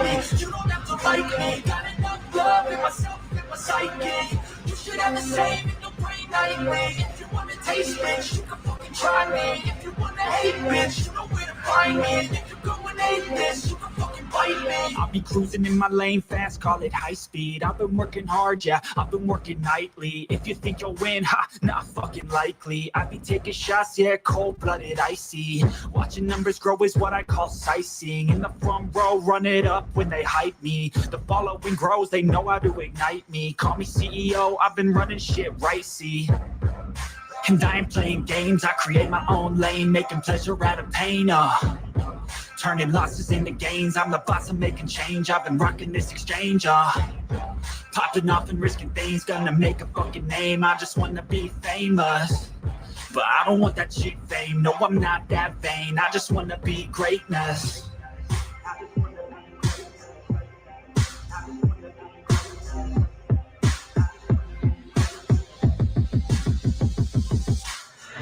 me. You don't have to like me. Got enough love in myself and my psyche. You should have the same in your brain nightly. If you wanna taste, bitch, you can fucking try me. If you wanna hate, bitch, you know where to find me. If you're going hate this, you can fucking bite me. I'll be cruising in my lane fast, call it high speed. I've been working hard, yeah, I've been working nightly. If you think you'll win, ha, not fucking likely. I be taking shots, yeah, cold-blooded, icy. Watching numbers grow is what I call sightseeing. In the front row, run it up when they hype me. The following grows, they know how to ignite me. Call me CEO, I've been running shit right, see. And I ain't playing games, I create my own lane, making pleasure out of pain, turning losses into gains. I'm the boss, I'm making change. I've been rocking this exchange, popping off and risking things, gonna make a fucking name. I just wanna be famous, but I don't want that cheap fame. No, I'm not that vain, I just wanna be greatness.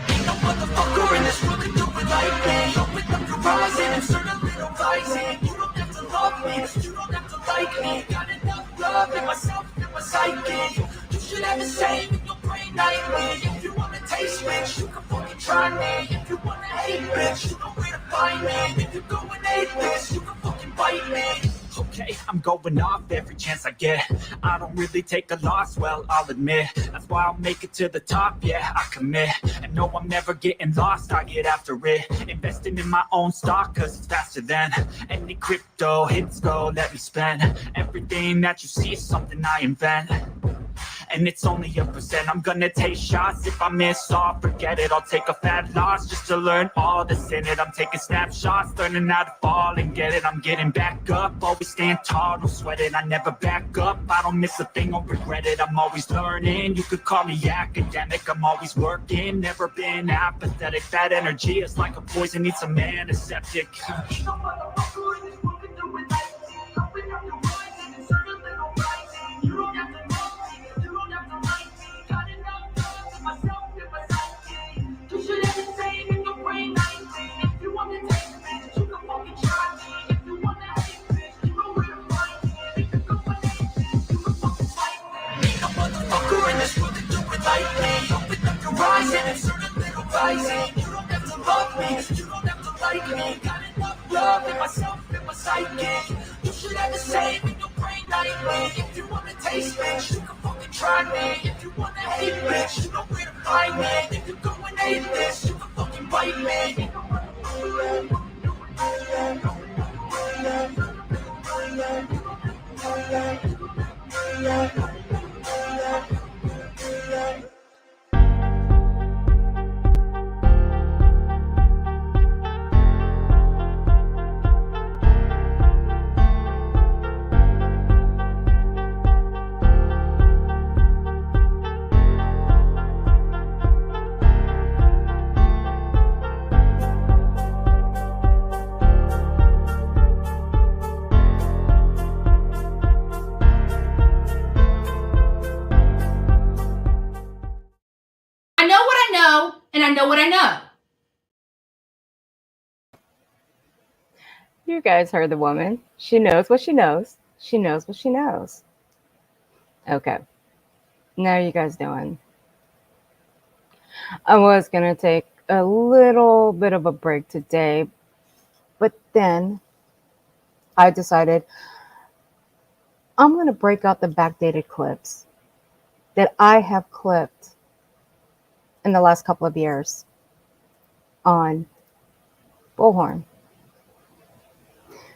Ain't no motherfucker in this world can do it like me. Open up your eyes and insert a little rising. You don't have to love me, you don't have to like me. Got enough love in myself and my psyche. You should have the same in your brain nightly. If you wanna taste, bitch, you can fucking try me. If you wanna hate, bitch, you know where to find me. If you're going hate this, you can fucking bite me. Okay, I'm going off every chance I get. I don't really take a loss, well, I'll admit. That's why I'll make it to the top, yeah, I commit. And no, I'm never getting lost, I get after it. Investing in my own stock, cause it's faster than any crypto hits go, let me spend. Everything that you see is something I invent, and it's only a percent. I'm gonna take shots, if I miss all, forget it. I'll take a fat loss just to learn all that's in it. I'm taking snapshots, learning how to fall and get it. I'm getting back up, always stand tall, don't sweat it. I never back up, I don't miss a thing or regret it. I'm always learning, you could call me academic. I'm always working, never been apathetic. That energy is like a poison, needs some antiseptic. Open up your eyes and insert a little rising. You don't have to love me, you don't have to like me. Got enough love in myself and my psyche. You should have the same in your brain nightly. If you wanna taste, bitch, you can fucking try me. If you wanna hate, bitch, you know where to find me. If you're going hate this, you can fucking bite me. And I know what I know. You guys heard the woman. She knows what she knows. She knows what she knows. Okay. Now you guys doing? I was going to take a little bit of a break today, but then I decided I'm going to break out the backdated clips that I have clipped in the last couple of years on Bullhorn.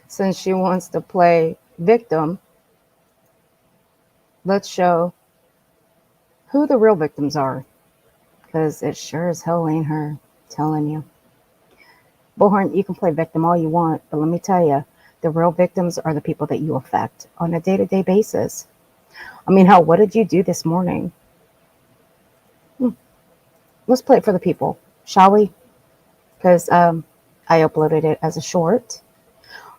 Since she wants to play victim, let's show who the real victims are, because it sure as hell ain't her, I'm telling you. Bullhorn, you can play victim all you want, but let me tell you, the real victims are the people that you affect on a day-to-day basis. I mean, hell, what did you do this morning? Let's play it for the people, shall we? Because I uploaded it as a short.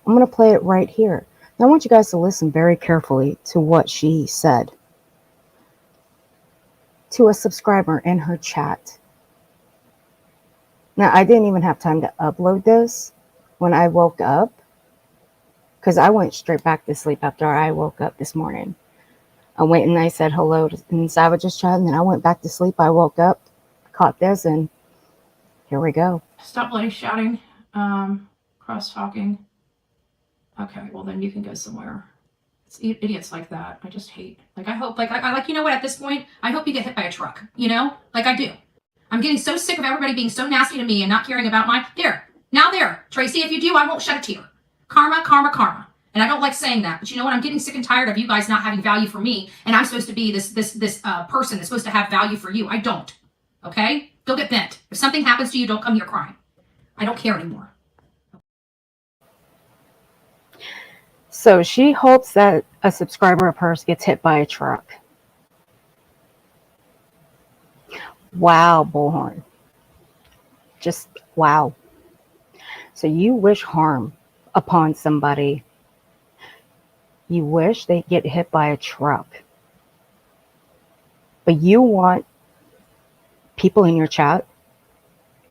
I'm going to play it right here. Now I want you guys to listen very carefully to what she said to a subscriber in her chat. Now, I didn't even have time to upload this when I woke up, because I went straight back to sleep after I woke up this morning. I went and I said hello in Savage's chat, and then I went back to sleep. I woke up, caught this, and here we go. Stop like shouting, cross talking. Okay, well then you can go somewhere. It's idiots like that. I just hate. Like I hope, like I like, you know what? At this point, I hope you get hit by a truck. You know, like I do. I'm getting so sick of everybody being so nasty to me and not caring about my there, Tracy. If you do, I won't shed a tear. Karma, karma, karma. And I don't like saying that, but you know what? I'm getting sick and tired of you guys not having value for me, and I'm supposed to be this person that's supposed to have value for you. I don't. Okay? Go get bent. If something happens to you, don't come here crying. I don't care anymore. So she hopes that a subscriber of hers gets hit by a truck. Wow, Bullhorn. Just wow. So you wish harm upon somebody. You wish they get hit by a truck. But you want people in your chat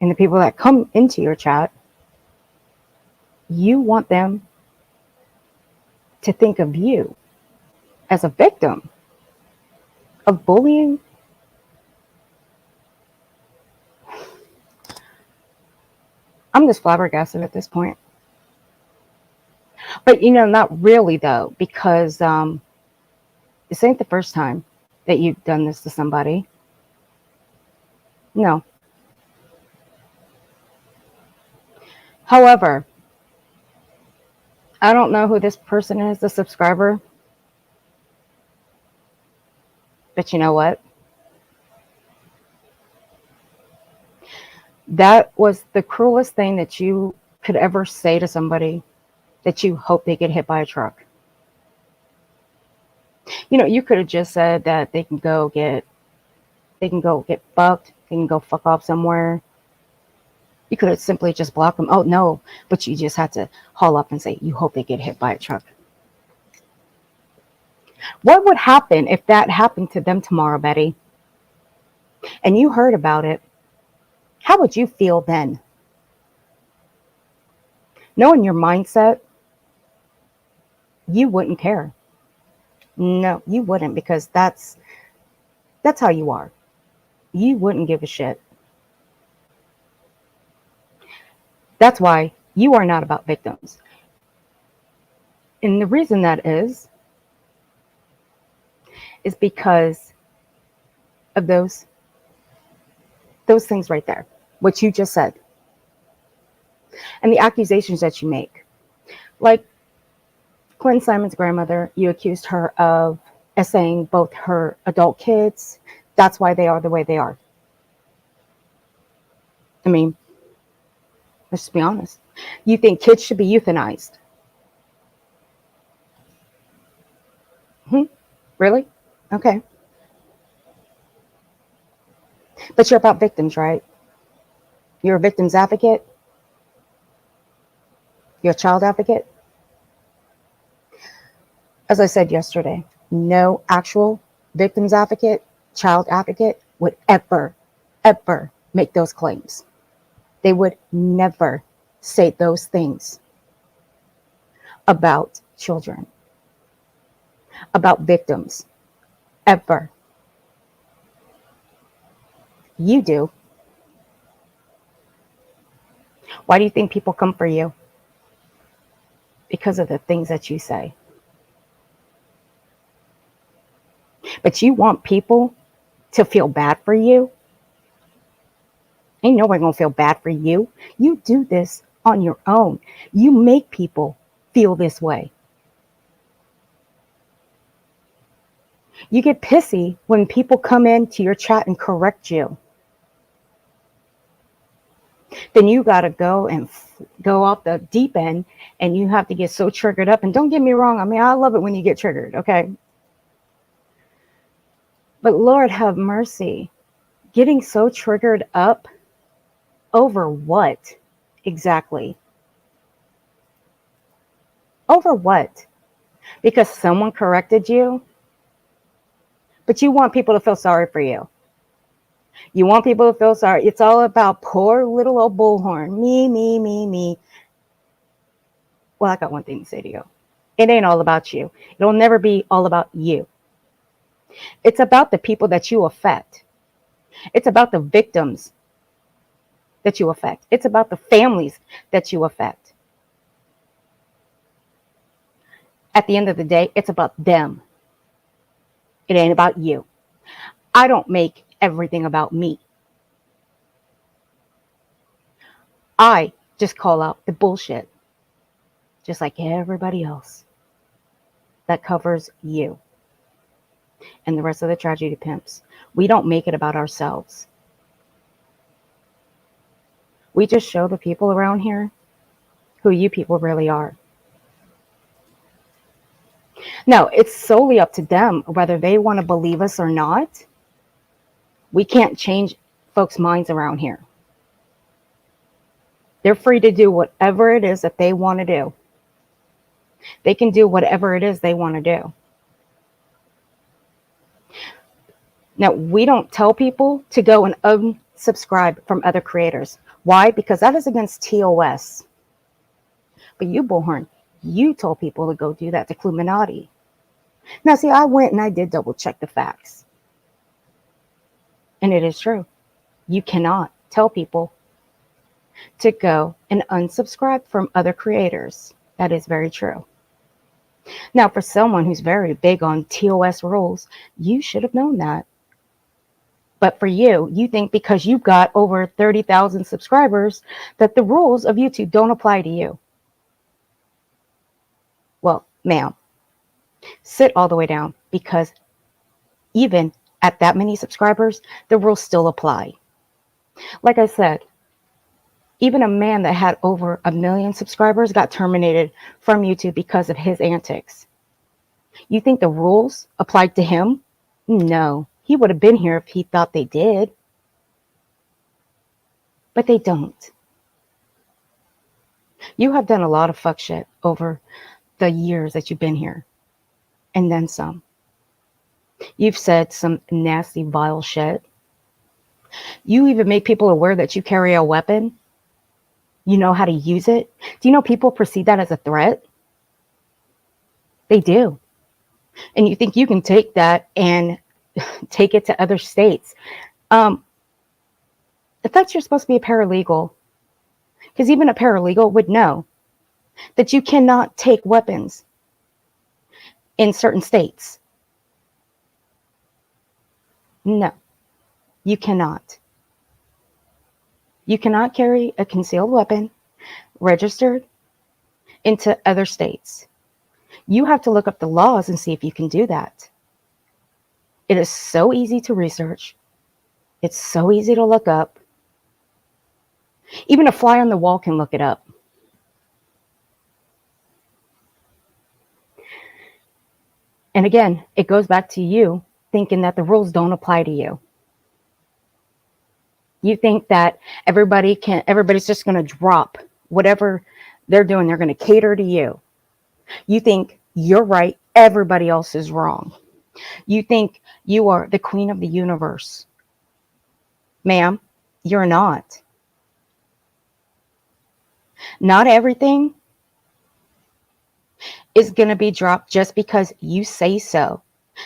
and the people that come into your chat, you want them to think of you as a victim of bullying. I'm just flabbergasted at this point. But, you know, not really, though, because this ain't the first time that you've done this to somebody. No. However, I don't know who this person is, the subscriber. But you know what? That was the cruelest thing that you could ever say to somebody, that you hope they get hit by a truck. You know, you could have just said that they can go get fucked, they can go fuck off somewhere. You could have simply just blocked them. Oh no, but you just had to haul up and say you hope they get hit by a truck. What would happen if that happened to them tomorrow, Betty? And you heard about it. How would you feel then? Knowing your mindset, you wouldn't care. No, you wouldn't, because that's how you are. You wouldn't give a shit. That's why you are not about victims. And the reason that is because of those things right there, what you just said, and the accusations that you make. Like Quinn Simon's grandmother, you accused her of essaying both her adult kids. That's why they are the way they are. I mean, let's just be honest. You think kids should be euthanized? Really? Okay. But you're about victims, right? You're a victim's advocate? You're a child advocate? As I said yesterday, no actual victim's advocate, child advocate would ever make those claims. They would never say those things about children, about victims, ever. You do. Why do you think people come for you? Because of the things that you say. But you want people to feel bad for you? Ain't nobody gonna feel bad for you. You do this on your own. You make people feel this way. You get pissy when people come into your chat and correct you. Then you got to go off the deep end, and you have to get so triggered up. And don't get me wrong, I mean, I love it when you get triggered, okay? But Lord have mercy, getting so triggered up over what exactly? Over what? Because someone corrected you? But you want people to feel sorry for you. You want people to feel sorry. It's all about poor little old Bullhorn. Me. Well, I got one thing to say to you. It ain't all about you. It'll never be all about you. It's about the people that you affect. It's about the victims that you affect. It's about the families that you affect. At the end of the day, it's about them. It ain't about you. I don't make everything about me. I just call out the bullshit, just like everybody else that covers you and the rest of the tragedy pimps. We don't make it about ourselves. We just show the people around here who you people really are. Now, it's solely up to them whether they want to believe us or not. We can't change folks' minds around here. They're free to do whatever it is that they want to do. They can do whatever it is they want to do. Now, we don't tell people to go and unsubscribe from other creators. Why? Because that is against TOS. But you, Bullhorn, you told people to go do that to Cluminati. Now, see, I went and I did double check the facts. And it is true. You cannot tell people to go and unsubscribe from other creators. That is very true. Now, for someone who's very big on TOS rules, you should have known that. But for you, you think because you've got over 30,000 subscribers that the rules of YouTube don't apply to you. Well, ma'am, sit all the way down, because even at that many subscribers, the rules still apply. Like I said, even a man that had over 1 million subscribers got terminated from YouTube because of his antics. You think the rules applied to him? No, he would have been here if he thought they did. But they don't. You have done a lot of fuck shit over the years that you've been here, and then some. You've said some nasty, vile shit. You even make people aware that you carry a weapon. You know how to use it. Do you know people perceive that as a threat? They do. And you think you can take that and take it to other states. In fact, you're supposed to be a paralegal, because even a paralegal would know that you cannot take weapons in certain states. No, you cannot. You cannot carry a concealed weapon registered into other states. You have to look up the laws and see if you can do that. It is so easy to research. It's so easy to look up. Even a fly on the wall can look it up. And again, it goes back to you thinking that the rules don't apply to you. You think that everybody's just going to drop whatever they're doing. They're going to cater to you. You think you're right. Everybody else is wrong. You think you are the queen of the universe. Ma'am, you're not. Not everything is going to be dropped just because you say so.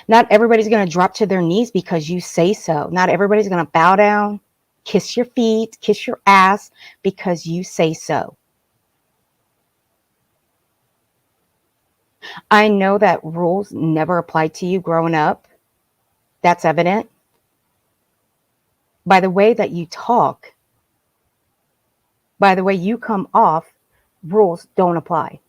Not everybody's going to drop to their knees because you say so. Not everybody's going to bow down, kiss your feet, kiss your ass because you say so. I know that rules never applied to you growing up. That's evident. By the way that you talk, by the way you come off, rules don't apply.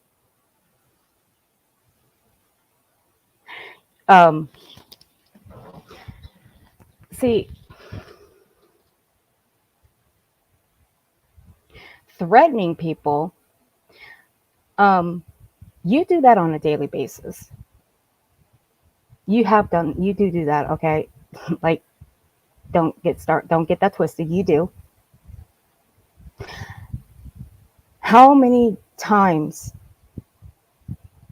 See, threatening people, you do that on a daily basis. You do that, okay? Like, don't get that twisted. You do. How many times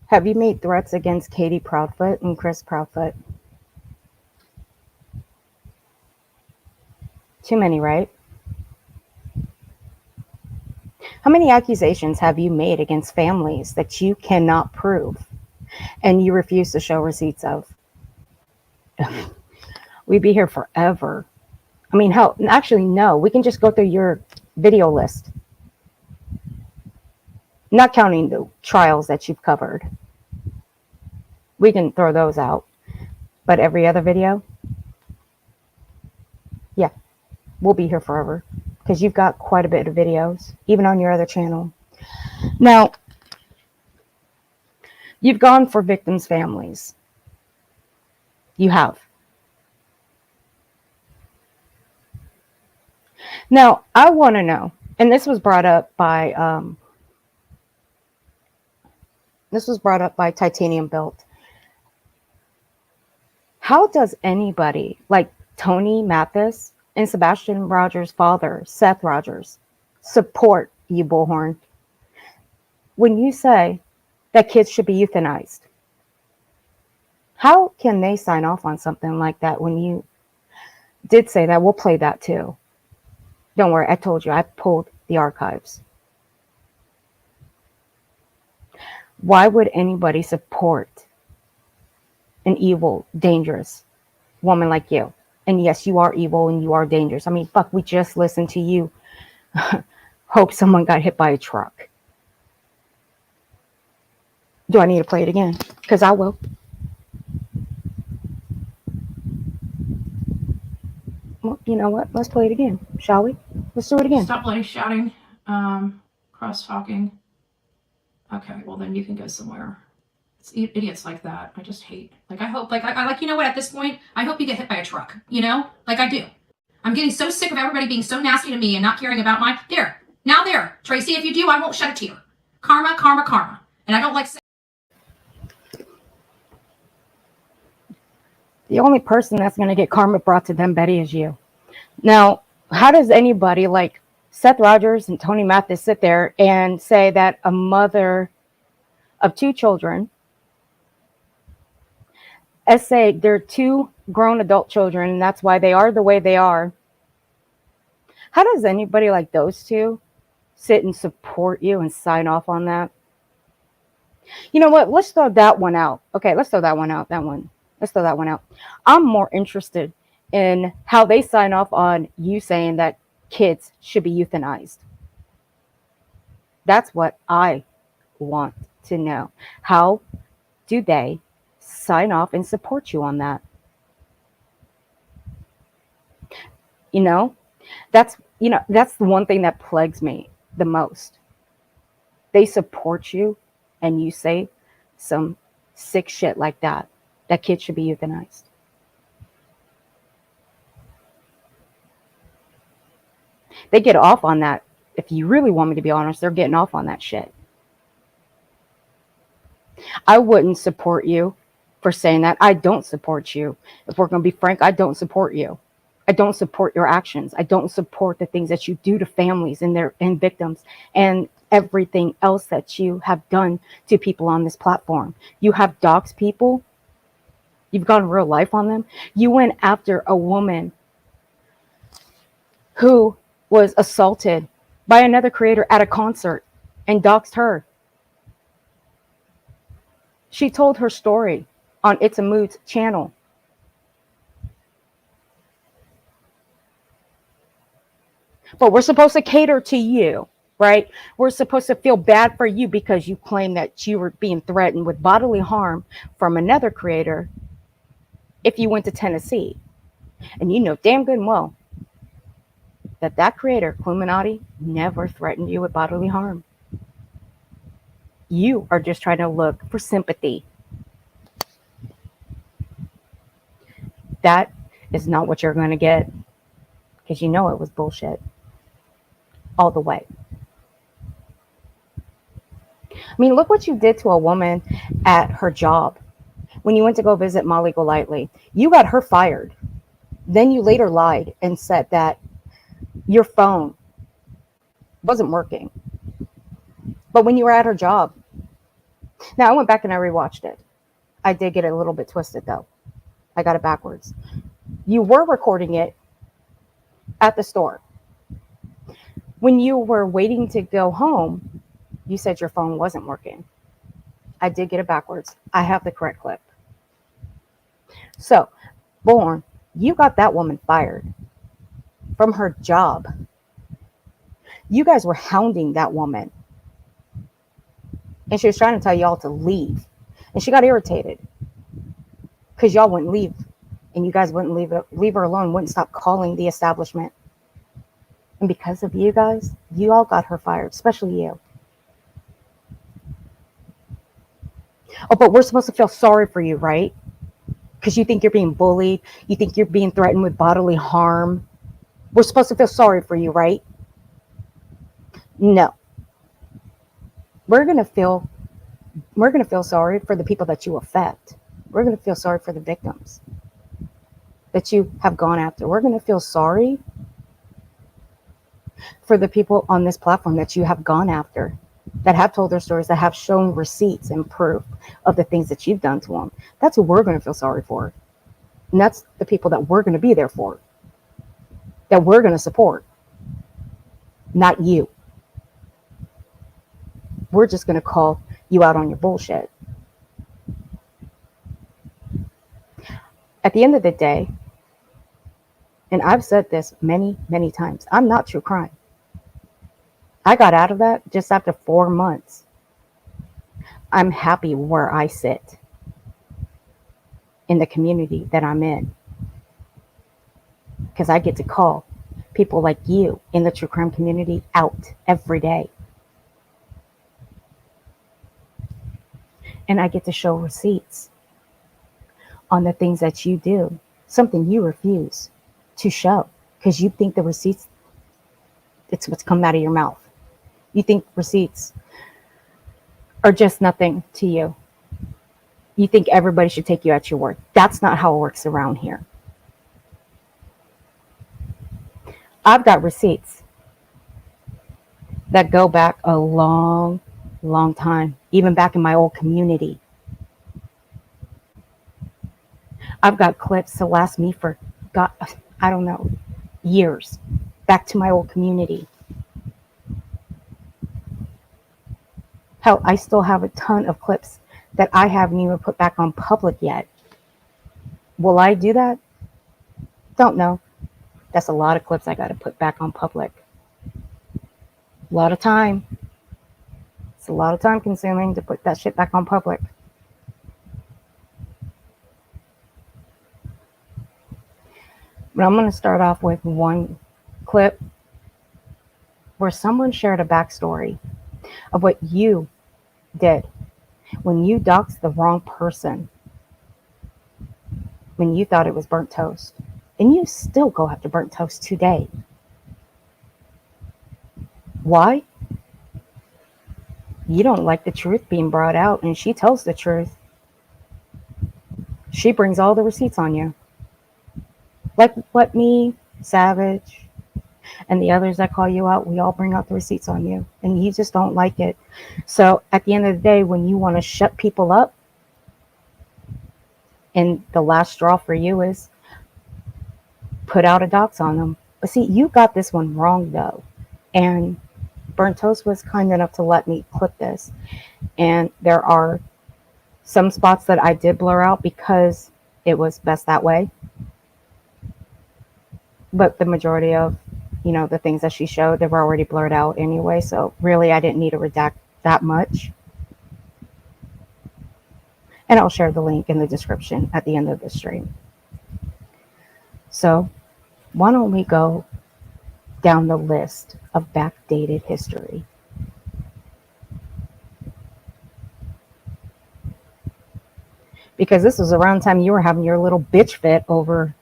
have you made threats against Katie Proudfoot and Chris Proudfoot? Too many, right? How many accusations have you made against families that you cannot prove? and you refuse to show receipts of. We'd be here forever. I mean, hell, actually, no, we can just go through your video list, not counting the trials that you've covered. We can throw those out. But every other video, yeah, we'll be here forever because you've got quite a bit of videos, even on your other channel. Now, you've gone for victims' families. You have. Now, I want to know, and this was brought up by Titanium Built. How does anybody like Tony Mathis and Sebastian Rogers' father, Seth Rogers, support you, Bullhorn, when you say that kids should be euthanized? How can they sign off on something like that when you did say that? We'll play that too. Don't worry, I told you, I pulled the archives. Why would anybody support an evil, dangerous woman like you? And yes, you are evil and you are dangerous. I mean, fuck, we just listened to you hope someone got hit by a truck. Do I need to play it again? Because I will. Well, you know what? Let's play it again, shall we? Let's do it again. Stop like shouting, cross talking. Okay, well then you can go somewhere. It's idiots like that. I just hate. Like I hope, like I like, you know what? At this point, I hope you get hit by a truck. You know, like I do. I'm getting so sick of everybody being so nasty to me and not caring about my there, Tracy. If you do, I won't shed a tear. Karma, karma, karma. And I don't like. The only person that's going to get karma brought to them, Betty, is you. Now, how does anybody like Seth Rogers and Tony Mathis sit there and say that a mother of 2 children, let's say they're 2 grown adult children, and that's why they are the way they are? How does anybody like those 2 sit and support you and sign off on that? You know what? Let's throw that one out. Okay, let's throw that one out. Let's throw that one out. I'm more interested in how they sign off on you saying that kids should be euthanized. That's what I want to know. How do they sign off and support you on that? You know, that's the one thing that plagues me the most. They support you and you say some sick shit like that kids should be euthanized. They get off on that. If you really want me to be honest, they're getting off on that shit. I wouldn't support you for saying that. I don't support you. If we're going to be frank, I don't support you. I don't support your actions. I don't support the things that you do to families and victims and everything else that you have done to people on this platform. You have doxed people. You've gone real life on them. You went after a woman who was assaulted by another creator at a concert and doxed her. She told her story on It's a Mood's channel. But we're supposed to cater to you, right? We're supposed to feel bad for you because you claim that you were being threatened with bodily harm from another creator if you went to Tennessee. And you know damn good and well that creator, Illuminati, never threatened you with bodily harm. You are just trying to look for sympathy. That is not what you're going to get, because you know it was bullshit all the way. I mean, look what you did to a woman at her job. When you went to go visit Molly Golightly, you got her fired. Then you later lied and said that your phone wasn't working. But when you were at her job, now I went back and I rewatched it. I did get it a little bit twisted though. I got it backwards. You were recording it at the store. When you were waiting to go home, you said your phone wasn't working. I did get it backwards. I have the correct clip. So, Born, you got that woman fired from her job. You guys were hounding that woman. And she was trying to tell y'all to leave. And she got irritated because y'all wouldn't leave. And you guys wouldn't leave her alone, wouldn't stop calling the establishment. And because of you guys, you all got her fired, especially you. Oh, but we're supposed to feel sorry for you, right? Because you think you're being bullied. You think you're being threatened with bodily harm. We're supposed to feel sorry for you, right? No. We're going to feel sorry for the people that you affect. We're going to feel sorry for the victims that you have gone after. We're going to feel sorry for the people on this platform that you have gone after, that have told their stories, that have shown receipts and proof of the things that you've done to them. That's who we're going to feel sorry for. And that's the people that we're going to be there for, that we're going to support, not you. We're just going to call you out on your bullshit. At the end of the day, and I've said this many, many times, I'm not true crime. I got out of that just after 4 months. I'm happy where I sit in the community that I'm in, because I get to call people like you in the true crime community out every day. And I get to show receipts on the things that you do, something you refuse to show because you think the receipts, it's what's come out of your mouth. You think receipts are just nothing to you. You think everybody should take you at your word. That's not how it works around here. I've got receipts that go back a long, long time, even back in my old community. I've got clips to last me for, God, I don't know, years, back to my old community. Hell, I still have a ton of clips that I haven't even put back on public yet. Will I do that? Don't know. That's a lot of clips I got to put back on public. A lot of time. It's a lot of time consuming to put that shit back on public. But I'm going to start off with one clip where someone shared a backstory of what you did when you doxed the wrong person, when you thought it was burnt toast. And you still go after burnt toast today. Why? You don't like the truth being brought out, and she tells the truth. She brings all the receipts on you. Like what me, Savage, and the others that call you out, we all bring out the receipts on you, and you just don't like it. So at the end of the day, when you want to shut people up, and the last straw for you is put out a dox on them. But see, you got this one wrong though. And Burnt Toast was kind enough to let me clip this. And there are some spots that I did blur out because it was best that way. But the majority of, the things that she showed, they were already blurred out anyway. So really, I didn't need to redact that much. And I'll share the link in the description at the end of the stream. So why don't we go down the list of backdated history? Because this was around the time you were having your little bitch fit over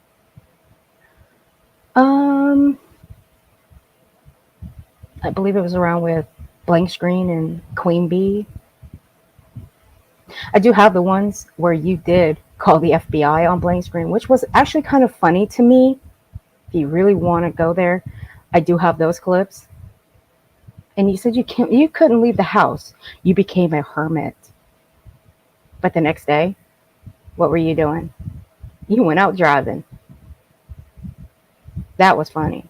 I believe it was around with Blank Screen and Queen Bee. I do have the ones where you did call the FBI on Blank Screen, which was actually kind of funny to me. If you really want to go there, I do have those clips. And you said you couldn't leave the house. You became a hermit. But the next day, what were you doing? You went out driving. That was funny.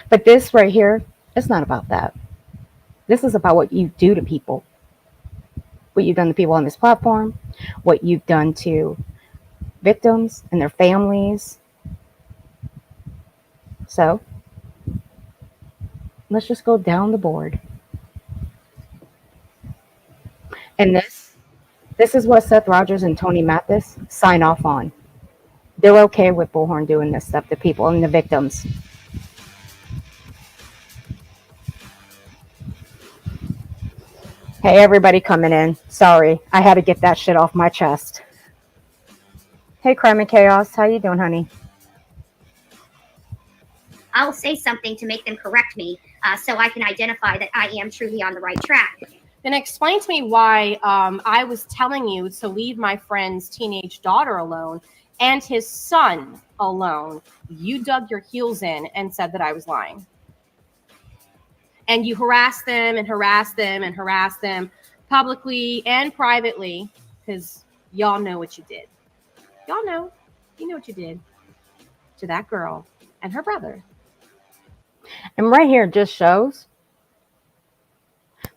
But this right here, it's not about that. This is about what you do to people. what you've done to people on this platform, what you've done to victims and their families. So let's just go down the board. And this is what Seth Rogers and Tony Mathis sign off on. They're okay with Bullhorn doing this stuff to people and the victims. Hey, everybody coming in. Sorry, I had to get that shit off my chest. Hey, Crime and Chaos. How you doing, honey? I'll say something to make them correct me so I can identify that I am truly on the right track. Then explain to me why I was telling you to leave my friend's teenage daughter alone and his son alone. You dug your heels in and said that I was lying. And you harassed them and harassed them and harassed them publicly and privately because y'all know what you did. Y'all know. You know what you did to that girl and her brother. And right here just shows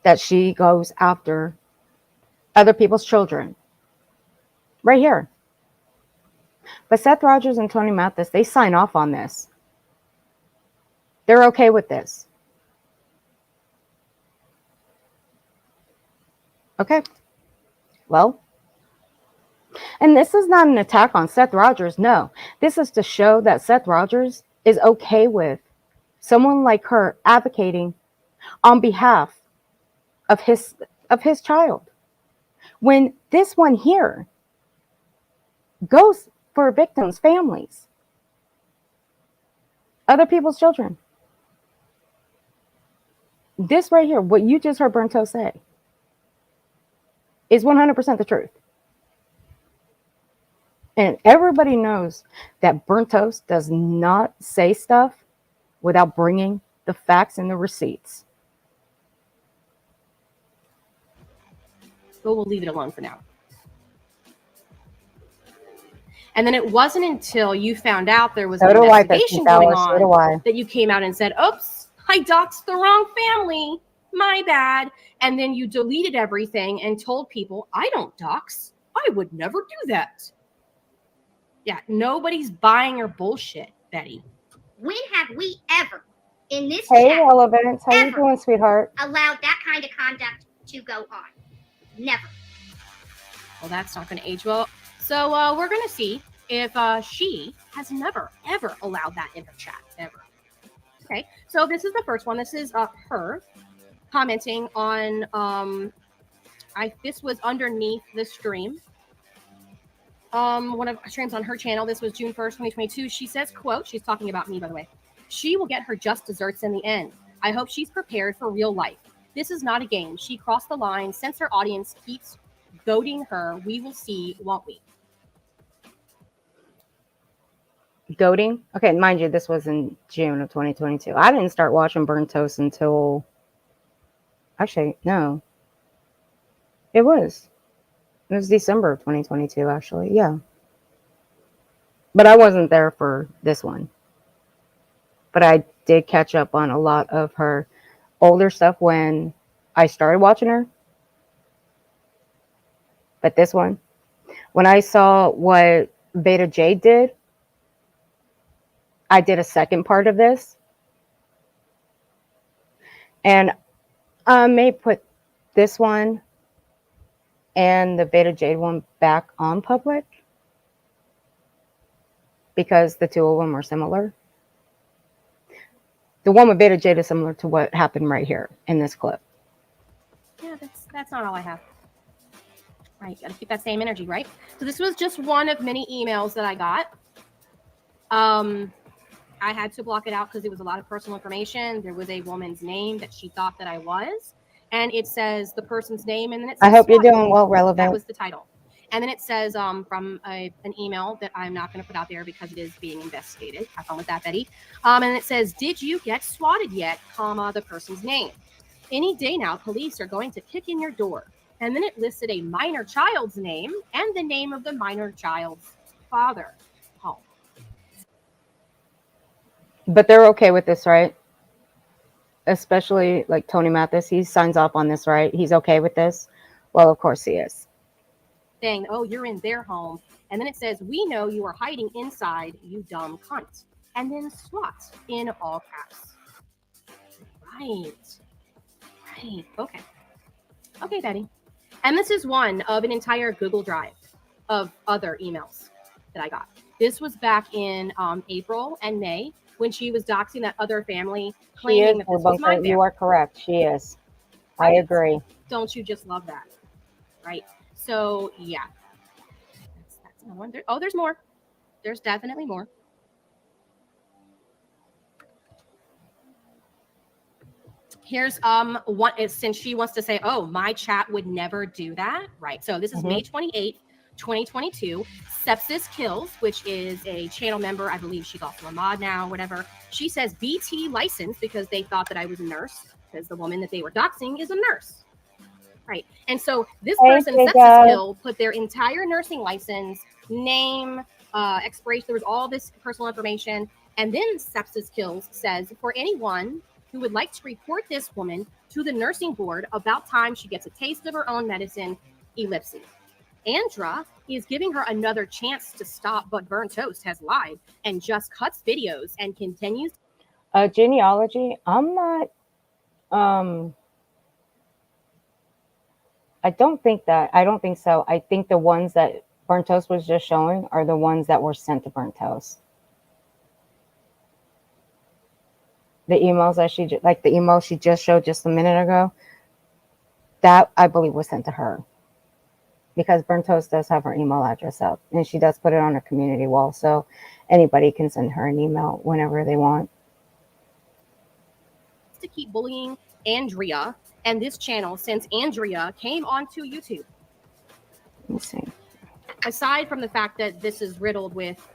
that she goes after other people's children. Right here. But Seth Rogers and Tony Mathis, they sign off on this. They're okay with this. Okay. Well, and this is not an attack on Seth Rogers. No, this is to show that Seth Rogers is okay with someone like her advocating on behalf of his child. When this one here goes for victims' families, other people's children. This right here, what you just heard Burnto say, is 100% the truth. And everybody knows that Burnt Toast does not say stuff without bringing the facts and the receipts. But we'll leave it alone for now. And then it wasn't until you found out there was an investigation going on that you came out and said, oops, I doxed the wrong family. My bad. And then you deleted everything and told people, I don't dox. I would never do that. Yeah, nobody's buying your bullshit, Betty. When have we ever, in this Hey, chat, Relevance, how you doing, sweetheart? allowed that kind of conduct to go on? Never. Well, that's not going to age well. So we're going to see if she has never, ever allowed that in her chat, ever. Okay, so this is the first one. This is her commenting on, this was underneath the stream. One of our streams on her channel. This was June 1st, 2022. She says, quote, she's talking about me, by the way. She will get her just desserts in the end. I hope she's prepared for real life. This is not a game. She crossed the line. Since her audience keeps goading her, we will see, won't we? Goading? Okay, mind you, this was in June of 2022. I didn't start watching Burnt Toast until... Actually, no. It was December of 2022, actually. Yeah. But I wasn't there for this one. But I did catch up on a lot of her older stuff when I started watching her. But this one, when I saw what Beta Jade did, I did a second part of this. And I may put this one and the Beta Jade one back on public because the two of them are similar. The one with Beta Jade is similar to what happened right here in this clip. Yeah, that's not all I have. Right, gotta keep that same energy, right? So this was just one of many emails that I got. I had to block it out because it was a lot of personal information. There was a woman's name that she thought that I was. And it says the person's name, and then it says I hope you're doing well, Relevant. That was the title. And then it says from an email that I'm not going to put out there because it is being investigated. Have fun with that, Betty. And it says, did you get swatted yet, comma, the person's name? Any day now, police are going to kick in your door. And then it listed a minor child's name and the name of the minor child's father. Oh. But they're okay with this, right? Especially like Tony Mathis, he signs off on this, right? He's okay with this. Well, of course he is. saying, oh, you're in their home. And then it says, we know you are hiding inside, you dumb cunt. And then SWAT in all caps. Right. Okay. Okay, Betty. And this is one of an entire Google Drive of other emails that I got. This was back in April and May when she was doxing that other family, She claiming is. that We're this was both my right. family. You are correct. She is. I Right? agree. Don't you just love that? Right. So yeah, that's another one. Oh, there's more. There's definitely more. Here's what is, since she wants to say, oh, my chat would never do that, right? So this is May 28th, 2022. Sepsis Kills, which is a channel member. I believe she's also a mod now, whatever. She says BT license because they thought that I was a nurse because the woman that they were doxing is a nurse. Right. And so this person, Sepsis Kill, put their entire nursing license, name, expiration. There was all this personal information. And then Sepsis Kills says, for anyone who would like to report this woman to the nursing board, about time she gets a taste of her own medicine, ellipses. Andra is giving her another chance to stop, but Burnt Toast has lied and just cuts videos and continues. Genealogy, I'm not, I don't think so. I think the ones that Burnt Toast was just showing are the ones that were sent to Burnt Toast. The emails that the email she just showed just a minute ago, that I believe was sent to her. Because Burnt Toast does have her email address up, and she does put it on her community wall, so anybody can send her an email whenever they want. To keep bullying Andrea and this channel since Andrea came onto YouTube. Let me see. Aside from the fact that this is riddled with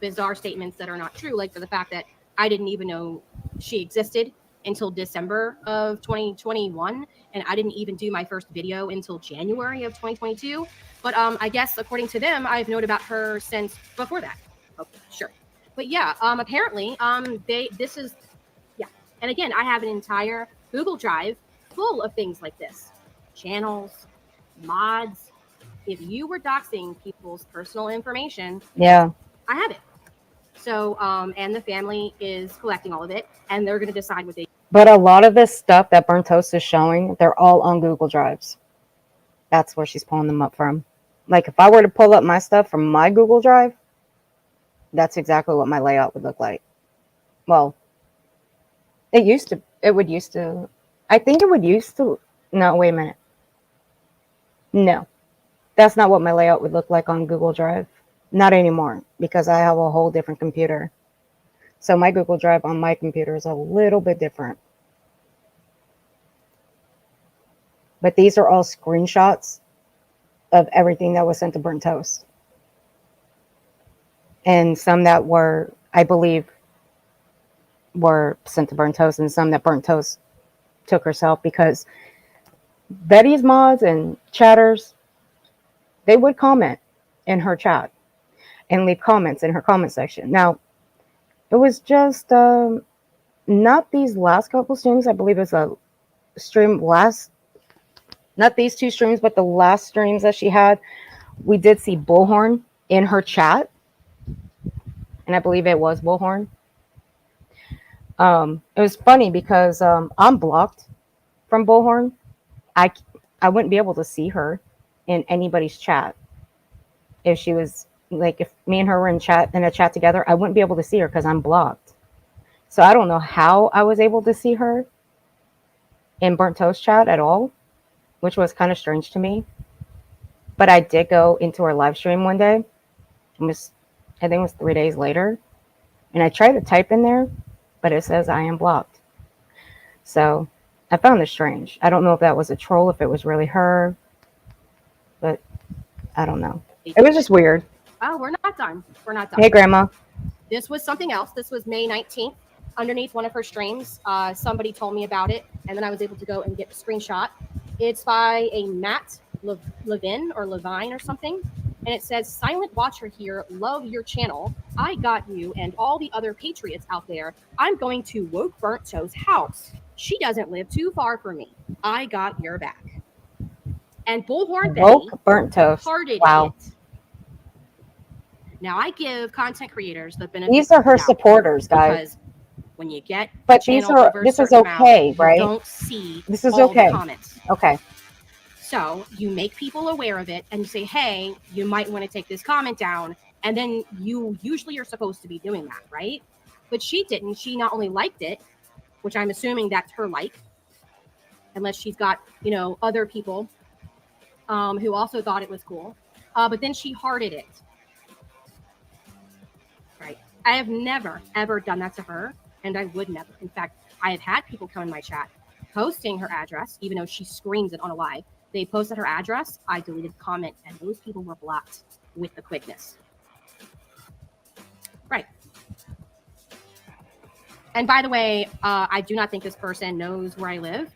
bizarre statements that are not true, like for the fact that I didn't even know she existed until December of 2021, and I didn't even do my first video until January of 2022. But I guess according to them, I've known about her since before that. Okay, sure. But yeah, apparently, this is. And again, I have an entire Google Drive full of things like this. Channels, mods. If you were doxing people's personal information, yeah, I have it. So, and the family is collecting all of it, and they're going to decide what they. But a lot of this stuff that Burnt Toast is showing, they're all on Google Drives. That's where she's pulling them up from. Like if I were to pull up my stuff from my Google Drive, that's exactly what my layout would look like. Well, I think it would used to, no, wait a minute. No, that's not what my layout would look like on Google Drive. Not anymore, because I have a whole different computer. So my Google Drive on my computer is a little bit different. But these are all screenshots of everything that was sent to Burnt Toast. And some that were, I believe, were sent to Burnt Toast, and some that Burnt Toast took herself, because Betty's mods and chatters, they would comment in her chat and leave comments in her comment section. Now, it was just not these last couple streams. I believe it was a stream not these two streams, but the last streams that she had. We did see Bullhorn in her chat, and I believe it was Bullhorn. It was funny because I'm blocked from Bullhorn. I wouldn't be able to see her in anybody's chat. If she was like, if me and her were in a chat together, I wouldn't be able to see her because I'm blocked. So I don't know how I was able to see her in Burnt Toast chat at all, which was kind of strange to me. But I did go into her live stream one day. I think it was 3 days later, and I tried to type in there, but it says I am blocked. So I found this strange. I don't know if that was a troll, if it was really her, but I don't know. It was just weird. Oh, we're not done. We're not done. Hey, Grandma. This was something else. This was May 19th. Underneath one of her streams, somebody told me about it, and then I was able to go and get a screenshot. It's by a Matt Levine or something. And it says, silent watcher here, love your channel. I got you and all the other patriots out there. I'm going to woke Burnt Toast's house. She doesn't live too far from me. I got your back. And Bullhorn Betty Woke burnt toast. hearted Wow. it. Now, I give content creators the benefit These are of the her doubt, supporters, guys. because when you get But a these channel are, over a this is certain amount, okay, you right? don't see This is all okay. the comments. Okay. So you make people aware of it and you say, hey, you might want to take this comment down. And then you usually are supposed to be doing that, right? But she didn't. She not only liked it, which I'm assuming that's her like, unless she's got, you know, other people who also thought it was cool. But then she hearted it. Right. I have never, ever done that to her. And I would never. In fact, I have had people come in my chat posting her address, even though she screams it on a live. They posted her address. I deleted the comment, and those people were blocked with the quickness. Right. And by the way, I do not think this person knows where I live,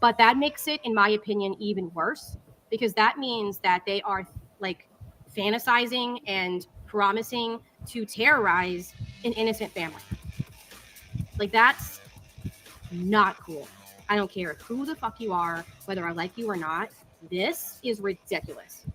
but that makes it, in my opinion, even worse, because that means that they are like fantasizing and promising to terrorize an innocent family. Like, that's not cool. I don't care who the fuck you are, whether I like you or not. This is ridiculous.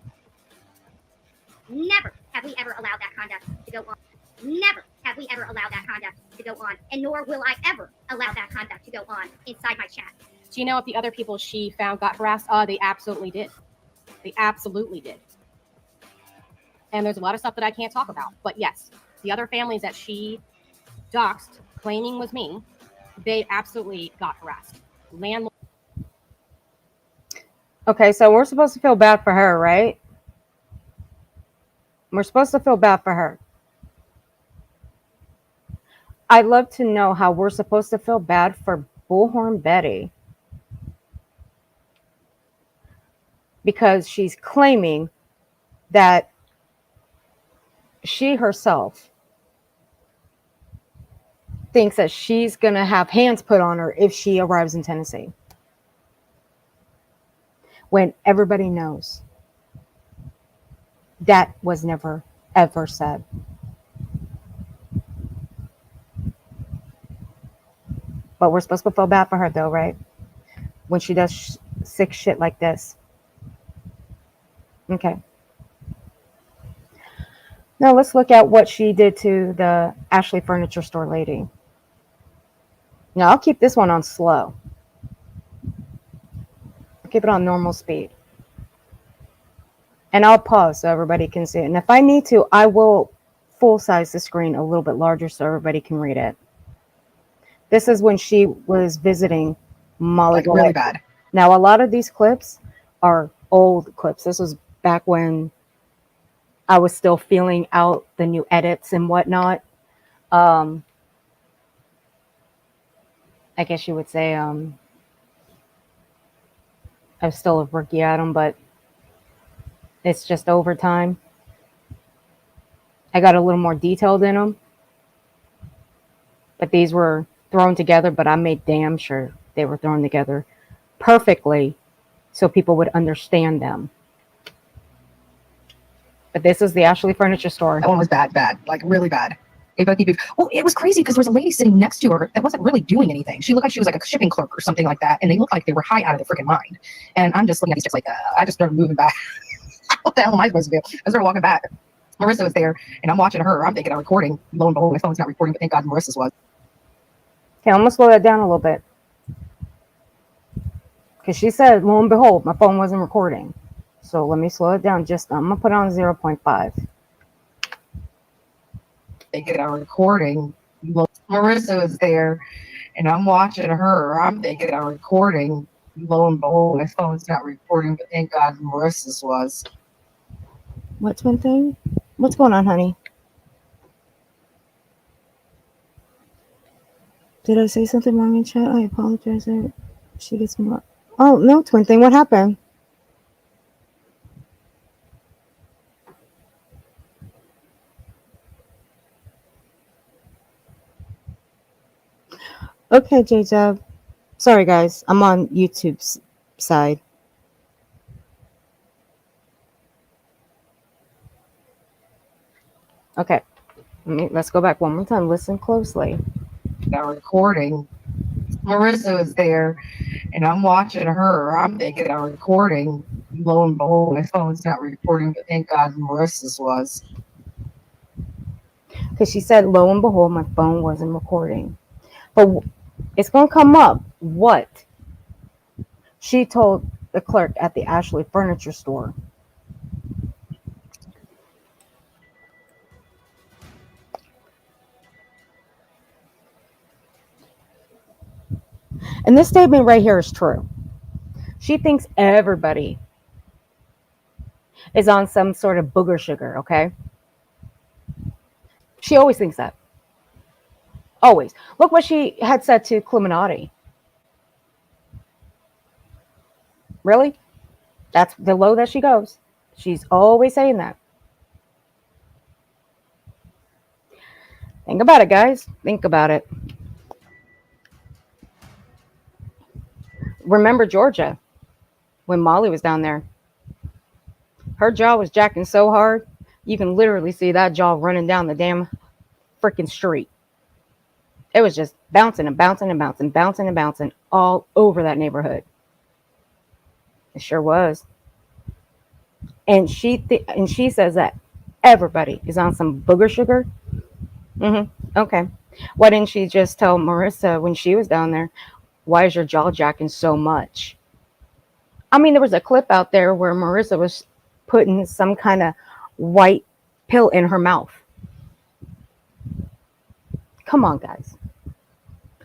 Never have we ever allowed that conduct to go on. Never have we ever allowed that conduct to go on. And nor will I ever allow that conduct to go on inside my chat. Do you know if the other people she found got harassed? They absolutely did. They absolutely did. And there's a lot of stuff that I can't talk about. But yes, the other families that she doxed, claiming was me, they absolutely got harassed. Landlord. Okay, so we're supposed to feel bad for her, right? We're supposed to feel bad for her. I'd love to know how we're supposed to feel bad for Bullhorn Betty. Because she's claiming that she herself thinks that she's going to have hands put on her if she arrives in Tennessee. When everybody knows that was never, ever said. But we're supposed to feel bad for her, though, right? When she does sick shit like this. Okay. Now let's look at what she did to the Ashley Furniture Store lady. Now I'll keep this one on slow. I'll keep it on normal speed. And I'll pause so everybody can see it. And if I need to, I will full size the screen a little bit larger so everybody can read it. This is when she was visiting Molly. Like really bad. Now, a lot of these clips are old clips. This was back when I was still feeling out the new edits and whatnot. I guess you would say I was still a rookie at them, but it's just over time. I got a little more detailed in them. But these were thrown together, but I made damn sure they were thrown together perfectly so people would understand them. But this is the Ashley Furniture Store. That one was bad, like really bad. Well, it was crazy because there was a lady sitting next to her that wasn't really doing anything. She looked like she was like a shipping clerk or something like that, and they looked like they were high out of their freaking mind. And I'm just looking at these just like, I just started moving back. What the hell am I supposed to do? I started walking back. Marissa was there, and I'm watching her. I'm thinking I'm recording. Lo and behold, my phone's not recording, but thank God Marissa's was. Okay, I'm going to slow that down a little bit. Because she said, lo and behold, my phone wasn't recording. So let me slow it down just, I'm going to put it on 0.5. Thinking I'm recording. Marissa was there, and I'm watching her. I'm thinking I'm recording. Lo and behold, my phone's not recording, but thank God Marissa's was. What's one thing? What's going on, honey? Did I say something wrong in chat? I apologize. She gets more. Oh, no, twin thing. What happened? Okay, J-Jab. Sorry, guys. I'm on YouTube's side. Okay. Let's go back one more time. Listen closely. Now recording. Marissa was there, and I'm watching her. I'm thinking I'm recording. Lo and behold, my phone's not recording, but thank God Marissa's was. Because she said, lo and behold, my phone wasn't recording. But it's going to come up what she told the clerk at the Ashley Furniture Store. And this statement right here is true. She thinks everybody is on some sort of booger sugar, okay? She always thinks that. Always. Look what she had said to Clementati. Really? That's the low that she goes. She's always saying that. Think about it, guys. Think about it. Remember Georgia when Molly was down there? Her jaw was jacking so hard, you can literally see that jaw running down the damn freaking street. It was just bouncing and bouncing and bouncing, bouncing and bouncing all over that neighborhood. It sure was. And she says that everybody is on some booger sugar. Okay. Why didn't she just tell Marissa when she was down there, why is your jaw jacking so much? I mean, there was a clip out there where Marissa was putting some kind of white pill in her mouth. Come on, guys.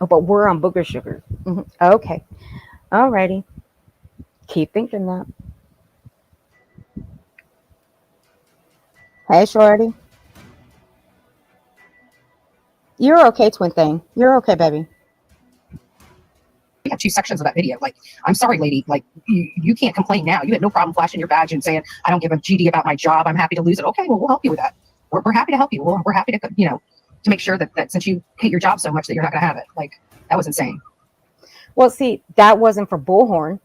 Oh, but we're on booger sugar. Okay. Alrighty. Keep thinking that. Hey, Shorty. You're okay, twin thing. You're okay, baby. We have two sections of that video. Like, I'm sorry, lady. Like, you can't complain now. You had no problem flashing your badge and saying, I don't give a GD about my job. I'm happy to lose it. Okay, well, we'll help you with that. We're happy to help you. We're happy to, to make sure that since you hate your job so much that you're not going to have it. Like, that was insane. Well, see, that wasn't for Bullhorn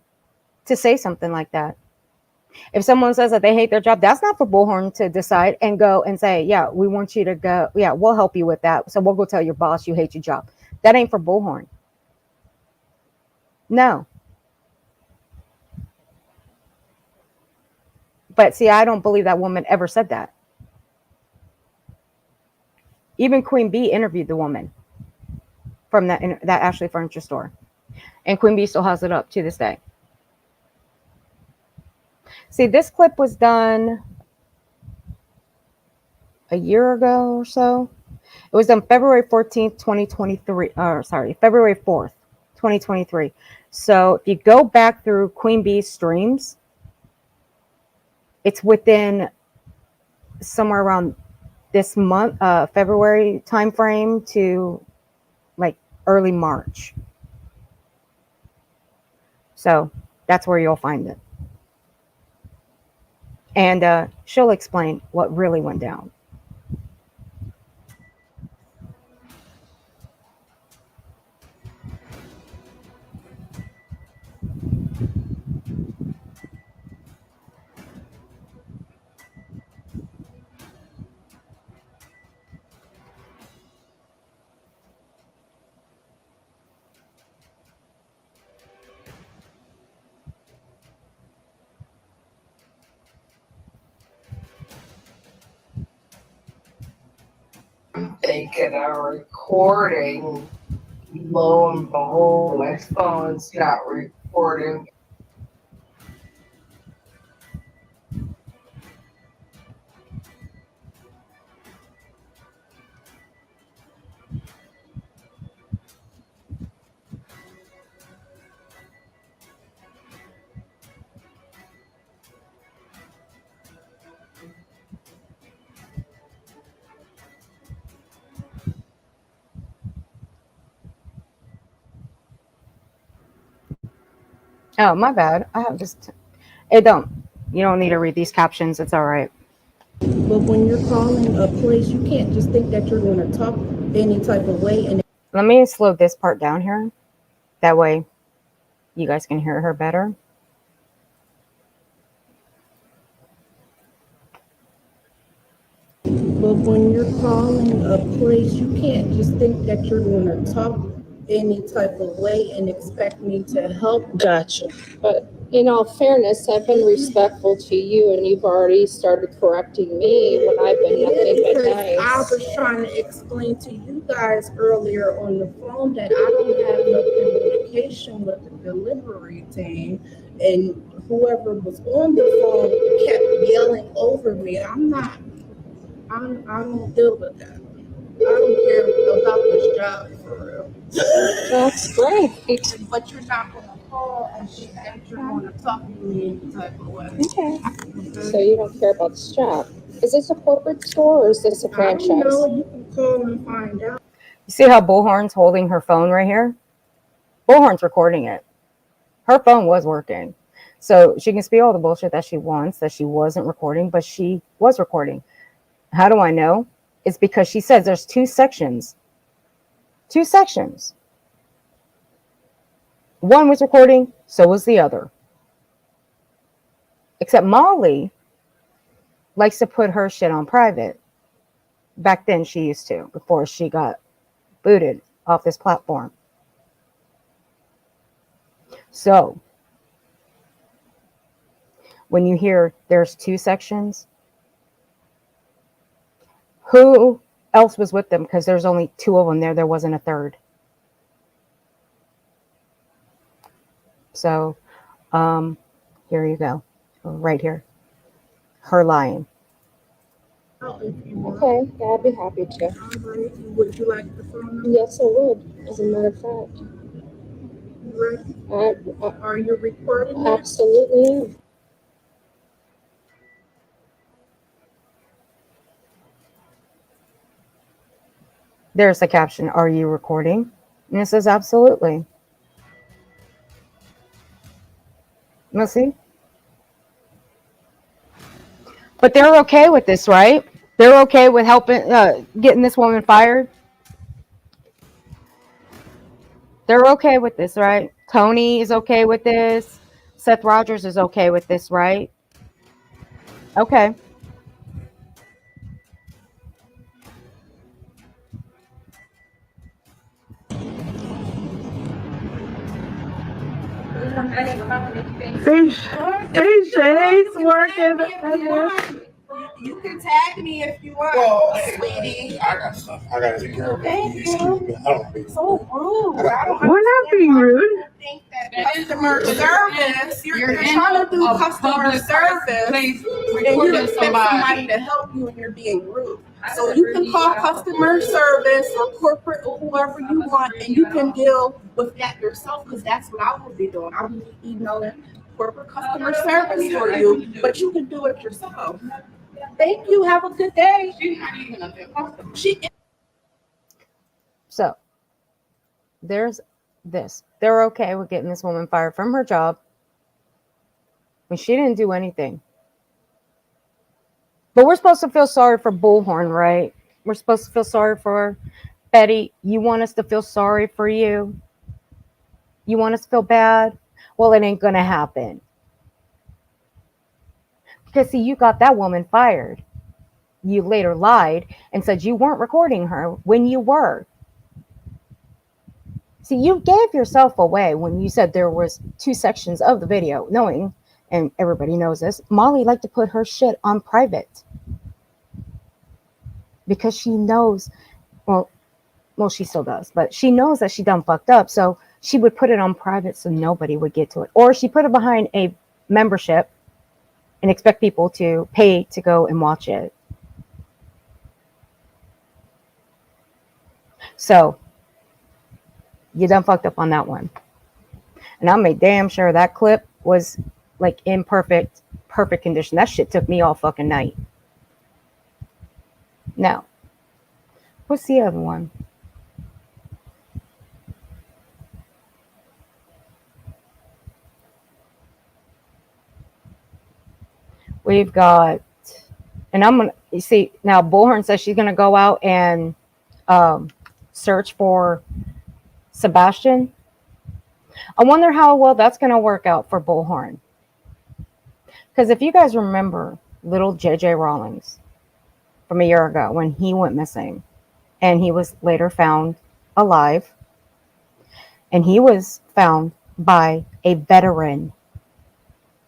to say something like that. If someone says that they hate their job, that's not for Bullhorn to decide and go and say, yeah, we want you to go. Yeah, we'll help you with that. So we'll go tell your boss you hate your job. That ain't for Bullhorn. No. But see, I don't believe that woman ever said that. Even Queen Bee interviewed the woman from that Ashley Furniture Store. And Queen Bee still has it up to this day. See, this clip was done a year ago or so. It was done February 14th, 2023. February 4th, 2023. So if you go back through Queen Bee's streams, it's within somewhere around this month, February timeframe to like early March. So that's where you'll find it. And she'll explain what really went down. Making a recording. Lo and behold, my phone's not recording. Oh, my bad. I have just. You don't need to read these captions. It's all right. But when you're calling a place, you can't just think that you're going to talk any type of way. And Let me slow this part down here. That way you guys can hear her better. but when you're calling a place, you can't just think that you're going to talk any type of way and expect me to help. Gotcha. But In all fairness, I've been respectful to you, and you've already started correcting me when I've been nothing but Because nice. I was trying to explain to you guys earlier on the phone that I don't have no communication with the delivery team, and whoever was on the phone kept yelling over me. I don't deal with that. I don't care about this job for real. That's great. But you're not gonna call and you're gonna talk to me any type of way. Okay. So you don't care about this job. Is this a corporate store or is this a I franchise? don't know. You can call and find out. You see how Bullhorn's holding her phone right here? Bullhorn's recording it. Her phone was working. So she can speak all the bullshit that she wants, that she wasn't recording, but she was recording. How do I know? It's because she says there's two sections. Two sections. One was recording, so was the other. Except Molly likes to put her shit on private. Back then she used to, before she got booted off this platform. So, when you hear there's two sections, who else was with them? Because there's only two of them there. There wasn't a third. So, here you go. Right here. Her lying. Okay, yeah, I'd be happy to. Would you like the phone number? Yes, I would, as a matter of fact. Are you recording this? Absolutely am. There's the caption. Are you recording? And it says absolutely. Let's see. But they're okay with this, right? They're okay with helping, getting this woman fired. They're okay with this, right? Tony is okay with this. Seth Rogers is okay with this, right? Okay. He's working. You can tag me if you want, sweetie. I got stuff. I got to take care of it. Thank Excuse me. I don't be So rude. We're not being rude. Think that customer service. You're trying to do customer service, and you expect somebody to help you, and you're being rude. So you can call customer service or corporate or whoever you want, and you can deal with that yourself, because that's what I will be doing. I'll be emailing corporate customer service for you, but you can do it yourself. Thank you. Have a good day. She's not even a customer. So, there's this. They're okay with getting this woman fired from her job when she didn't do anything. But we're supposed to feel sorry for Bullhorn, right? We're supposed to feel sorry for her. Betty, you want us to feel sorry for you? You want us to feel bad? Well, it ain't going to happen. Because, see, you got that woman fired. You later lied and said you weren't recording her when you were. See, you gave yourself away when you said there was two sections of the video, knowing, and everybody knows this, Molly liked to put her shit on private. Because she knows, well, she still does, but she knows that she done fucked up, so she would put it on private so nobody would get to it. Or she put it behind a membership and expect people to pay to go and watch it. So, you done fucked up on that one. And I made damn sure that clip was like in perfect condition. That shit took me all fucking night. Now, what's the other one? We've got, and I'm going to, you see, now Bullhorn says she's going to go out and search for Sebastian. I wonder how well that's going to work out for Bullhorn. Because if you guys remember little JJ Rawlings from a year ago when he went missing and he was later found alive, and he was found by a veteran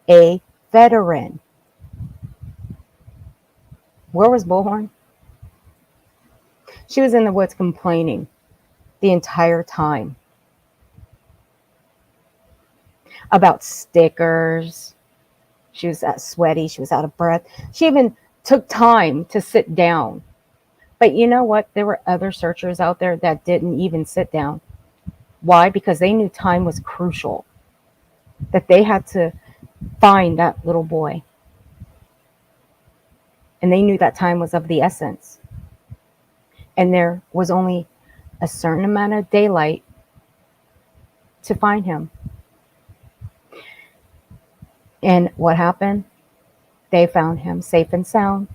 a veteran. Where was Bullhorn? She was in the woods complaining the entire time about stickers. She was sweaty. She was out of breath. She even took time to sit down. But you know what? There were other searchers out there that didn't even sit down. Why? Because they knew time was crucial, that they had to find that little boy. And they knew that time was of the essence. And there was only a certain amount of daylight to find him. And what happened? They found him safe and sound.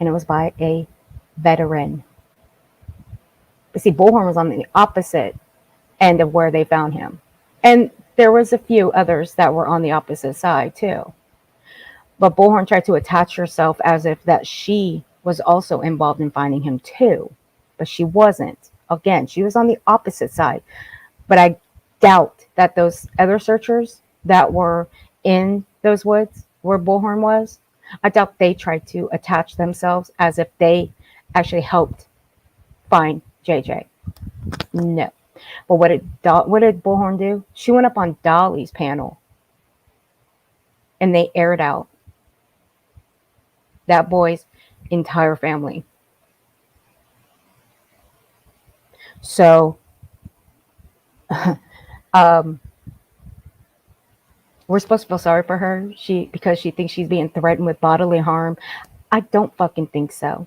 And it was by a veteran. But see, Bullhorn was on the opposite end of where they found him. And there was a few others that were on the opposite side too. But Bullhorn tried to attach herself as if that she was also involved in finding him too. But she wasn't. Again, she was on the opposite side. But I doubt that those other searchers that were in those woods where Bullhorn was, I doubt they tried to attach themselves as if they actually helped find JJ. No. But what did Bullhorn do? She went up on Dolly's panel and they aired out that boy's entire family. So we're supposed to feel sorry for her because she thinks she's being threatened with bodily harm. I don't fucking think so.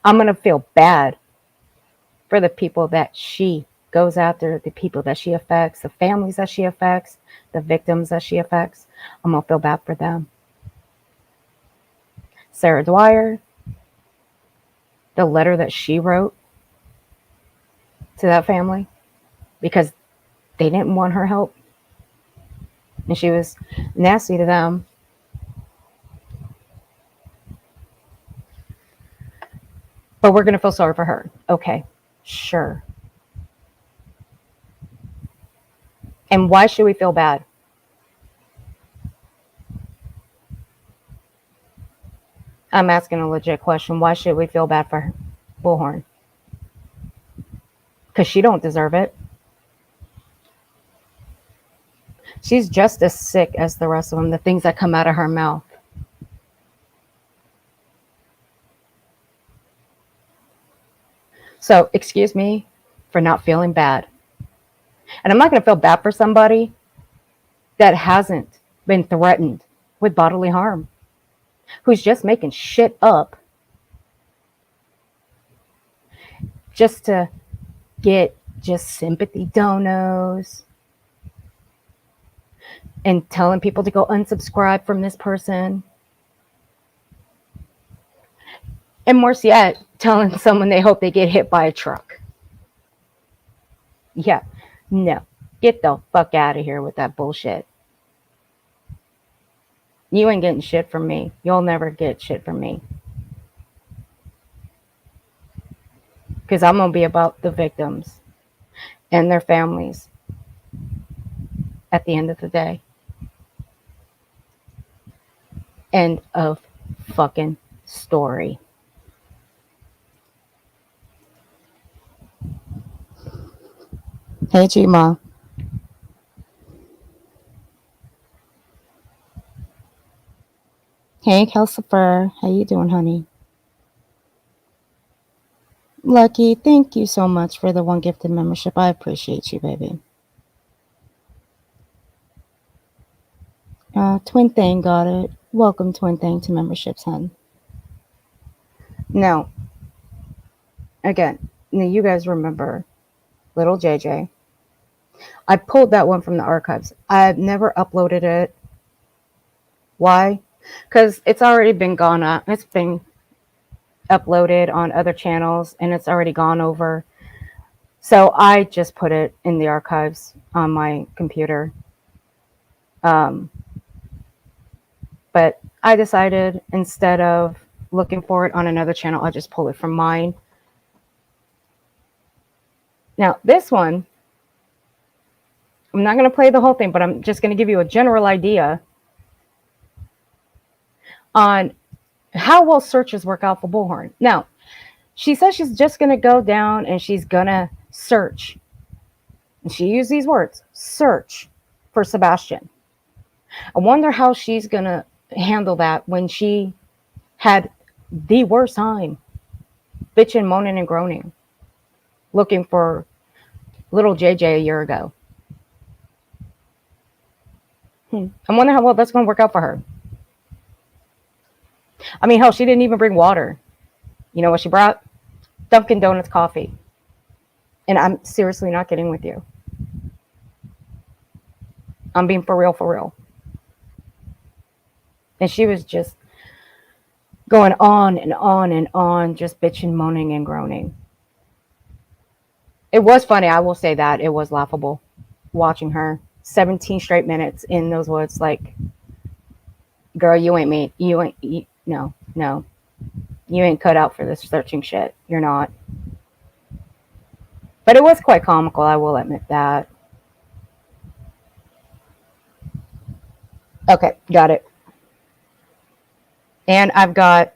I'm going to feel bad for the people that she goes after, the people that she affects, the families that she affects, the victims that she affects. I'm going to feel bad for them. Sarah Dwyer, the letter that she wrote to that family because they didn't want her help. And she was nasty to them. But we're going to feel sorry for her. Okay, sure. And why should we feel bad? I'm asking a legit question. Why should we feel bad for Bullhorn? Because she don't deserve it. She's just as sick as the rest of them, the things that come out of her mouth. So, excuse me for not feeling bad. And I'm not going to feel bad for somebody that hasn't been threatened with bodily harm, who's just making shit up just to get just sympathy donos and telling people to go unsubscribe from this person. And worse yet, telling someone they hope they get hit by a truck. Yeah, no. Get the fuck out of here with that bullshit. You ain't getting shit from me. You'll never get shit from me. Because I'm going to be about the victims and their families at the end of the day. End of fucking story. Hey, Chima. Hey, Calcifer. How you doing, honey? Lucky, thank you so much for the one gifted membership. I appreciate you, baby. Twin Thing got it. Welcome, Twin Thing, to memberships, hun. Now, again, you guys remember little JJ. I pulled that one from the archives. I've never uploaded it. Why? Because it's already been gone up. It's been uploaded on other channels and it's already gone over. So I just put it in the archives on my computer. But I decided instead of looking for it on another channel, I'll just pull it from mine. Now, this one, I'm not going to play the whole thing, but I'm just going to give you a general idea on how well searches work out for Bullhorn. Now, she says she's just going to go down and she's going to search. And she used these words, search for Sebastian. I wonder how she's going to handle that when she had the worst time bitching, moaning, and groaning, looking for little JJ a year ago. I wonder how well that's going to work out for her. I mean, hell, she didn't even bring water. You know what she brought? Dunkin' Donuts coffee. And I'm seriously not kidding with you. I'm being for real, for real. And she was just going on and on and on, just bitching, moaning, and groaning. It was funny. I will say that. It was laughable watching her 17 straight minutes in those woods. Like, girl, you ain't me. No. You ain't cut out for this searching shit. You're not. But it was quite comical. I will admit that. Okay, got it. And I've got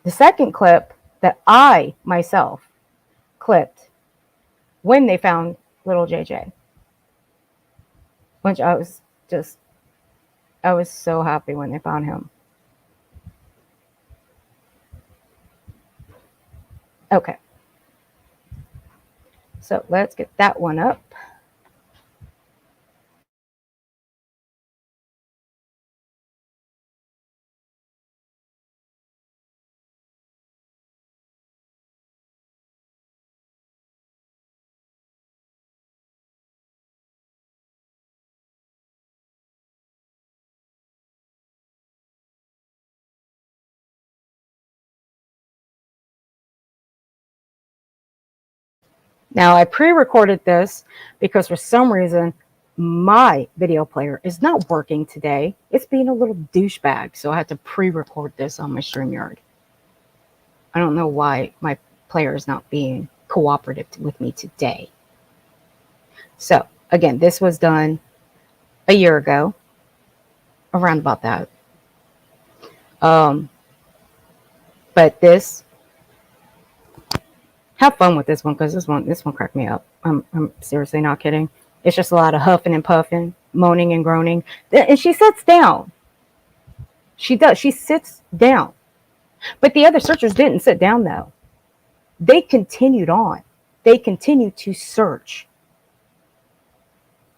the second clip that I myself clipped when they found little JJ. Which I was so happy when they found him. Okay. So let's get that one up. Now, I pre-recorded this because for some reason, my video player is not working today. It's being a little douchebag, so I had to pre-record this on my StreamYard. I don't know why my player is not being cooperative with me today. So, again, this was done a year ago, around about that. But this... Have fun with this one because this one cracked me up. I'm seriously not kidding. It's just a lot of huffing and puffing, moaning and groaning. And she sits down. She does. She sits down. But the other searchers didn't sit down, though. They continued on. They continued to search.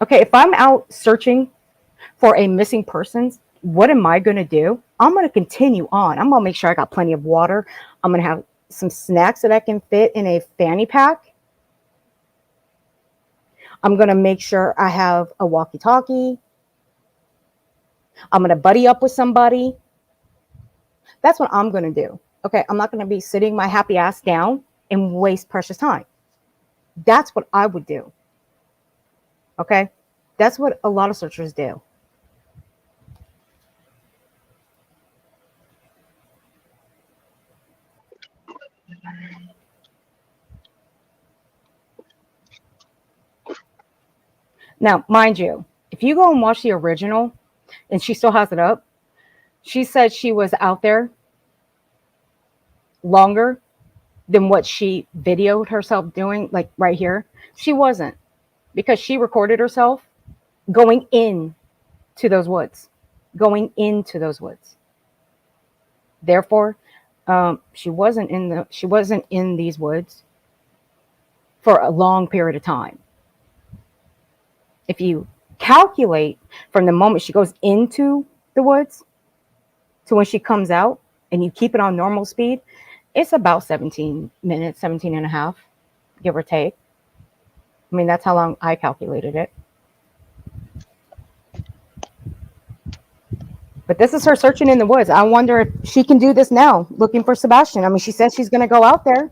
Okay, if I'm out searching for a missing person, what am I going to do? I'm going to continue on. I'm going to make sure I got plenty of water. I'm going to have some snacks that I can fit in a fanny pack. I'm going to make sure I have a walkie-talkie. I'm going to buddy up with somebody. That's what I'm going to do. Okay, I'm not going to be sitting my happy ass down and waste precious time. That's what I would do. Okay, that's what a lot of searchers do. Now, mind you, if you go and watch the original, and she still has it up, she said she was out there longer than what she videoed herself doing, like right here. She wasn't, because she recorded herself going in to those woods, Therefore, she wasn't in these woods for a long period of time. If you calculate from the moment she goes into the woods to when she comes out, and you keep it on normal speed, it's about 17 minutes, 17 and a half, give or take. I mean, that's how long I calculated it. But this is her searching in the woods. I wonder if she can do this now, looking for Sebastian. I mean, she says she's going to go out there.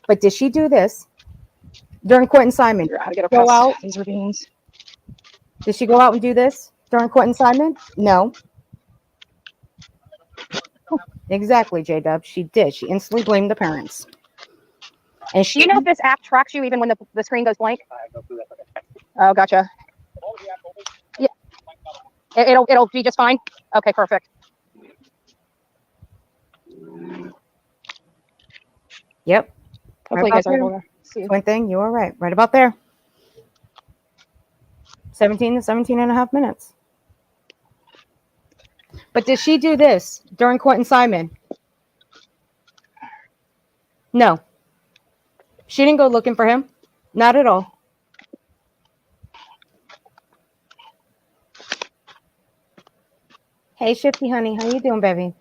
But did she do this during Quentin Simon? How to get Go across out? these ravines. Did she go out and do this during Quentin Simon? No. Exactly, J-Dub. She did. She instantly blamed the parents. And Do you know if this app tracks you even when the screen goes blank? Oh, gotcha. It'll be just fine. Okay, perfect. Yep. Hopefully you guys are able to see. Twin thing, you are right. Right about there. 17 to 17 and a half minutes. But did she do this during Quentin Simon? No. She didn't go looking for him. Not at all. Hey, Shifty honey. How you doing, baby?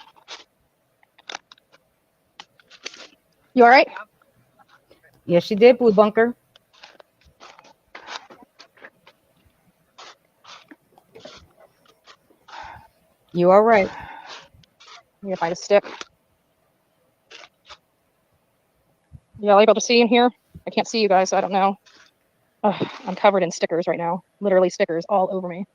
You all right? Yes, she did, Blue Bunker. You are right. I'm gonna find a stick. Y'all able to see in here? I can't see you guys, so I don't know. Ugh, I'm covered in stickers right now. Literally stickers all over me.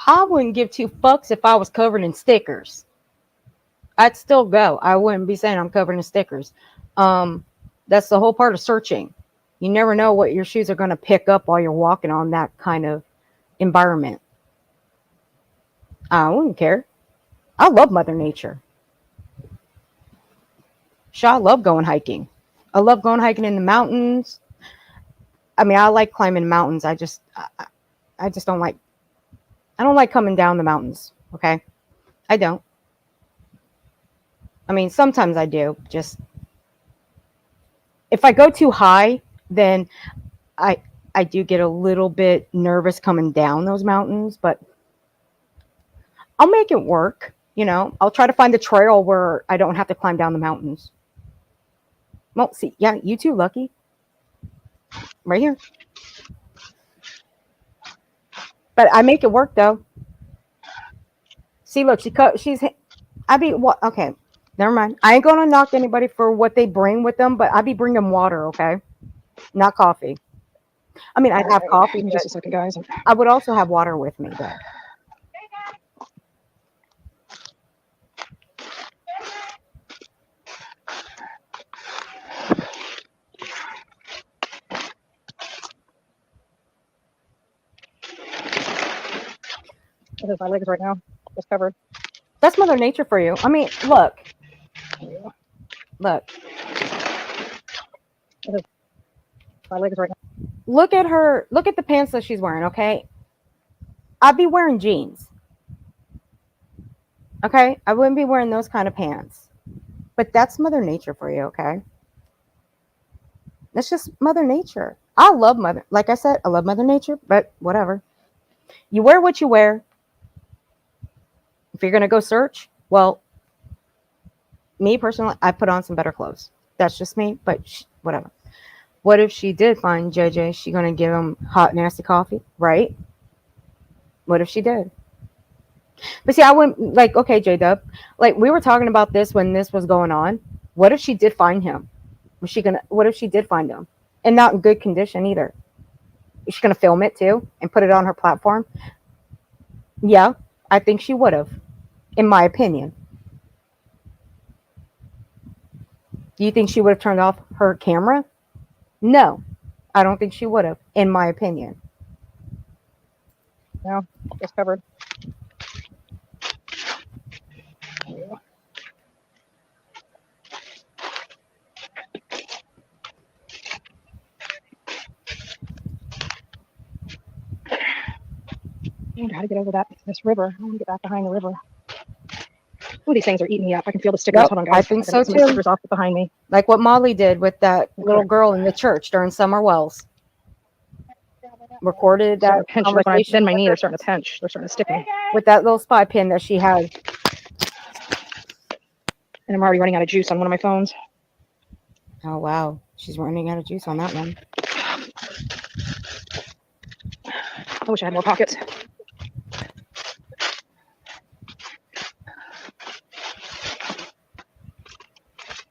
I wouldn't give 2 fucks if I was covered in stickers. I'd still go. I wouldn't be saying I'm covered in stickers. That's the whole part of searching. You never know what your shoes are going to pick up while you're walking on that kind of environment. I wouldn't care. I love Mother Nature. I love going hiking. I love going hiking in the mountains. I mean, I like climbing mountains. I just don't like. I don't like coming down the mountains. Okay, I don't. I mean, sometimes I do. Just if I go too high, then I do get a little bit nervous coming down those mountains. But I'll make it work. You know, I'll try to find a trail where I don't have to climb down the mountains. Well, see, yeah, you too, Lucky. Right here. But I make it work, though. See, look, what? Okay, never mind. I ain't gonna knock anybody for what they bring with them, but I be bringing water, okay? Not coffee. I mean, I'd have coffee. Give me just a second, guys. I would also have water with me, though. My legs right now, just covered. That's Mother Nature for you. I mean, look. Look. My legs right now. Look at her. Look at the pants that she's wearing, okay? I'd be wearing jeans. Okay? I wouldn't be wearing those kind of pants. But that's Mother Nature for you, okay? That's just Mother Nature. Like I said, I love Mother Nature, but whatever. You wear what you wear. If you're going to go search, well, me personally, I put on some better clothes. That's just me, but whatever. What if she did find JJ? Is she going to give him hot, nasty coffee? Right? What if she did? But see, I wouldn't, like, okay, J-Dub, like, we were talking about this when this was going on. What if she did find him? What if she did find him? And not in good condition either. Is she going to film it too and put it on her platform? Yeah, I think she would have, in my opinion. Do you think she would have turned off her camera? No, I don't think she would have, in my opinion. No, just covered. I wonder how to get over this river. I want to get back behind the river. Oh, these things are eating me up. I can feel the stickers. Yep, Hold on, guys. I think so too. too. Stickers off behind me. Like what Molly did with that little girl in the church during Summer Wells. Recorded that Pinch. Like when I conversation bend my knee, they're starting to pinch. They're starting to stick me. with that little spy pin that she had. And I'm already running out of juice on one of my phones. Oh wow, she's running out of juice on that one. I wish I had more pockets.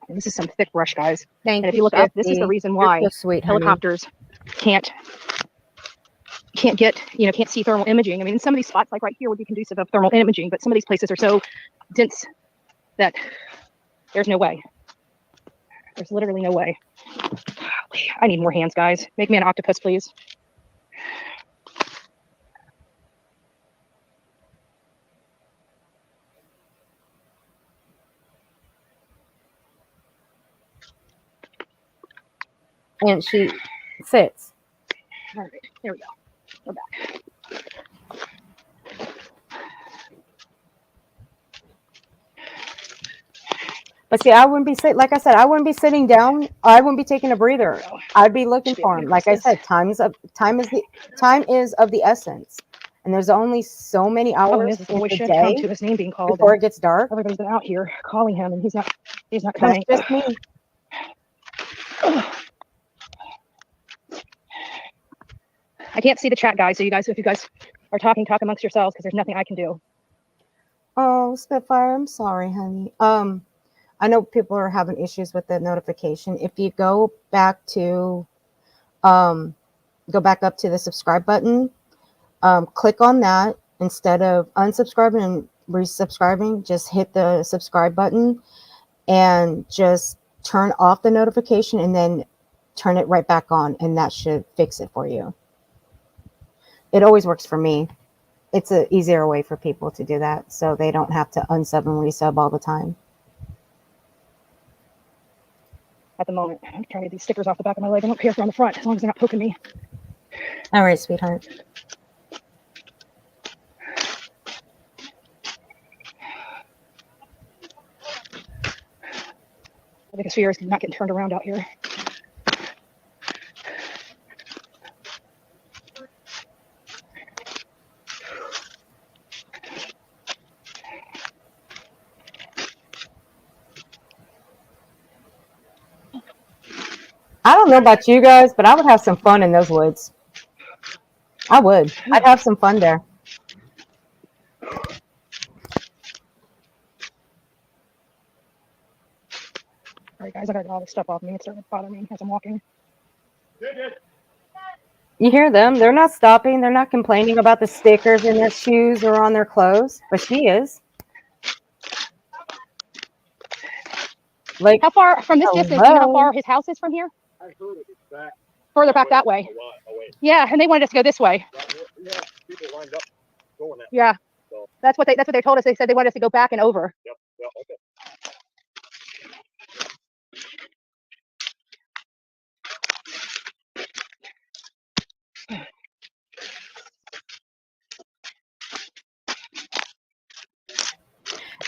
And this is some thick brush, guys. Thank And if you look up, this is the reason why You're so sweet, honey. helicopters can't get, can't see thermal imaging. I mean, some of these spots, like right here, would be conducive of thermal imaging, but some of these places are so dense that there's no way. There's literally no way. I need more hands, guys. Make me an octopus, please. And she sits. All right, there we go. We're back. But see, I wouldn't be sitting, like I said, I wouldn't be sitting down. I wouldn't be taking a breather. I'd be looking for him. Like I said, time is of the essence. And there's only so many hours This in boy the should come to day his name being called. before it gets dark. Everybody's been out here calling him, and he's not That's coming. just me. I can't see the chat, guys. So if you guys are talking, talk amongst yourselves because there's nothing I can do. Oh, Spitfire, I'm sorry, honey. I know people are having issues with the notification. If you go back up to the subscribe button, click on that instead of unsubscribing and resubscribing. Just hit the subscribe button and just turn off the notification and then turn it right back on, and that should fix it for you. It always works for me. It's an easier way for people to do that so they don't have to unsub and resub all the time. At the moment, I'm trying to get these stickers off the back of my leg. I don't care if they're on the front as long as they're not poking me. All right, sweetheart. My biggest fear is not getting turned around out here. I don't know about you guys, but I would have some fun in those woods. I would. I'd have some fun there. All right, guys, I gotta get all this stuff off me. It's starting to bother me as I'm walking. You hear them? They're not stopping. They're not complaining about the stickers in their shoes or on their clothes, but she is. Like, How far from this distance? Do you know how far his house is from here? I heard it. It's back. Further back that way. A lot away. Yeah, and they wanted us to go this way. Yeah, people lined up going that way. Yeah, So, that's what they told us. They said they wanted us to go back and over. yep, okay.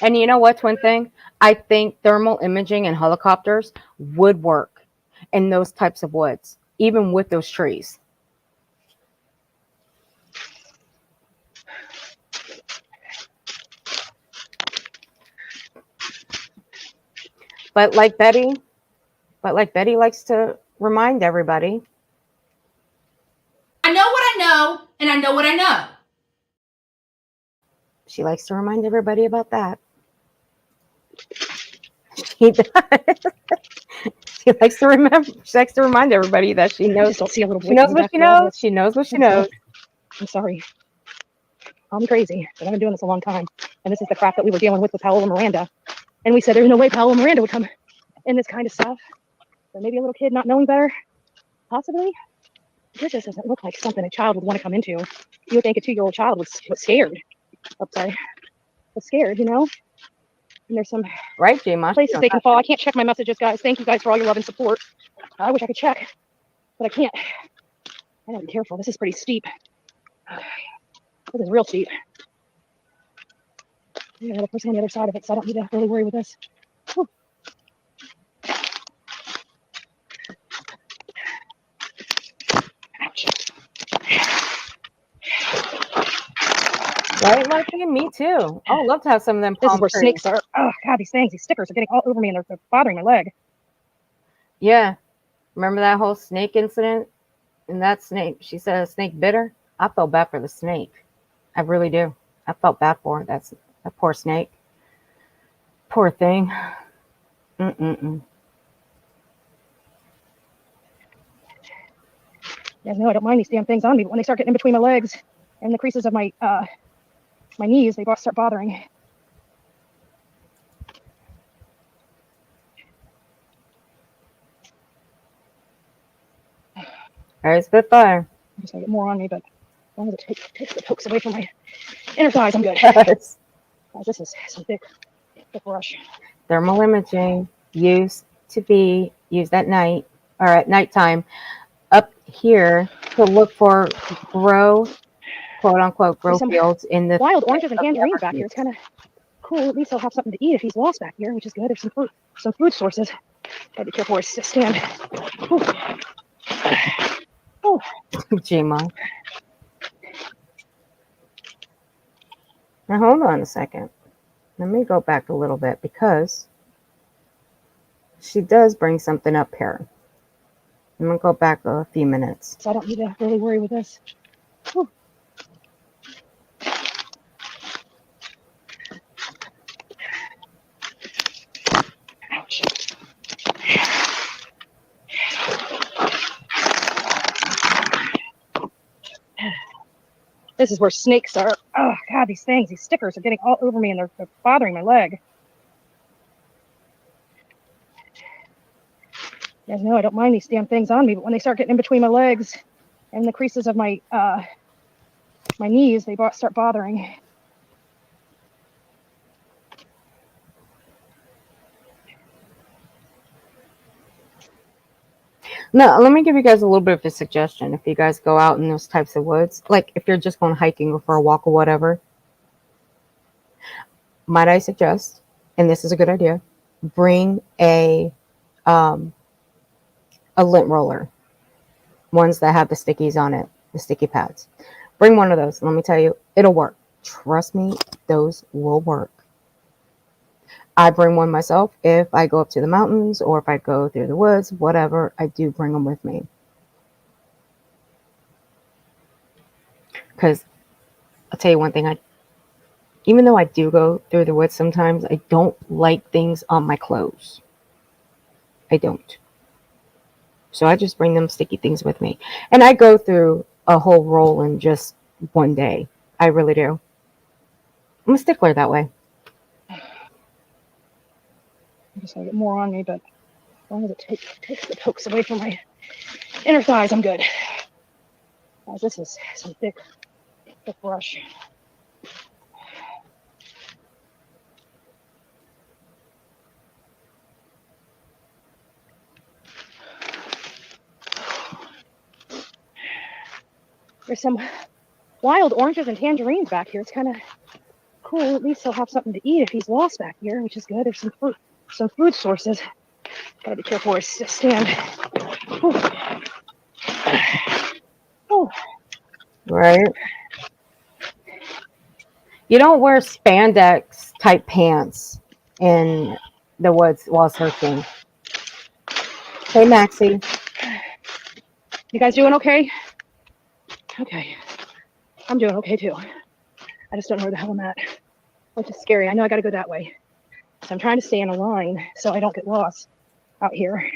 and you know what's one thing? I think thermal imaging and helicopters would work in those types of woods, even with those trees. But like Betty likes to remind everybody, I know what I know, and I know what I know. she likes to remind everybody about that. She does. She likes to remember. She likes to remind everybody that she I knows. just don't see a little boy. She knows what she knows. She knows what she knows. I'm sorry. I'm crazy, but I've been doing this a long time. And this is the crap that we were dealing with Powell and Miranda. And we said there's no way Powell and Miranda would come in this kind of stuff. Or maybe a little kid not knowing better. Possibly. This just doesn't look like something a child would want to come into. You would think a 2-year-old child was scared. I'm sorry. Was scared, you know? And there's some Right, J-Ma? places they can fall. I can't check my messages, guys. Thank you guys for all your love and support. I wish I could check, but I can't. I gotta be careful. This is pretty steep. Okay. This is real steep. There's another person on the other side of it, so I don't need to really worry with this. Whew. Ouch. Right, Lucky? Me too. I would love to have some of them. This is palm where trees. snakes are. Oh, God, these stickers are getting all over me and they're bothering my leg. Yeah. Remember that whole snake incident? And that snake, she said a snake bit her. I felt bad for the snake. I really do. I felt bad for her. That poor snake. Poor thing. Mm-mm-mm. Yeah, no, I don't mind these damn things on me, but when they start getting in between my legs and the creases of my knees, they start bothering. All right, Spitfire. I'm just gonna get more on me, but as long as it takes the pokes away from my inner thighs, I'm good. Yes. Guys, this is some thick brush. Thermal imaging used to be used at night or at nighttime up here to look for grow, quote unquote, grow Some fields in the wild oranges and of the tangerines back here. Everglades. It's kind of cool. At least he'll have something to eat if he's lost back here, which is good. There's some food sources. Gotta be careful where I stand. Oh, Gmo. Now hold on a second. Let me go back a little bit because she does bring something up here. I'm gonna go back a few minutes. so I don't need to really worry with this. Whew. Ouch. This is where snakes are. Oh, God, these stickers are getting all over me and they're bothering my leg. You guys know I don't mind these damn things on me, but when they start getting in between my legs and the creases of my my knees, they start bothering. Now, let me give you guys a little bit of a suggestion. If you guys go out in those types of woods, like if you're just going hiking or for a walk or whatever, might I suggest, and this is a good idea, bring a lint roller, ones that have the stickies on it, the sticky pads. Bring one of those. Let me tell you, it'll work. Trust me, those will work. I bring one myself if I go up to the mountains or if I go through the woods, whatever, I do bring them with me. Because I'll tell you one thing, even though I do go through the woods sometimes, I don't like things on my clothes. I don't. So I just bring them sticky things with me. And I go through a whole roll in just one day. I really do. I'm a stickler that way. I'm just gonna get more on me, but as long as it takes the pokes away from my inner thighs, I'm good. Guys, this is some thick brush. There's some wild oranges and tangerines back here. It's kind of cool. At least he'll have something to eat if he's lost back here, which is good. There's some food sources. Gotta be careful where I stand. Oh. Right. You don't wear spandex type pants in the woods while searching. Hey, Maxie. You guys doing okay? Okay. I'm doing okay too. I just don't know where the hell I'm at. Which is scary. I know I gotta go that way. So I'm trying to stay in a line so I don't get lost out here.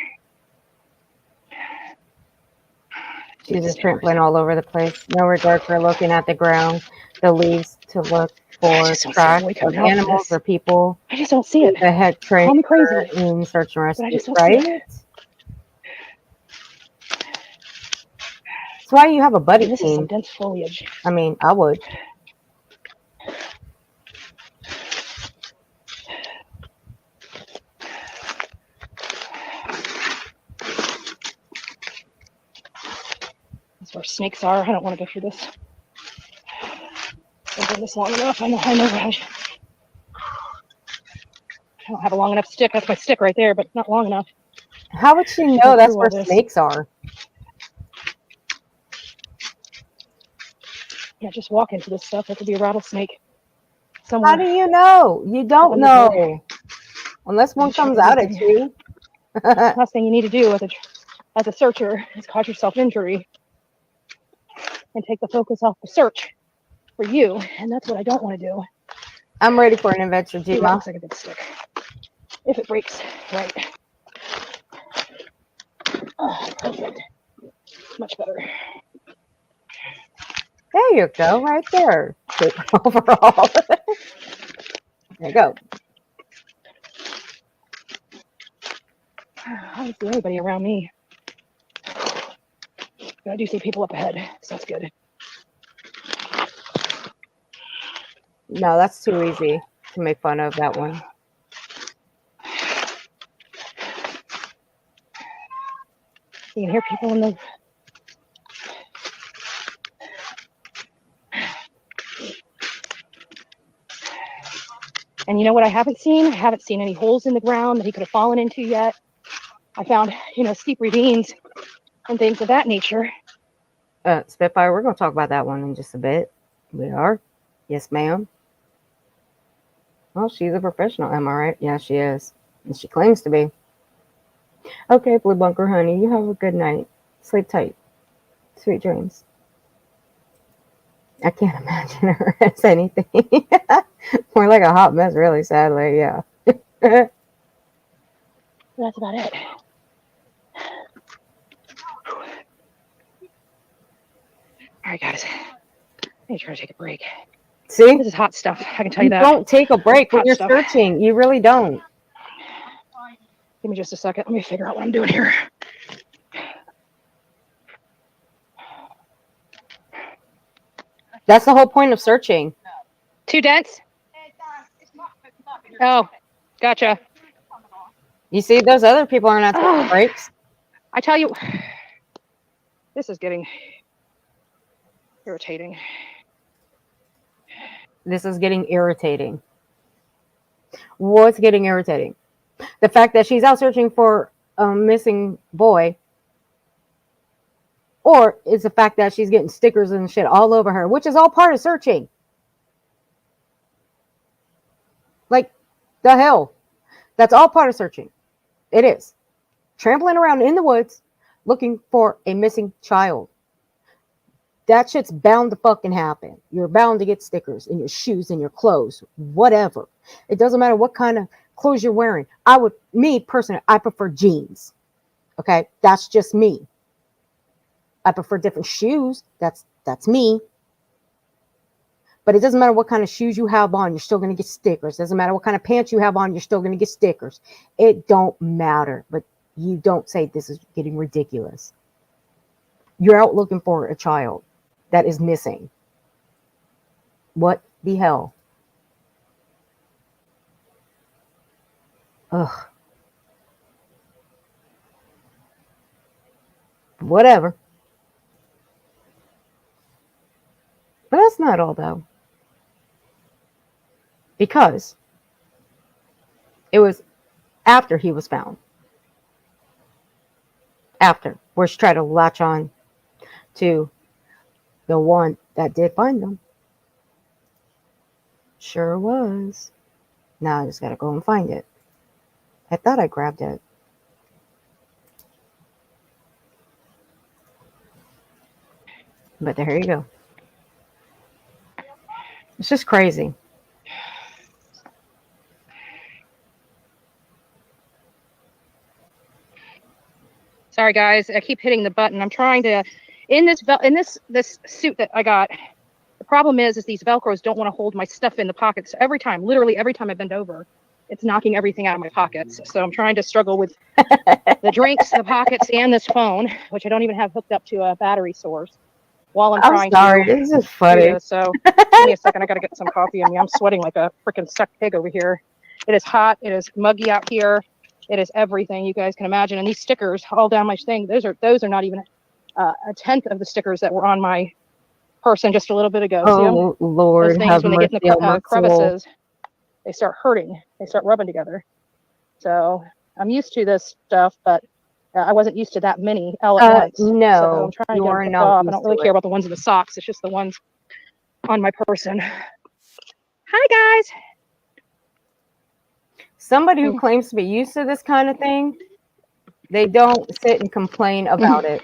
She's just trampling all over the place. No regard for looking at the ground, the leaves to look for tracks of animals or people. I just don't see it. The head trained Call me crazy, in search and but I rescue, just don't see right? it. That's why you have a buddy This is some team. dense foliage. I mean, I would. That's where snakes are. I don't want to go through this. I've done this long enough. I know. I don't have a long enough stick. That's my stick right there, but it's not long enough. How would she know that's where snakes are? Yeah, just walk into this stuff. There could be a rattlesnake somewhere. How do you know? You don't know. Unless one comes out at you. Last thing you need to do as a searcher is cause yourself injury and take the focus off the search for you. And that's what I don't want to do. I'm ready for an adventure, That Gma. looks like a good stick. If it breaks, right. Oh, perfect. Much better. There you go, right there. Overall. There you go. I don't see anybody around me. I do see people up ahead, so that's good. No, that's too easy to make fun of that one. You can hear people in the. And you know what I haven't seen? I haven't seen any holes in the ground that he could have fallen into yet. I found, steep ravines and things of that nature. Spitfire, we're going to talk about that one in just a bit. We are. Yes, ma'am. Well, she's a professional, am I right? Yeah, she is. And she claims to be. Okay, Blue Bunker honey, you have a good night. Sleep tight. Sweet dreams. I can't imagine her as anything. More like a hot mess, really, sadly, yeah. That's about it. All right, guys. I need to try to take a break. See? This is hot stuff. I can tell you that. Don't take a break when Hot you're stuff. searching. You really don't. Give me just a second. Let me figure out what I'm doing here. That's the whole point of searching. Too dense? Oh, gotcha. You see, those other people are not taking breaks. I tell you, this is getting irritating. This is getting irritating. What's getting irritating? The fact that she's out searching for a missing boy, or it's the fact that she's getting stickers and shit all over her, which is all part of searching. Like, the hell? That's all part of searching. It is. Trampling around in the woods looking for a missing child. That shit's bound to fucking happen. You're bound to get stickers in your shoes, in your clothes, whatever. It doesn't matter what kind of clothes you're wearing. Me personally, I prefer jeans. Okay, that's just me. I prefer different shoes. That's me. But it doesn't matter what kind of shoes you have on, you're still going to get stickers. It doesn't matter what kind of pants you have on, you're still going to get stickers. It don't matter. But you don't say this is getting ridiculous. You're out looking for a child that is missing. What the hell? Ugh. Whatever. But that's not all, though. Because it was after he was found. After. Where she tried to latch on to the one that did find them. Sure was. Now I just gotta go and find it. I thought I grabbed it. But there you go. It's just crazy. Sorry, guys. I keep hitting the button. I'm trying to in this suit that I got. The problem is these Velcros don't want to hold my stuff in the pockets. Literally every time I bend over, it's knocking everything out of my pockets. So I'm trying to struggle with the drinks, the pockets, and this phone, which I don't even have hooked up to a battery source. While I'm trying sorry, to this is funny. So give me a second. I got to get some coffee in me. I'm sweating like a freaking stuck pig over here. It is hot. It is muggy out here. It is everything you guys can imagine. And these stickers all down my thing, those are not even a tenth of the stickers that were on my person just a little bit ago. Oh, Lord, those things, have when they get in mercy the on my soul. crevices, they start hurting. They start rubbing together. So I'm used to this stuff, but I wasn't used to that many all at once. No, so I'm trying you to are get them not off. I used don't to really it. care about the ones in the socks. It's just the ones on my person. Hi, guys. Somebody who claims to be used to this kind of thing, they don't sit and complain about it.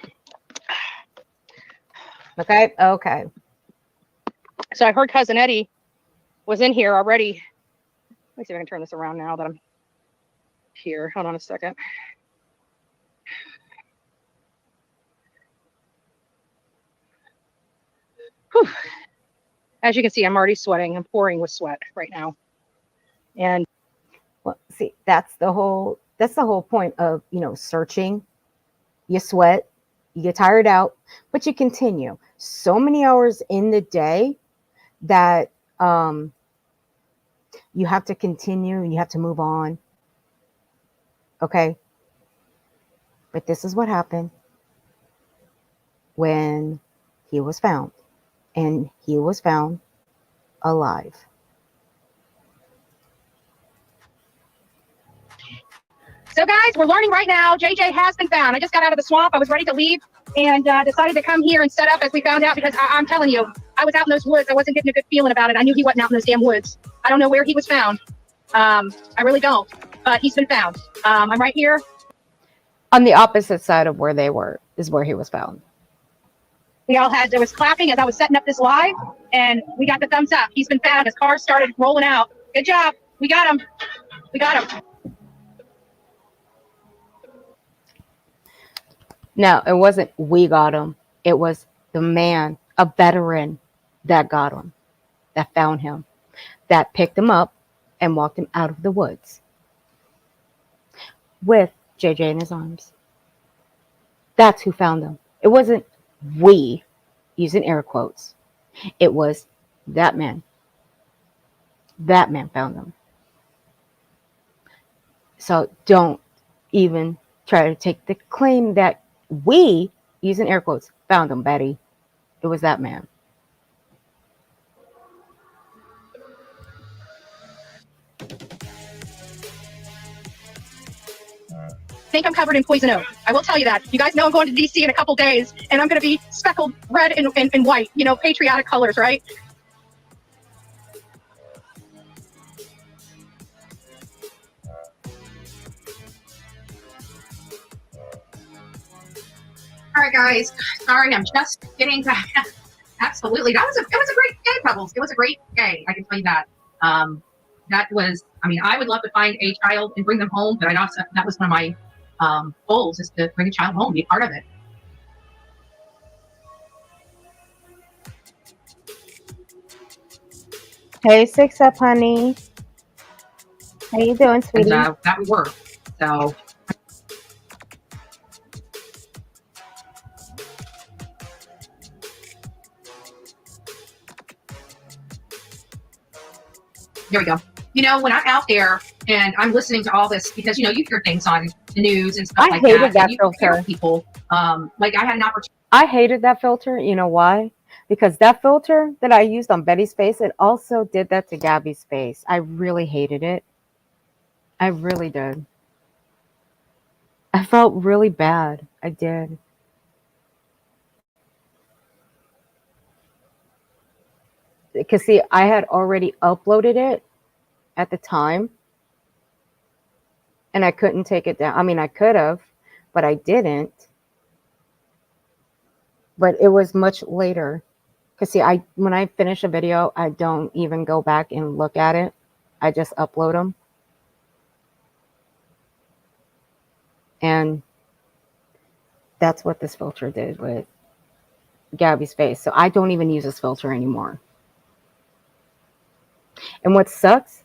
Okay? Okay. So I heard Cousin Eddie was in here already. Let me see if I can turn this around now that I'm here. Hold on a second. Whew. As you can see, I'm already sweating. I'm pouring with sweat right now. And Well, see, that's the whole point of, searching. You sweat, You get tired out, but you continue. So many hours in the day that you have to continue and you have to move on. Okay? But this is what happened when he was found. And he was found alive. So guys, we're learning right now, JJ has been found. I just got out of the swamp. I was ready to leave and decided to come here and set up as we found out because I'm telling you, I was out in those woods. I wasn't getting a good feeling about it. I knew he wasn't out in those damn woods. I don't know where he was found. I really don't, but he's been found. I'm right here. On the opposite side of where they were is where he was found. There was clapping as I was setting up this live and we got the thumbs up. He's been found. His car started rolling out. Good job. We got him. We got him. No, it wasn't we got him. It was the man, a veteran, that got him, that found him, that picked him up and walked him out of the woods with JJ in his arms. That's who found him. It wasn't we, using air quotes. It was that man. That man found him. So don't even try to take the claim that we, using air quotes, found him, Betty. It was that man. I think I'm covered in poison oak. I will tell you that. You guys know I'm going to DC in a couple days, and I'm going to be speckled red and white. You know, patriotic colors, right? All right, guys. Sorry, I'm just getting back. Absolutely, it was a great day, Pebbles. It was a great day. I can tell you that. That was. I mean, I would love to find a child and bring them home, but that was one of my goals, is to bring a child home, be a part of it. Hey, Six Up, honey. How you doing, sweetie? And that would work. So. There we go. You know, when I'm out there and I'm listening to all this, because, you know, you hear things on the news and stuff like that. I hated that you filter. hear people, like I had an opportunity. I hated that filter. You know why? Because that filter that I used on Betty's face, it also did that to Gabby's face. I really hated it. I really did. I felt really bad. I did. Because, see, I had already uploaded it at the time. And I couldn't take it down. I mean, I could have, but I didn't. But it was much later. Because, see, when I finish a video, I don't even go back and look at it. I just upload them. And that's what this filter did with Gabby's face. So I don't even use this filter anymore. And what sucks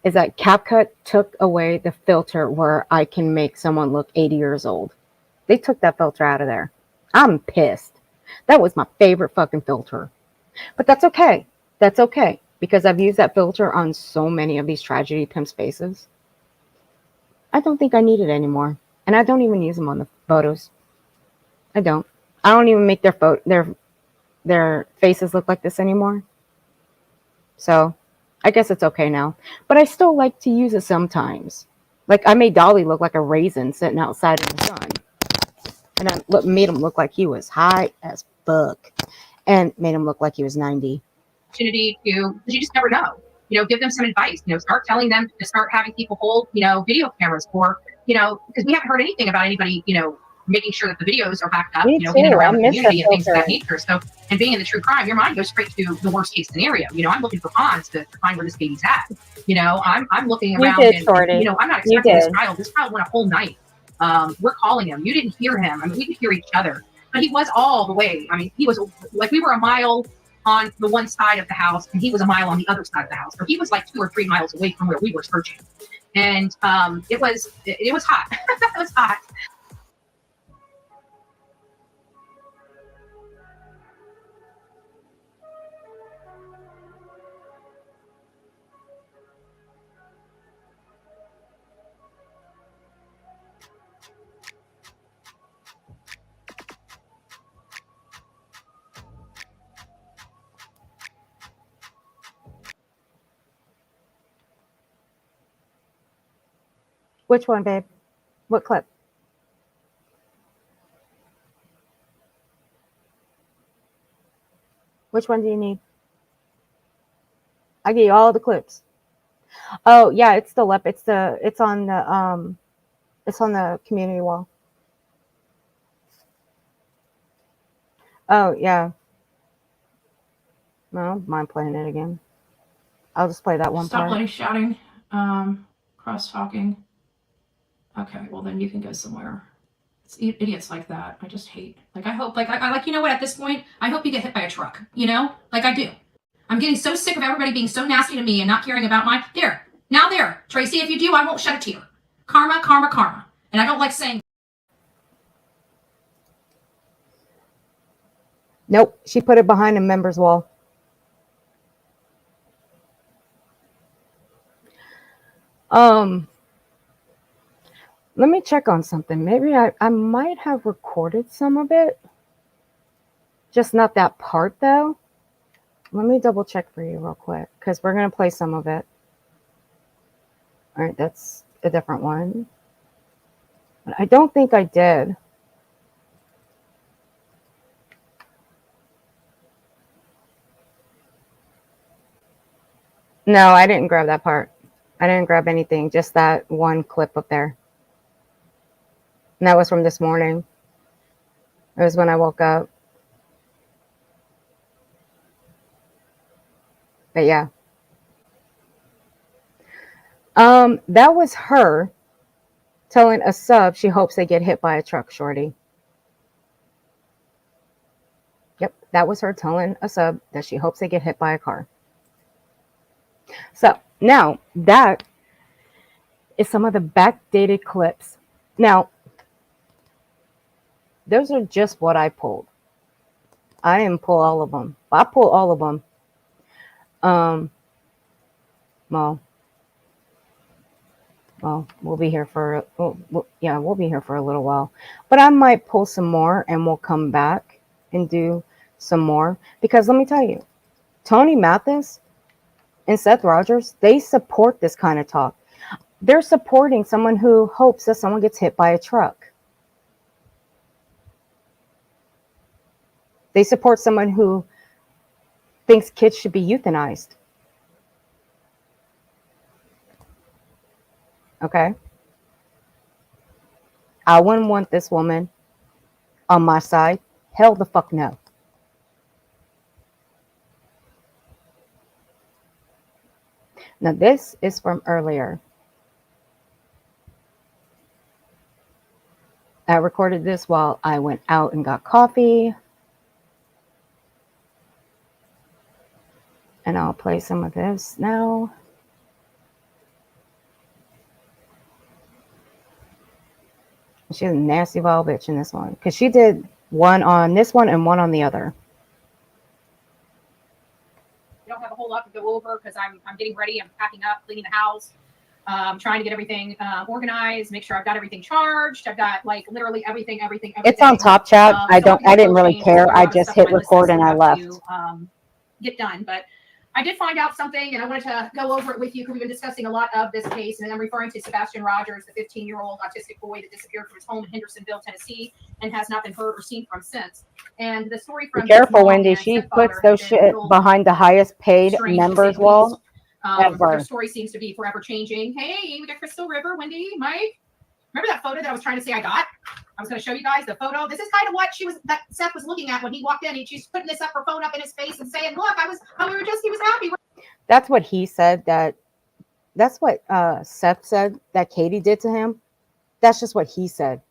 is that CapCut took away the filter where I can make someone look 80 years old. They took that filter out of there. I'm pissed. That was my favorite fucking filter. But that's okay. That's okay. Because I've used that filter on so many of these tragedy pimps' faces. I don't think I need it anymore. And I don't even use them on the photos. I don't. I don't even make their faces look like this anymore. So I guess it's okay now. But I still like to use it sometimes. Like I made Dolly look like a raisin sitting outside in the sun. And I made him look like he was high as fuck. And made him look like he was 90. Opportunity to, because you just never know. You know, give them some advice. You know, start telling them to start having people hold, you know, video cameras, or, you know, because we haven't heard anything about anybody, you know, making sure that the videos are backed up, Me you know, too. in and around I the miss community that and things of that filter. nature. So, and being in the true crime, your mind goes straight to the worst case scenario. You know, I'm looking for ponds to find where this baby's at. You know, I'm looking You around did, and, Shorty. you know, I'm not You expecting this did. child. This child went a whole night. We're calling him. You didn't hear him. I mean, we could hear each other, but he was all the way. I mean, he was like, we were a mile on the one side of the house and he was a mile on the other side of the house. So he was like 2 or 3 miles away from where we were searching. And it was hot. It was hot. Which one, babe? What clip? Which one do you need? I give you all the clips. Oh yeah, it's still up. It's on the community wall. Oh yeah. No, I don't mind playing it again. I'll just play that one Stop part. letting shouting, cross talking. Okay, well then you can go somewhere. It's idiots like that. I just hate. Like I hope, like I like, you know what? At this point, I hope you get hit by a truck. You know, like I do. I'm getting so sick of everybody being so nasty to me and not caring about my there, Tracy. If you do, I won't shed a tear. Karma, karma, karma. And I don't like saying. Nope, she put it behind a members wall. Let me check on something. Maybe I might have recorded some of it. Just not that part though. Let me double check for you real quick because we're going to play some of it. All right, that's a different one. But I don't think I did. No, I didn't grab that part. I didn't grab anything, just that one clip up there. And that was from this morning. It was when I woke up. But yeah. That was her telling a sub she hopes they get hit by a truck, shorty. Yep, that was her telling a sub that she hopes they get hit by a car. So now that is some of the backdated clips. Now, those are just what I pulled. I didn't pull all of them. I pulled all of them. Well, we'll be here for we'll be here for a little while. But I might pull some more and we'll come back and do some more because let me tell you, Tony Mathis and Seth Rogers, they support this kind of talk. They're supporting someone who hopes that someone gets hit by a truck. They support someone who thinks kids should be euthanized. Okay? I wouldn't want this woman on my side. Hell the fuck no. Now this is from earlier. I recorded this while I went out and got coffee. And I'll play some of this now. She's a nasty wild bitch in this one. Because she did one on this one and one on the other. I don't have a whole lot to go over because I'm getting ready. I'm packing up, cleaning the house. Trying to get everything organized, make sure I've got everything charged. I've got like literally everything. It's on Top Chat. I didn't really care. I just hit record and I left. Get done, but I did find out something and I wanted to go over it with you because we've been discussing a lot of this case. And I'm referring to Sebastian Rogers, the 15-year-old autistic boy that disappeared from his home in Hendersonville, Tennessee, and has not been heard or seen from since. And the story from be careful, Wendy. She puts those shit behind the highest paid members wall ever. Their story seems to be forever changing. Hey, we got Crystal River, Wendy, Mike. Remember that photo that I was trying to say I got? I was going to show you guys the photo. This is kind of what that Seth was looking at when he walked in. She's putting this up, her phone up in his face and saying, look, he was happy. That's what he said. That's what Seth said that Katie did to him. That's just what he said.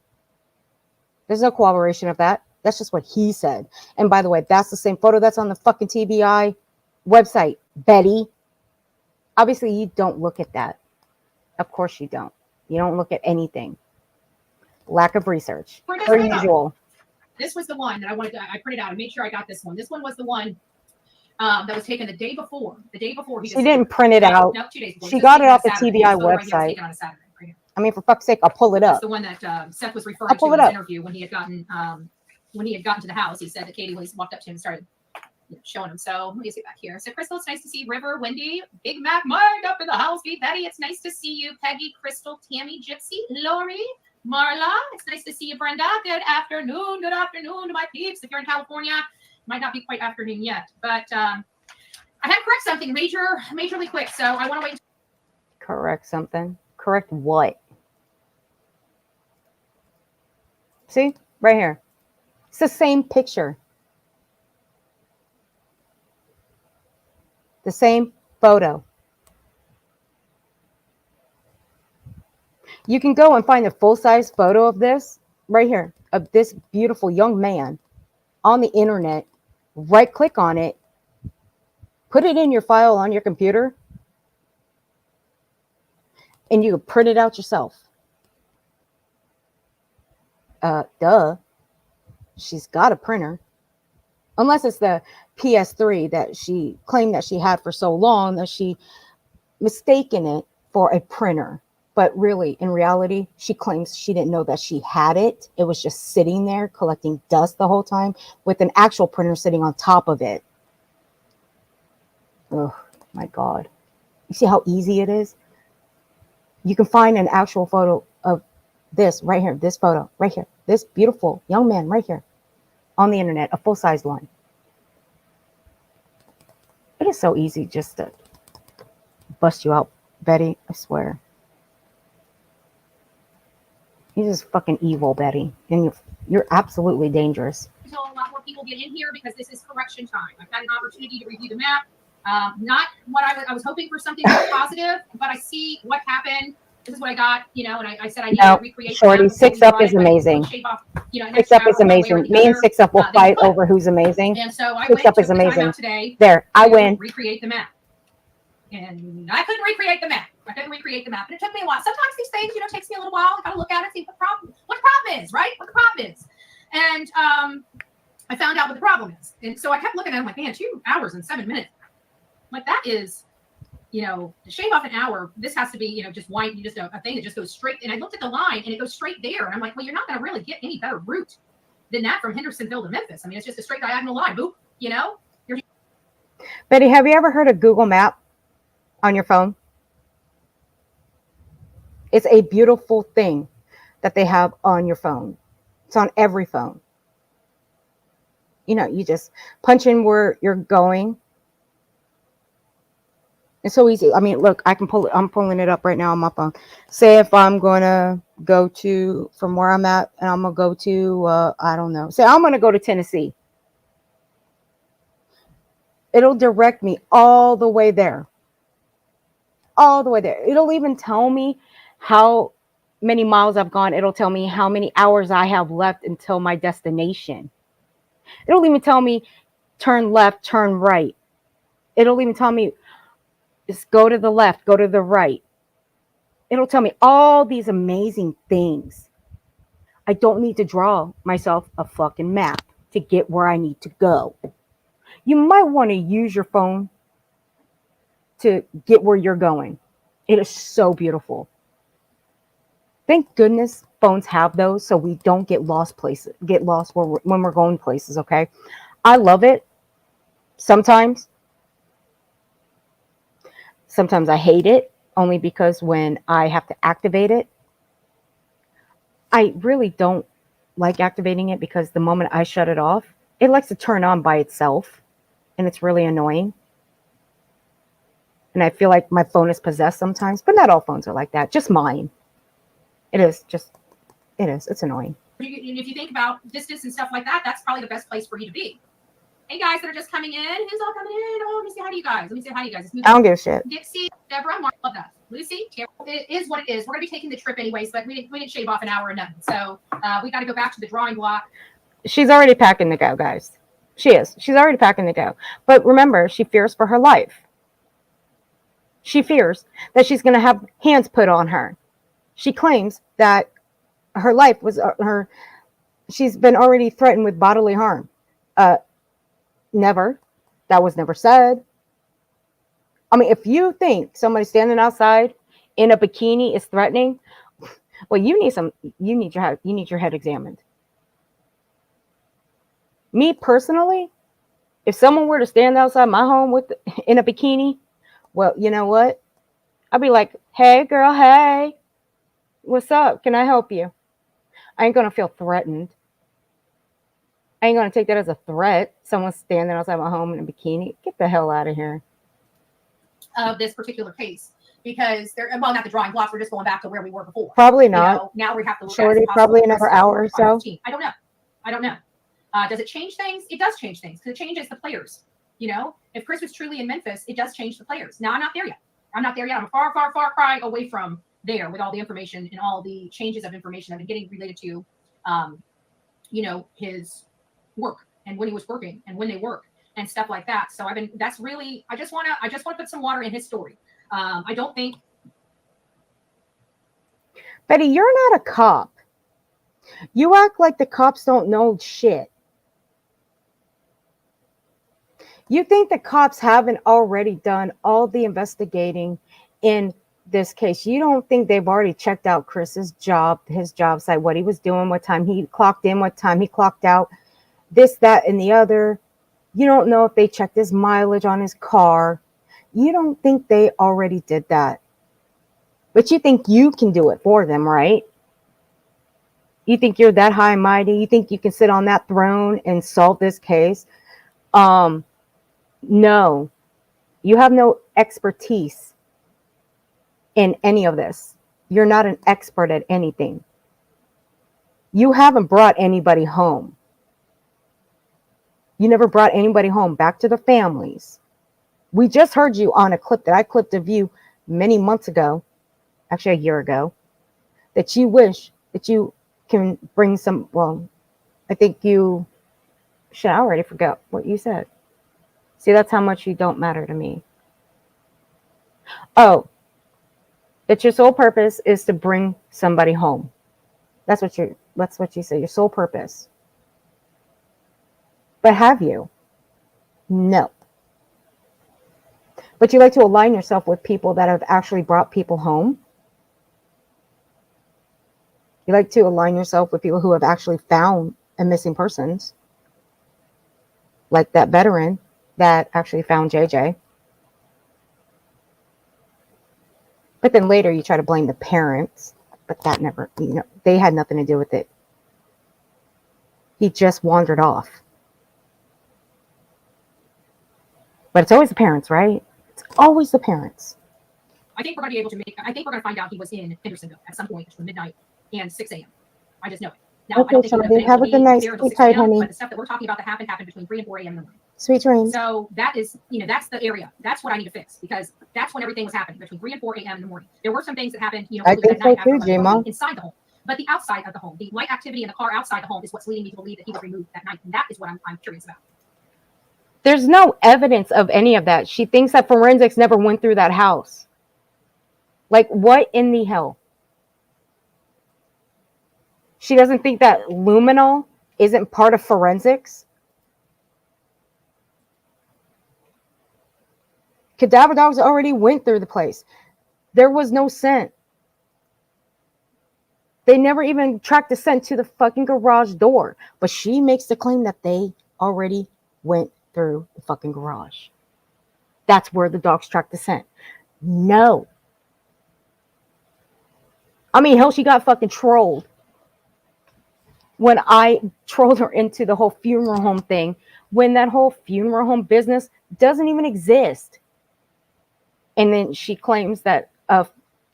There's no corroboration of that. That's just what he said. And by the way, that's the same photo that's on the fucking TBI website, Betty. Obviously, you don't look at that. Of course you don't. You don't look at anything. Lack of research, per usual. This was the one that I printed out. I made sure I got this one. This one was the one that was taken the day before. The day before she didn't print it out. No, 2 days before. She got it off the TBI website. On a Saturday, right here. I mean, for fuck's sake, I'll pull it up. That's the one that Seth was referring to in his interview when he had gotten to the house. He said that Katie walked up to him and started showing them. So let me see back here. So Crystal, it's nice to see you. River, Wendy, Big Mac, Mike up in the house. Be Betty, it's nice to see you. Peggy, Crystal, Tammy, Gypsy, Lori, Marla, it's nice to see you. Brenda, good afternoon. Good afternoon to my peeps. If you're in California, might not be quite afternoon yet, but I had to correct something majorly quick. So I want to wait. Correct something. Correct what? See, right here. It's the same picture. The same photo. You can go and find a full-size photo of this right here, of this beautiful young man on the internet. Right click on it, put it in your file on your computer, and you can print it out yourself. Duh. She's got a printer. Unless it's the PS3 that she claimed that she had for so long that she mistaken it for a printer. But really, in reality, she claims she didn't know that she had it. It was just sitting there collecting dust the whole time with an actual printer sitting on top of it. Oh, my God. You see how easy it is? You can find an actual photo of this right here, this photo right here, this beautiful young man right here on the internet, a full-size one. It is so easy just to bust you out, Betty, I swear. You're just fucking evil, Betty, and you're absolutely dangerous. Until a lot more people get in here because this is correction time. I've had an opportunity to review the map. Not what I was hoping for something more positive, but I see what happened. This is what I got, you know, and I said I need to recreate. Shorty, Six Up is amazing. Six Up is amazing. Me and Six Up will fight over who's amazing. And so I Six went Up is to the amazing. timeout today. There, I win. Recreate the map. And I couldn't recreate the map. And it took me a while. Sometimes these things, you know, takes me a little while. I gotta look at it, see what the problem is, right? What the problem is. And I found out what the problem is. And so I kept looking at it, I'm like, man, 2 hours and 7 minutes. Like that is, you know, to shave off an hour, this has to be, you know, just a thing that just goes straight. And I looked at the line and it goes straight there. And I'm like, well, you're not going to really get any better route than that from Hendersonville to Memphis. I mean, it's just a straight diagonal line. Boop, you know? Betty, have you ever heard of Google Map on your phone? It's a beautiful thing that they have on your phone. It's on every phone. You know, you just punch in where you're going. It's so easy. I mean, look, I can pull it. I'm pulling it up right now on my phone. Say if I'm going to go to, from where I'm at, and I'm going to go to, I don't know. Say I'm going to go to Tennessee. It'll direct me all the way there. All the way there. It'll even tell me how many miles I've gone. It'll tell me how many hours I have left until my destination. It'll even tell me turn left, turn right. It'll even tell me just go to the left, go to the right. It'll tell me all these amazing things. I don't need to draw myself a fucking map to get where I need to go. You might want to use your phone to get where you're going. It is so beautiful. Thank goodness phones have those so we don't get lost when we're going places, okay? I love it. Sometimes I hate it only because when I have to activate it, I really don't like activating it because the moment I shut it off, it likes to turn on by itself and it's really annoying. And I feel like my phone is possessed sometimes, but not all phones are like that. Just mine. It's annoying. If you think about distance and stuff like that, that's probably the best place for you to be. Hey guys that are just coming in. Who's all coming in? Oh, let me say hi to you guys. I don't give a shit. Dixie, Deborah, Mark, love that. Lucy, it is what it is. We're going to be taking the trip anyways, but we didn't shave off an hour or nothing. So we got to go back to the drawing block. She's already packing to go, guys. She is. She's already packing to go. But remember, she fears for her life. She fears that she's going to have hands put on her. She claims that her life was she's been already threatened with bodily harm. Never. That was never said. I mean, if you think somebody standing outside in a bikini is threatening, well, you need your head examined. Me personally, If someone were to stand outside my home in a bikini, well, you know what? I'd be like, hey, girl, hey, what's up? Can I help you? I ain't going to feel threatened. I ain't going to take that as a threat. Someone standing outside my home in a bikini. Get the hell out of here. Of this particular case, because they're, well, not the drawing blocks. We're just going back to where we were before. Probably You not. know, now we have to look Shorty, at probably another hour or so. I don't know. I don't know. Does it change things? It does change things because it changes the players. You know, if Chris was truly in Memphis, it does change the players. Now I'm not there yet. I'm a far, far, far cry away from there with all the information and all the changes of information I've been getting related to, you know, his work and when he was working and when they work and stuff like that. So that's really, I just want to put some water in his story. I don't think. Betty, you're not a cop. You act like the cops don't know shit. You think the cops haven't already done all the investigating in this case? You don't think they've already checked out Chris's job, his job site, what he was doing, what time he clocked in, what time he clocked out, this, that, and the other. You don't know if they checked his mileage on his car. You don't think they already did that. But you think you can do it for them, right? You think you're that high and mighty? You think you can sit on that throne and solve this case? No. You have no expertise in any of this. You're not an expert at anything. You haven't brought anybody home. You never brought anybody home back to the families. We just heard you on a clip that I clipped of you many months ago, actually a year ago, that you wish that you can bring some, well, I think you, shit, I already forgot what you said. See, that's how much you don't matter to me. Oh, that your sole purpose is to bring somebody home. That's what you say, your sole purpose. But have you? No. But you like to align yourself with people that have actually brought people home. You like to align yourself with people who have actually found a missing persons. Like that veteran that actually found JJ. But then later you try to blame the parents. But that never, they had nothing to do with it. He just wandered off. But it's always the parents, right? It's always the parents. I think we're going to be able to I think we're going to find out he was in Hendersonville at some point between midnight and 6 a.m. I just know it. Now, Okay, Charlie, have a good night. Sleep tight, honey. But the stuff that we're talking about that happened between 3 and 4 a.m. in the morning. Sweet dreams. So that is, that's the area. That's what I need to fix because that's when everything was happening between 3 and 4 a.m. in the morning. There were some things that happened, I think so too, J-Ma. Inside the home. But the outside of the home, the light activity in the car outside the home is what's leading me to believe that he was removed that night. And that is what I'm curious about. There's no evidence of any of that. She thinks that forensics never went through that house. Like, what in the hell? She doesn't think that luminol isn't part of forensics? Cadaver dogs already went through the place. There was no scent. They never even tracked the scent to the fucking garage door. But she makes the claim that they already went through the fucking garage. That's where the dogs tracked the scent. No. I mean, hell, she got fucking trolled. When I trolled her into the whole funeral home thing, when that whole funeral home business doesn't even exist. And then she claims that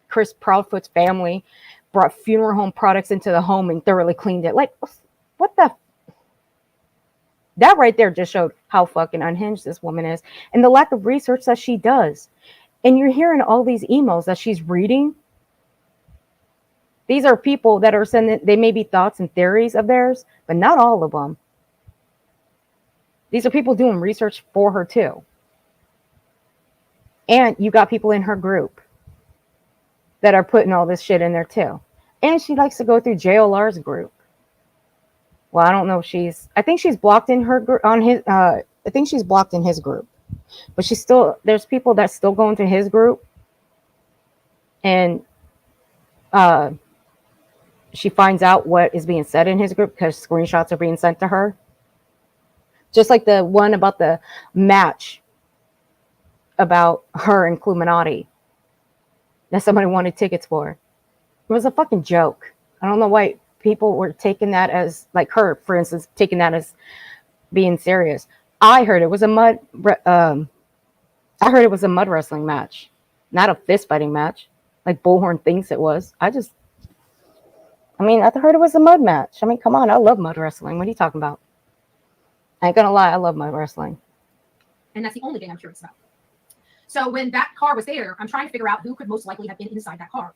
Chris Proudfoot's family brought funeral home products into the home and thoroughly cleaned it. Like, what the? That right there just showed how fucking unhinged this woman is and the lack of research that she does. And you're hearing all these emails that she's reading. These are people that are sending, they may be thoughts and theories of theirs, but not all of them. These are people doing research for her too. And you got people in her group that are putting all this shit in there too. And she likes to go through JLR's group. Well, I don't know if I think she's blocked in her group I think she's blocked in his group. But there's people that still go into his group. And she finds out what is being said in his group because screenshots are being sent to her. Just like the one about the match about her and Illuminati that somebody wanted tickets for. It was a fucking joke. I don't know why people were taking that as, like her, for instance, taking that as being serious. I heard it was a mud wrestling match, not a fist fighting match, like Bullhorn thinks it was. I heard it was a mud match. I mean, come on, I love mud wrestling. What are you talking about? I ain't gonna lie, I love mud wrestling. And that's the only thing I'm curious about. So when that car was there, I'm trying to figure out who could most likely have been inside that car.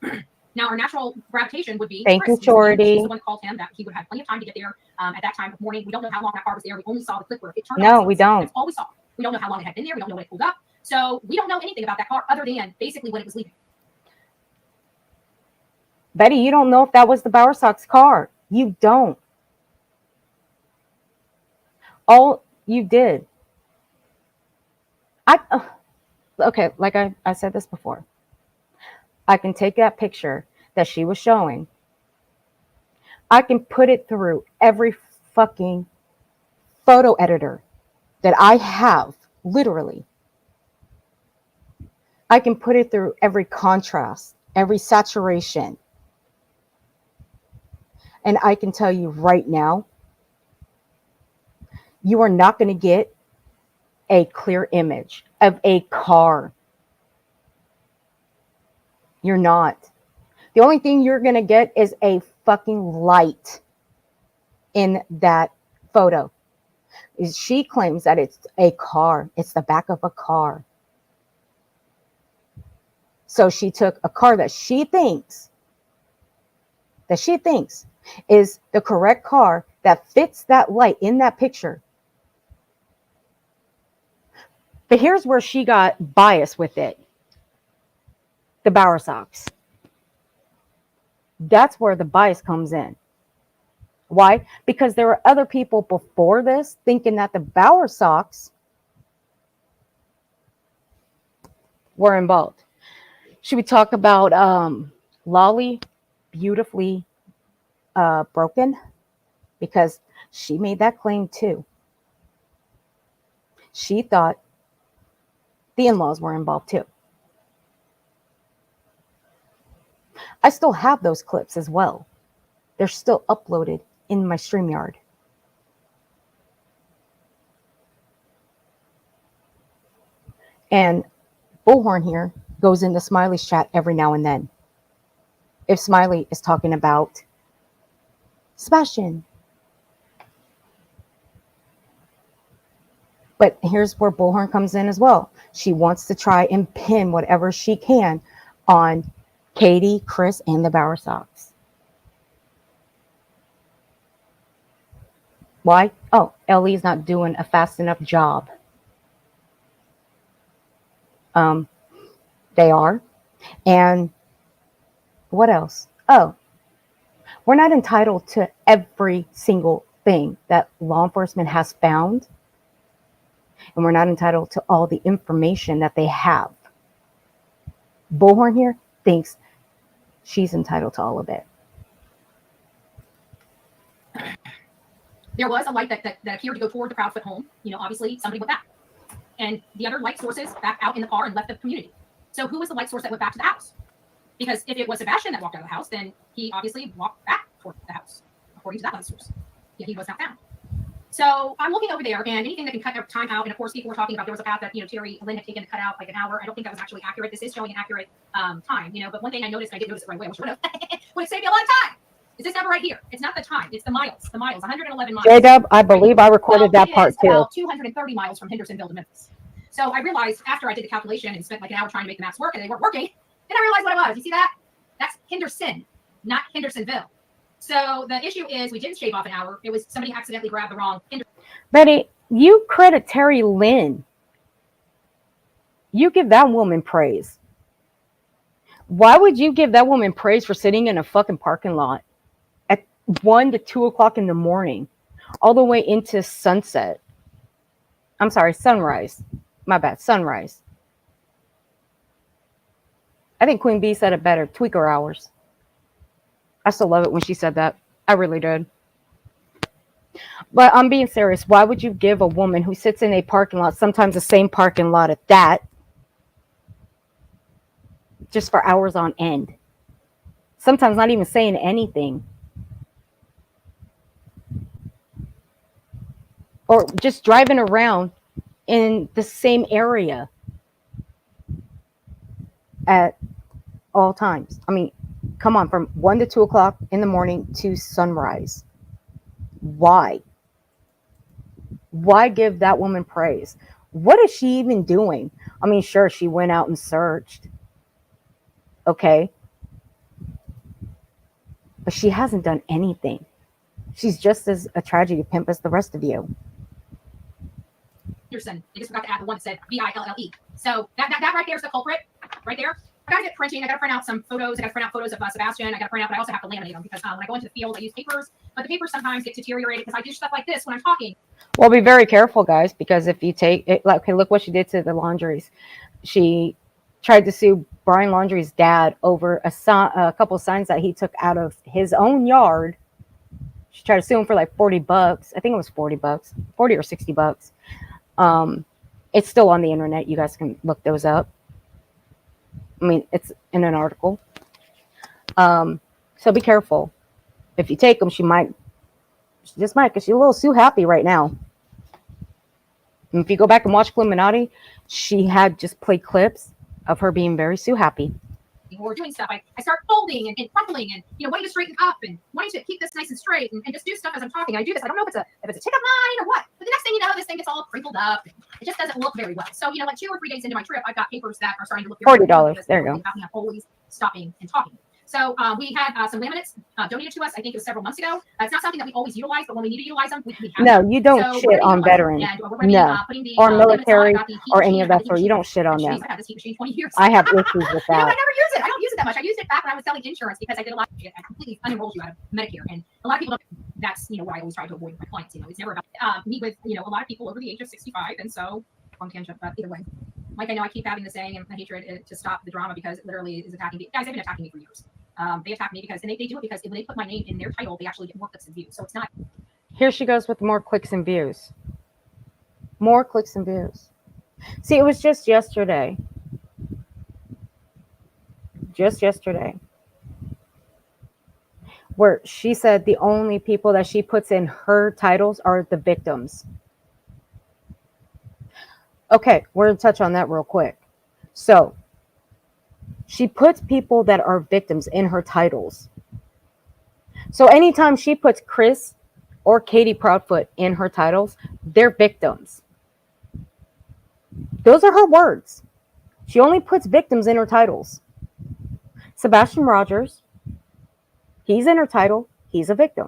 Now, our natural gravitation would be Thank you, Chris. Jordy. He's the one that called him that he would have plenty of time to get there at that time of morning. We don't know how long that car was there. We only saw the clip where it turned No, on. we don't. That's all we saw. We don't know how long it had been there. We don't know when it pulled up. So we don't know anything about that car other than basically when it was leaving. Betty, you don't know if that was the Bowersox car. You don't. All you did. Okay, like I said this before. I can take that picture that she was showing. I can put it through every fucking photo editor that I have, literally. I can put it through every contrast, every saturation. And I can tell you right now, you are not going to get a clear image of a car. You're not. The only thing you're going to get is a fucking light in that photo. She claims that it's a car. It's the back of a car. So she took a car that she thinks is the correct car that fits that light in that picture. But here's where she got biased with it. The Bowersox. That's where the bias comes in. Why? Because there were other people before this thinking that the Bowersox were involved. Should we talk about Lolly, beautifully broken? Because she made that claim too. She thought the in-laws were involved too. I still have those clips as well. They're still uploaded in my StreamYard. And Bullhorn here goes into Smiley's chat every now and then. If Smiley is talking about Sebastian. But here's where Bullhorn comes in as well. She wants to try and pin whatever she can on Katie, Chris, and the Bowersox. Why? Oh, Ellie's not doing a fast enough job. They are. And what else? Oh, we're not entitled to every single thing that law enforcement has found. And we're not entitled to all the information that they have. Bullhorn here thinks she's entitled to all of it. There was a light that appeared to go toward the Proudfoot home. You know, obviously somebody went back. And the other light sources back out in the car and left the community. So who was the light source that went back to the house? Because if it was Sebastian that walked out of the house, then he obviously walked back toward the house, according to that light source. Yet he was not found. So I'm looking over there, and anything that can cut time out, and of course people were talking about there was a path that, Terry Lynn had taken to cut out like an hour. I don't think that was actually accurate. This is showing an accurate time, but one thing I noticed, I didn't notice it right away, I wish I would have, would it save me a lot of time? Is this number right here? It's not the time, it's the miles, 111 miles. J-Dub, I believe I recorded that part too. About 230 miles from Hendersonville to Memphis. So I realized after I did the calculation and spent like an hour trying to make the maps work, and they weren't working, then I realized what it was. You see that? That's Henderson, not Hendersonville. So the issue is we didn't shave off an hour. It was somebody accidentally grabbed the wrong Henderson. Betty, you credit Terry Lynn. You give that woman praise. Why would you give that woman praise for sitting in a fucking parking lot at 1 to 2 o'clock in the morning, all the way into sunset? I'm sorry, sunrise. My bad, sunrise. I think Queen Bee said it better. Tweaker hours. I still love it when she said that. I really did. But I'm being serious. Why would you give a woman who sits in a parking lot, sometimes the same parking lot at that, just for hours on end? Sometimes not even saying anything. Or just driving around in the same area at all times. I mean, come on, from 1 to 2 o'clock in the morning to sunrise. Why? Why give that woman praise? What is she even doing? I mean, sure, she went out and searched. Okay. But she hasn't done anything. She's just as a tragedy pimp as the rest of you. Anderson. They just forgot to add the one that said VILLE. So that right there is the culprit. Right there. I gotta get printing. I gotta print out some photos. I gotta print out photos of Sebastian. I gotta print out, but I also have to laminate them because when I go into the field, I use papers. But the papers sometimes get deteriorated because I do stuff like this when I'm talking. Well, be very careful, guys, because if you take it, like, okay, look what she did to the laundries. She tried to sue Brian Laundrie's dad over a couple signs that he took out of his own yard. She tried to sue him for like $40. I think it was $40, 40 or $60. It's still on the internet. You guys can look those up. I mean, it's in an article. So be careful. If you take them, she just might, because she's a little Sue happy right now. And if you go back and watch Illuminati, she had just played clips of her being very Sue happy. Or doing stuff, I start folding and crumpling and wanting to straighten up and wanting to keep this nice and straight and just do stuff as I'm talking. I do this. I don't know if it's a tick of mine or what. But the next thing you know, this thing gets all crinkled up. It just doesn't look very well. So like 2 or 3 days into my trip, I've got papers that are starting to look $40. There you go. I'm always stopping and talking. So we had some laminates donated to us. I think it was several months ago. It's not something that we always utilize, but when we need to utilize them, we have No, them. you don't shit on veterans. No, or military or any of that sort. You don't shit on them. I've had this heat machine 20 years. I have issues with I that. never use it. I don't use it that much. I used it back when I was selling insurance because I did a lot of shit. I completely unenrolled you out of Medicare. And a lot of people don't. That's, what I always try to avoid with my clients. It's never about me with, a lot of people over the age of 65. And so, on tangent, but either way. Like, I know I keep having the saying and the hatred to stop the drama because it literally is attacking me. Guys, they've been attacking me for years. They attack me because, and they do it because when they put my name in their title, they actually get more clicks and views. So it's not. Here she goes with more clicks and views. More clicks and views. See, it was just yesterday. Where she said the only people that she puts in her titles are the victims. Okay, we're going to touch on that real quick. So, she puts people that are victims in her titles. So, anytime she puts Chris or Katie Proudfoot in her titles, they're victims. Those are her words. She only puts victims in her titles. Sebastian Rogers, he's in her title. He's a victim.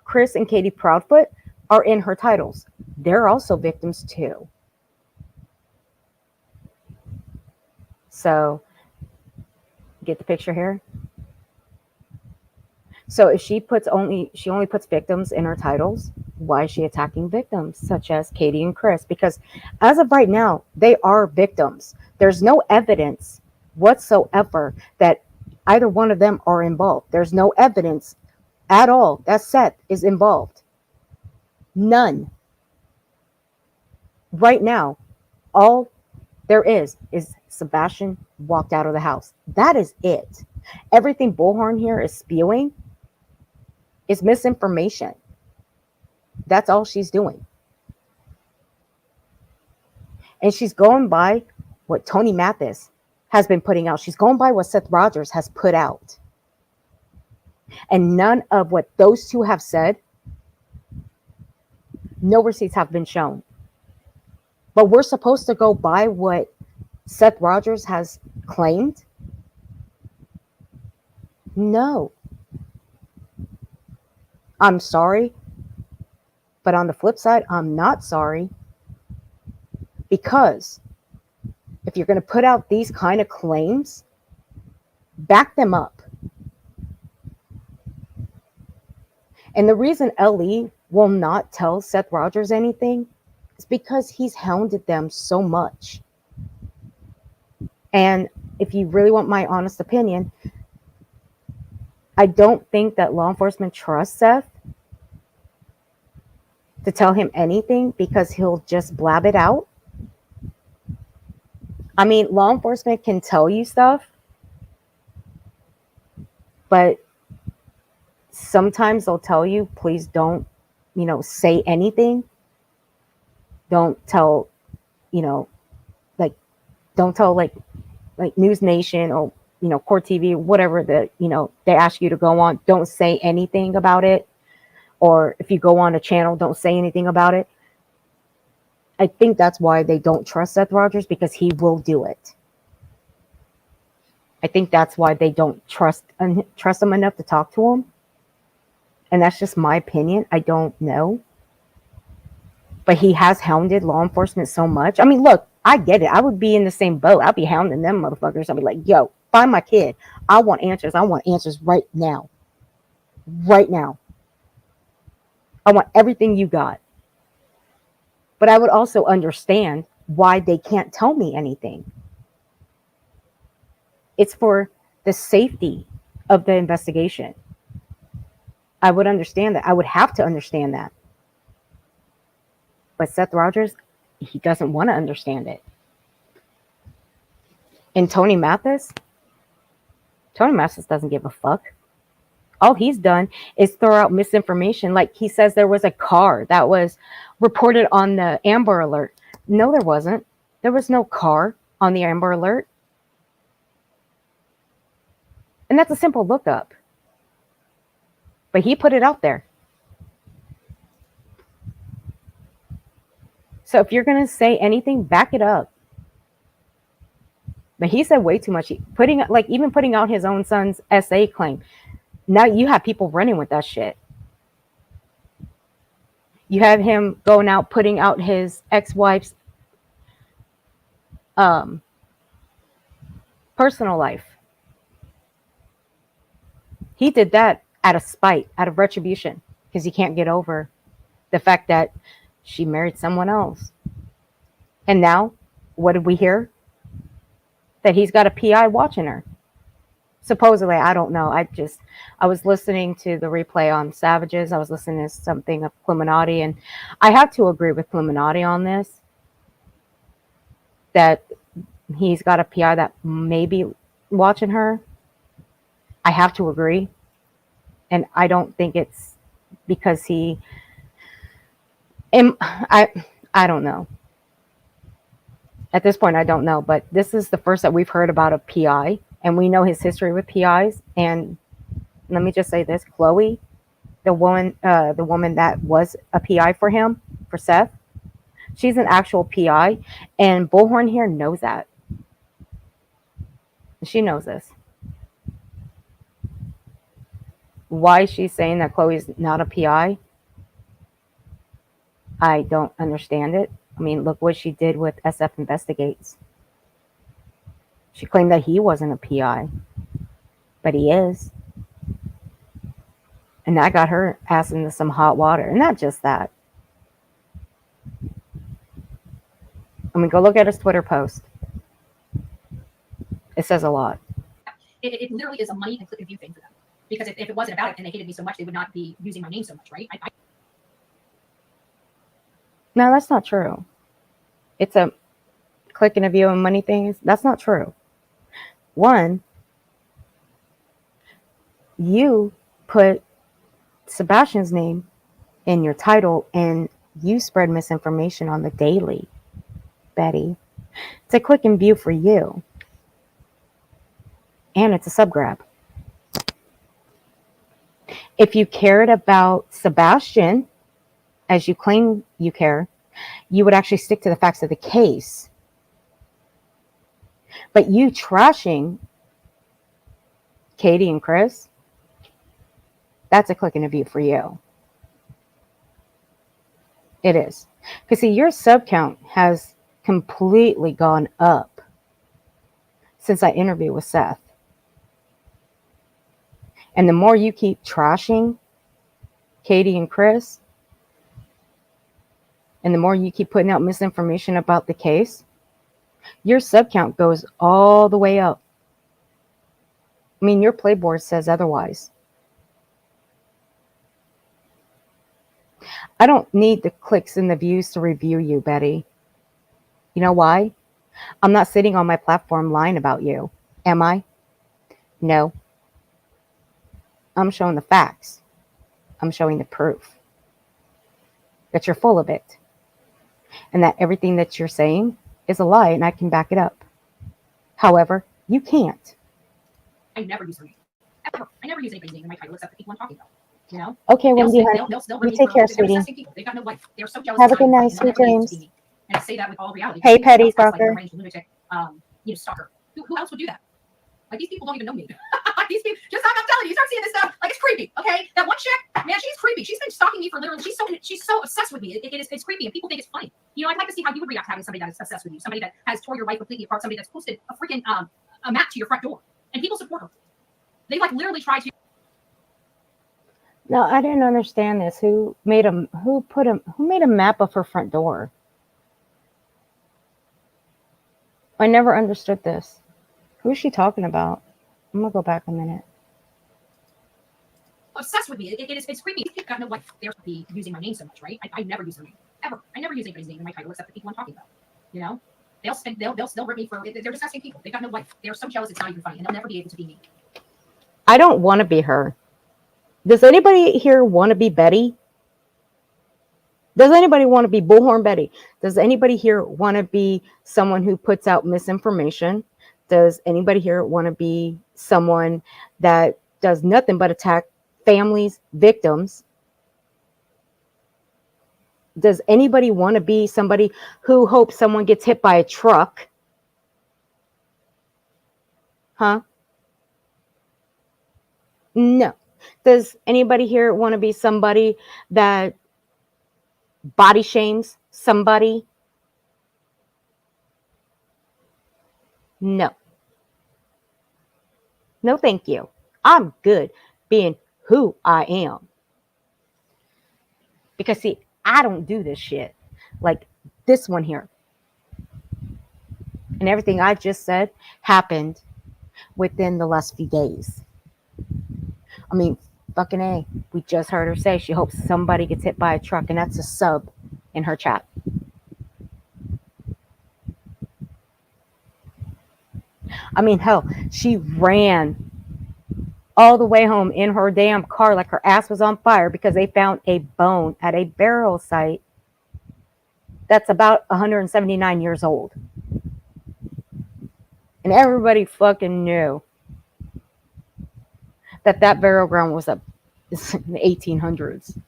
Chris and Katie Proudfoot are in her titles. They're also victims too. So, get the picture here. So if she only puts victims in her titles, why is she attacking victims such as Katie and Chris? Because as of right now, they are victims. There's no evidence whatsoever that either one of them are involved. There's no evidence at all that Seth is involved. None. Right now, all there is Sebastian walked out of the house. That is it. Everything Bullhorn here is spewing is misinformation. That's all she's doing. And she's going by what Tony Mathis has been putting out. She's going by what Seth Rogers has put out. And none of what those two have said, no receipts have been shown. But we're supposed to go by what Seth Rogers has claimed? No. I'm sorry. But on the flip side, I'm not sorry. Because if you're going to put out these kind of claims, back them up. And the reason LE will not tell Seth Rogers anything is because he's hounded them so much. And if you really want my honest opinion, I don't think that law enforcement trusts Seth. to tell him anything because he'll just blab it out. I mean, law enforcement can tell you stuff, but sometimes they'll tell you, please don't, say anything. Don't tell, like, don't tell like News Nation or, Court TV, whatever they ask you to go on. Don't say anything about it. Or if you go on a channel, don't say anything about it. I think that's why they don't trust Seth Rogers, because he will do it. I think that's why they don't trust him enough to talk to him. And that's just my opinion. I don't know. But he has hounded law enforcement so much. I mean, look, I get it. I would be in the same boat. I'd be hounding them motherfuckers. I'd be like, yo, find my kid. I want answers. I want answers right now. Right now. I want everything you got. But I would also understand why they can't tell me anything. It's for the safety of the investigation. I would understand that. I would have to understand that. But Seth Rogers, he doesn't want to understand it. And Tony Mathis doesn't give a fuck. All he's done is throw out misinformation. Like he says there was a car that was reported on the Amber Alert. No, there wasn't. There was no car on the Amber Alert. And that's a simple lookup. But he put it out there. So if you're going to say anything, back it up. But he said way too much. Even putting out his own son's SA claim. Now you have people running with that shit. You have him going out, putting out his ex-wife's personal life. He did that out of spite, out of retribution, because he can't get over the fact that she married someone else. And now, what did we hear? That he's got a PI watching her. Supposedly, I don't know. I was listening to the replay on Savages. I was listening to something of Illuminati, and I have to agree with Illuminati on this. That he's got a PI that may be watching her. I have to agree. And I don't think it's because I don't know. At this point, I don't know. But this is the first that we've heard about a PI. And we know his history with PIs. And let me just say this. Chloe, the woman that was a PI for him, for Seth, she's an actual PI. And Bullhorn here knows that. She knows this. Why she's saying that Chloe's not a PI, I don't understand it. I mean, look what she did with SF Investigates. She claimed that he wasn't a PI, but he is. And that got her ass into some hot water. And not just that. I mean, go look at his Twitter post. It says a lot. It literally is a money and click and view thing for them. Because if it wasn't about it and they hated me so much, they would not be using my name so much, right? No, that's not true. It's a click and a view and money thing. That's not true. One, you put Sebastian's name in your title and you spread misinformation on the daily, Betty. It's a click and view for you. And it's a sub grab. If you cared about Sebastian, as you claim you care, you would actually stick to the facts of the case. But you trashing Katie and Chris, that's a click and a view for you. It is. Because see, your sub count has completely gone up since I interviewed with Seth. And the more you keep trashing Katie and Chris, and the more you keep putting out misinformation about the case, your sub count goes all the way up. I mean, your playboard says otherwise. I don't need the clicks and the views to review you, Betty. You know why? I'm not sitting on my platform lying about you. Am I? No. I'm showing the facts. I'm showing the proof that you're full of it and that everything that you're saying is a lie and I can back it up. However, you can't. I never use her name. Ever. I never use anybody's name in my title except the people I'm talking about. You know? Okay, Wendy, honey. They'll You take care, they're sweetie. disgusting people. They've got no life. They're so jealous. Have a it's not good even night, funny, and they'll sweet never be able to dreams. be me. And I say that with all reality. Hey, People Petty else that's like fucker. a deranged lunatic, stalker. Who else would do that? Like, these people don't even know me. Like, these people, just I'm telling you, you start seeing this stuff, like, it's creepy, okay? That one chick, man, she's creepy. She's been stalking me for literally, she's so obsessed with me. It's creepy, and people think it's funny. You know, I'd like to see how you would react to having somebody that is obsessed with you, somebody that has tore your life completely apart, somebody that's posted a freaking a map to your front door, and people support her. They like literally try to. No, I didn't understand this. Who made a map of her front door? I never understood this. Who is she talking about? I'm gonna go back a minute. Obsessed with me. It's creepy. They've got no life. They're using my name so much, right? I never use their name ever. I never use anybody's name in my title except the people I'm talking about. You know, they'll rip me for. They're disgusting people. They've got no life. They're so jealous. It's not even funny, and they'll never be able to be me. I don't want to be her. Does anybody here want to be Betty? Does anybody want to be Bullhorn Betty? Does anybody here want to be someone who puts out misinformation? Does anybody here want to be someone that does nothing but attack families, victims? Does anybody want to be somebody who hopes someone gets hit by a truck? Huh? No. Does anybody here want to be somebody that body shames somebody? No. No, thank you. I'm good being who I am. Because, see, I don't do this shit like this one here. And everything I just said happened within the last few days. I mean, fucking A. We just heard her say she hopes somebody gets hit by a truck, and that's a sub in her chat. I mean, hell, she ran all the way home in her damn car like her ass was on fire because they found a bone at a burial site that's about 179 years old. And everybody fucking knew that burial ground was up in the 1800s.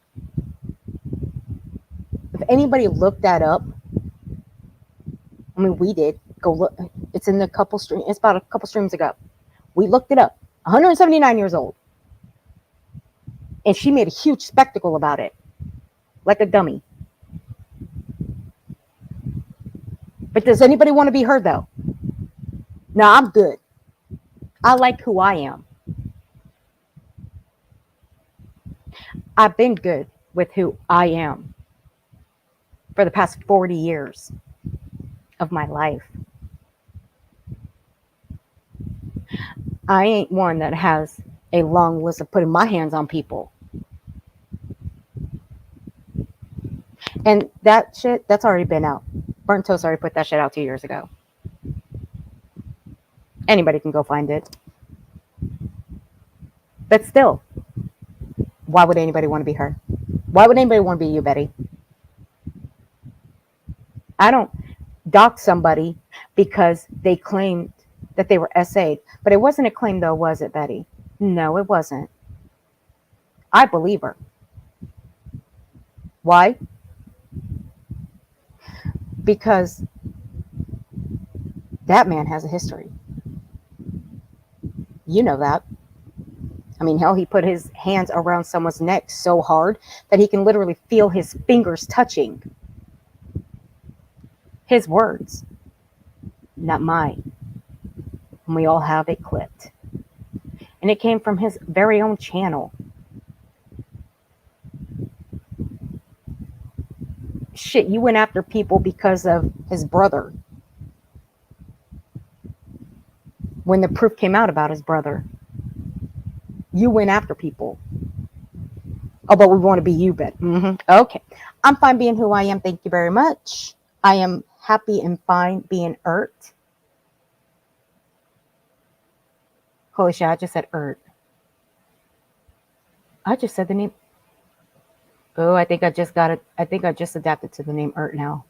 If anybody looked that up, I mean, we did. Go look. It's in the couple stream. It's about a couple streams ago. We looked it up. 179 years old. And she made a huge spectacle about it. Like a dummy. But does anybody want to be her, though? No, I'm good. I like who I am. I've been good with who I am for the past 40 years of my life. I ain't one that has a long list of putting my hands on people. And that shit, that's already been out. Burnt Toast already put that shit out 2 years ago. Anybody can go find it. But still, why would anybody want to be her? Why would anybody want to be you, Betty? I don't dock somebody because they claimed that they were SA'd. But it wasn't a claim, though, was it, Betty? No, it wasn't. I believe her. Why? Because that man has a history. You know that. I mean, hell, he put his hands around someone's neck so hard that he can literally feel his fingers touching. His words, not mine. And we all have it clipped. And it came from his very own channel. Shit, you went after people because of his brother. When the proof came out about his brother, you went after people. Oh, but we want to be you, but okay. I'm fine being who I am. Thank you very much. I am happy and fine being Ert. Holy shit, I just said Ert. I just said the name. Oh, I think I just got it. I think I just adapted to the name Ert now.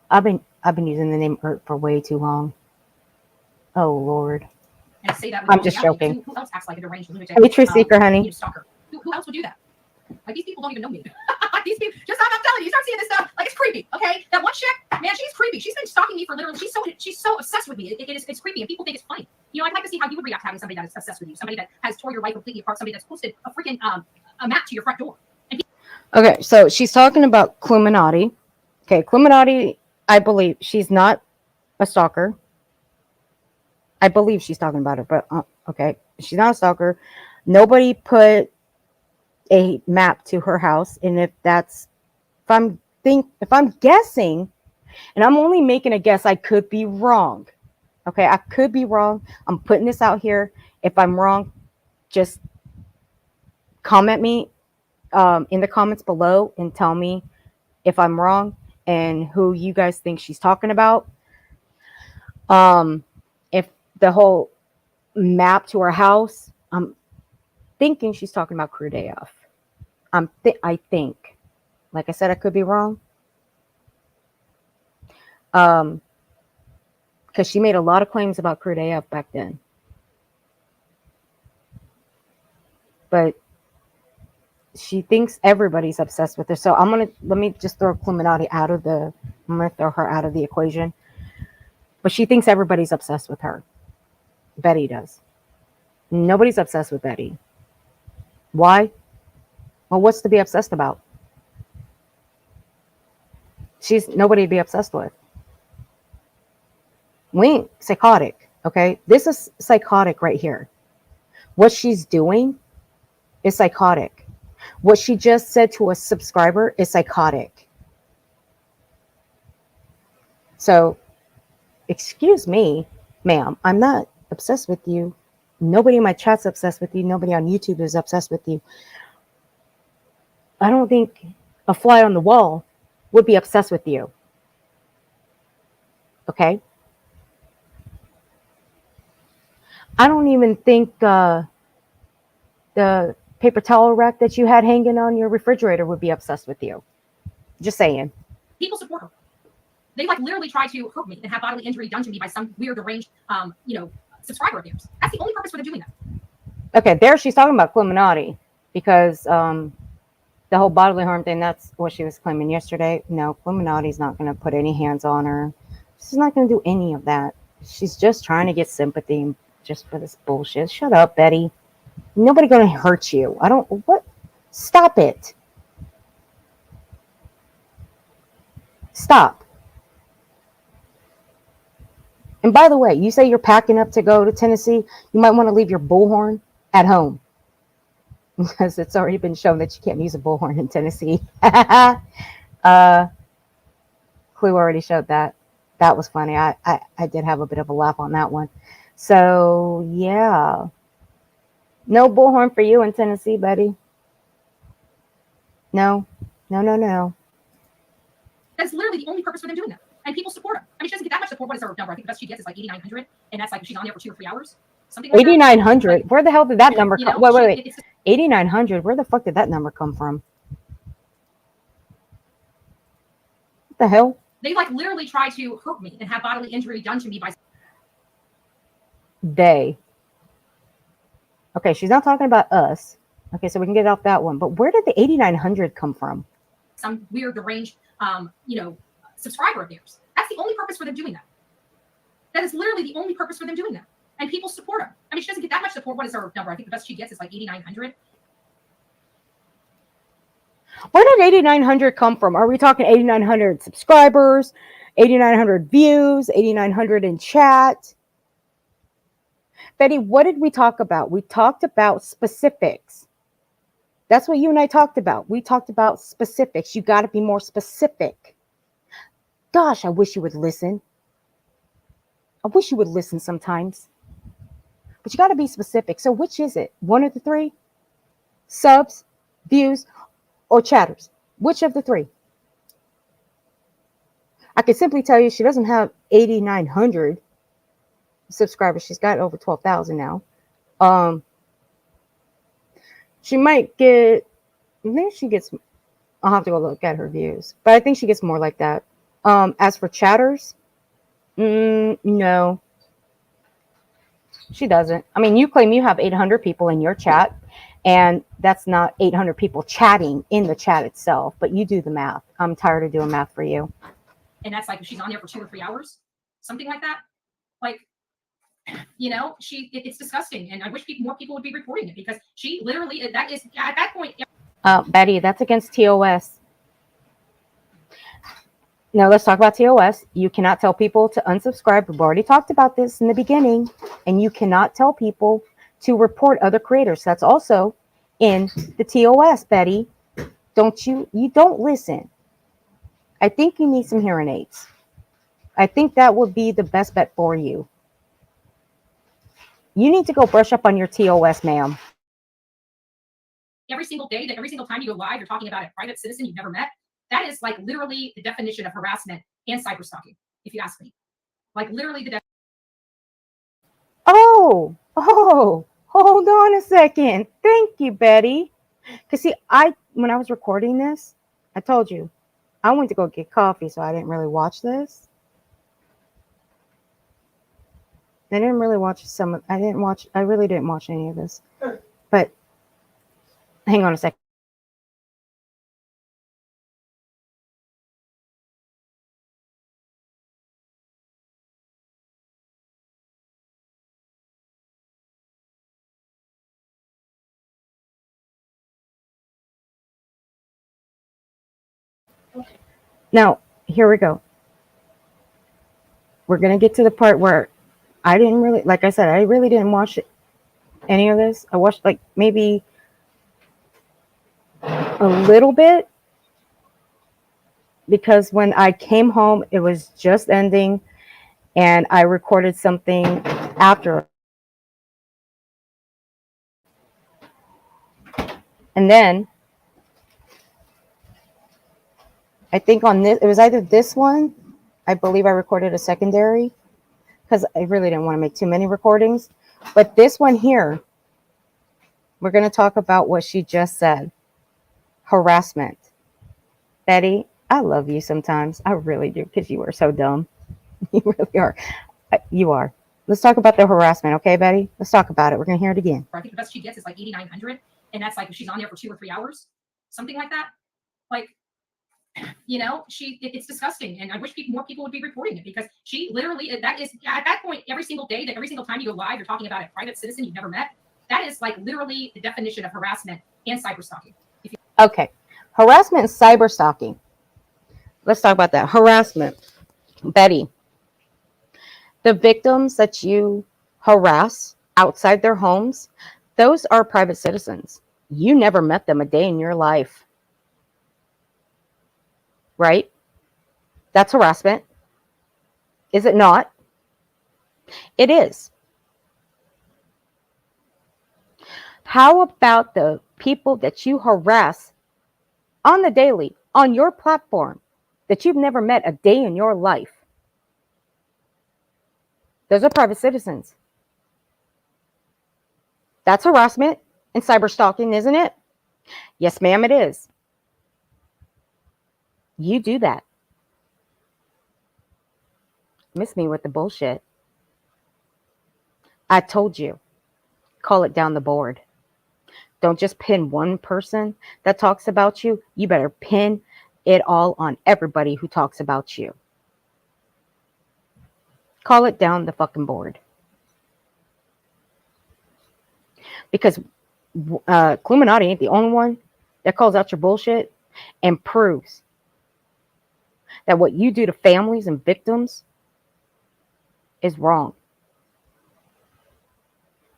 I've been using the name Ert for way too long. Oh Lord. And say that I'm just joking. Who else acts like a deranged lunatic? Hey, Truth Seeker, honey. Stalker. Who else would do that? Like, these people don't even know me. These people, I'm telling you, you start seeing this stuff, like, it's creepy, okay? That one chick, man, she's creepy. She's been stalking me for literally, she's so obsessed with me. It's creepy, and people think it's funny. You know, I'd like to see how you would react to having somebody that is obsessed with you, somebody that has tore your life completely apart, somebody that's posted a freaking a map to your front door. Okay, so she's talking about Cluminati. Okay, Cluminati, I believe she's not a stalker. I believe she's talking about her, but okay, she's not a stalker. Nobody put a map to her house, and if I'm guessing, and I'm only making a guess, I could be wrong. Okay, I could be wrong. I'm putting this out here. If I'm wrong, just comment me in the comments below and tell me if I'm wrong and who you guys think she's talking about. If the whole map to her house, I'm thinking she's talking about Crude AF. I think. Like I said, I could be wrong. Because she made a lot of claims about Crude AF back then. But she thinks everybody's obsessed with her. So let me just throw Cluminati I'm gonna throw her out of the equation. But she thinks everybody's obsessed with her. Betty does. Nobody's obsessed with Betty. Why? Well, what's to be obsessed about? She's nobody to be obsessed with. We ain't psychotic, okay? This is psychotic right here. What she's doing is psychotic. What she just said to a subscriber is psychotic. So, excuse me, ma'am, I'm not obsessed with you. Nobody in my chat's obsessed with you. Nobody on YouTube is obsessed with you. I don't think a fly on the wall would be obsessed with you. Okay? I don't even think the paper towel rack that you had hanging on your refrigerator would be obsessed with you. Just saying. People support her. They like literally try to hurt me and have bodily injury done to me by some weird deranged, subscriber of theirs. That's the only purpose for them doing that. Okay, there she's talking about Cluminati because the whole bodily harm thing, that's what she was claiming yesterday. No, Cluminati's not going to put any hands on her. She's not going to do any of that. She's just trying to get sympathy just for this bullshit. Shut up, Betty. Nobody going to hurt you. What? Stop it. Stop. And by the way, you say you're packing up to go to Tennessee. You might want to leave your bullhorn at home. Because it's already been shown that you can't use a bullhorn in Tennessee. Clue already showed that. That was funny. I did have a bit of a laugh on that one. So, yeah. No bullhorn for you in Tennessee, Betty. No. That's literally the only purpose for them doing that. And people support her. I mean, she doesn't get that much support. What is her number? I think the best she gets is like 8,900. And that's like she's on there for 2 or 3 hours. Something like 8,900? Where the hell did that number come from? Wait. 8,900? Where the fuck did that number come from? What the hell? They like literally try to hurt me and have bodily injury done to me by. They. Okay, she's not talking about us. Okay, so we can get off that one. But where did the 8,900 come from? Some weird deranged, subscriber of theirs. That's the only purpose for them doing that. That is literally the only purpose for them doing that. And people support her. I mean, she doesn't get that much support. What is her number? I think the best she gets is like 8,900. Where did 8,900 come from? Are we talking 8,900 subscribers, 8,900 views, 8,900 in chat? Betty, what did we talk about? We talked about specifics. That's what you and I talked about. We talked about specifics. You got to be more specific. Gosh, I wish you would listen. I wish you would listen sometimes. But you got to be specific. So which is it? One of the three? subs, views, or chatters? Which of the three? I can simply tell you she doesn't have 8,900 subscribers. She's got over 12,000 now. She might get, I think she gets, I'll have to go look at her views, but I think she gets more like that. As for chatters, no, she doesn't. I mean, you claim you have 800 people in your chat, and that's not 800 people chatting in the chat itself, but you do the math. I'm tired of doing math for you. And that's like if she's on there for 2 or 3 hours, something like that. Like, you know, it's disgusting. And I wish more people would be reporting it, because she literally, that is, at that point. Betty, that's against TOS. Now let's talk about TOS. You cannot tell people to unsubscribe. We've already talked about this in the beginning. And you cannot tell people to report other creators. That's also in the TOS, Betty. You don't listen. I think you need some hearing aids. I think that would be the best bet for you. You need to go brush up on your TOS, ma'am. Every single day, that every single time you go live, you're talking about a private citizen you've never met. That is like literally the definition of harassment and cyber stalking, if you ask me. Like literally the Oh, hold on a second. Thank you, Betty. Because see, when I was recording this, I told you, I went to go get coffee, so I didn't really watch this. I didn't really watch I really didn't watch any of this. But hang on a second. Now, here we go. We're going to get to the part where I didn't really, like I said, I really didn't watch any of this. I watched like maybe a little bit, because when I came home, it was just ending, and I recorded something after. And then I think on this, it was either this one, I believe I recorded a secondary, because I really didn't want to make too many recordings. But this one here, we're going to talk about what she just said. Harassment. Betty, I love you sometimes. I really do, because you are so dumb. You really are. You are. Let's talk about the harassment, okay, Betty? Let's talk about it. We're going to hear it again. I think the best she gets is like 8,900. And that's like if she's on there for 2 or 3 hours, something like that. Like, you know, it's disgusting. And I wish more people would be reporting it, because she literally, that is, at that point, every single day, that every single time you go live, you're talking about a private citizen you've never met. That is like literally the definition of harassment and cyber stalking. Okay. Harassment and cyber stalking. Let's talk about that. Harassment. Betty, the victims that you harass outside their homes, those are private citizens. You never met them a day in your life. Right? That's harassment. Is it not? It is. How about the people that you harass on the daily, on your platform, that you've never met a day in your life? Those are private citizens. That's harassment and cyber stalking, isn't it? Yes, ma'am, it is. You do that. Miss me with the bullshit. I told you. Call it down the board. Don't just pin one person that talks about you. You better pin it all on everybody who talks about you. Call it down the fucking board. Because Cluminati ain't the only one that calls out your bullshit and proves that what you do to families and victims is wrong.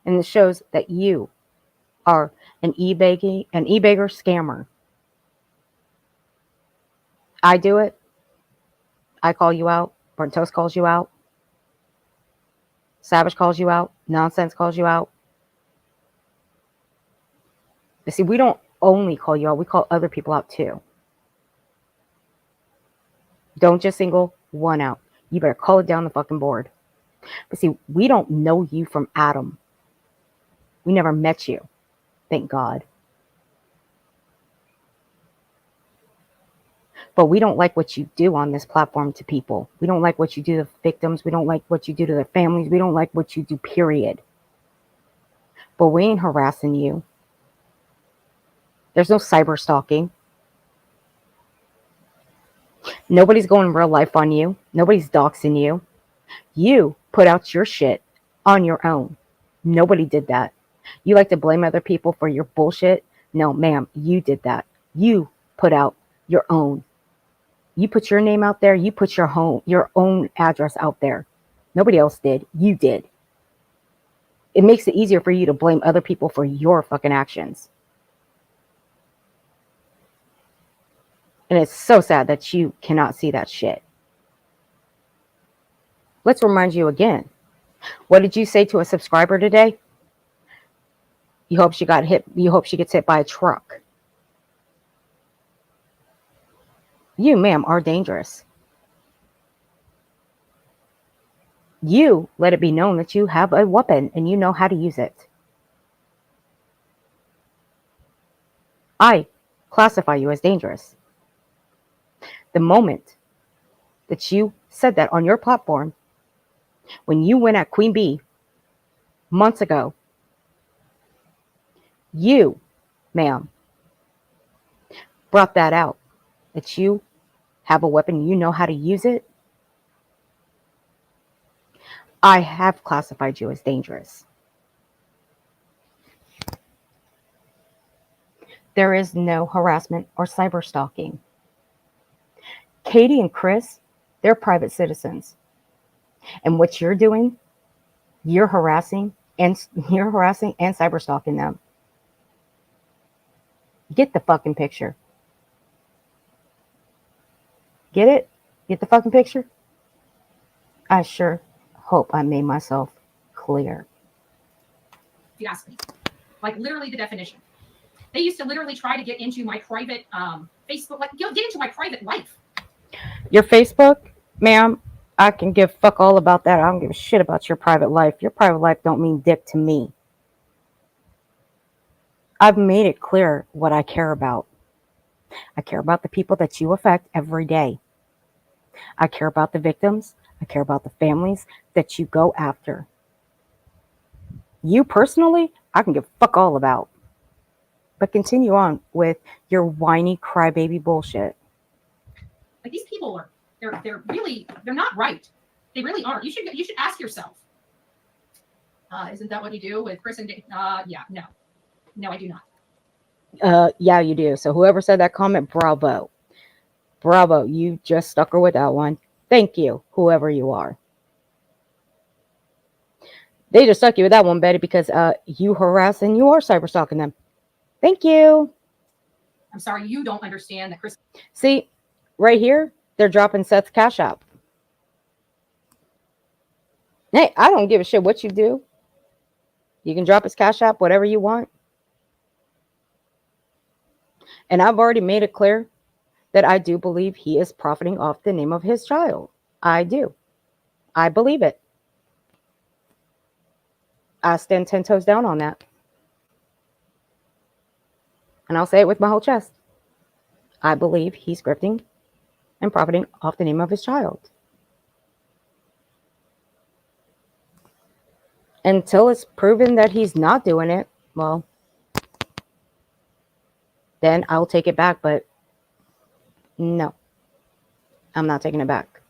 And it shows that you are an e-bagger scammer. I do it. I call you out. Burnt Toast calls you out. Savage calls you out. Nonsense calls you out. But see, we don't only call you out, we call other people out too. Don't just single one out. You better call it down the fucking board. But see, we don't know you from Adam. We never met you. Thank God. But we don't like what you do on this platform to people. We don't like what you do to victims. We don't like what you do to their families. We don't like what you do, period. But we ain't harassing you. There's no cyber stalking. Nobody's going real life on you. Nobody's doxing you. You put out your shit on your own. Nobody did that. You like to blame other people for your bullshit? No, ma'am, you did that. You put out your own. You put your name out there. You put your own address out there. Nobody else did. You did. It makes it easier for you to blame other people for your fucking actions. And it's so sad that you cannot see that shit. Let's remind you again. What did you say to a subscriber today? You hope she got hit. You hope she gets hit by a truck. You, ma'am, are dangerous. You let it be known that you have a weapon and you know how to use it. I classify you as dangerous. The moment that you said that on your platform, when you went at Queen Bee months ago, you, ma'am, brought that out, that you have a weapon, you know how to use it. I have classified you as dangerous. There is no harassment or cyber stalking. Katie and Chris, they're private citizens. And what you're doing, you're harassing and cyber stalking them. Get the fucking picture. Get it? Get the fucking picture? I sure hope I made myself clear. If you ask me, like literally the definition. They used to literally try to get into my private Facebook, like get into my private life. Your Facebook, ma'am, I can give fuck all about that. I don't give a shit about your private life. Your private life don't mean dick to me. I've made it clear what I care about. I care about the people that you affect every day. I care about the victims. I care about the families that you go after. You personally, I can give fuck all about. But continue on with your whiny crybaby bullshit. Like these people are, they're not right. They really aren't. You should ask yourself. Isn't that what you do with Chris and Dave? Yeah, no, I do not. Yeah, you do. So whoever said that comment, bravo. Bravo. You just stuck her with that one. Thank you, whoever you are. They just stuck you with that one, Betty, because you harass and you are cyber stalking them. Thank you. I'm sorry, you don't understand that Chris. See, right here, they're dropping Seth's Cash App. Hey, I don't give a shit what you do. You can drop his Cash App, whatever you want. And I've already made it clear that I do believe he is profiting off the name of his child. I do. I believe it. I stand 10 toes down on that. And I'll say it with my whole chest. I believe he's grifting and profiting off the name of his child. Until it's proven that he's not doing it, well, then I'll take it back. But no, I'm not taking it back.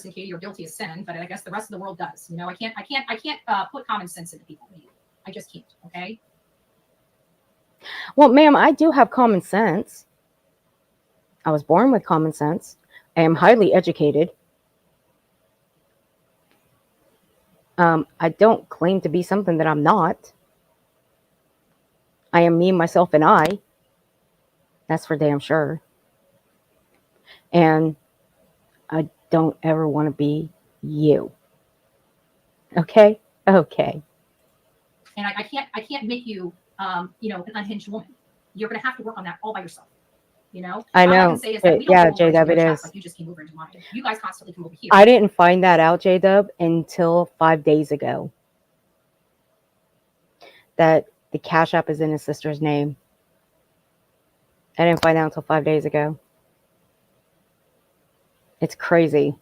And Katie are guilty of sin, but I guess the rest of the world does. You know, I can't put common sense into people. I just can't. Okay. Well, ma'am, I do have common sense. I was born with common sense. I am highly educated. I don't claim to be something that I'm not. I am me, myself, and I. That's for damn sure. And I don't ever want to be you. Okay? Okay. And I can't make you, an unhinged woman. you're going to have to work on that all by yourself. You know, I all I know, can say is that but we don't yeah, go over into J-Dub, your it chat is. like you just came over into mine. You guys constantly come over here. I didn't find that out, J-Dub, until 5 days ago. That the Cash App is in his sister's name. I didn't find out until 5 days ago. It's crazy.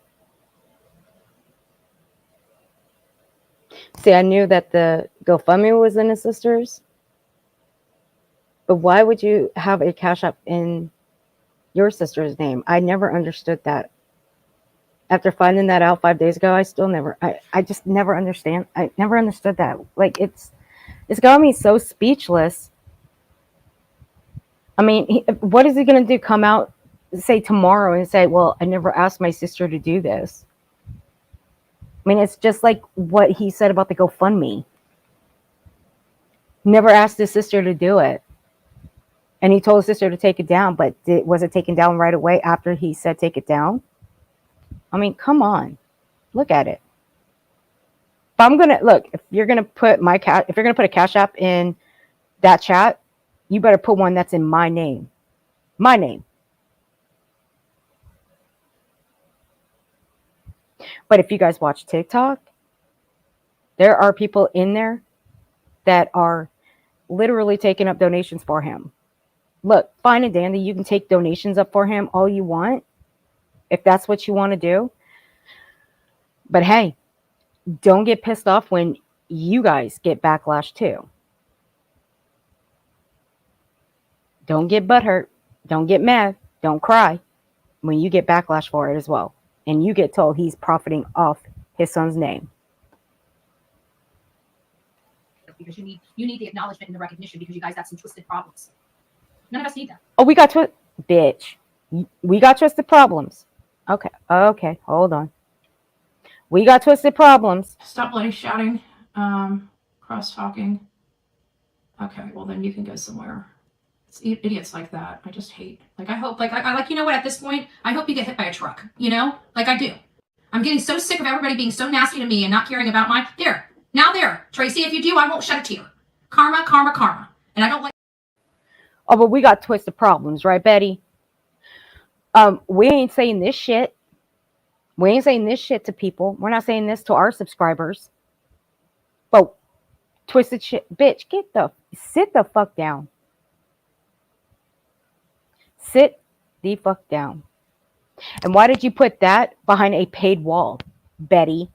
See, I knew that the GoFundMe was in his sister's. But why would you have a Cash App in your sister's name? I never understood that. After finding that out 5 days ago, I just never understand. I never understood that. Like, it's got me so speechless. I mean, what is he going to do? Come out, say tomorrow and say, well, I never asked my sister to do this. I mean, it's just like what he said about the GoFundMe. Never asked his sister to do it. And he told his sister to take it down, but was it taken down right away after he said take it down? I mean, come on. Look at it. If you're gonna put a Cash App in that chat, you better put one that's in my name. My name. But if you guys watch TikTok, there are people in there that are literally taking up donations for him. Look, fine and dandy, you can take donations up for him all you want, if that's what you want to do. But hey, don't get pissed off when you guys get backlash too. Don't get butthurt. Don't get mad. Don't cry when you get backlash for it as well. And you get told he's profiting off his son's name. Because you need the acknowledgement and the recognition, because you guys got some twisted problems. None of us need that. Oh, we got bitch. We got twisted problems. Okay, hold on. We got twisted problems. Stop bloody shouting, cross talking. Okay, well then you can go somewhere. It's idiots like that. I just hate. Like, I hope, like, you know what? At this point, I hope you get hit by a truck. You know, like I do. I'm getting so sick of everybody being so nasty to me and not caring about my there, Tracy. If you do, I won't shed a tear. Karma, karma, karma. And I don't like. Oh, but we got twisted problems, right, Betty? We ain't saying this shit. We ain't saying this shit to people. We're not saying this to our subscribers. But twisted shit, bitch, sit the fuck down. Sit the fuck down. And why did you put that behind a paid wall, Betty?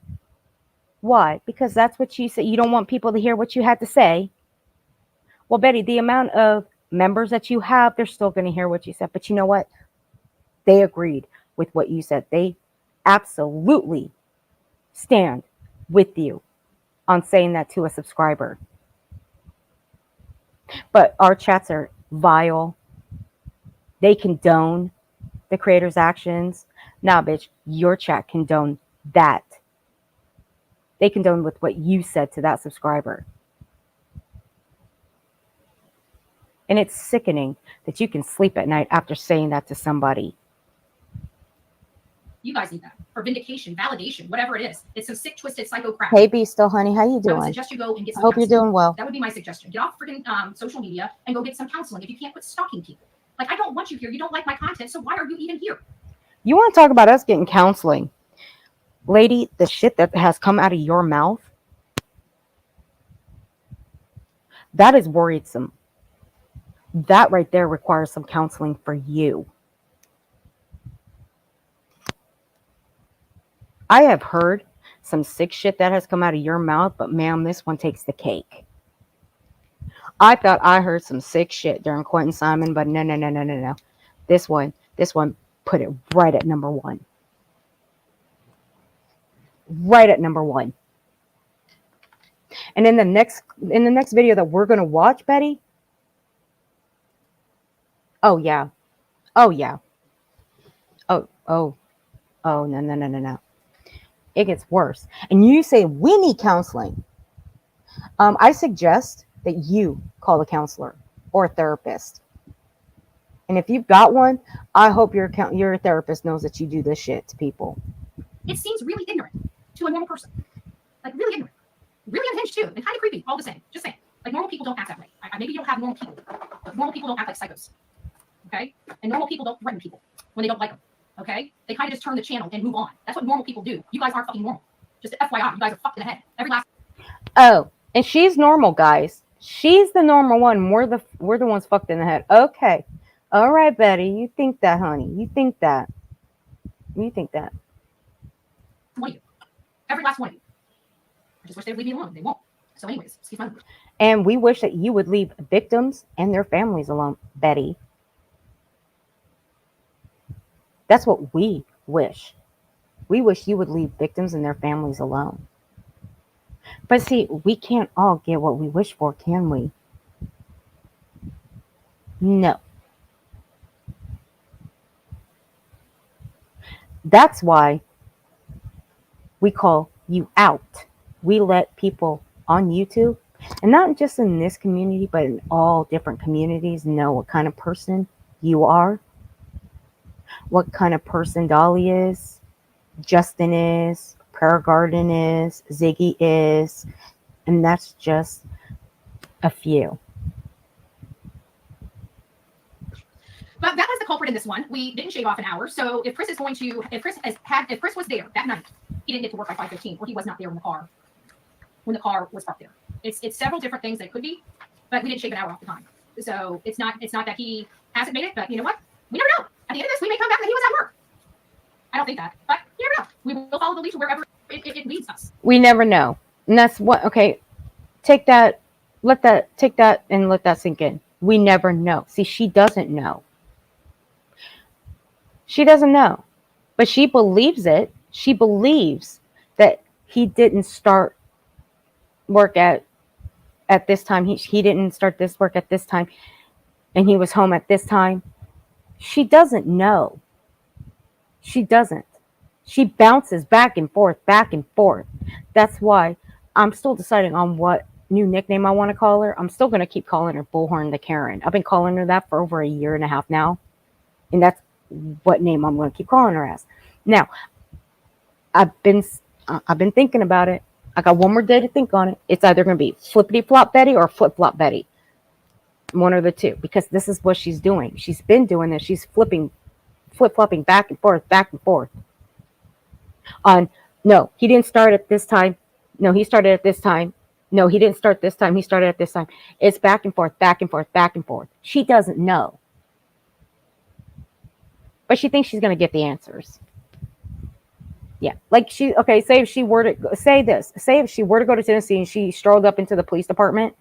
Why? Because that's what you said. You don't want people to hear what you had to say. Well, Betty, the amount of members that you have, they're still going to hear what you said. But you know what? They agreed with what you said. They absolutely stand with you on saying that to a subscriber. But our chats are vile. They condone the creator's actions. Nah, bitch, your chat condone that. They condone with what you said to that subscriber. And it's sickening that you can sleep at night after saying that to somebody. You guys need that for vindication, validation, whatever it is. It's some sick, twisted, psycho crap. Hey, B, still, honey, how you I would doing? suggest you go and get I some hope you're counseling. doing well. That would be my suggestion. Get off freaking social media and go get some counseling if you can't quit stalking people. Like, I don't want you here. You don't like my content, so why are you even here? You want to talk about us getting counseling? Lady, the shit that has come out of your mouth, that is worrisome. That right there requires some counseling for you. I have heard some sick shit that has come out of your mouth, but ma'am, this one takes the cake. I thought I heard some sick shit during Quentin Simon, but no. This one put it right at number one. Right at number one. And in the next video that we're gonna watch, Betty. Oh yeah. Oh no. It gets worse. And you say we need counseling. I suggest that you call a counselor or a therapist. And if you've got one, I hope your therapist knows that you do this shit to people. It seems really ignorant to a normal person. Like, really ignorant. Really unhinged, too. And kind of creepy, all the same. Just saying. Like, normal people don't act that way. Maybe you don't have normal people. Normal people don't act like psychos. Okay? And normal people don't threaten people when they don't like them. Okay? They kind of just turn the channel and move on. That's what normal people do. You guys aren't fucking normal. Just FYI, you guys are fucked in the head. Every last. Oh, and she's normal, guys. She's the normal one. We're the ones fucked in the head. Okay. All right, Betty. You think that, honey. You think that. You think that. One of you. Every last one of you. I just wish they'd leave me alone. They won't. So anyways, excuse my language. And we wish that you would leave victims and their families alone, Betty. That's what we wish. We wish you would leave victims and their families alone. But see, we can't all get what we wish for, can we? No. That's why we call you out. We let people on YouTube, and not just in this community, but in all different communities, know what kind of person you are, what kind of person Dolly is, Justin is, Prayer Garden is, Ziggy is, and that's just a few. But that was the culprit in this one. We didn't shave off an hour. So if Chris was there that night, he didn't get to work by 5:15, or he was not there in the car when the car was parked there. It's several different things that it could be, but we didn't shave an hour off the time. So it's not that he hasn't made it, but you know what? We never know. At the end of this, we may come back that he was at work. I don't think that, but you never know. We will follow the lead to wherever it leads us. We never know. And that's what, okay, take that and let that sink in. We never know. See, she doesn't know. She doesn't know, but she believes it. She believes that he didn't start work at this time. He didn't start this work at this time, and he was home at this time. She doesn't know. She doesn't. She bounces back and forth, back and forth. That's why I'm still deciding on what new nickname I want to call her. I'm still going to keep calling her Bullhorn the Karen. I've been calling her that for over 1.5 years now, and that's what name I'm going to keep calling her as. Now, I've been thinking about it. I got one more day to think on it. It's either going to be Flippity Flop Betty or Flip Flop Betty. One or the two, because this is what she's doing. She's been doing this. She's flip-flopping back and forth. On, no, he didn't start at this time. No, he started at this time. No, he didn't start this time. He started at this time. It's back and forth, back and forth, back and forth. She doesn't know. But she thinks she's going to get the answers. Yeah. Like say if she were to go to Tennessee and she strolled up into the police department,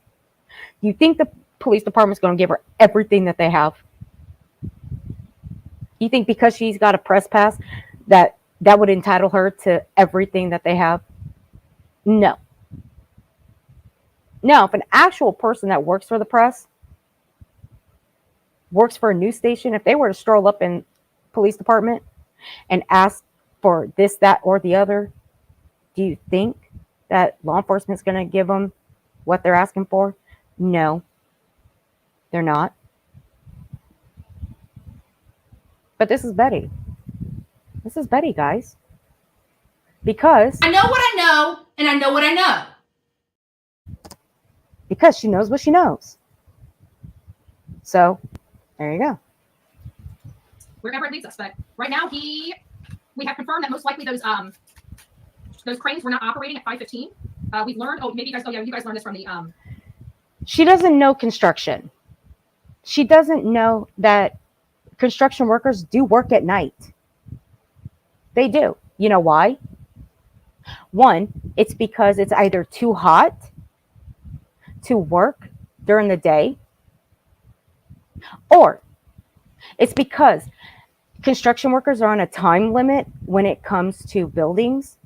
you think the police department's going to give her everything that they have? You think because she's got a press pass that would entitle her to everything that they have? No. Now, if an actual person that works for the press, works for a news station, if they were to stroll up in police department and ask for this, that, or the other, do you think that law enforcement's going to give them what they're asking for? No, they're not. But this is Betty. This is Betty, guys. Because I know what I know, and I know what I know. Because she knows what she knows. So, there you go. Wherever it leads us. But right now, we have confirmed that most likely those cranes were not operating at 5:15. We've learned. Oh, maybe you guys. Oh, yeah, you guys learned this from the. She doesn't know construction. She doesn't know that construction workers do work at night. They do. You know why? One, it's because it's either too hot to work during the day, or it's because construction workers are on a time limit when it comes to buildings,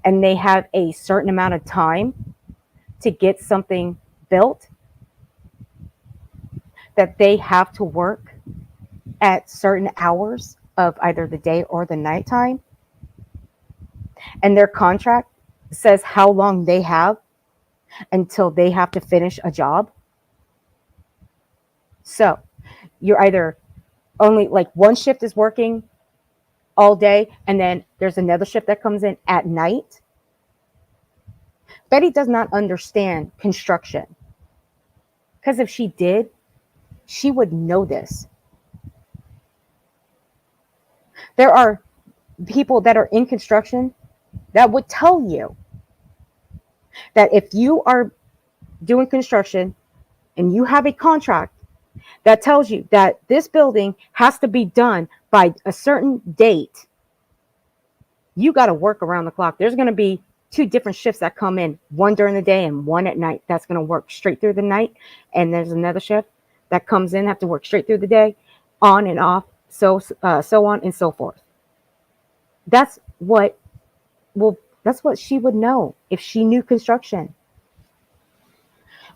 and they have a certain amount of time to get something built, that they have to work at certain hours of either the day or the nighttime. And their contract says how long they have until they have to finish a job. So you're either only like one shift is working all day, and then there's another shift that comes in at night. Betty does not understand construction. Because if she did, she would know this. There are people that are in construction that would tell you that if you are doing construction and you have a contract that tells you that this building has to be done by a certain date, you got to work around the clock. There's going to be 2 different shifts that come in, one during the day and one at night. That's going to work straight through the night. And there's another shift that comes in, have to work straight through the day, on and off, so on and so forth. That's what she would know if she knew construction.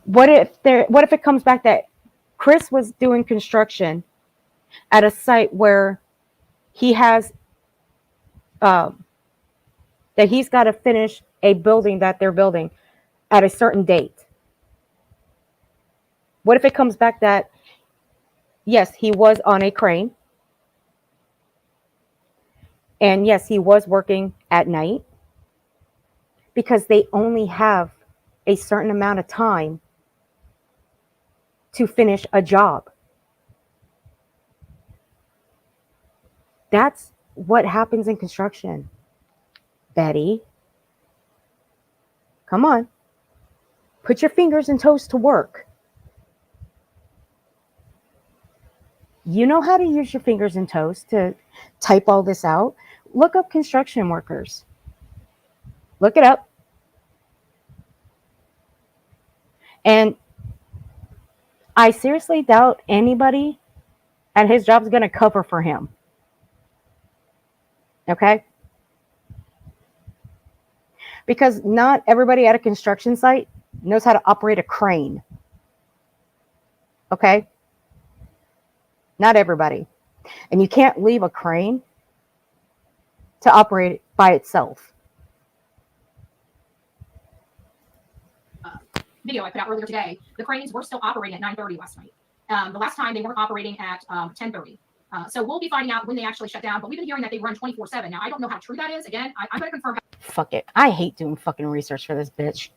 What if it comes back that Chris was doing construction at a site where he has that he's got to finish a building that they're building at a certain date? What if it comes back that, yes, he was on a crane, and yes, he was working at night, because they only have a certain amount of time to finish a job. That's what happens in construction. Betty, come on. Put your fingers and toes to work. You know how to use your fingers and toes to type all this out. Look up construction workers. Look it up. And I seriously doubt anybody at his job is going to cover for him. Okay? Because not everybody at a construction site knows how to operate a crane. Okay? Not everybody. And you can't leave a crane to operate by itself. Video I put out earlier today, the cranes were still operating at 9:30 last night. The last time they weren't operating at 10:30. So we'll be finding out when they actually shut down, but we've been hearing that they run 24/7. Now, I don't know how true that is. Again, I'm going to confirm. Fuck it. I hate doing fucking research for this bitch.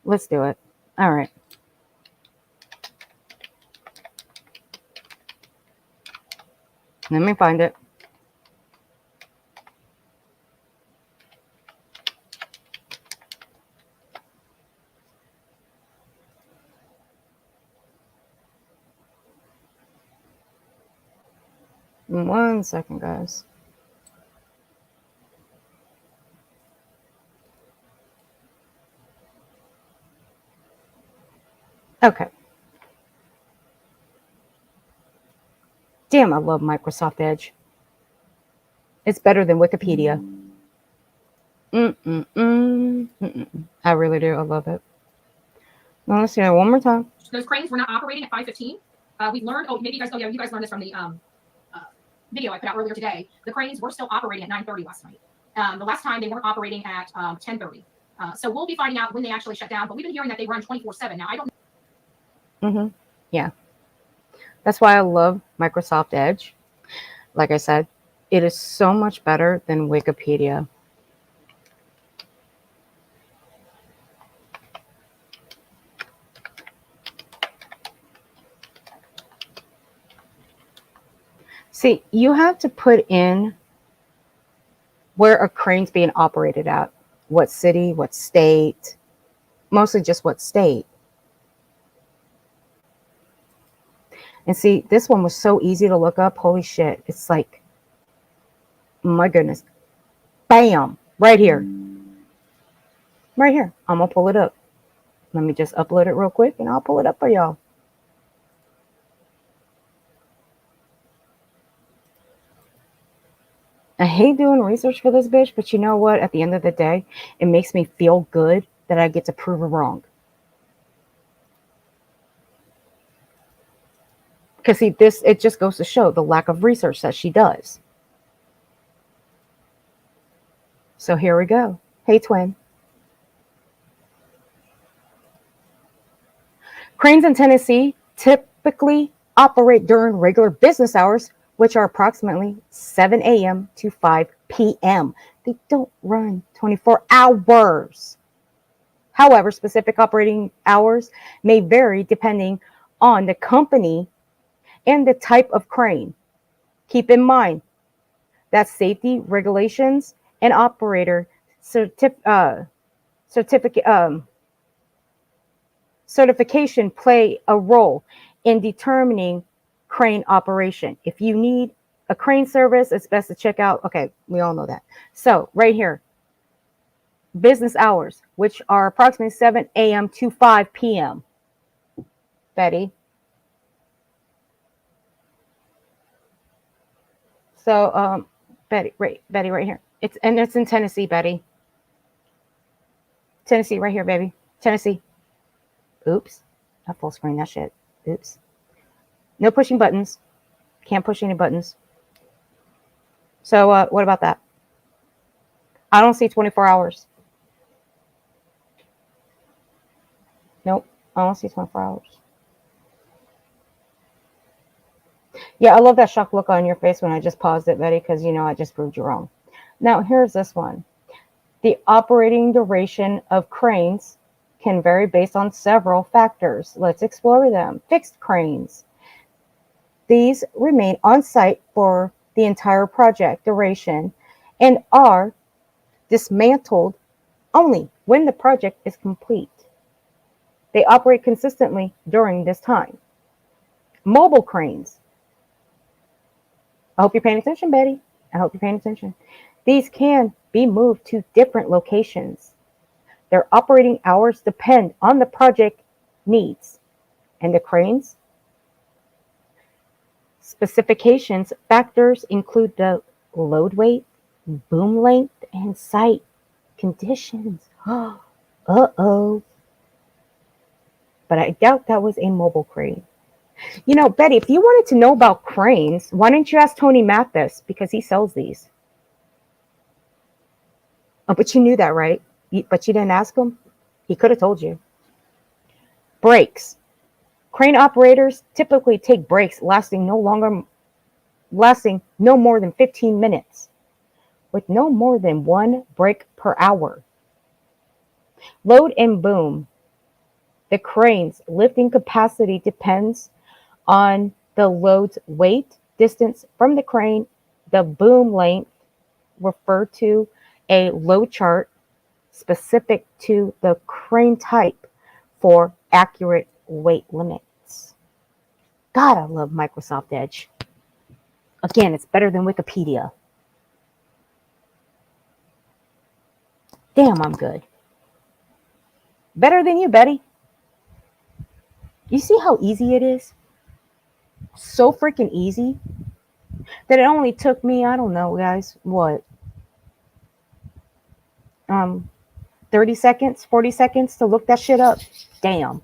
Let's do it. All right. Let me find it. One second, guys. Okay. Damn, I love Microsoft Edge. It's better than Wikipedia. I really do. I love it. Now, let's see that one more time. Those cranes were not operating at 5:15. We've learned. Oh, maybe you guys. Oh, yeah, you guys learned this from the video I put out earlier today. The cranes were still operating at 9:30 last night. The last time they weren't operating at 10:30. So we'll be finding out when they actually shut down. But we've been hearing that they run 24/7. Now, I don't. Yeah. That's why I love Microsoft Edge. Like I said, it is so much better than Wikipedia. See, you have to put in where a crane's being operated at. What city, what state, mostly just what state. And see, this one was so easy to look up. Holy shit. It's like, my goodness. Bam. Right here. Right here. I'm going to pull it up. Let me just upload it real quick and I'll pull it up for y'all. I hate doing research for this bitch, but you know what? At the end of the day, it makes me feel good that I get to prove her wrong. Because see, it just goes to show the lack of research that she does. So here we go. Hey, twin. Cranes in Tennessee typically operate during regular business hours, which are approximately 7 a.m. to 5 p.m. They don't run 24 hours. However, specific operating hours may vary depending on the company and the type of crane. Keep in mind that safety regulations and operator certification play a role in determining crane operation. If you need a crane service, it's best to check out. Okay, we all know that. So right here, business hours, which are approximately 7 a.m. to 5 p.m. Betty. So Betty right here. It's in Tennessee, Betty. Tennessee right here, baby. Tennessee. Oops. I full screen that shit. Oops. No pushing buttons. Can't push any buttons. So what about that? I don't see 24 hours. Nope. I don't see 24 hours. Yeah, I love that shocked look on your face when I just paused it, Betty, because you know I just proved you wrong. Now, here's this one. The operating duration of cranes can vary based on several factors. Let's explore them. Fixed cranes. These remain on site for the entire project duration and are dismantled only when the project is complete. They operate consistently during this time. Mobile cranes. I hope you're paying attention, Betty. I hope you're paying attention. These can be moved to different locations. Their operating hours depend on the project needs. And the cranes specifications factors include the load weight, boom length, and site conditions. Uh-oh. But I doubt that was a mobile crane. You know, Betty, if you wanted to know about cranes, why didn't you ask Tony Mathis? Because he sells these. Oh, but you knew that, right? But you didn't ask him? He could have told you. Brakes. Crane operators typically take breaks lasting no more than 15 minutes, with no more than 1 break per hour. Load and boom. The crane's lifting capacity depends on the load's weight, distance from the crane, the boom length, referred to a load chart specific to the crane type for accurate weight limits. God, I love Microsoft Edge. Again, it's better than Wikipedia. Damn, I'm good. Better than you, Betty. You see how easy it is? So freaking easy that it only took me, I don't know, guys, what? 30 seconds, 40 seconds to look that shit up. Damn.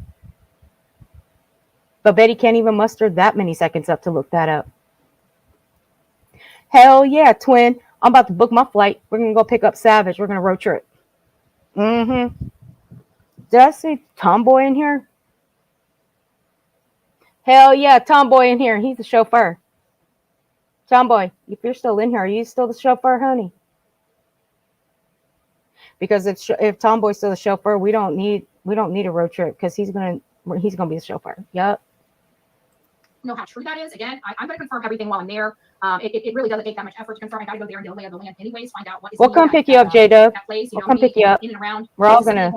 But Betty can't even muster that many seconds up to look that up. Hell yeah, twin. I'm about to book my flight. We're going to go pick up Savage. We're going to road trip. Mm-hmm. Did I see Tomboy in here? Hell yeah, Tomboy in here. He's the chauffeur. Tomboy, if you're still in here, are you still the chauffeur, honey? Because if Tomboy's still the chauffeur, we don't need a road trip because he's gonna be the chauffeur. Yep. Know how true that is. Again, I'm going to confirm everything while I'm there. It really doesn't take that much effort to confirm. I got to go there and do a lay of the land anyways, find out what is. We'll come pick you up, J-Dub. We'll come pick you up. In and around. We're all gonna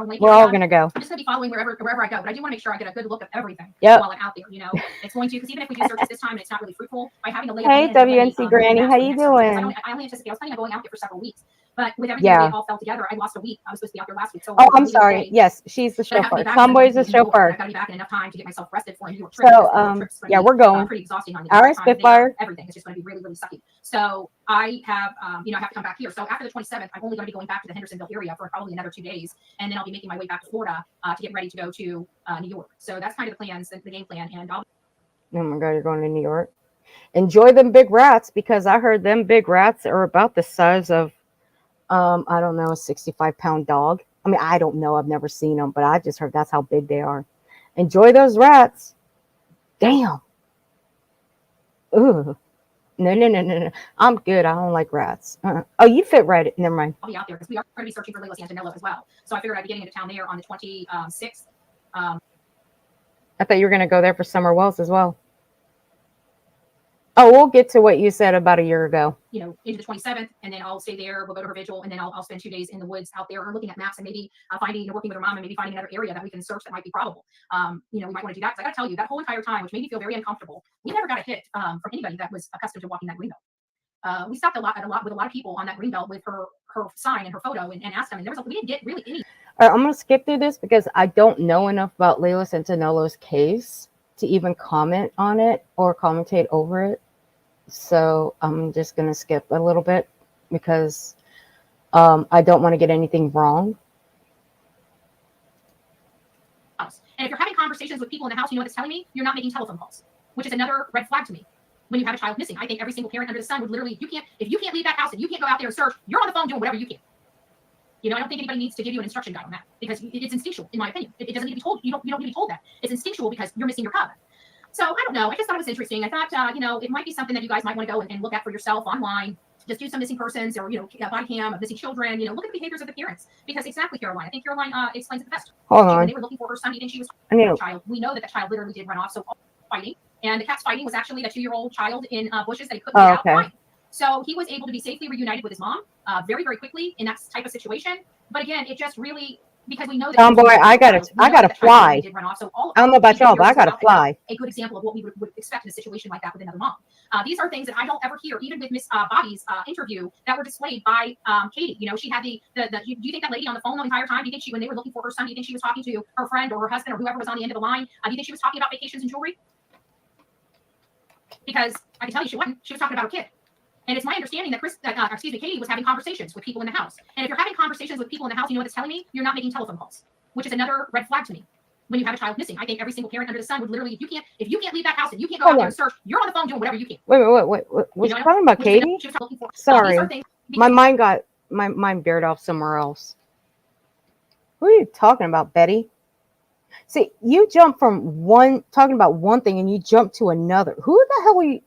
go. I'm just going to be following wherever I go, but I do want to make sure I get a good look of everything while I'm out there. You know, it's going to, because even if we do searches this time and it's not really fruitful, by having a lay of the land. Hey, WNC Granny, how you doing? I only anticipate I was planning on going out there for several weeks. But with everything that all fell together, I lost a week. I was supposed to be out there last week. So I'm sorry. Yes, she's the chauffeur. Tomboy's the chauffeur. I got to be back in enough time to get myself rested for a New York trip. So yeah, we're going. Pretty exhausting on the all right, Spitfire. Everything is just going to be really, really sucky. So I have, I have to come back here. So after the 27th, I'm only going to be going back to the Hendersonville area for probably another 2 days, and then I'll be making my way back to Florida to get ready to go to New York. So that's kind of the plans, the game plan. And oh my God, you're going to New York. Enjoy them big rats, because I heard them big rats are about the size of I don't know, a 65-pound dog. I mean, I don't know. I've never seen them, but I just heard that's how big they are. Enjoy those rats. Damn. Ooh. No. I'm good. I don't like rats. Oh, you fit right. Never mind. I'll be out there because we are going to be searching for Lilo Santinello as well. So I figured I'd be getting into town there on the 26th. I thought you were going to go there for Summer Wells as well. Oh, we'll get to what you said about a year ago. You know, into the 27th, and then I'll stay there. We'll go to her vigil, and then I'll spend 2 days in the woods out there, or looking at maps, and maybe finding, working with her mom, and maybe finding another area that we can search that might be probable. You know, we might want to do that. Because I got to tell you, that whole entire time, which made me feel very uncomfortable, we never got a hit from anybody that was accustomed to walking that green belt. We stopped with a lot of people on that green belt with her sign and her photo, and asked them, and we didn't get really any. All right, I'm going to skip through this because I don't know enough about Layla Santanolo's case to even comment on it or commentate over it. So I'm just going to skip a little bit because I don't want to get anything wrong. And if you're having conversations with people in the house, you know what it's telling me? You're not making telephone calls, which is another red flag to me. When you have a child missing, I think every single parent under the sun would literally, if you can't leave that house and you can't go out there and search, you're on the phone doing whatever you can. You know, I don't think anybody needs to give you an instruction guide on that because it's instinctual, in my opinion. It doesn't need to be told. You don't need to be told that. It's instinctual because you're missing your cub. So I don't know. I just thought it was interesting. I thought, you know, it might be something that you guys might want to go and look at for yourself online. Just do some missing persons or, you know, body cam of missing children. You know, look at the behaviors of the parents because exactly, Caroline. I think Caroline explains it the best. Hold on. When they were looking for her son, even she was a child. We know that child literally did run off. So fighting. And the cat's fighting was actually a 2-year-old child in bushes that he couldn't get out. Fighting. So he was able to be safely reunited with his mom very, very quickly in that type of situation. But again, it just really, because we know that Tomboy, I gotta fly. So I don't know about y'all, but I gotta fly. A good example of what we would expect in a situation like that with another mom. These are things that I don't ever hear, even with Miss Bobby's interview, that were displayed by Katie. You know, she had do you think that lady on the phone the entire time? Do you think when they were looking for her son, do you think she was talking to her friend or her husband or whoever was on the end of the line? Do you think she was talking about vacations and jewelry? Because I can tell you she wasn't. She was talking about her kid. And it's my understanding that Katie was having conversations with people in the house. And if you're having conversations with people in the house, you know what it's telling me? You're not making telephone calls, which is another red flag to me. When you have a child missing, I think every single parent under the sun would literally, if you can't leave that house and you can't go out there and search, you're on the phone doing whatever you can. Wait. Was you talking about Katie? Sorry, my mind veered off somewhere else. Who are you talking about, Betty? See, you jump from talking about one thing and you jump to another. Who the hell are you?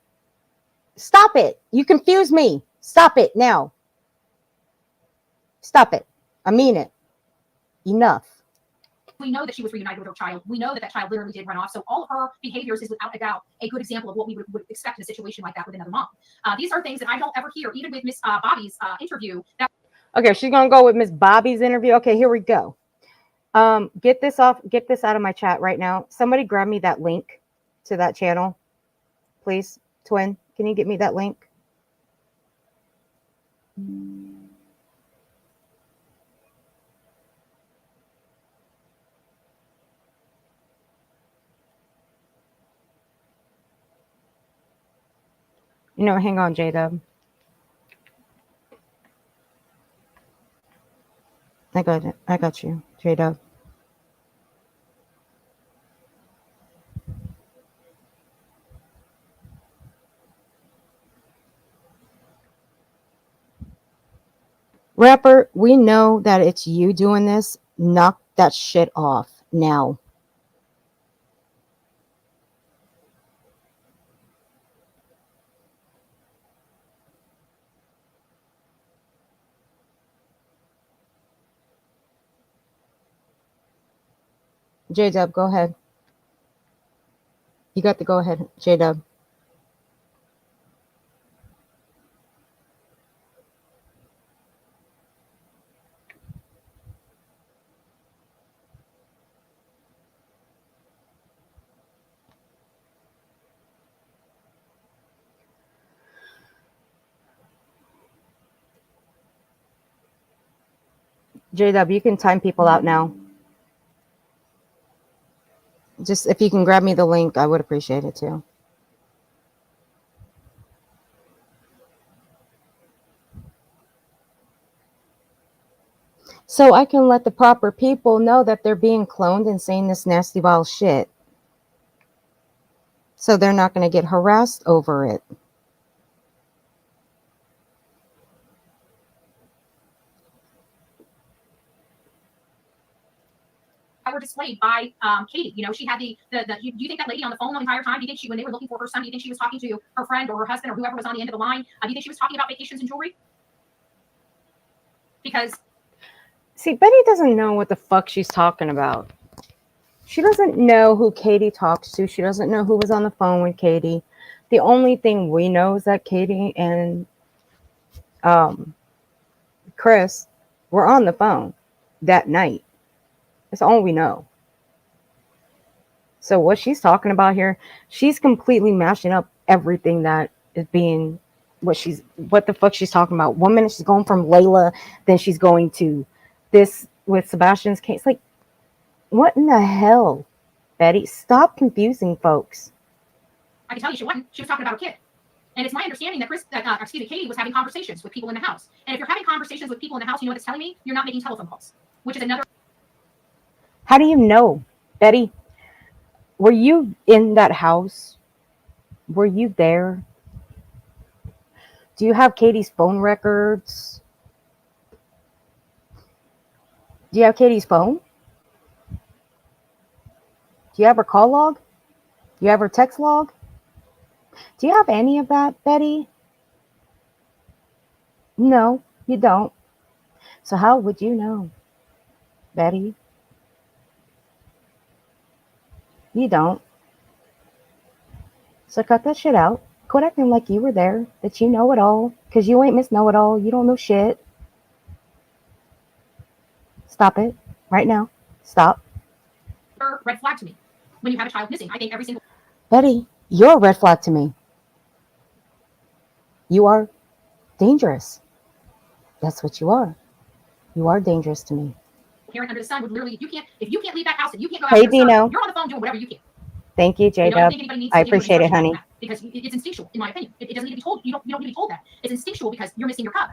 Stop it. You confuse me. Stop it now. Stop it. I mean it. Enough. We know that she was reunited with her child. We know that child literally did run off. So all of her behaviors is without a doubt a good example of what we would expect in a situation like that with another mom. These are things that I don't ever hear, even with Miss Bobby's interview. Okay, she's going to go with Miss Bobby's interview. Okay, here we go. Get this out of my chat right now. Somebody grab me that link to that channel, please. Twin, can you get me that link? You know, hang on, J-Dub. I got it. I got you, J-Dub. Rapper, we know that it's you doing this. Knock that shit off now. J-Dub, go ahead. You got the go ahead, J-Dub. J-Dub, you can time people out now. Just if you can grab me the link, I would appreciate it too. So I can let the proper people know that they're being cloned and saying this nasty vile shit. So they're not going to get harassed over it. Were displayed by Katie. You know, she had do you think that lady on the phone the entire time? Do you think when they were looking for her son, do you think she was talking to her friend or her husband or whoever was on the end of the line? Do you think she was talking about vacations and jewelry? Because see, Betty doesn't know what the fuck she's talking about. She doesn't know who Katie talks to. She doesn't know who was on the phone with Katie. The only thing we know is that Katie and Chris were on the phone that night. That's all we know. So what she's talking about here, she's completely mashing up everything that is being what the fuck she's talking about. 1 minute she's going from Layla, then she's going to this with Sebastian's case. Like, what in the hell, Betty? Stop confusing folks. I can tell you she wasn't. She was talking about a kid. And it's my understanding that Katie was having conversations with people in the house. And if you're having conversations with people in the house, you know what it's telling me? You're not making telephone calls, which is another. How do you know, Betty? Were you in that house? Were you there? Do you have Katie's phone records? Do you have Katie's phone? Do you have her call log? Do you have her text log? Do you have any of that, Betty? No, you don't. So how would you know, Betty? You don't. So cut that shit out. Quit acting like you were there, that you know it all, because you ain't Miss Know-It-All. You don't know shit. Stop it right now. Stop. Red flag to me when you have a child missing. I think every single. Betty, you're a red flag to me. You are dangerous. That's what you are. You are dangerous to me. Parent under the sun would literally, if you can't leave that house and you can't go out. Hey, to your son, Dino. You're on the phone doing whatever you can. Thank you, You know, I J-Dub. don't think anybody needs I to give you appreciate it, instructions on honey. that because it's instinctual, in my opinion. It doesn't need to be told. You don't need to be told that. It's instinctual because you're missing your cub.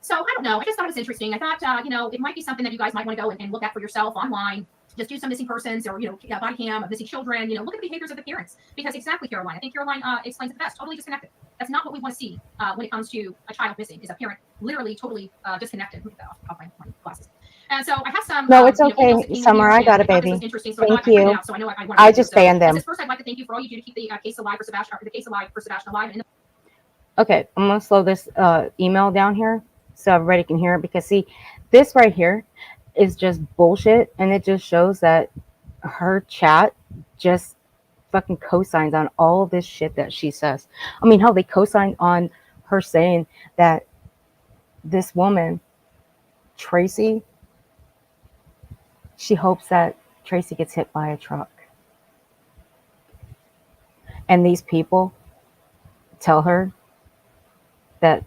So I don't know. I just thought it was interesting. I thought, it might be something that you guys might want to go and look at for yourself online. Just do some missing persons or, body cam of missing children. Look at the behaviors of the parents. Because exactly, Caroline. I think Caroline explains it the best. Totally disconnected. That's not what we want to see when it comes to a child missing, is a parent literally totally disconnected. Let me get that off my glasses. And so I have some. No, it's okay, Summer. I got it, baby. Thank you. I just banned them. First, I'd like to thank you for all you do to keep the case alive for Sebastian, alive. And Okay, I'm going to slow this email down here so everybody can hear it, because see, this right here is just bullshit, and it just shows that her chat just fucking co-signs on all this shit that she says. I mean, how they co-signed on her saying that this woman, Tracy, she hopes that Tracy gets hit by a truck. And these people tell her that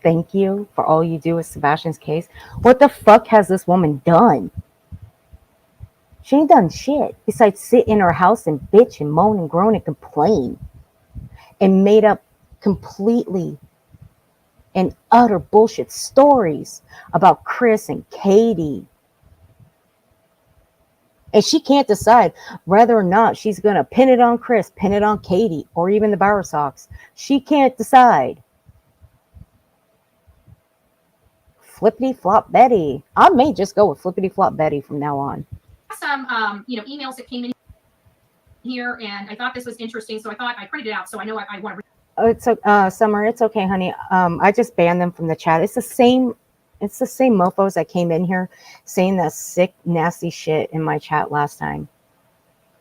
thank you for all you do with Sebastian's case. What the fuck has this woman done? She ain't done shit besides sit in her house and bitch and moan and groan and complain and made up completely and utter bullshit stories about Chris and Katie. And she can't decide whether or not she's going to pin it on Chris, pin it on Katie, or even the Bowersox. She can't decide. Flippity Flop Betty. I may just go with Flippity Flop Betty from now on. some emails that came in here, and I thought this was interesting, so I thought I printed it out, so I know I want to. Oh, it's Summer. It's okay, honey. I just banned them from the chat. It's the same mofos that came in here saying that sick, nasty shit in my chat last time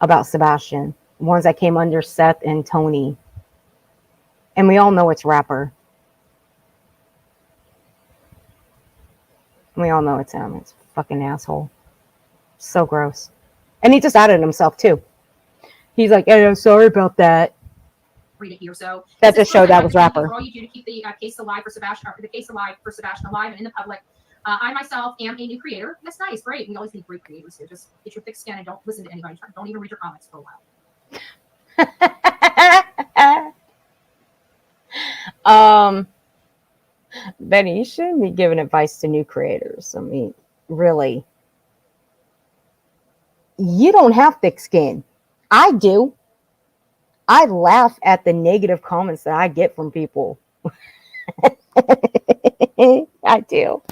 about Sebastian. Ones that came under Seth and Tony, and we all know it's Rapper. We all know it's him. It's a fucking asshole. So gross. And he just added himself too. He's like, hey, I'm sorry about that. Read it here. So that just showed that was Rapper. For all you do to keep the case alive for Sebastian, or the case alive for Sebastian alive and in the public. I myself am a new creator. That's nice, great. We always need great creators here. Just get your thick skin and don't listen to anybody. Don't even read your comments for a while. Benny, you shouldn't be giving advice to new creators. I mean, really. You don't have thick skin. I do. I laugh at the negative comments that I get from people. I do.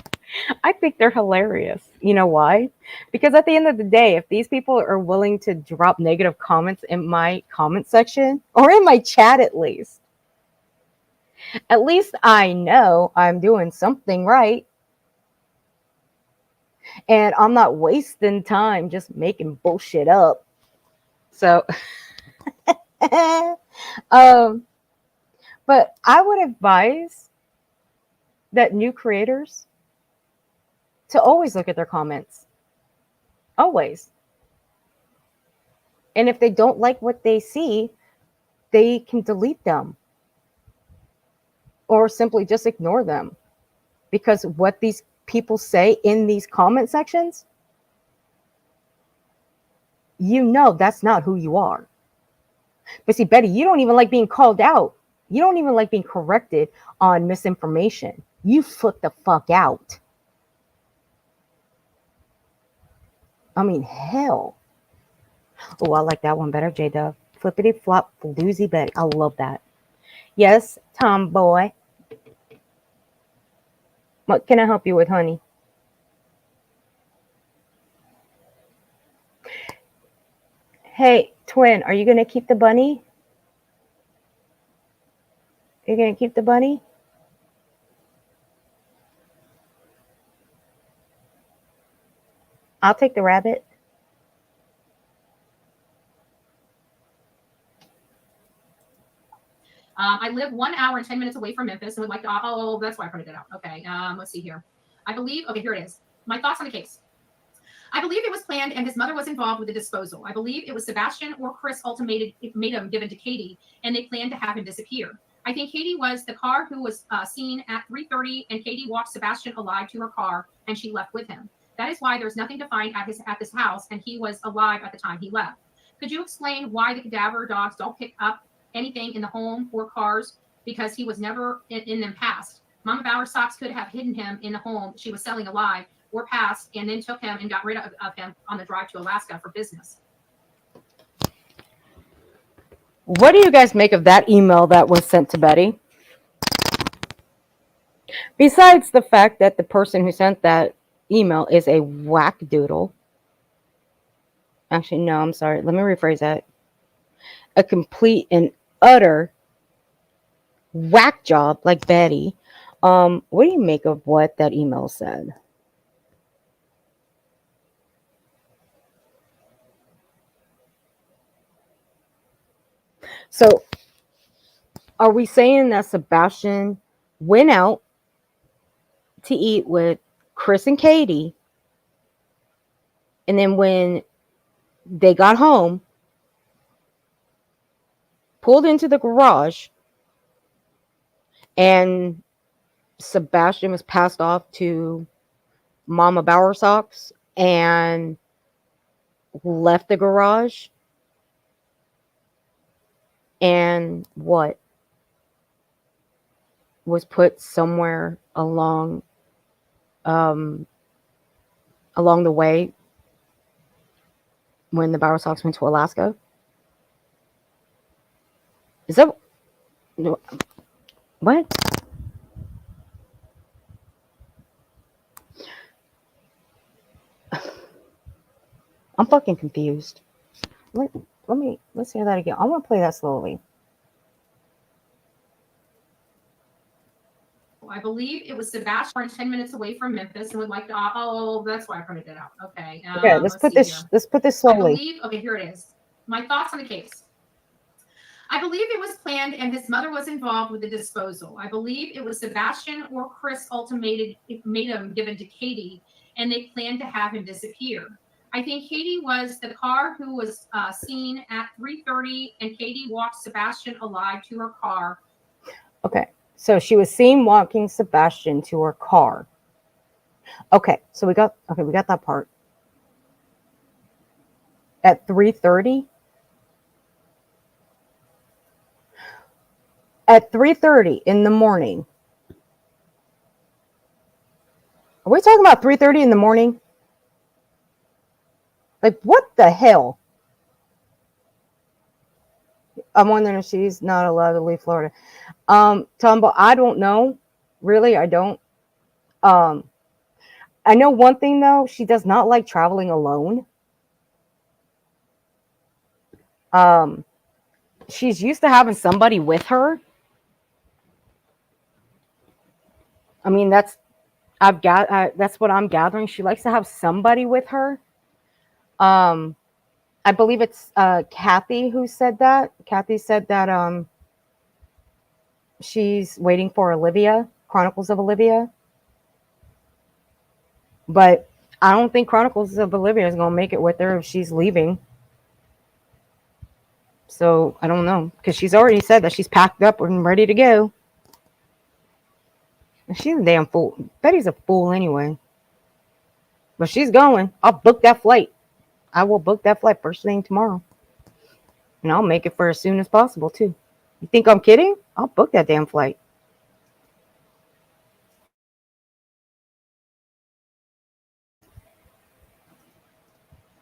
I think they're hilarious. You know why? Because at the end of the day, if these people are willing to drop negative comments in my comment section, or in my chat at least I know I'm doing something right. And I'm not wasting time just making bullshit up. So, but I would advise that new creators to always look at their comments. Always. And if they don't like what they see, they can delete them or simply just ignore them. Because what these people say in these comment sections, you know that's not who you are. But see, Betty, you don't even like being called out. You don't even like being corrected on misinformation. You flip the fuck out. I mean, hell. Oh, I like that one better, J-Dub. Flippity flop, floozy Betty. I love that. Yes, tomboy. What can I help you with, honey? Hey, twin, are you going to keep the bunny? Are you going to keep the bunny? I'll take the rabbit. I live 1 hour and 10 minutes away from Memphis and would like to. Oh, that's why I printed it out. Okay. Let's see here. I believe. Okay, here it is. My thoughts on the case. I believe it was planned and his mother was involved with the disposal. I believe it was Sebastian or Chris ultimatum given to Katie, and they planned to have him disappear. I think Katie was the car who was seen at 3:30, and Katie walked Sebastian alive to her car, and she left with him. That is why there's nothing to find at this house, and he was alive at the time he left. Could you explain why the cadaver dogs don't pick up anything in the home or cars, because he was never in them past? Mama Bowersox could have hidden him in the home she was selling alive or passed, and then took him and got rid of him on the drive to Alaska for business. What do you guys make of that email that was sent to Betty? Besides the fact that the person who sent that email is a whack-doodle. Actually, no, I'm sorry. Let me rephrase that. A complete and utter whack job like Betty. What do you make of what that email said? So, are we saying that Sebastian went out to eat with Chris and Katie, and then when they got home, pulled into the garage, and Sebastian was passed off to Mama Bowersox and left the garage? And what was put somewhere along the way when the Bowersox went to Alaska? Is that what? I'm fucking confused. Let's hear that again. I want to play that slowly. I believe it was Sebastian 10 minutes away from Memphis and would like to. Oh, that's why I printed it out. Okay. Okay, let's put this slowly. Okay, here it is. My thoughts on the case. I believe it was planned and his mother was involved with the disposal. I believe it was Sebastian or Chris ultimatum given to Katie, and they planned to have him disappear. I think Katie was the car who was seen at 3:30, and Katie walked Sebastian alive to her car. Okay, so she was seen walking Sebastian to her car. Okay, so we got that part. At 3:30? At 3:30 in the morning. Are we talking about 3:30 in the morning? Like, what the hell? I'm wondering if she's not allowed to leave Florida. Tombo, I don't know. Really, I don't. I know one thing, though. She does not like traveling alone. She's used to having somebody with her. I mean, that's That's what I'm gathering. She likes to have somebody with her. I believe it's Kathy who said that. Kathy said that she's waiting for Olivia, Chronicles of Olivia. But I don't think Chronicles of Olivia is going to make it with her if she's leaving. So I don't know, because she's already said that she's packed up and ready to go. She's a damn fool. Betty's a fool anyway. But she's going. I'll book that flight. I will book that flight first thing tomorrow. And I'll make it for as soon as possible, too. You think I'm kidding? I'll book that damn flight.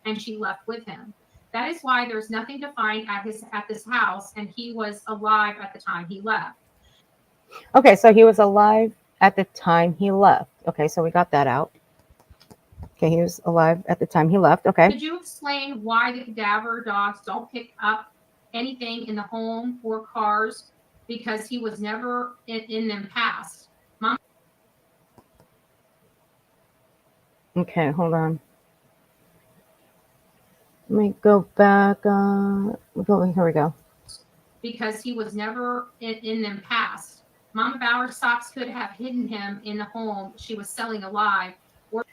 And she left with him. That is why there's nothing to find at this house, and he was alive at the time he left. Okay, so he was alive at the time he left. Okay, so we got that out. Okay, he was alive at the time he left. Okay. Could you explain why the cadaver dogs don't pick up anything in the home or cars, because he was never in them past? Mom. Okay, hold on. Let me go back. Here we go. Because he was never in them past. Mama Bauer socks could have hidden him in the home she was selling alive. Or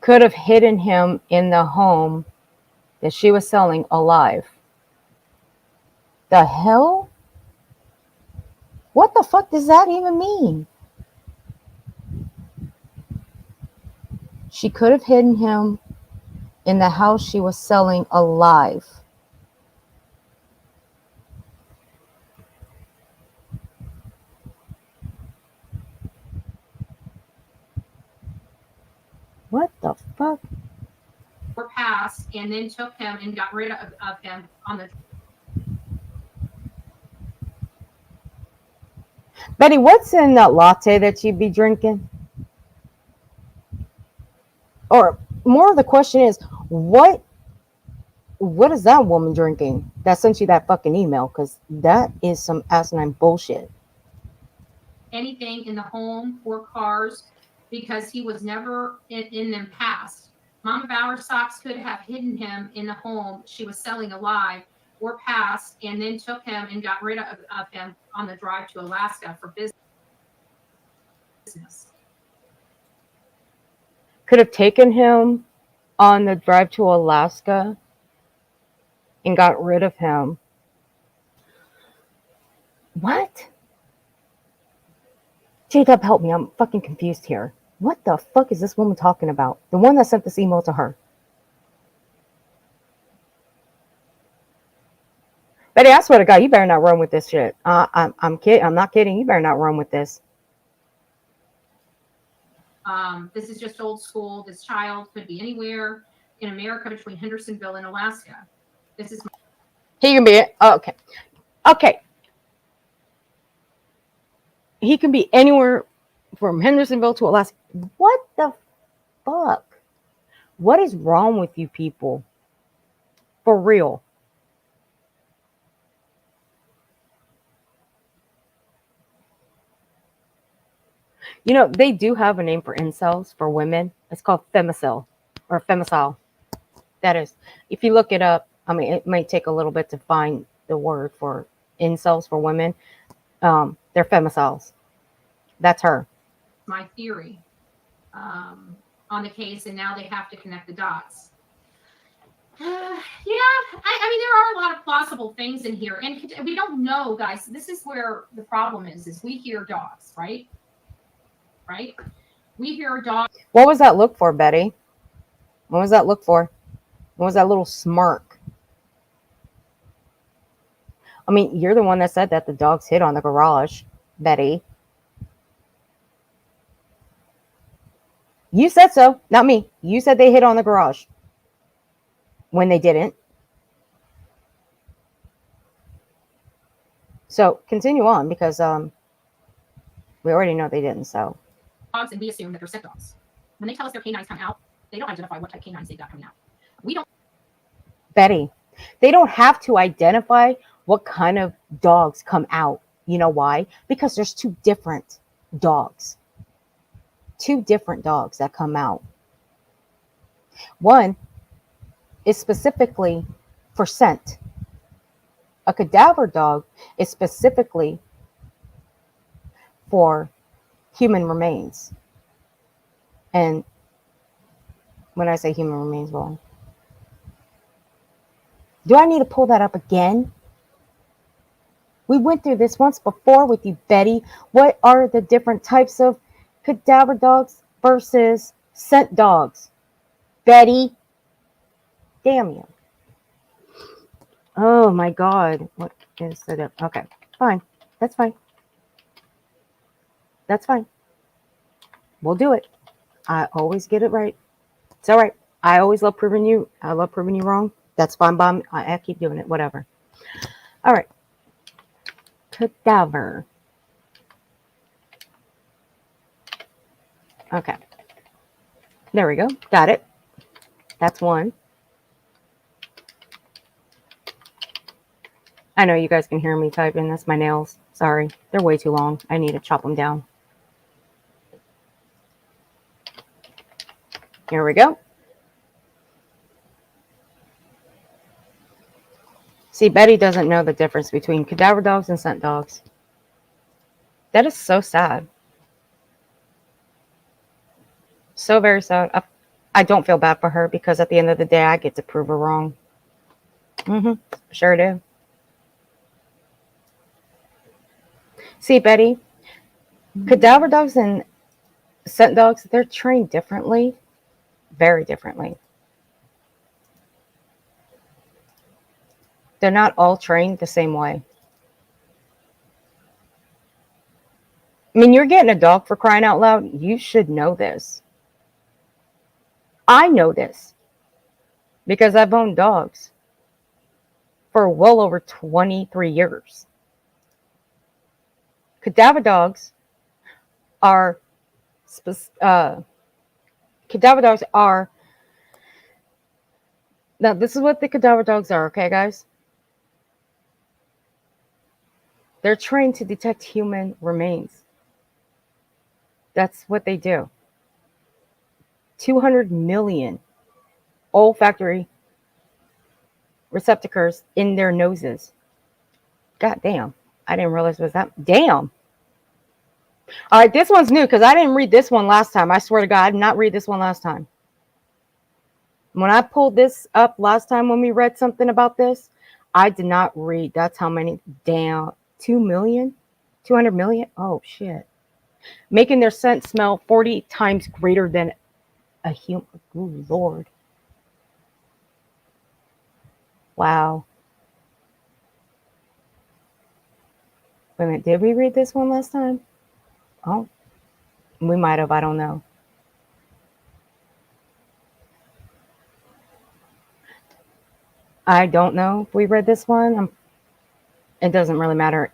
could have hidden him in the home that she was selling alive. The hell? What the fuck does that even mean? She could have hidden him in the house she was selling alive. What the fuck? or passed, and then took him and got rid of him on the. Betty, what's in that latte that you'd be drinking? Or more of the question is, what is that woman drinking that sent you that fucking email? Because that is some asinine bullshit. Anything in the home or cars, because he was never in them past. Mama Bauer socks could have hidden him in the home she was selling alive or passed, and then took him and got rid of him on the drive to Alaska for business. Could have taken him on the drive to Alaska and got rid of him. What? Jacob, help me. I'm fucking confused here. What the fuck is this woman talking about? The one that sent this email to her. Betty, I swear to God, you better not run with this shit. I'm kidding. I'm not kidding. You better not run with this. This is just old school. This child could be anywhere in America between Hendersonville and Alaska. This is. He can be. Okay. Okay. He can be anywhere from Hendersonville to Alaska. What the fuck? What is wrong with you people? For real. You know, they do have a name for incels for women. It's called femicide or femicide. That is, if you look it up, I mean, it might take a little bit to find the word for incels for women. They're femicides. That's her. My theory on the case, and now they have to connect the dots. Yeah, I mean, there are a lot of plausible things in here, and we don't know, guys. This is where the problem is we hear dogs, right? Right? We hear dogs. What was that look for, Betty? What was that look for? What was that little smirk? I mean, you're the one that said that the dogs hid on the garage, Betty. You said so, not me. You said they hid on the garage when they didn't. So continue on, because we already know they didn't. So dogs, and we assume that they're sick dogs. When they tell us their canines come out, they don't identify what type canines they got coming out. We don't. Betty, they don't have to identify what kind of dogs come out. You know why? Because there's two different dogs. two different dogs that come out. One is specifically for scent. A cadaver dog is specifically for human remains. And when I say human remains, well, do I need to pull that up again? We went through this once before with you, Betty. What are the different types of cadaver dogs versus scent dogs? Betty? Damn you. Oh my God. What is it? Okay, fine. That's fine. That's fine. We'll do it. I always get it right. It's all right. I always love proving you. I love proving you wrong. That's fine, Bob. I keep doing it. Whatever. All right. Cadaver. Okay. There we go. Got it. That's one. I know you guys can hear me typing. That's my nails. Sorry. They're way too long. I need to chop them down. Here we go. See, Betty doesn't know the difference between cadaver dogs and scent dogs. That is so sad. So very sad. I don't feel bad for her because at the end of the day, I get to prove her wrong. Sure do. See, Betty, cadaver dogs and scent dogs, they're trained differently. Very differently. They're not all trained the same way. I mean, you're getting a dog, for crying out loud. You should know this. I know this because I've owned dogs for well over 23 years. Cadaver dogs are now this is what the cadaver dogs are, okay, guys? They're trained to detect human remains. That's what they do. 200 million olfactory receptacles in their noses. God damn. I didn't realize it was that. Damn. All right, this one's new because I didn't read this one last time. I swear to God, I did not read this one last time. When I pulled this up last time when we read something about this, I did not read. That's how many. Damn. 2 million? 200 million? Oh, shit. Making their scent smell 40 times greater than a human. Ooh, Lord. Wow. Wait a minute. Did we read this one last time? Oh, we might have. I don't know. I don't know if we read this one. It doesn't really matter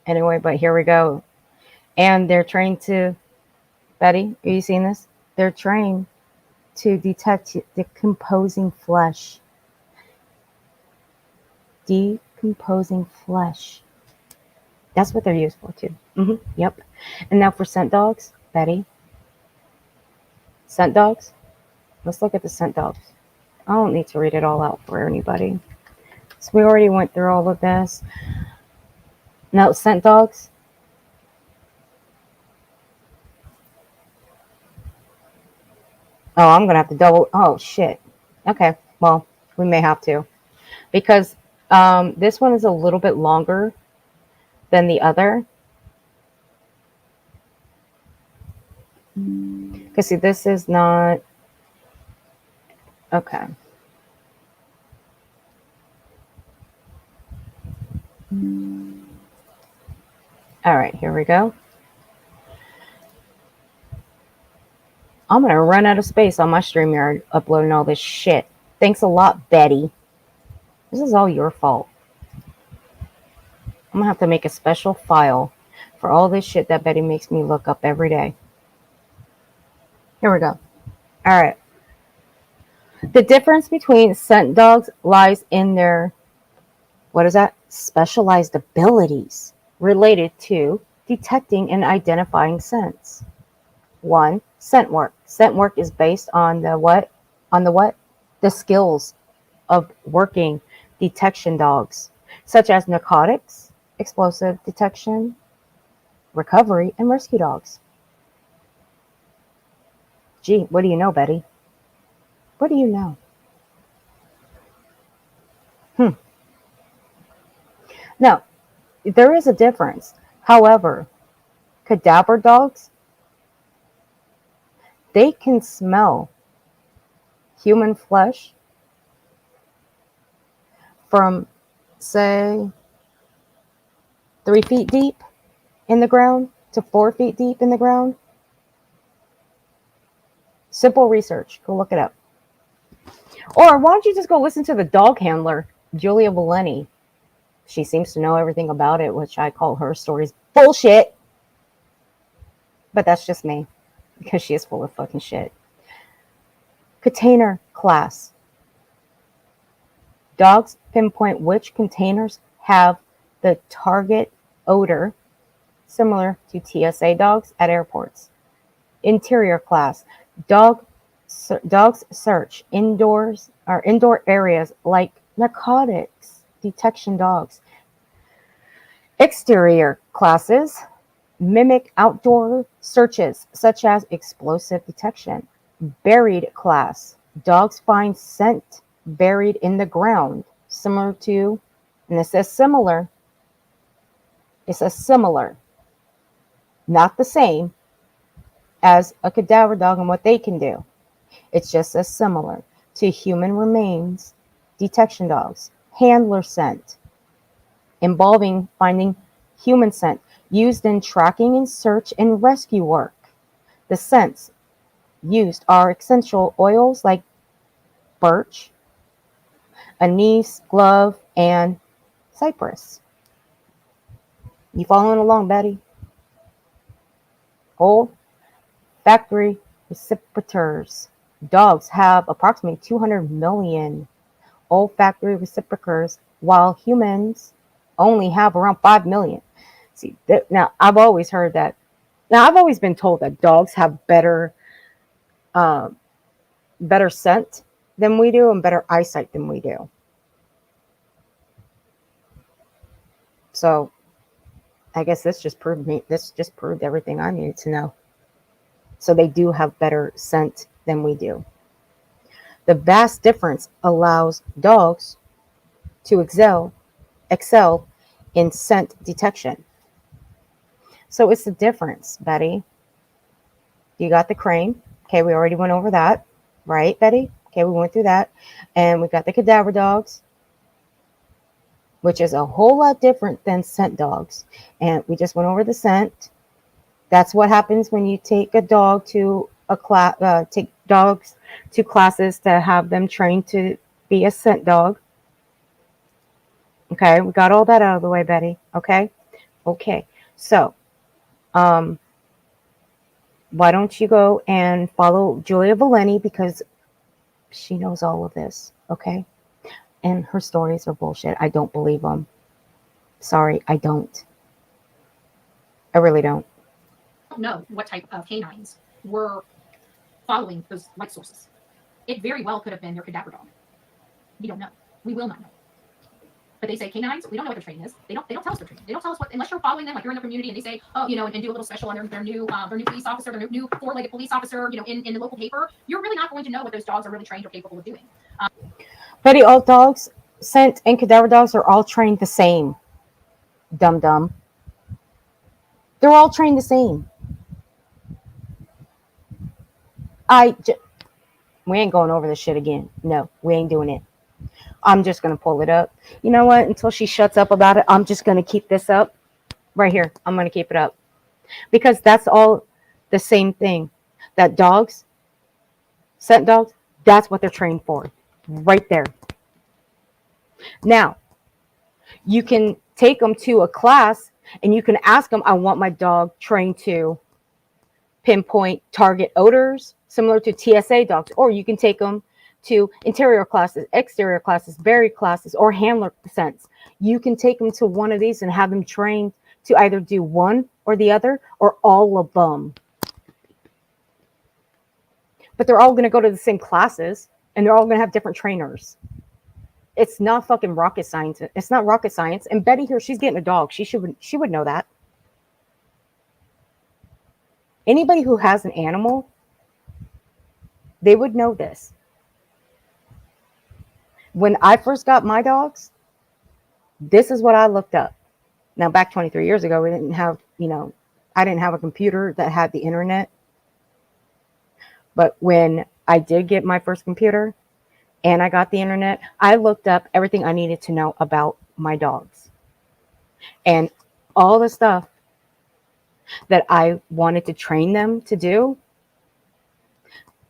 anyway, but here we go. And they're trained to, Betty, are you seeing this? They're trained to detect decomposing flesh. Decomposing flesh. That's what they're used for, too. Yep. And now for scent dogs, Betty. Scent dogs. Let's look at the scent dogs. I don't need to read it all out for anybody. So we already went through all of this. Now, scent dogs. Oh, I'm going to have to double. Oh, shit. Okay. Well, we may have to. Because this one is a little bit longer than the other. Because, see, this is not. Okay. All right, here we go. I'm going to run out of space on my StreamYard uploading all this shit. Thanks a lot, Betty. This is all your fault. I'm going to have to make a special file for all this shit that Betty makes me look up every day. Here we go. All right. The difference between scent dogs lies in their, what is that? Specialized abilities related to detecting and identifying scents. One, scent work. Scent work is based on the what? On the what? The skills of working detection dogs, such as narcotics, explosive detection, recovery, and rescue dogs. Gee, what do you know, Betty? What do you know? Now, there is a difference. However, cadaver dogs, they can smell human flesh from, say, 3 feet deep in the ground to 4 feet deep in the ground. Simple research. Go look it up. Or why don't you just go listen to the dog handler, Julia Valeni? She seems to know everything about it, which I call her stories bullshit. But that's just me, because she is full of fucking shit. Container class. Dogs pinpoint which containers have the target odor, similar to TSA dogs at airports. Interior class. Dogs search indoor areas like narcotics detection dogs. Exterior classes mimic outdoor searches such as explosive detection. Buried class. Dogs find scent buried in the ground, similar to, and it says similar, not the same as a cadaver dog and what they can do. It's just as similar to human remains detection dogs. Handler scent, involving finding human scent, used in tracking and search and rescue work. The scents used are essential oils like birch, anise, glove, and cypress. You following along, Betty? Olfactory receptors. Dogs have approximately 200 million olfactory receptors, while humans only have around 5 million. See, now I've always heard that. Now I've always been told that dogs have better scent than we do and better eyesight than we do. So I guess this just proved everything I needed to know. So they do have better scent than we do. The vast difference allows dogs to excel in scent detection. So it's the difference, Betty. You got the crane. Okay, we already went over that. Right, Betty? Okay, we went through that. And we got the cadaver dogs, which is a whole lot different than scent dogs. And we just went over the scent. That's what happens when you take a dog to take dogs to classes to have them trained to be a scent dog. Okay, we got all that out of the way, Betty. Okay. So, why don't you go and follow Julia Valeni, because she knows all of this. Okay, and her stories are bullshit. I don't believe them. Sorry, I don't. I really don't. Know what type of canines were following those light sources. It very well could have been their cadaver dog. We don't know. We will not know. But they say canines, we don't know what their training is. They don't tell us their training. They don't tell us what, unless you're following them, like you're in the community and they say, oh, and do a little special on their new police officer, their new four-legged police officer, in the local paper. You're really not going to know what those dogs are really trained or capable of doing. Betty, all dogs, scent and cadaver dogs are all trained the same. Dum-dum. They're all trained the same. We ain't going over this shit again. No, we ain't doing it. I'm just going to pull it up. You know what? Until she shuts up about it, I'm just going to keep this up right here. I'm going to keep it up because that's all the same thing. That dogs, scent dogs, that's what they're trained for right there. Now, you can take them to a class and you can ask them, I want my dog trained to pinpoint target odors similar to TSA dogs, or you can take them to interior classes, exterior classes, buried classes, or handler scents. You can take them to one of these and have them trained to either do one or the other or all of them. but they're all going to go to the same classes and they're all going to have different trainers. It's not fucking rocket science. It's not rocket science. And Betty here, she's getting a dog. She would know that. Anybody who has an animal, they would know this. When I first got my dogs, this is what I looked up. Now, back 23 years ago, we didn't have, I didn't have a computer that had the internet. But when I did get my first computer and I got the internet, I looked up everything I needed to know about my dogs. And all the stuff that I wanted to train them to do,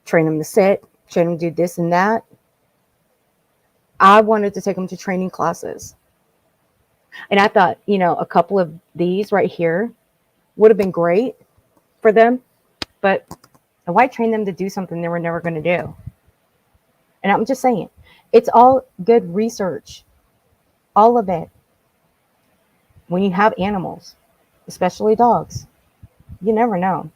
train them to sit, train them to do this and that, I wanted to take them to training classes. And I thought, a couple of these right here would have been great for them. But why train them to do something they were never going to do? And I'm just saying, it's all good research. All of it. When you have animals, especially dogs, you never know.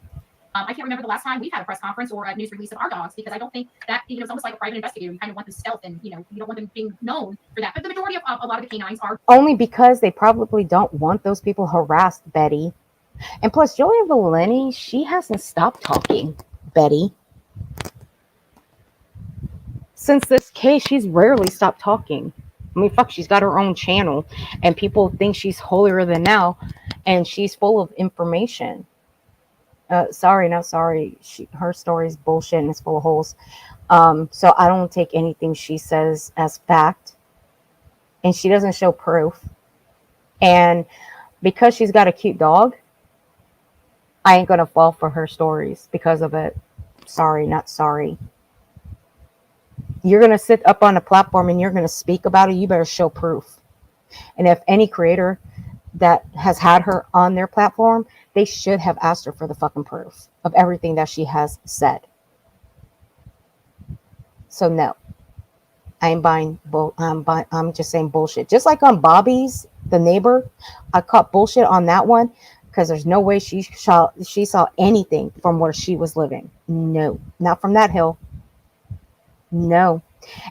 I can't remember the last time we've had a press conference or a news release of our dogs, because I don't think that, it's almost like a private investigator. You kind of want them stealth and, you don't want them being known for that. But the majority of a lot of the canines are. Only because they probably don't want those people harassed, Betty. And plus, Julia Valeni, she hasn't stopped talking, Betty. Since this case, she's rarely stopped talking. I mean, fuck, she's got her own channel, and people think she's holier than thou, and she's full of information. Sorry, not sorry. Her story's bullshit and it's full of holes. So I don't take anything she says as fact. And she doesn't show proof. And because she's got a cute dog, I ain't going to fall for her stories because of it. Sorry, not sorry. You're going to sit up on a platform and you're going to speak about it. You better show proof. And if any creator that has had her on their platform, they should have asked her for the fucking proof of everything that she has said. So no, I ain't buying I'm just saying bullshit. Just like on Bobby's, the neighbor, I caught bullshit on that one because there's no way she saw anything from where she was living. No, not from that hill. No.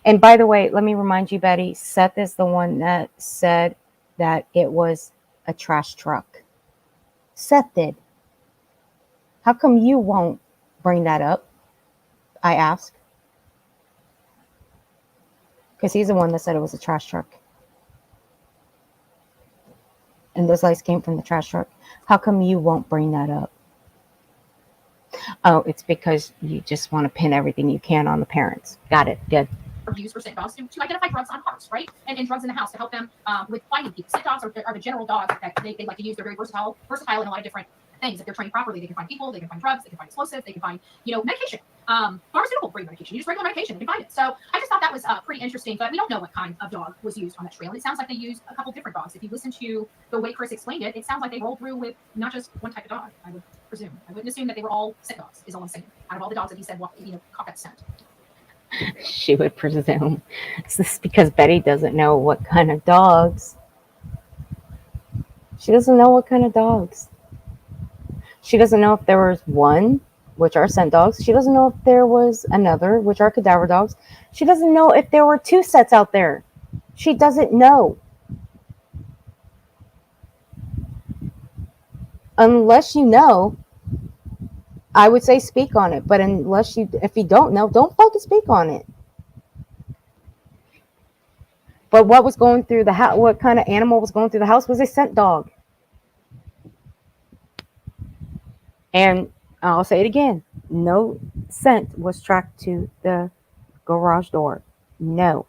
And by the way, let me remind you, Betty, Seth is the one that said that it was a trash truck. Seth did. How come you won't bring that up? I ask. Because he's the one that said it was a trash truck. And those lights came from the trash truck. How come you won't bring that up? Oh, it's because you just want to pin everything you can on the parents. Got it. Good. Used for scent dogs to identify drugs on cars, right? And drugs in the house to help them with finding people. Scent dogs are the general dogs that they like to use. They're very versatile in a lot of different things. If they're trained properly, they can find people, they can find drugs, they can find explosives, they can find, medication, pharmaceutical grade medication. You just regular medication, they can find it. So I just thought that was pretty interesting, but we don't know what kind of dog was used on that trail. And it sounds like they used a couple different dogs. If you listen to the way Chris explained it, it sounds like they rolled through with not just one type of dog, I would presume. I wouldn't assume that they were all scent dogs, is all I'm saying. Out of all the dogs that he said, caught that scent. She would presume. It's just because Betty doesn't know what kind of dogs. She doesn't know what kind of dogs. She doesn't know if there was one, which are scent dogs. She doesn't know if there was another, which are cadaver dogs. She doesn't know if there were two sets out there. She doesn't know. Unless you know, I would say speak on it. But if you don't know, don't fucking speak on it. But what was going through the house? What kind of animal was going through the house was a scent dog. And I'll say it again. No scent was tracked to the garage door. No.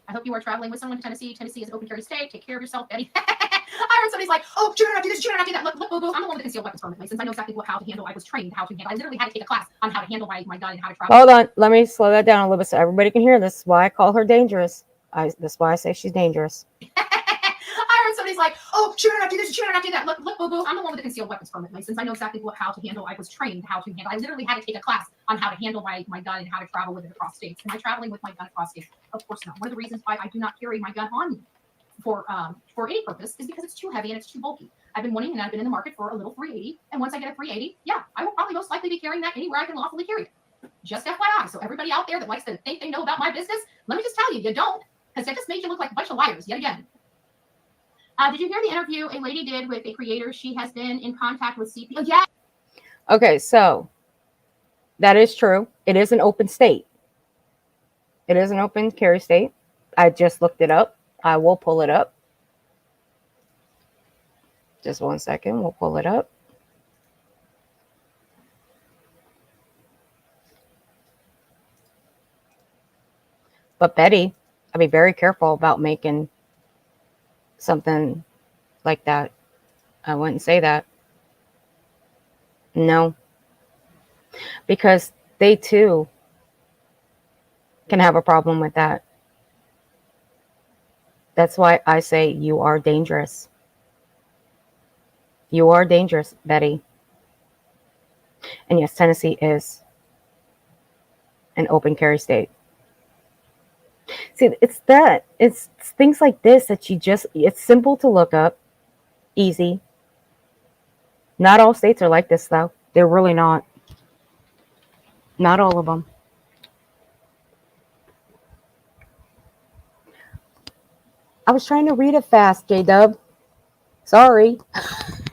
I hope you are traveling with someone to Tennessee. Tennessee is an open carry state. Take care of yourself, Betty. I heard somebody's like, oh, you better not do this, you better not do that. Look, boo, boo. I'm the one with the concealed weapons permit license. I know exactly how to handle. I was trained how to handle. I literally had to take a class on how to handle my gun and how to travel. Hold on. Let me slow that down a little bit so everybody can hear this. This is why I call her dangerous. That's why I say she's dangerous. I heard somebody's like, oh, you better not do this, you better not do that. Look, boo, boo. I'm the one with the concealed weapons permit license. I know exactly how to handle. I was trained how to handle. I literally had to take a class on how to handle my gun and how to travel with it across states. Am I traveling with my gun across states? Of course not. One of the reasons why I do not carry my gun on me. for any purpose is because it's too heavy and it's too bulky. I've been wanting, and I've been in the market for a little 380. And once I get a 380, yeah, I will probably most likely be carrying that anywhere I can lawfully carry it. Just FYI. So everybody out there that likes to think they know about my business, let me just tell you, you don't, because that just made you look like a bunch of liars yet again. Did you hear the interview a lady did with a creator? She has been in contact with CP. Oh, yeah. Okay, so that is true. It is an open state. It is an open carry state. I just looked it up. I will pull it up. Just 1 second. We'll pull it up. But Betty, I'll be very careful about making something like that. I wouldn't say that. No. Because they too can have a problem with that. That's why I say you are dangerous. You are dangerous, Betty. And yes, Tennessee is an open carry state. See, it's things like this that it's simple to look up, easy. Not all states are like this, though. They're really not. Not all of them. I was trying to read it fast, J-Dub. Sorry.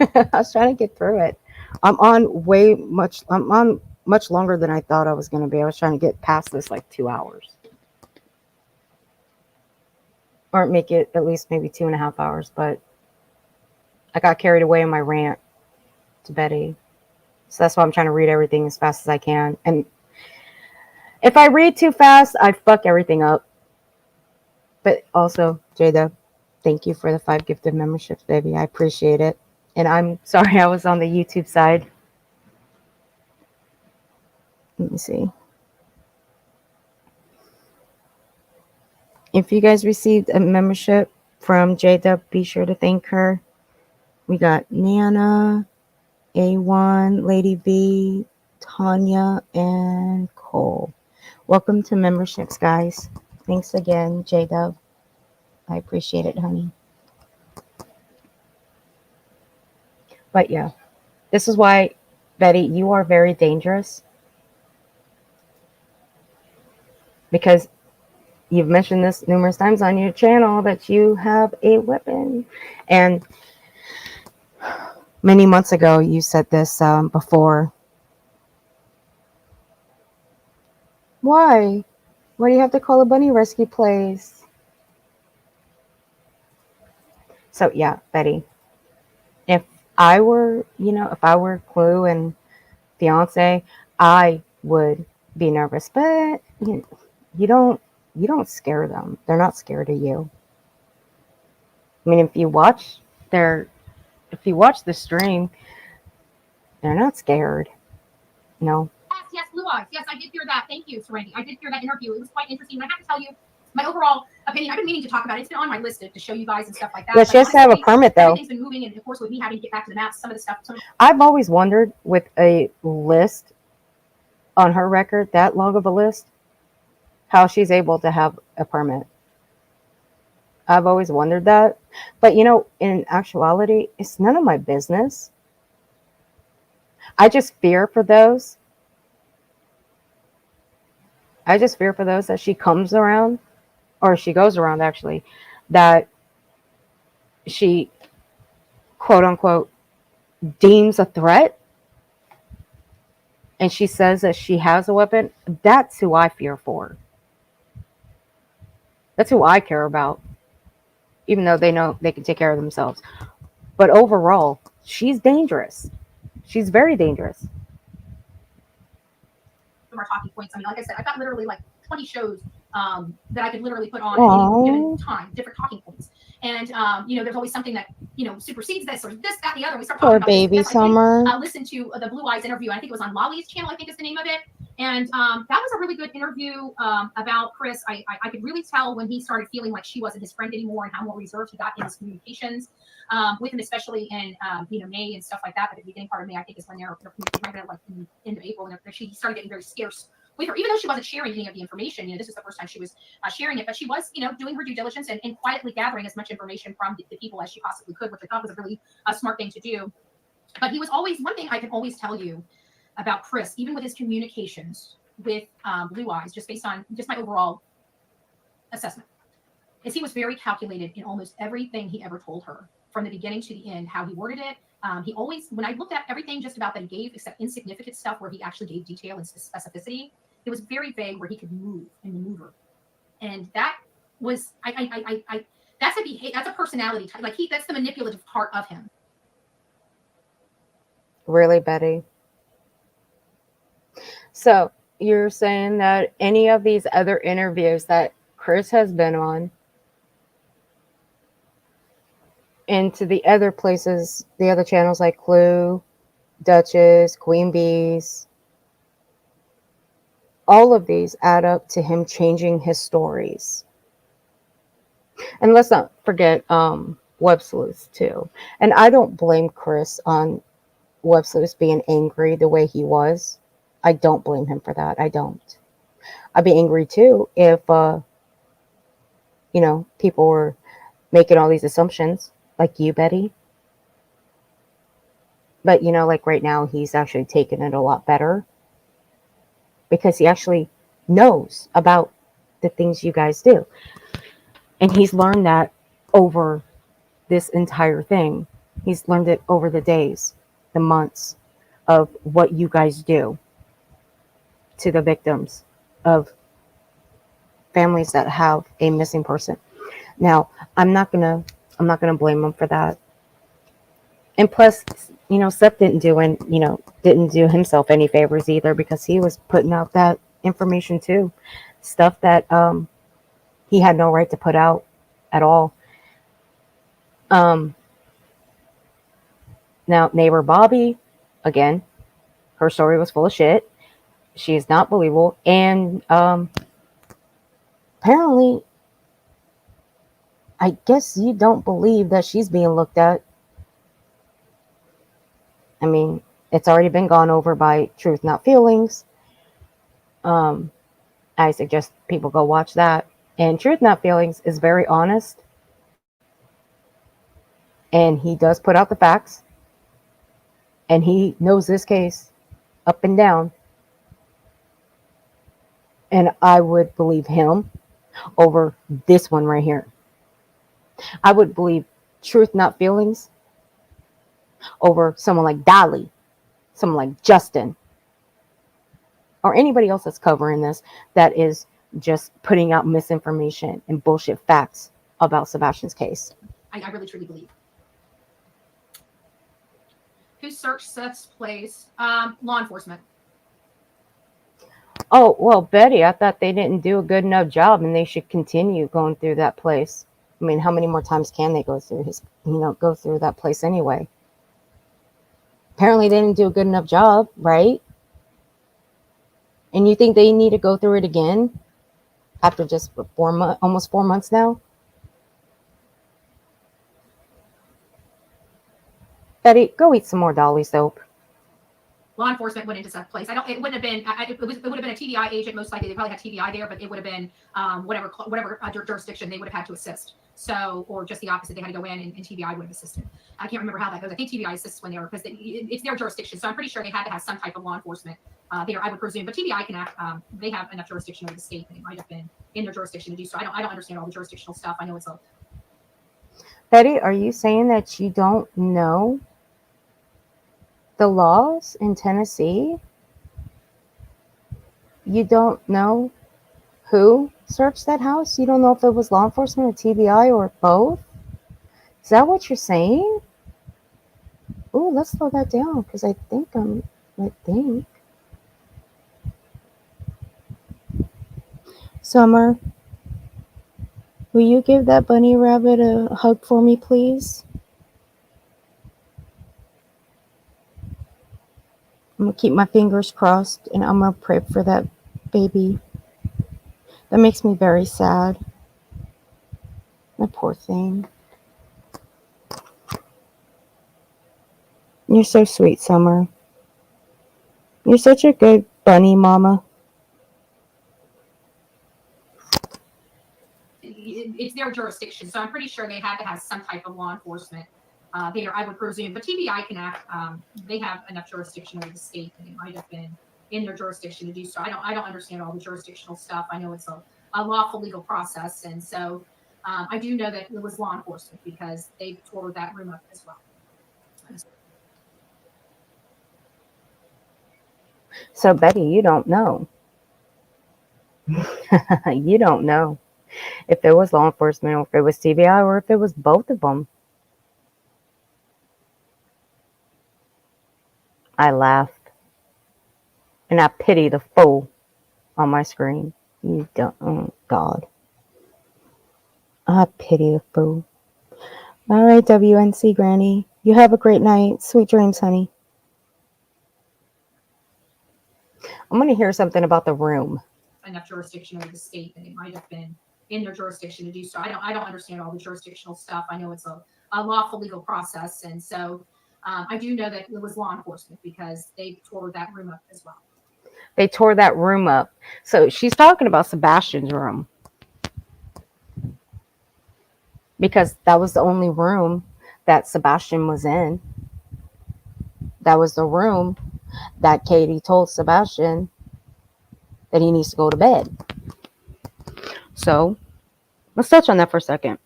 I was trying to get through it. I'm on much longer than I thought I was going to be. I was trying to get past this like 2 hours. Or make it at least maybe 2.5 hours, but I got carried away in my rant to Betty. So that's why I'm trying to read everything as fast as I can. And if I read too fast, I fuck everything up. But also, Jada, thank you for the 5 gifted memberships, baby. I appreciate it. And I'm sorry I was on the YouTube side. Let me see. If you guys received a membership from Jada, be sure to thank her. We got Nana, A1, Lady B, Tanya, and Cole. Welcome to memberships, guys. Thanks again, Jada. I appreciate it, honey. But yeah, this is why, Betty, you are very dangerous. Because you've mentioned this numerous times on your channel that you have a weapon. And many months ago, you said this before. Why? Why do you have to call a bunny rescue place? So yeah, Betty, if I were Clue and fiance, I would be nervous. But you don't scare them. They're not scared of you. I mean, if you watch the stream, they're not scared. No. Yes, Blue Eyes. Yes, I did hear that. Thank you, Serenity. I did hear that interview. It was quite interesting. And I have to tell you, my overall opinion, I've been meaning to talk about it. It's been on my list to show you guys and stuff like that. Yeah, she has to have a permit, though. Everything's been moving, and of course, with me having to get back to the maps, some of the stuff. I've always wondered with a list on her record, that long of a list, how she's able to have a permit. I've always wondered that. But, in actuality, it's none of my business. I just fear for those. That she comes around, or she goes around, actually, that she, quote unquote, deems a threat. And she says that she has a weapon. That's who I fear for. That's who I care about. Even though they know they can take care of themselves. But overall, she's dangerous. She's very dangerous. Our talking points. I mean, like I said, I've got literally like 20 shows that I could literally put on at any given time, different talking points. And there's always something that supersedes this or this, that, the other. We start talking about baby this. Summer. Listen to the Blue Eyes interview. I think it was on Lolly's channel. I think is the name of it. And that was a really good interview about Chris. I could really tell when he started feeling like she wasn't his friend anymore and how more reserved he got in his communications with him, especially in May and stuff like that. But the beginning part of May, I think, is when they're like in the end of April, and she started getting very scarce with her, even though she wasn't sharing any of the information. This is the first time she was sharing it, but she was, doing her due diligence and quietly gathering as much information from the people as she possibly could, which I thought was a really smart thing to do. But he was always, one thing I can always tell you about Chris, even with his communications with Blue Eyes, just based on just my overall assessment, is he was very calculated in almost everything he ever told her, from the beginning to the end, how he worded it. He always, when I looked at everything just about that he gave, except insignificant stuff where he actually gave detail and specificity, it was very vague where he could move and maneuver. And that was, that's a behavior, that's a personality type. Like that's the manipulative part of him. Really, Betty? So you're saying that any of these other interviews that Chris has been on, and to the other places, the other channels like Clue, Duchess, Queen Bees, all of these add up to him changing his stories. And let's not forget Web Sleuth too. And I don't blame Chris on Web Sleuth being angry the way he was. I don't blame him for that. I don't. I'd be angry too if people were making all these assumptions like you, Betty. But like right now he's actually taking it a lot better because he actually knows about the things you guys do. And he's learned that over this entire thing. He's learned it over the days, the months of what you guys do to the victims of families that have a missing person. Now, I'm not gonna blame him for that. And plus, Seth didn't do himself any favors either, because he was putting out that information too, stuff that he had no right to put out at all. Now, neighbor Bobby, again, her story was full of shit. She is not believable, and apparently, I guess you don't believe that she's being looked at. I mean, it's already been gone over by Truth Not Feelings. I suggest people go watch that. And Truth Not Feelings is very honest. And he does put out the facts. And he knows this case up and down. And I would believe him over this one right here. I would believe Truth Not Feelings over someone like Dolly, someone like Justin, or anybody else that's covering this that is just putting out misinformation and bullshit facts about Sebastian's case. I really truly believe. Who searched Seth's place? Law enforcement. Oh, well, Betty, I thought they didn't do a good enough job and they should continue going through that place. I mean, how many more times can they go through go through that place anyway? Apparently they didn't do a good enough job, right? And you think they need to go through it again after just almost 4 months now? Betty, go eat some more Dolly soap. Law enforcement went into Seth's place. It wouldn't have been. It would have been a TBI agent most likely. They probably had TBI there, but it would have been whatever jurisdiction they would have had to assist. So, or just the opposite, they had to go in and TBI would have assisted. I can't remember how that goes. I think TBI assists when they're, because it's their jurisdiction. So I'm pretty sure they had to have some type of law enforcement there, I would presume. But TBI can act. They have enough jurisdiction over the state, and it might have been in their jurisdiction to do so. I don't understand all the jurisdictional stuff. I know it's a. Betty, are you saying that you don't know the laws in Tennessee? You don't know who searched that house? You don't know if it was law enforcement or TBI or both? Is that what you're saying? Oh, let's slow that down, because I think. Summer, will you give that bunny rabbit a hug for me, please? I'm going to keep my fingers crossed, and I'm going to pray for that baby. That makes me very sad. That poor thing. You're so sweet, Summer. You're such a good bunny mama. it's their jurisdiction. So I'm pretty sure they had to have some type of law enforcement there, I would presume. But TBI can act, they have enough jurisdiction over the state that it might have been in their jurisdiction to do so. I don't understand all the jurisdictional stuff. I know it's a lawful legal process. And so I do know that it was law enforcement because they tore that room up as well. So, Betty, you don't know. You don't know if it was law enforcement or if it was TBI or if it was both of them. I laughed. And I pity the fool on my screen. You don't. Oh, God. I pity the fool. All right, WNC Granny. You have a great night. Sweet dreams, honey. I'm going to hear something about the room. Enough jurisdiction over the state that it might have been in their jurisdiction to do so. I don't understand all the jurisdictional stuff. I know it's a lawful legal process. And so I do know that it was law enforcement because they tore that room up as well. They tore that room up. So she's talking about Sebastian's room. Because that was the only room that Sebastian was in. That was the room that Katie told Sebastian that he needs to go to bed. So let's touch on that for a second.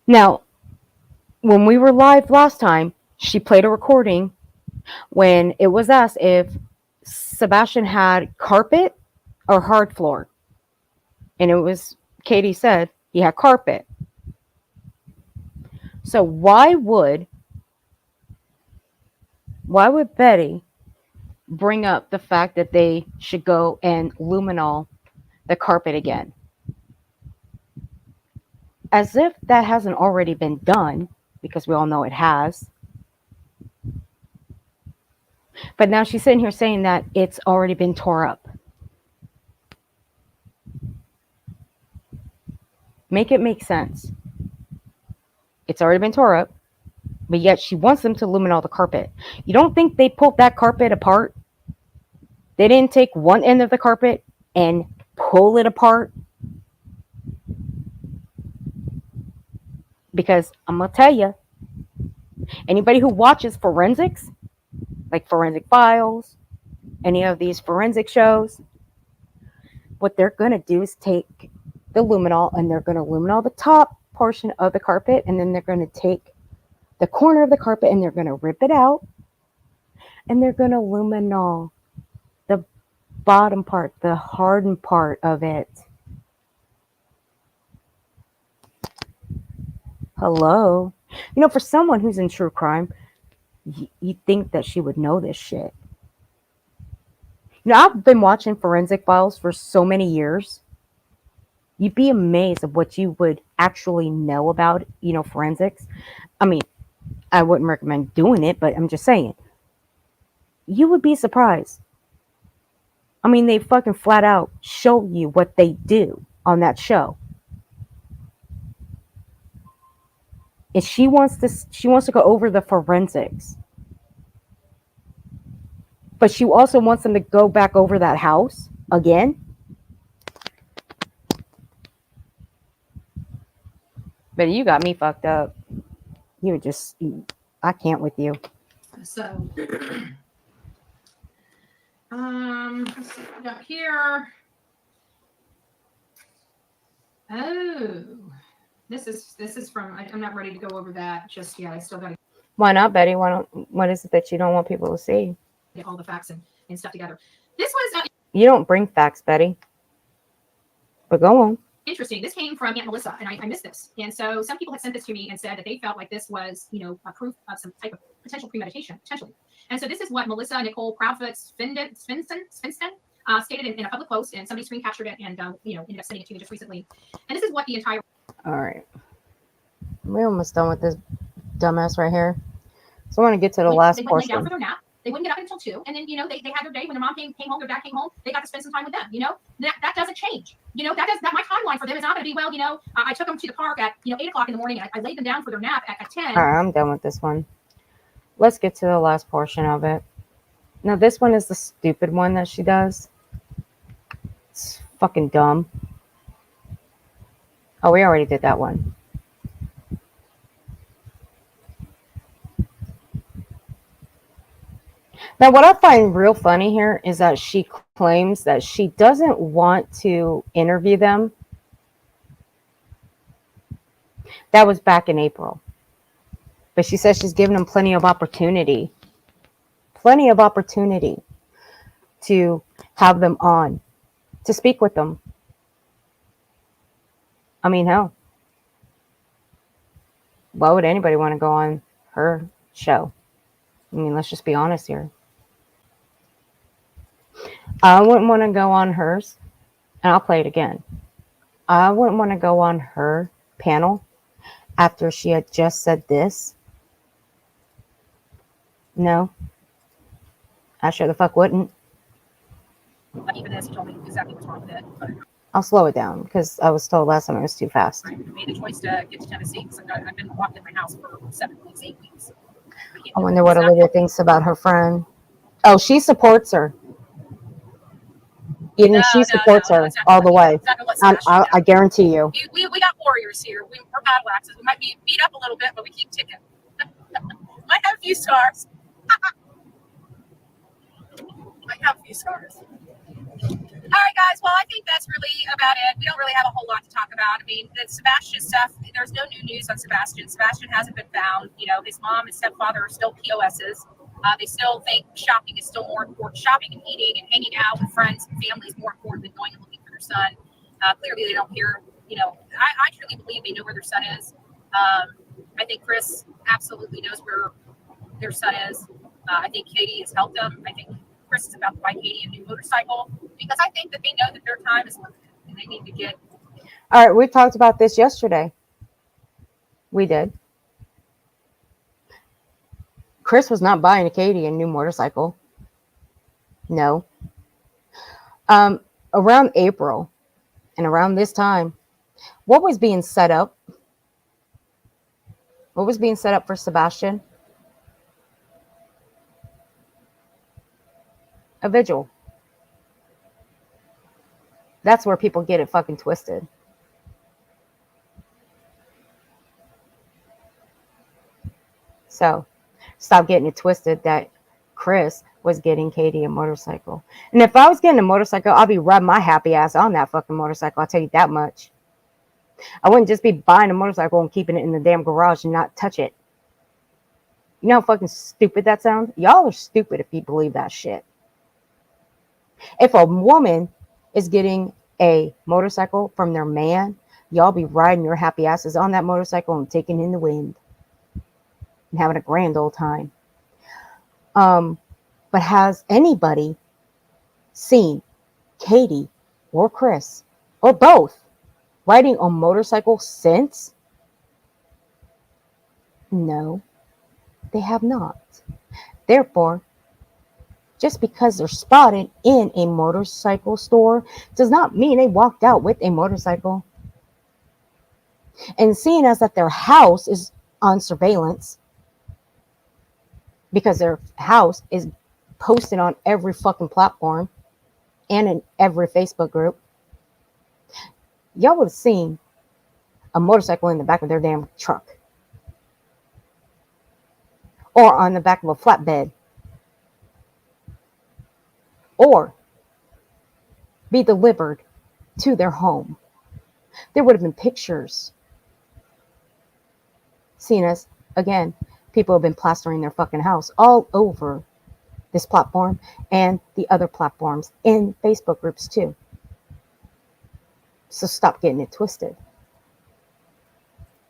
Now, when we were live last time, she played a recording when it was asked if Sebastian had carpet or hard floor. And it was, Katie said, he had carpet. So why would Betty bring up the fact that they should go and luminol the carpet again? As if that hasn't already been done, because we all know it has. But now she's sitting here saying that it's already been tore up. Make it make sense. It's already been tore up, but yet she wants them to luminol the carpet. You don't think they pulled that carpet apart? They didn't take one end of the carpet and pull it apart? Because I'm going to tell you, anybody who watches forensics, like Forensic Files, any of these forensic shows, what they're going to do is take the luminol and they're going to luminol the top portion of the carpet, and then they're going to take the corner of the carpet and they're going to rip it out, and they're going to luminol the bottom part, the hardened part of it. Hello. You know, for someone who's in true crime, you'd think that she would know this shit. You know, I've been watching Forensic Files for so many years. You'd be amazed at what you would actually know about, you know, forensics. I mean, I wouldn't recommend doing it, but I'm just saying. You would be surprised. I mean, they fucking flat out show you what they do on that show. And she wants to go over the forensics. But she also wants them to go back over that house again. But you got me fucked up. You just, I can't with you. So, let's see what we got here. Oh, this is from, I'm not ready to go over that just yet. I still got to Why not, Betty? What is it that you don't want people to see? get all the facts and stuff together. This was You don't bring facts, Betty. But go on. interesting. This came from Aunt Melissa, and I missed this. And so some people had sent this to me and said that they felt like this was, you know, a proof of some type of potential premeditation, potentially. And so this is what Melissa Nicole Proudfoot Svinston stated in a public post, and somebody screen captured it and, you know, ended up sending it to me just recently. And this is what the entire... All right. We're almost done with this dumbass right here. So I want to get to the last they went portion. lay down for their nap. They wouldn't get up until 2. And then, you know, they had their day when their mom came home, their dad came home, they got to spend some time with them, you know? That doesn't change. You know, that my timeline for them is not going to be, well, you know, I took them to the park at, you know, 8 o'clock in the morning, and I laid them down for their nap at 10. All right, I'm done with this one. Let's get to the last portion of it. Now, this one is the stupid one that she does. It's fucking dumb. Oh, we already did that one. Now, what I find real funny here is that she claims that she doesn't want to interview them. That was back in April. But she says she's given them plenty of opportunity to have them on, to speak with them. I mean, hell, why would anybody want to go on her show? I mean, let's just be honest here. I wouldn't want to go on hers, and I'll play it again. I wouldn't want to go on her panel after she had just said this. No, I sure the fuck wouldn't. But even as he told me exactly what's wrong with it. But I'll slow it down because I was told last time it was too fast. I made the choice to get to Tennessee because I've been locked in my house for 7 weeks, 8 weeks. I wonder what Olivia thinks about her friend. Oh, she supports her. Even she supports her all the way. I guarantee you. We got warriors here. We're battle axes. We might be beat up a little bit, but we keep ticking. Might have a few scars. Might have a few scars. All right, guys. Well, I think that's really about it. We don't really have a whole lot to talk about. I mean, the Sebastian stuff, there's no new news on Sebastian. Sebastian hasn't been found. You know, his mom and stepfather are still POSs. They still think shopping is still more important. Shopping and eating and hanging out with friends and family is more important than going and looking for their son. Clearly, they don't care. You know, I truly believe they know where their son is. I think Chris absolutely knows where their son is. I think Katie has helped them. I think Chris is about to buy Katie a new motorcycle because I think that they know that their time is limited and they need to get. All right, we talked about this yesterday. We did. Chris was not buying Katie a new motorcycle. No. Around April and around this time, what was being set up? What was being set up for Sebastian? A vigil. That's where people get it fucking twisted. So, stop getting it twisted that Chris was getting Katie a motorcycle. And if I was getting a motorcycle, I'd be riding my happy ass on that fucking motorcycle. I'll tell you that much. I wouldn't just be buying a motorcycle and keeping it in the damn garage and not touch it. You know how fucking stupid that sounds? Y'all are stupid if you believe that shit. If a woman is getting a motorcycle from their man, y'all be riding your happy asses on that motorcycle and taking in the wind and having a grand old time. But has anybody seen Katie or Chris or both riding a motorcycle since? No, they have not. Therefore, just because they're spotted in a motorcycle store does not mean they walked out with a motorcycle. And seeing as that their house is on surveillance, because their house is posted on every fucking platform and in every Facebook group, y'all would have seen a motorcycle in the back of their damn truck or on the back of a flatbed or be delivered to their home. There would have been pictures. Seeing as, again, people have been plastering their fucking house all over this platform and the other platforms in Facebook groups too. So stop getting it twisted.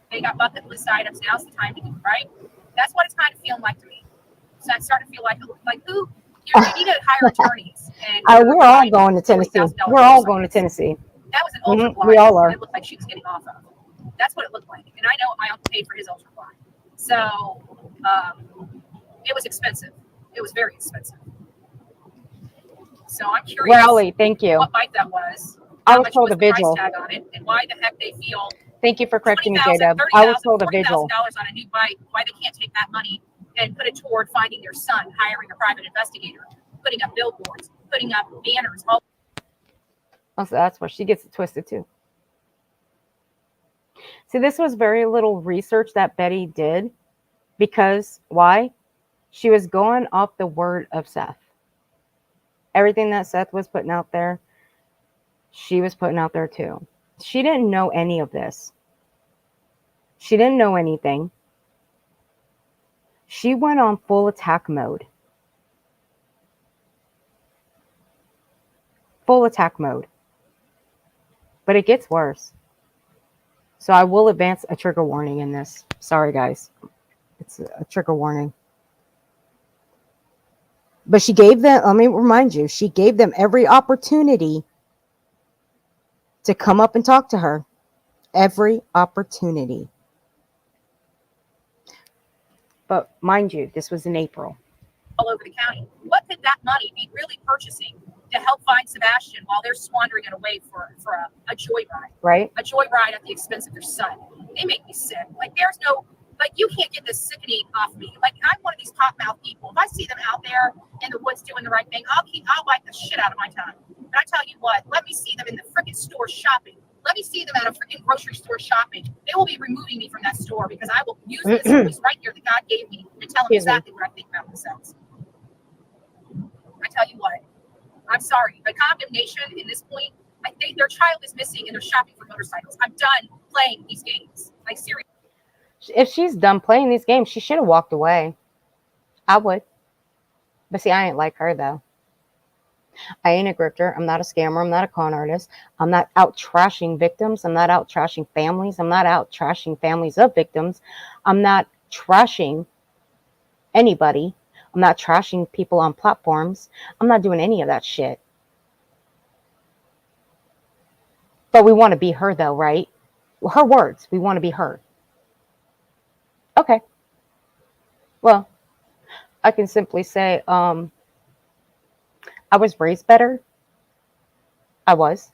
They got bucket list items. Now's the time to do it, right? That's what it's kind of feeling like to me. So I start to feel like who? You need to hire attorneys. And We're all going to Tennessee. We're all going to Tennessee. That was an ultra blind. We all are. It looked like she was getting off of. That's what it looked like. And I know I paid for his ultra blind. So it was expensive. It was very expensive. So I'm curious. Rally, thank you. What bike that was. I was told a vigil. Price tag on it, and why the heck they feel. Thank you for correcting me, J-Dub. I was told a vigil. $40,000 on a new bike. Why they can't take that money and put it toward finding their son, hiring a private investigator, putting up billboards, putting up banners. Oh, so that's where she gets it twisted too. See, this was very little research that Betty did because why? She was going off the word of Seth. Everything that Seth was putting out there, she was putting out there too. She didn't know any of this. She didn't know anything. She went on full attack mode. Full attack mode. But it gets worse. So I will advance a trigger warning in this. Sorry, guys. It's a trigger warning. But she gave them, let me remind you, she gave them every opportunity to come up and talk to her. Every opportunity. But mind you, this was in April. All over the county. What could that money be really purchasing to help find Sebastian while they're squandering it away for a joyride? Right? A joyride at the expense of their son. They make me sick. Like, there's no, like, you can't get this sickening off me. Like, I'm one of these pop mouth people. If I see them out there in the woods doing the right thing, I'll bite the shit out of my tongue. But I tell you what, let me see them in the freaking store shopping. Let me see them at a freaking grocery store shopping. They will be removing me from that store because I will use this voice right here that God gave me and tell them exactly what I think about themselves. I tell you what, I'm sorry, but condemnation in this point, I think their child is missing and they're shopping for motorcycles. I'm done playing these games. Like, seriously. If she's done playing these games, she should have walked away. I would. But see, I ain't like her, though. I ain't a grifter. I'm not a scammer. I'm not a con artist. I'm not out trashing victims. I'm not out trashing families. I'm not out trashing families of victims. I'm not trashing anybody. I'm not trashing people on platforms. I'm not doing any of that shit. But we want to be her, though, right? Well, her words. We want to be her. Okay. Well, I can simply say, I was raised better. I was.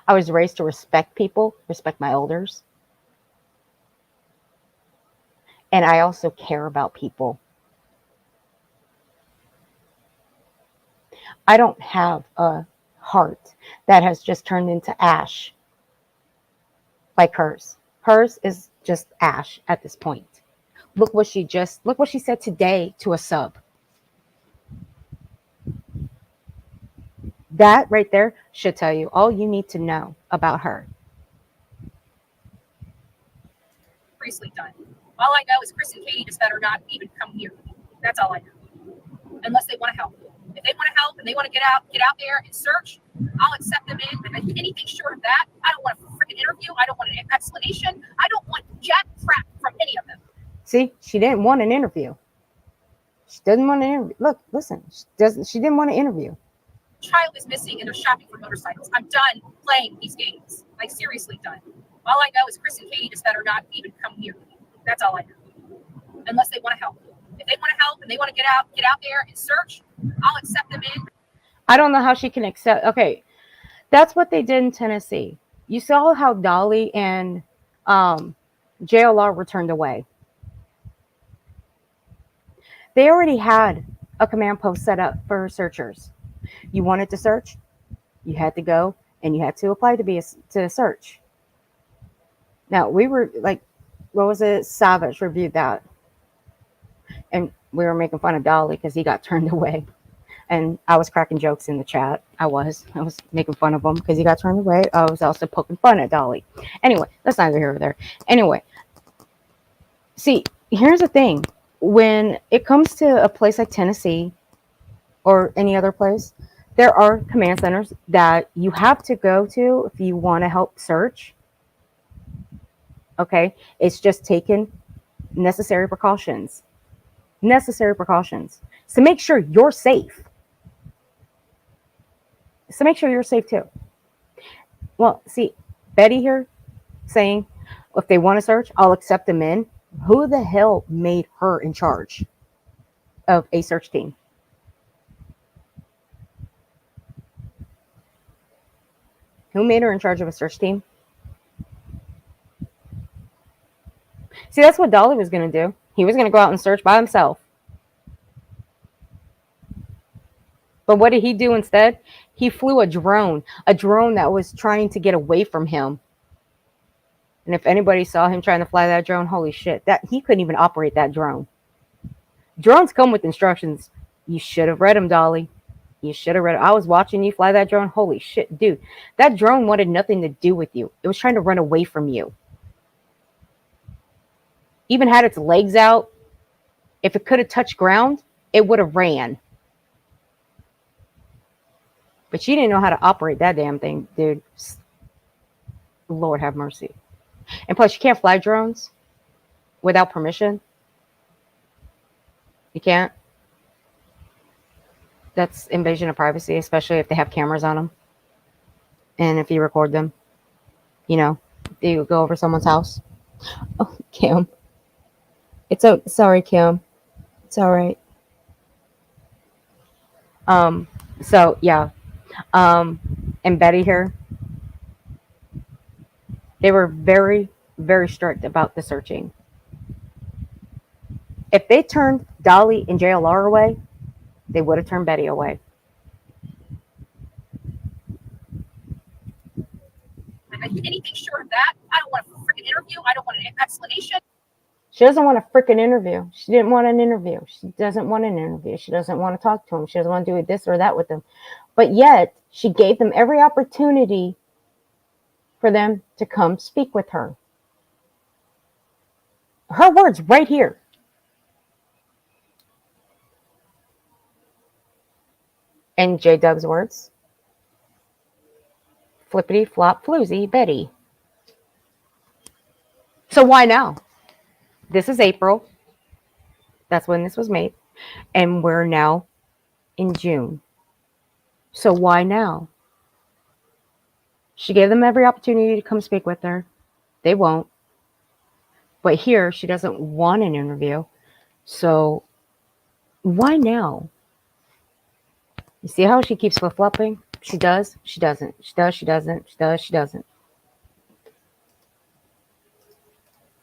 I was raised to respect people, respect my elders. And I also care about people. I don't have a heart that has just turned into ash like hers. Hers is just ash at this point. Look what she said today to a sub. That right there should tell you all you need to know about her. Seriously done. All I know is Chris and Katie just better not even come here. That's all I know. Unless they want to help. If they want to help and they want to get out there and search, I'll accept them in. But anything short of that, I don't want a freaking interview. I don't want an explanation. I don't want jack crap from any of them. See, she didn't want an interview. She doesn't want an interview. Look, listen, she didn't want an interview. Child is missing and they're shopping for motorcycles. I'm done playing these games. Like, seriously done. All I know is Chris and Katie just better not even come here. That's all I know. Unless they want to help. If they want to help and they want to get out there and search, I'll accept them in. I don't know how she can accept. Okay, that's what they did in Tennessee. You saw how Dolly and JLR were turned away. They already had a command post set up for searchers. You wanted to search, you had to go and you had to apply to search. Now, we were like, what was it? Savage reviewed that. And we were making fun of Dolly because he got turned away. And I was cracking jokes in the chat. I was making fun of him because he got turned away. I was also poking fun at Dolly. Anyway, that's neither here nor there. Anyway, see, here's the thing. When it comes to a place like Tennessee or any other place, there are command centers that you have to go to if you want to help search. Okay? It's just taking necessary precautions. Necessary precautions. So make sure you're safe. So make sure you're safe too. Well, see, Betty here saying, if they want to search, I'll accept them in. Who the hell made her in charge of a search team? Who made her in charge of a search team? See, that's what Dolly was going to do. He was going to go out and search by himself. But what did he do instead? He flew a drone that was trying to get away from him. And if anybody saw him trying to fly that drone, holy shit, that he couldn't even operate that drone. Drones come with instructions. You should have read them, Dolly. You should have read it. I was watching you fly that drone. Holy shit, dude. That drone wanted nothing to do with you. It was trying to run away from you. Even had its legs out. If it could have touched ground, it would have ran. But she didn't know how to operate that damn thing, dude. Lord have mercy. And plus, you can't fly drones without permission. You can't. That's invasion of privacy, especially if they have cameras on them. And if you record them, you know, you go over someone's house. Oh, Kim. Sorry, Kim. It's all right. So yeah. And Betty here, they were very, very strict about the searching. If they turned Dolly and JLR away, they would have turned Betty away. Anything short of that, I don't want a freaking interview. I don't want an explanation. She doesn't want a freaking interview. She didn't want an interview. She doesn't want an interview. She doesn't want to talk to him. She doesn't want to do this or that with them. But yet, she gave them every opportunity for them to come speak with her. Her words right here. And J-Dub's words. Flippity flop floozy Betty. So why now? This is April. That's when this was made. And we're now in June. So why now? She gave them every opportunity to come speak with her. They won't. But here, she doesn't want an interview. So why now? You see how she keeps flip-flopping? She does, she doesn't. She does, she doesn't. She does, she doesn't.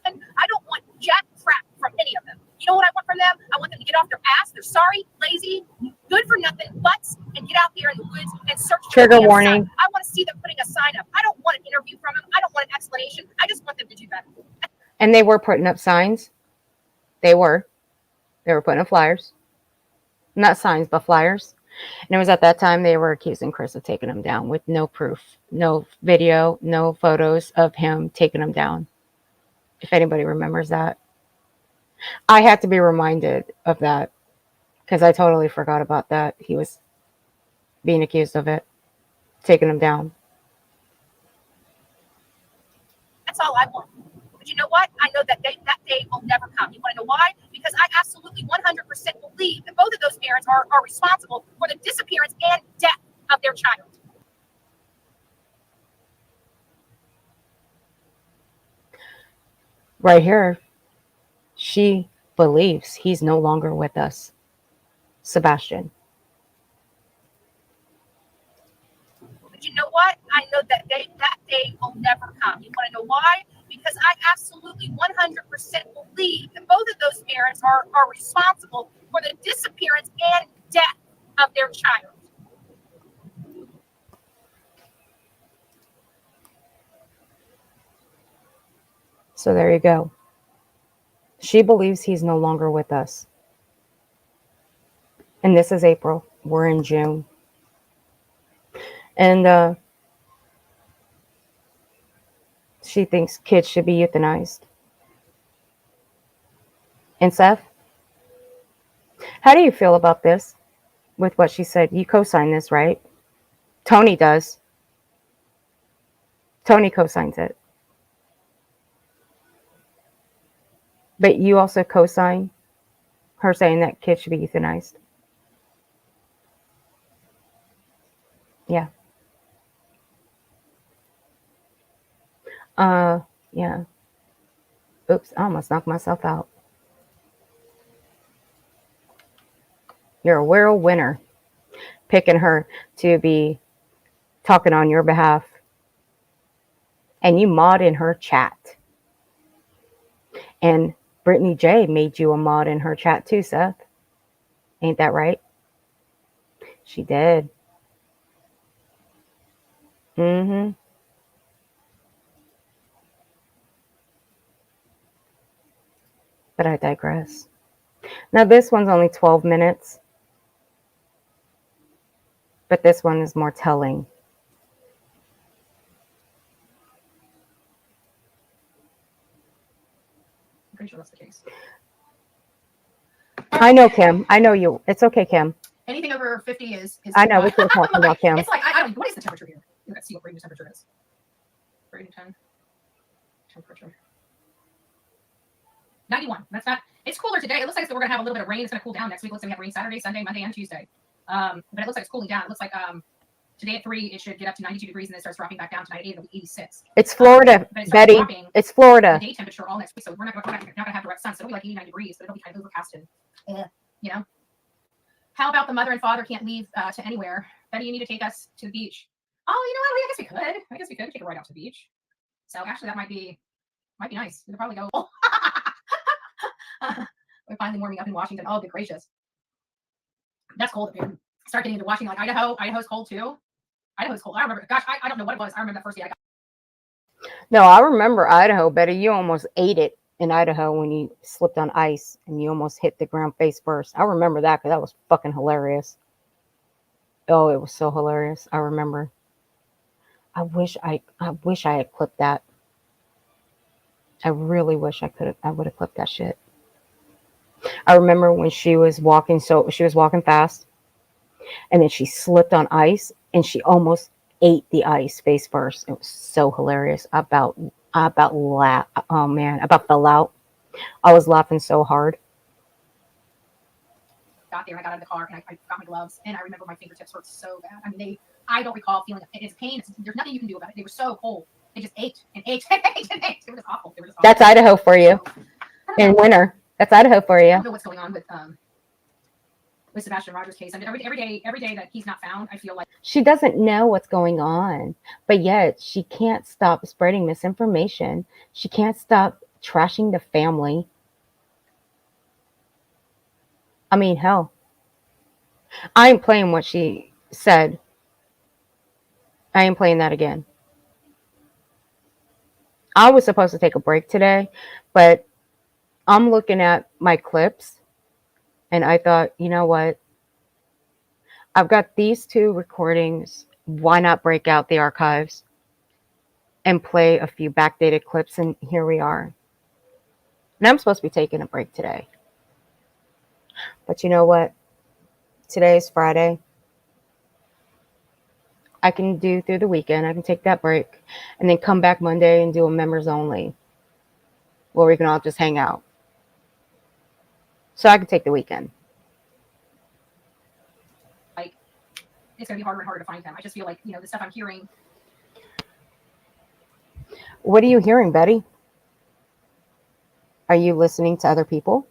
And I don't want jack crap from any of them. You know what I want from them? I want them to get off their ass. They're sorry, lazy, good for nothing butts, and get out there in the woods and search. Trigger warning. I want to see them putting a sign up. I don't want an interview from them. I don't want an explanation. I just want them to do better. And they were putting up signs. They were putting up flyers. Not signs, but flyers. And it was at that time they were accusing Chris of taking him down with no proof, no video, no photos of him taking him down. If anybody remembers that. I had to be reminded of that because I totally forgot about that. He was being accused of it, taking him down. That's all I want. But you know what? I know that day will never come. You want to know why? Because I absolutely 100% believe that both of those parents are responsible for the disappearance and death of their child. Right here, she believes he's no longer with us. Sebastian. But you know what? I know that day will never come. You want to know why? Because I absolutely 100% believe that both of those parents are responsible for the disappearance and death of their child. So there you go. She believes he's no longer with us. And this is April. We're in June. And she thinks kids should be euthanized. And Seth, how do you feel about this? With what she said, you co-sign this, right? Tony does. Tony co-signs it. But you also co-sign her saying that kids should be euthanized. Yeah. Yeah. Oops, I almost knocked myself out. You're a real winner picking her to be talking on your behalf. And you mod in her chat. And Brittany J made you a mod in her chat too, Seth. Ain't that right? She did. Mm-hmm. But I digress. Now this one's only 12 minutes. But this one is more telling. I'm pretty sure that's the case. I know, Kim. I know you. It's okay, Kim. Anything over 50 is I know. We keep talking about Kim. It's like, I don't, what is the temperature here? Let's see what Braden's temperature is. Braden 10. Temperature. 91. That's not, it's cooler today. It looks like we're going to have a little bit of rain. It's going to cool down next week. Looks like we have rain Saturday, Sunday, Monday, and Tuesday. But it looks like it's cooling down. It looks like today at 3, it should get up to 92 degrees, and then it starts dropping back down. Tonight at 8, it'll be 86. It's Florida, Betty. It's Florida. The day temperature all next week, so we're not going to have direct sun. So it'll be like 89 degrees, but it'll be kind of overcasted. You know? How about the mother and father can't leave to anywhere? Betty, you need to take us to the beach. Oh, you know what? I guess we could. I guess we could take a ride out to the beach. So actually, that might be nice. We could probably go. We're finally warming up in Washington. Oh, good gracious. That's cold up here. Start getting into Washington, like Idaho. Idaho's cold too. Idaho's cold. I remember. Gosh, I don't know what it was. I remember the first day I got. No, I remember Idaho, Betty. You almost ate it in Idaho when you slipped on ice and you almost hit the ground face first. I remember that because that was fucking hilarious. Oh, it was so hilarious. I remember. I wish I had clipped that. I really wish I would have clipped that shit. I remember when she was walking fast and then she slipped on ice and she almost ate the ice face first. It was so hilarious. I about fell out. I was laughing so hard. Got there, I got out of the car and I got my gloves, and I remember my fingertips hurt so bad. I mean, I don't recall feeling it's pain. There's nothing you can do about it. They were so cold. They just ached and ached and ached and ached. They were just awful. That's Idaho for you. In winter. That's Idaho for you. I don't know what's going on with Sebastian Rogers' case. I mean, every day that he's not found, I feel like she doesn't know what's going on, but yet she can't stop spreading misinformation. She can't stop trashing the family. I mean, hell, I ain't playing what she said. I ain't playing that again. I was supposed to take a break today, but I'm looking at my clips and I thought, you know what? I've got these 2 recordings. Why not break out the archives and play a few backdated clips? And here we are. And I'm supposed to be taking a break today. But you know what? Today is Friday. I can do through the weekend. I can take that break and then come back Monday and do a members only where we can all just hang out. So I can take the weekend. like it's going to be harder and harder to find him. I just feel like, the stuff I'm hearing. What are you hearing, Betty? Are you listening to other people?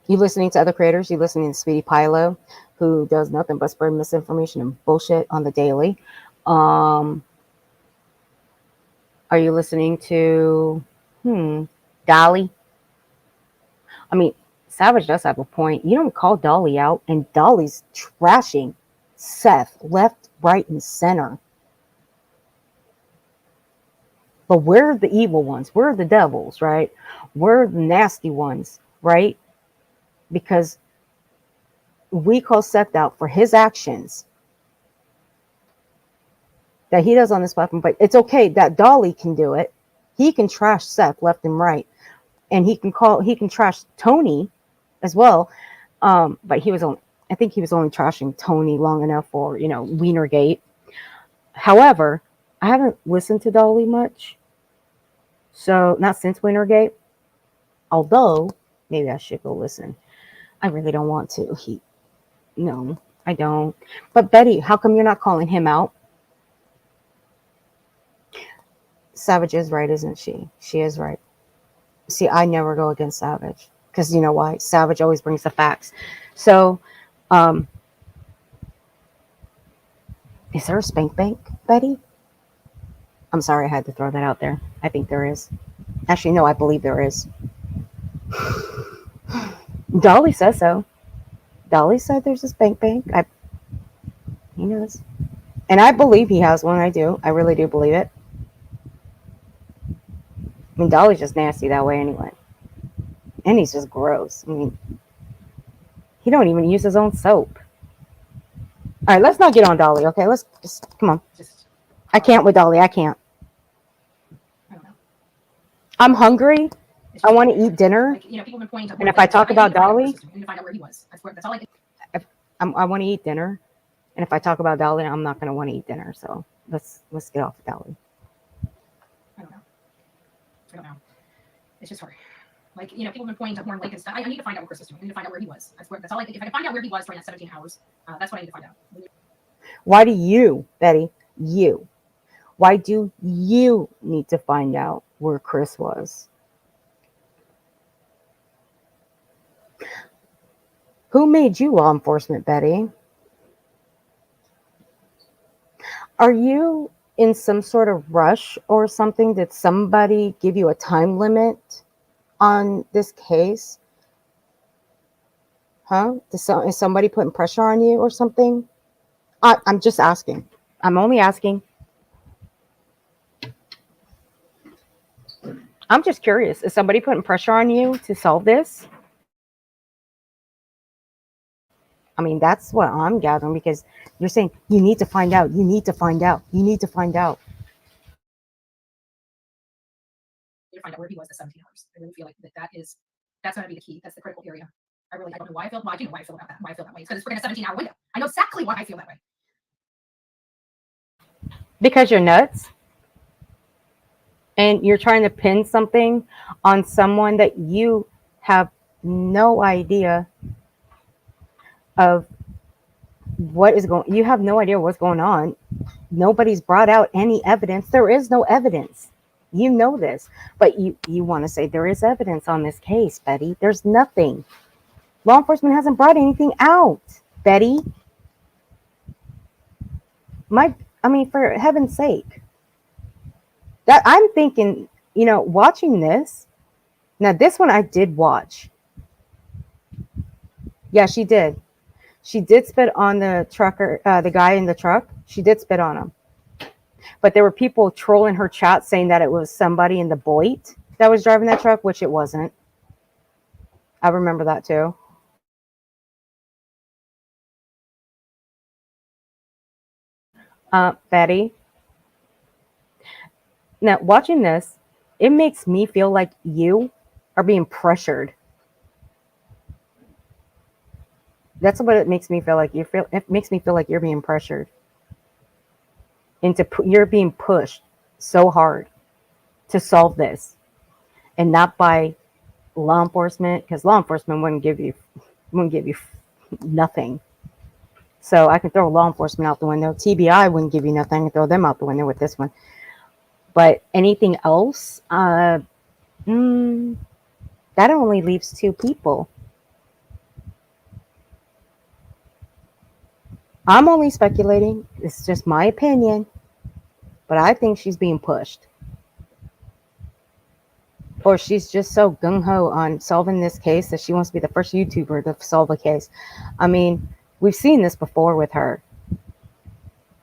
You listening to other creators? You listening to Sweetie Pilo, who does nothing but spread misinformation and bullshit on the daily? Are you listening to Dolly? I mean, Savage does have a point. You don't call Dolly out, and Dolly's trashing Seth left, right, and center. But we're the evil ones. We're the devils, right? We're the nasty ones, right? Because we call Seth out for his actions that he does on this platform. But it's okay that Dolly can do it. He can trash Seth left and right. And he can trash Tony as well. But I think he was only trashing Tony long enough for, Wienergate. However, I haven't listened to Dolly much. So not since Wienergate. Although maybe I should go listen. I really don't want to. No, I don't. But Betty, how come you're not calling him out? Savage is right, isn't she? She is right. See, I never go against Savage. Because you know why? Savage always brings the facts. So, is there a spank bank, Betty? I'm sorry I had to throw that out there. I think there is. Actually, no, I believe there is. Dolly says so. Dolly said there's a spank bank. He knows. And I believe he has one. I do. I really do believe it. I mean, Dolly's just nasty that way anyway. And he's just gross. I mean, he don't even use his own soap. All right, let's not get on Dolly, okay? Let's just, come on. Just, I can't with Dolly. I can't. I don't know. I'm hungry. It's I just, want to eat dinner. like, people have been pointing to. And if I talk about Dolly, I need to find out where he was. That's all I can. I want to eat dinner. And if I talk about Dolly, I'm not going to want to eat dinner. So let's get off of Dolly. I don't know. It's just hard. Like, people have been pointing to Horn Lake and stuff. I need to find out what Chris is doing. I need to find out where he was. That's all I can. If I can find out where he was during that 17 hours, that's what I need to find out. Why do you, Betty, why do you need to find out where Chris was? Who made you law enforcement, Betty? Are you in some sort of rush or something? Did somebody give you a time limit on this case? Huh? Is somebody putting pressure on you or something? I'm just asking. I'm only asking. I'm just curious. Is somebody putting pressure on you to solve this? I mean, that's what I'm gathering, because you're saying you need to find out. You need to find out. You need to find out. I need to find out where he was at 17 hours. I really feel like that's going to be the key. That's the critical area. I don't know why I feel. Well, I do know why I feel about that. Why I feel that way. It's because it's freaking a 17-hour window. I know exactly why I feel that way. Because you're nuts. And you're trying to pin something on someone that you have no idea of what is going. You have no idea what's going on. Nobody's brought out any evidence. There is no evidence. You know this, but you want to say there is evidence on this case, Betty. There's nothing. Law enforcement hasn't brought anything out, Betty. For heaven's sake. That I'm thinking, watching this. Now, this one I did watch. Yeah, she did. She did spit on the trucker, the guy in the truck. She did spit on him. But there were people trolling her chat saying that it was somebody in the Boyd that was driving that truck, which it wasn't. I remember that too. Betty. Now, watching this, it makes me feel like you are being pressured. That's what it makes me feel like. It makes me feel like you're being pressured you're being pushed so hard to solve this, and not by law enforcement, because law enforcement wouldn't give you nothing. So I can throw law enforcement out the window. TBI wouldn't give you nothing. I can throw them out the window with this one. But anything else, that only leaves two people. I'm only speculating. It's just my opinion. But I think she's being pushed. Or she's just so gung-ho on solving this case that she wants to be the first YouTuber to solve a case. I mean, we've seen this before with her.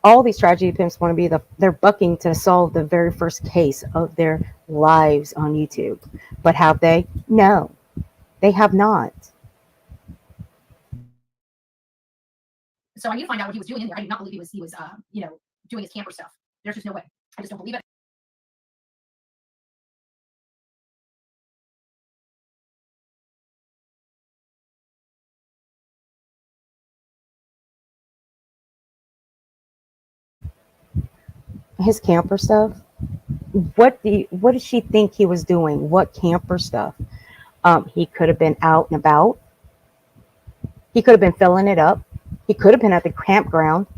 All these tragedy pimps want to be they're bucking to solve the very first case of their lives on YouTube. But have they? No, they have not. So I need to find out what he was doing in there. I do not believe he was doing his camper stuff. There's just no way. I just don't believe it. His camper stuff. What does she think he was doing? What camper stuff? He could have been out and about. He could have been filling it up. He could have been at the campground.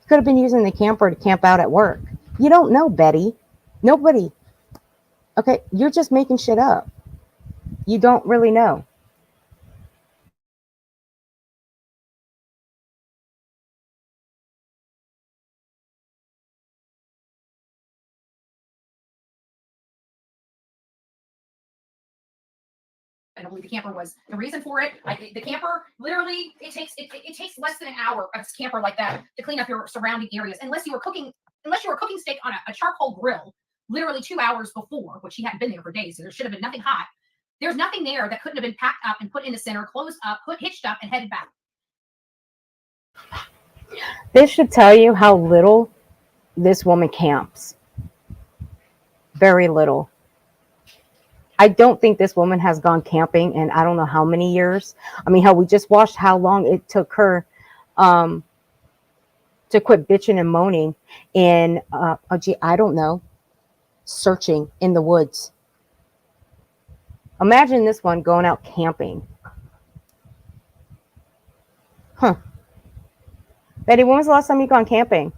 He could have been using the camper to camp out at work. You don't know, Betty. Nobody. Okay, you're just making shit up. You don't really know. I don't believe the camper was the reason for it. The camper literally it takes less than an hour of a camper like that to clean up your surrounding areas, unless you were cooking steak on a charcoal grill literally 2 hours before, which he hadn't been there for days, so there should have been nothing hot. There's nothing there that couldn't have been packed up and put in the center, closed up, hitched up, and headed back. This should tell you how little this woman camps. Very little. I don't think this woman has gone camping in I don't know how many years. I mean, how we just watched how long it took her to quit bitching and moaning in, I don't know, searching in the woods. Imagine this one going out camping. Huh. Betty, when was the last time you gone camping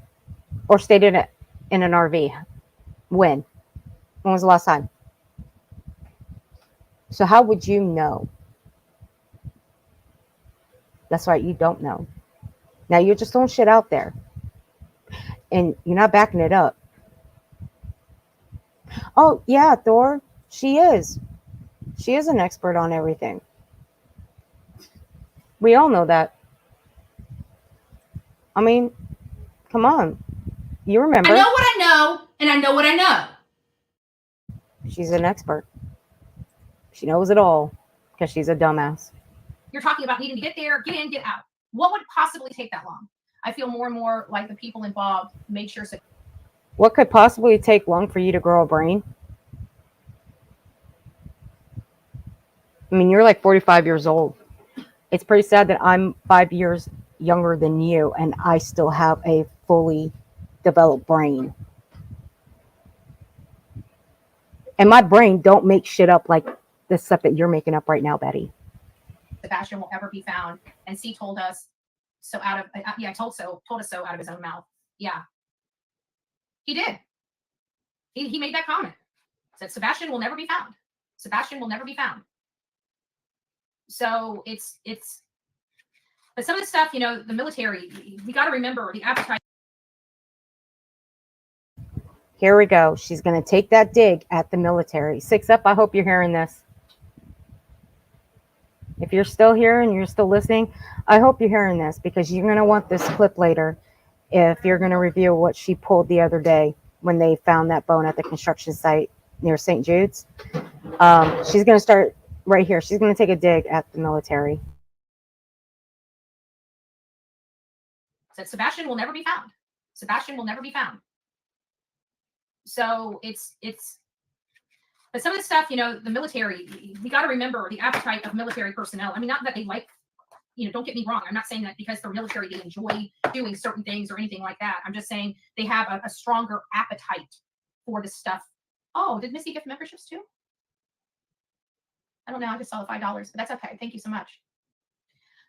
or stayed in an RV? When? When was the last time? So how would you know? That's right, you don't know. Now you're just throwing shit out there. And you're not backing it up. Oh, yeah, Thor, she is. She is an expert on everything. We all know that. I mean, come on. You remember. I know what I know, and I know what I know. She's an expert. She knows it all because she's a dumbass. You're talking about needing to get there, get in, get out. What would possibly take that long? I feel more and more like the people involved made sure. What could possibly take long for you to grow a brain? I mean, you're like 45 years old. It's pretty sad that I'm 5 years younger than you, and I still have a fully developed brain. And my brain don't make shit up like the stuff that you're making up right now, Betty. Sebastian will ever be found, and C told us so out of told us so out of his own mouth. Yeah, he did. He made that comment. Said Sebastian will never be found. Sebastian will never be found. So it's but some of the stuff, you know, the military, we got to remember the appetite. Here we go. She's going to take that dig at the military. 6 Up, I hope you're hearing this. If you're still here and you're still listening, I hope you're hearing this, because you're going to want this clip later if you're going to review what she pulled the other day when they found that bone at the construction site near St. Jude's. She's going to start right here. She's going to take a dig at the military. Said Sebastian will never be found. Sebastian will never be found. So it's but some of the stuff, you know, the military, we got to remember the appetite of military personnel. I mean, not that they like, you know, don't get me wrong. I'm not saying that because they're military, they enjoy doing certain things or anything like that. I'm just saying they have a stronger appetite for this stuff. Oh, did Missy gift memberships too? I don't know. I just saw the $5, but that's okay. Thank you so much.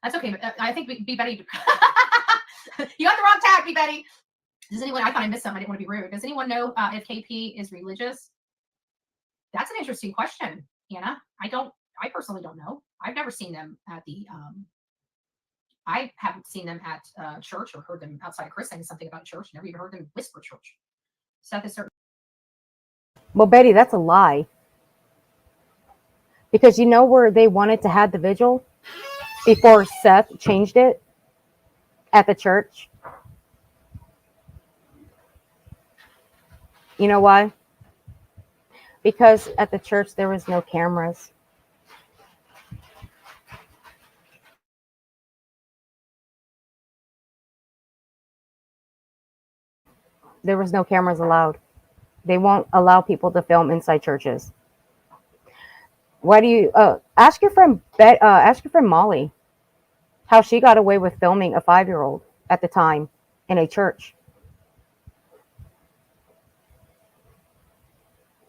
That's okay. But I think B Betty, you got the wrong tag, B Betty. Does anyone, I thought I missed something. I didn't want to be rude. Does anyone know if KP is religious? That's an interesting question, Anna. I personally don't know. I've never seen them at the, I haven't seen them at church or heard them outside of Chris saying something about church. Never even heard them whisper church. Seth is certain. Well, Betty, that's a lie. Because you know where they wanted to have the vigil before Seth changed it? At the church. You know why? Because at the church there was no cameras. There was no cameras allowed. They won't allow people to film inside churches. Why do you ask your friend Molly how she got away with filming a 5-year-old at the time in a church?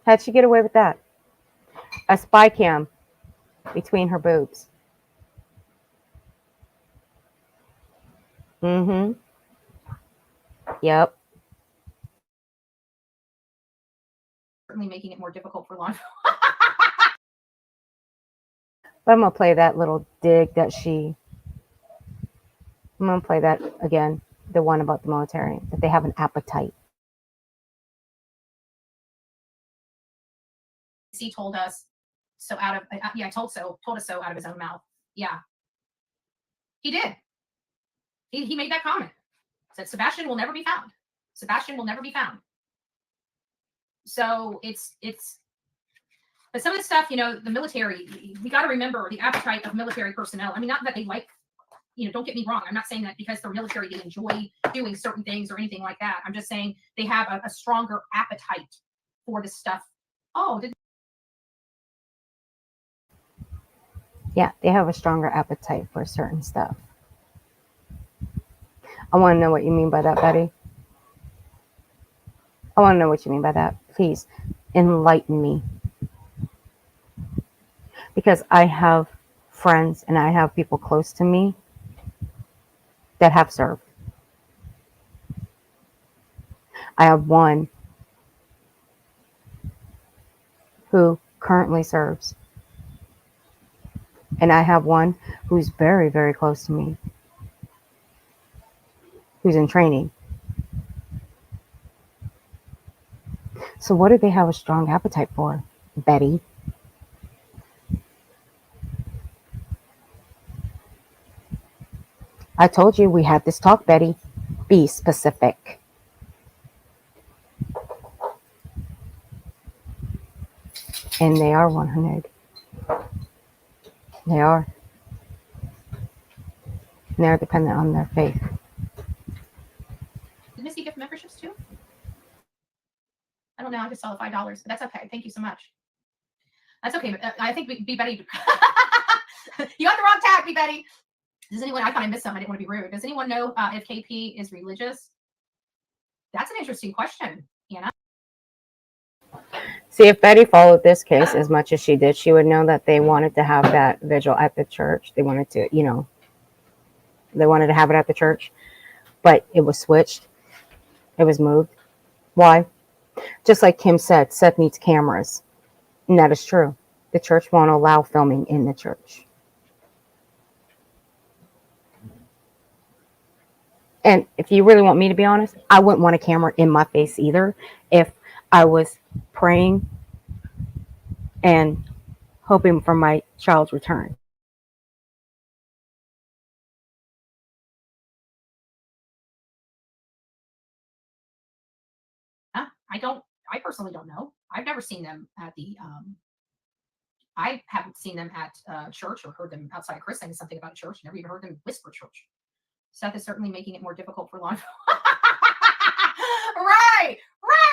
How'd she get away with that? A spy cam between her boobs. Mm-hmm. Yep. Certainly making it more difficult for law enforcement. But I'm going to play that little dig that I'm going to play that again. The one about the military, that they have an appetite. He told us so out of yeah, told us so out of his own mouth. Yeah, he did. He made that comment. Said Sebastian will never be found. Sebastian will never be found. So it's but some of the stuff, you know, the military, we got to remember the appetite of military personnel. I mean, not that they like, you know, don't get me wrong. I'm not saying that because they're military, they enjoy doing certain things or anything like that. I'm just saying they have a stronger appetite for this stuff. Oh, Yeah, they have a stronger appetite for certain stuff. I want to know what you mean by that, Betty. I want to know what you mean by that. Please enlighten me. Because I have friends and I have people close to me that have served. I have one who currently serves. And I have one who's very, very close to me, who's in training. So what do they have a strong appetite for, Betty? I told you we had this talk, Betty. Be specific. And they are 100. They are. And they're dependent on their faith. did Missy gift memberships too? I don't know. I just saw the $5, but that's okay. Thank you so much. That's okay. But I think B Betty, you got the wrong tag, B Betty. Does anyone? I thought I missed something. I didn't want to be rude. Does anyone know if KP is religious? That's an interesting question, Anna. See, if Betty followed this case as much as she did, she would know that they wanted to have that vigil at the church. They wanted to, you know, they wanted to have it at the church, but it was switched. It was moved. Why? Just like Kim said, Seth needs cameras. And that is true. The church won't allow filming in the church. And if you really want me to be honest, I wouldn't want a camera in my face either if I was praying and hoping for my child's return. I personally don't know. I've never seen them at the, I haven't seen them at church or heard them outside of Chris saying something about church. Never even heard them whisper church. Seth is certainly making it more difficult for law enforcement. Right.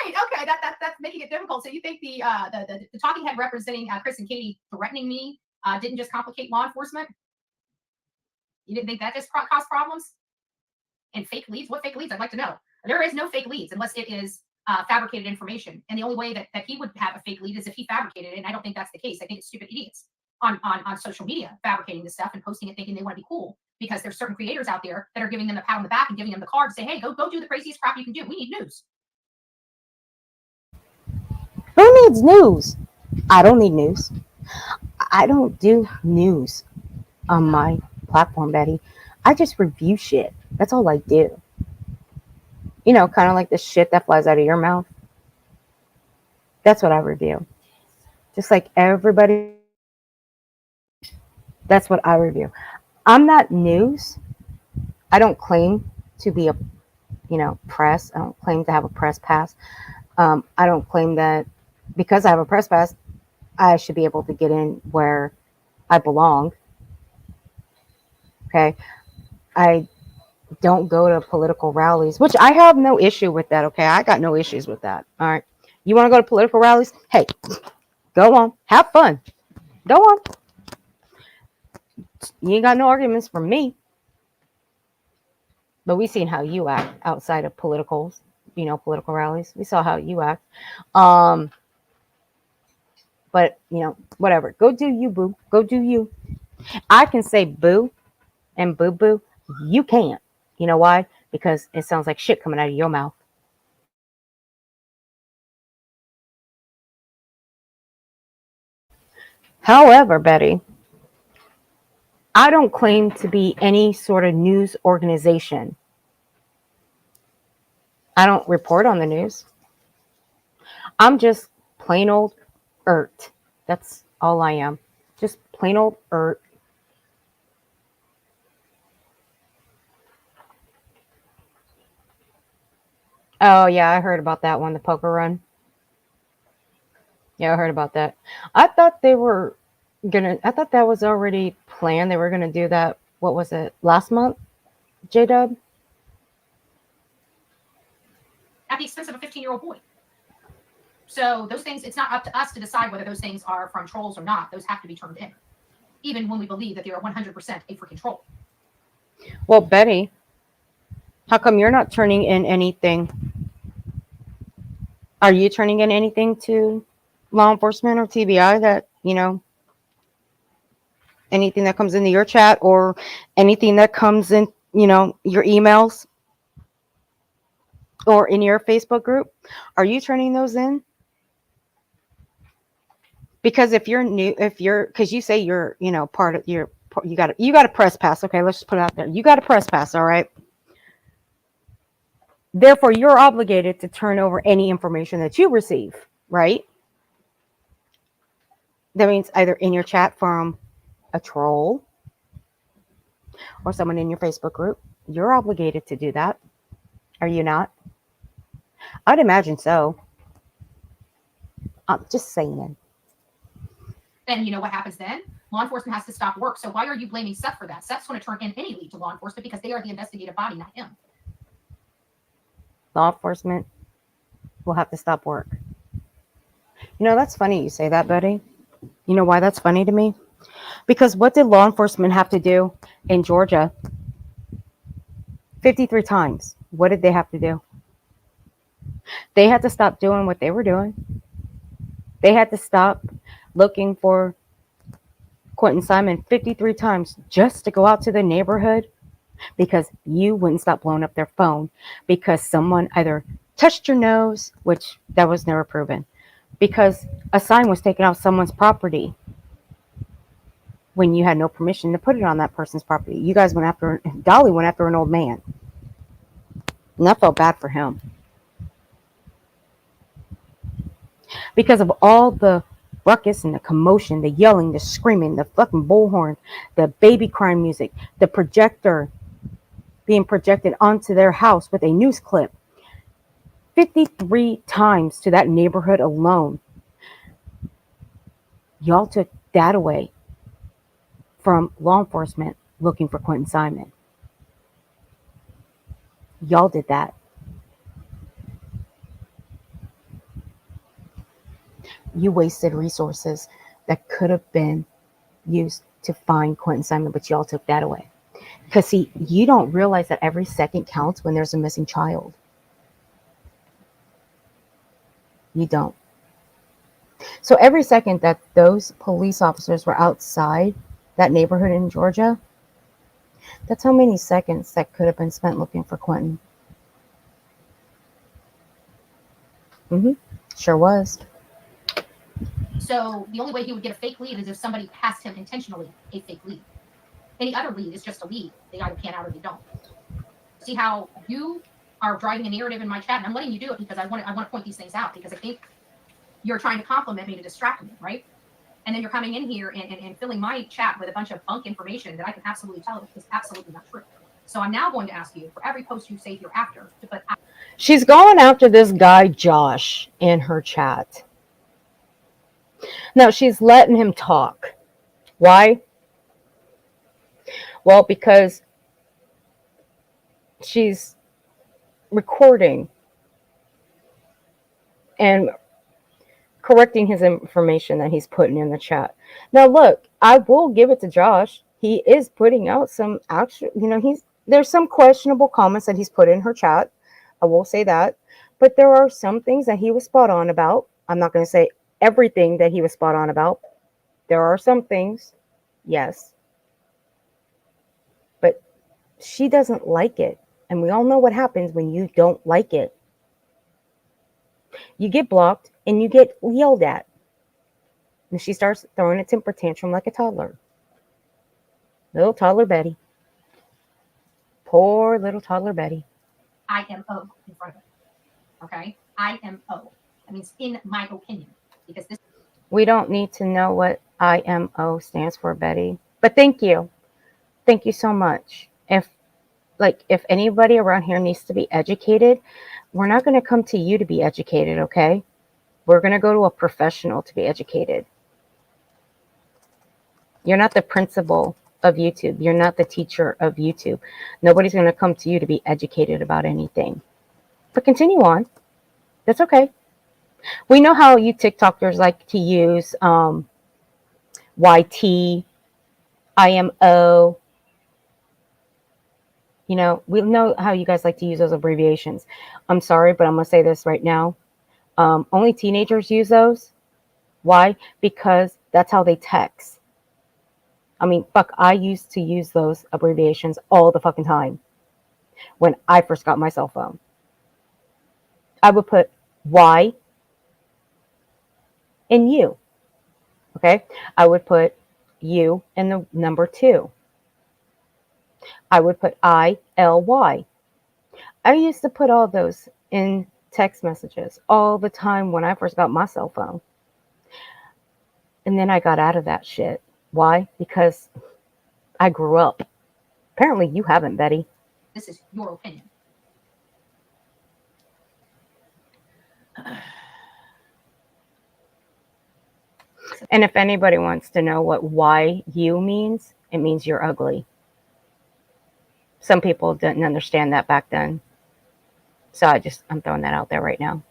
Okay, that's making it difficult. So you think the talking head representing Chris and Katie threatening me didn't just complicate law enforcement? You didn't think that just caused problems? And fake leads? What fake leads? I'd like to know. There is no fake leads unless it is fabricated information. And the only way that he would have a fake lead is if he fabricated it. And I don't think that's the case. I think it's stupid idiots on social media fabricating this stuff and posting it thinking they want to be cool because there's certain creators out there that are giving them a pat on the back and giving them the card to say, hey, go do the craziest crap you can do. We need news. Who needs news? I don't need news. I don't do news on my platform, Betty. I just review shit. That's all I do. You know, kind of like the shit that flies out of your mouth. That's what I review. Just like everybody. That's what I review. I'm not news. I don't claim to be a, press. I don't claim to have a press pass. I don't claim that because I have a press pass, I should be able to get in where I belong. Okay. I don't go to political rallies, which I have no issue with that. Okay. I got no issues with that. All right. You want to go to political rallies? Hey, go on. Have fun. Go on. You ain't got no arguments from me. But we seen how you act outside of political rallies. We saw how you act. But, whatever. Go do you, boo. Go do you. I can say boo and boo-boo. You can't. You know why? Because it sounds like shit coming out of your mouth. However, Betty, I don't claim to be any sort of news organization. I don't report on the news. I'm just plain old Ert. That's All I am. Just plain old Ert. Oh, yeah, I heard about that one, the poker run. Yeah, I heard about that. I thought they were I thought that was already planned. They were gonna do that, what was it, last month, J-Dub? At the expense of a 15-year-old boy. So those things, it's not up to us to decide whether those things are from trolls or not. Those have to be turned in, even when we believe that they are 100% a freaking troll. Well, Betty, how come you're not turning in anything? Are you turning in anything to law enforcement or TBI that, anything that comes into your chat or anything that comes in, your emails or in your Facebook group? Are you turning those in? Because if you're new, because you say you're, part of you got a press pass. Okay, let's just put it out there. You got a press pass, all right? Therefore, you're obligated to turn over any information that you receive, right? That means either in your chat from a troll or someone in your Facebook group. You're obligated to do that. Are you not? I'd imagine so. I'm just saying. Then you know what happens then? Law enforcement has to stop work. So why are you blaming Seth for that? Seth's going to turn in any lead to law enforcement because they are the investigative body, not him. Law enforcement will have to stop work. That's funny you say that, Betty. You know why that's funny to me? Because what did law enforcement have to do in Georgia 53 times? What did they have to do? They had to stop doing what they were doing. They had to stop looking for Quentin Simon 53 times just to go out to the neighborhood because you wouldn't stop blowing up their phone because someone either touched your nose, which that was never proven, because a sign was taken off someone's property when you had no permission to put it on that person's property. You guys Dolly went after an old man. And that felt bad for him. Because of all the ruckus and the commotion, the yelling, the screaming, the fucking bullhorn, the baby crying music, the projector being projected onto their house with a news clip 53 times to that neighborhood alone. Y'all took that away from law enforcement looking for Quentin Simon. Y'all did that. You wasted resources that could have been used to find Quentin Simon, but y'all took that away. Because, see, you don't realize that every second counts when there's a missing child. You don't. So every second that those police officers were outside that neighborhood in Georgia, that's how many seconds that could have been spent looking for Quentin. Sure was. So the only way he would get a fake lead is if somebody passed him intentionally a fake lead. Any other lead is just a lead. They either pan out or they don't. See how you are driving a narrative in my chat, and I'm letting you do it because I want to point these things out because I think you're trying to compliment me to distract me, right? And then you're coming in here and filling my chat with a bunch of bunk information that I can absolutely tell is absolutely not true. So I'm now going to ask you for every post you say hereafter to put. She's going after this guy Josh in her chat. No, she's letting him talk. Why? Well, because she's recording and correcting his information that he's putting in the chat. Now, look, I will give it to Josh. He is putting out some actual, there's some questionable comments that he's put in her chat. I will say that. But there are some things that he was spot on about. I'm not going to say everything that he was spot on about. There are some things, yes. But she doesn't like it. And we all know what happens when you don't like it. You get blocked and you get yelled at. And she starts throwing a temper tantrum like a toddler. Little toddler Betty. Poor little toddler Betty. IMO in front of it. Okay? IMO. That means in my opinion. Because this. We don't need to know what IMO stands for Betty. But thank you. Thank you so much. If anybody around here needs to be educated, we're not going to come to you to be educated, okay? We're going to go to a professional to be educated. You're not the principal of YouTube. You're not the teacher of YouTube. Nobody's going to come to you to be educated about anything. But continue on. That's okay. We know how you TikTokers like to use YT, IMO. You know, we know how you guys like to use those abbreviations. I'm sorry, but I'm going to say this right now. Only teenagers use those. Why? Because that's how they text. I mean, fuck, I used to use those abbreviations all the fucking time when I first got my cell phone. I would put Y and U. Okay? I would put U and the number 2. I would put ILY. I used to put all those in text messages all the time when I first got my cell phone. And then I got out of that shit. Why? Because I grew up. Apparently you haven't, Betty. This is your opinion. And if anybody wants to know what YU means, it means you're ugly. Some people didn't understand that back then. So I'm throwing that out there right now.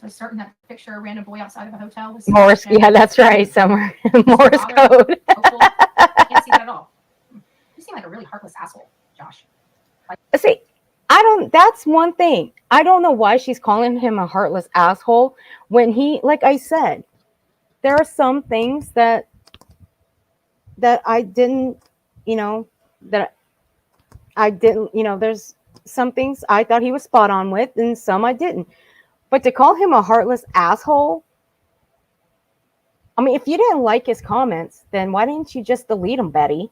So starting that picture, a random boy outside of a hotel with Morse, yeah, that's right. Somewhere Morse code. Can't see that at all. You seem like a really heartless asshole, Josh. See, that's one thing. I don't know why she's calling him a heartless asshole when he, like I said, there are some things that I didn't, there's some things I thought he was spot on with and some I didn't. But to call him a heartless asshole, I mean, if you didn't like his comments, then why didn't you just delete them, Betty?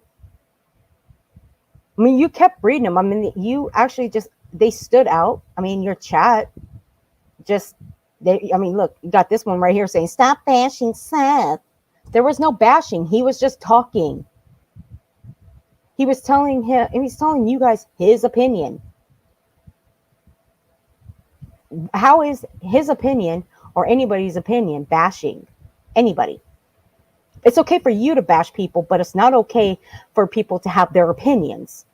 I mean, you kept reading them. I mean, you actually they stood out. I mean, your chat look, you got this one right here saying, stop bashing Seth. There was no bashing. He was just talking. He was telling you guys his opinion. How is his opinion or anybody's opinion bashing anybody? It's okay for you to bash people, but it's not okay for people to have their opinions.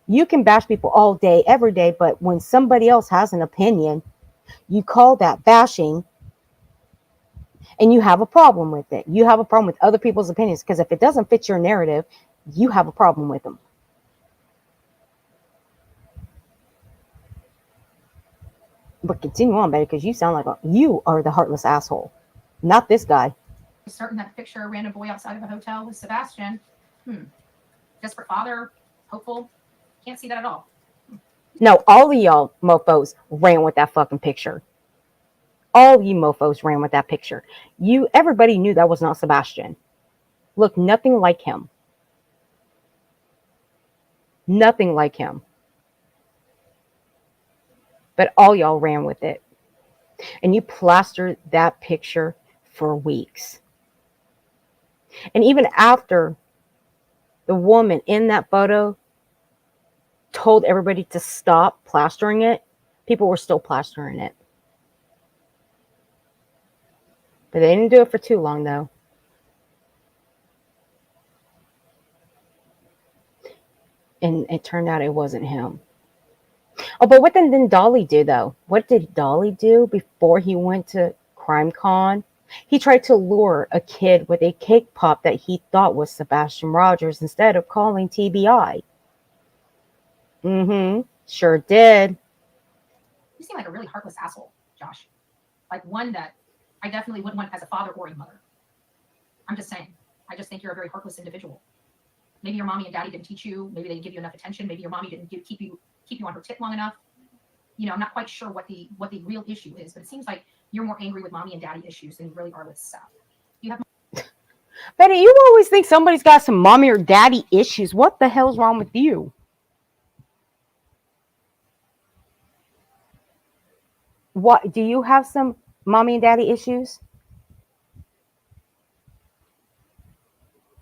You can bash people all day, every day, but when somebody else has an opinion, you call that bashing, and you have a problem with it. You have a problem with other people's opinions, because if it doesn't fit your narrative, you have a problem with them. But continue on, Betty, because you sound like you are the heartless asshole, not this guy. Starting that picture, a random boy outside of a hotel with Sebastian. Desperate father, hopeful. Can't see that at all. No, all of y'all mofos ran with that fucking picture. All you mofos ran with that picture. Everybody knew that was not Sebastian. Looked nothing like him. Nothing like him. But all y'all ran with it. And you plastered that picture for weeks. And even after the woman in that photo told everybody to stop plastering it, people were still plastering it. But they didn't do it for too long, though. And it turned out it wasn't him. Oh, but what did Dolly do, though? What did Dolly do before he went to CrimeCon? He tried to lure a kid with a cake pop that he thought was Sebastian Rogers instead of calling TBI. Sure did. You seem like a really heartless asshole, Josh. Like one that I definitely wouldn't want as a father or a mother. I'm just saying. I just think you're a very heartless individual. Maybe your mommy and daddy didn't teach you. Maybe they didn't give you enough attention. Maybe your mommy didn't keep you on her tit long enough. You know, I'm not quite sure what the real issue is, but it seems like you're more angry with mommy and daddy issues than you really are with Seth. You have Betty, you always think somebody's got some mommy or daddy issues. What the hell's wrong with you? What, do you have some mommy and daddy issues?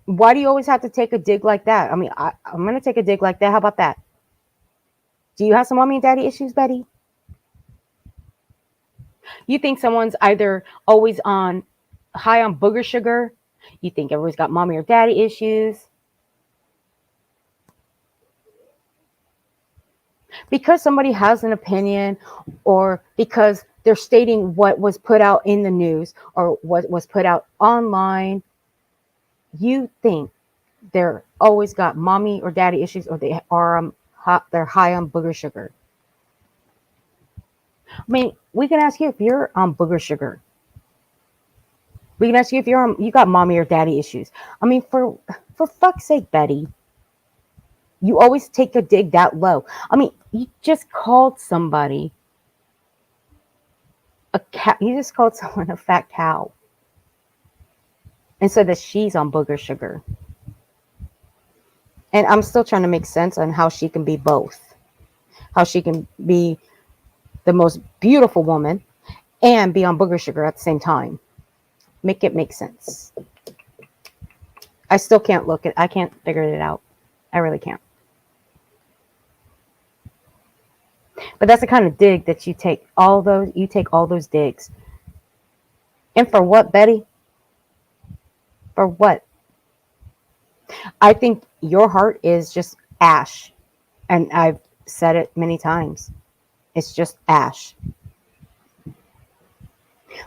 Why do you always have to take a dig like that? I mean, I'm going to take a dig like that. How about that? Do you have some mommy and daddy issues, Betty? You think someone's either always on high on booger sugar? You think everyone's got mommy or daddy issues? Because somebody has an opinion, or because they're stating what was put out in the news or what was put out online, you think they're always got mommy or daddy issues, or they are they're high on booger sugar. I mean, we can ask you if you're on booger sugar. We can ask you if you got mommy or daddy issues. I mean, for fuck's sake, Betty, you always take a dig that low. I mean, you just called somebody a cat. You just called someone a fat cow, and said that she's on booger sugar. And I'm still trying to make sense on how she can be both. How she can be the most beautiful woman and be on booger sugar at the same time. Make it make sense. I still can't I can't figure it out. I really can't. But that's the kind of dig that you take all those digs. And for what, Betty? For what? I think your heart is just ash. And I've said it many times. It's just ash.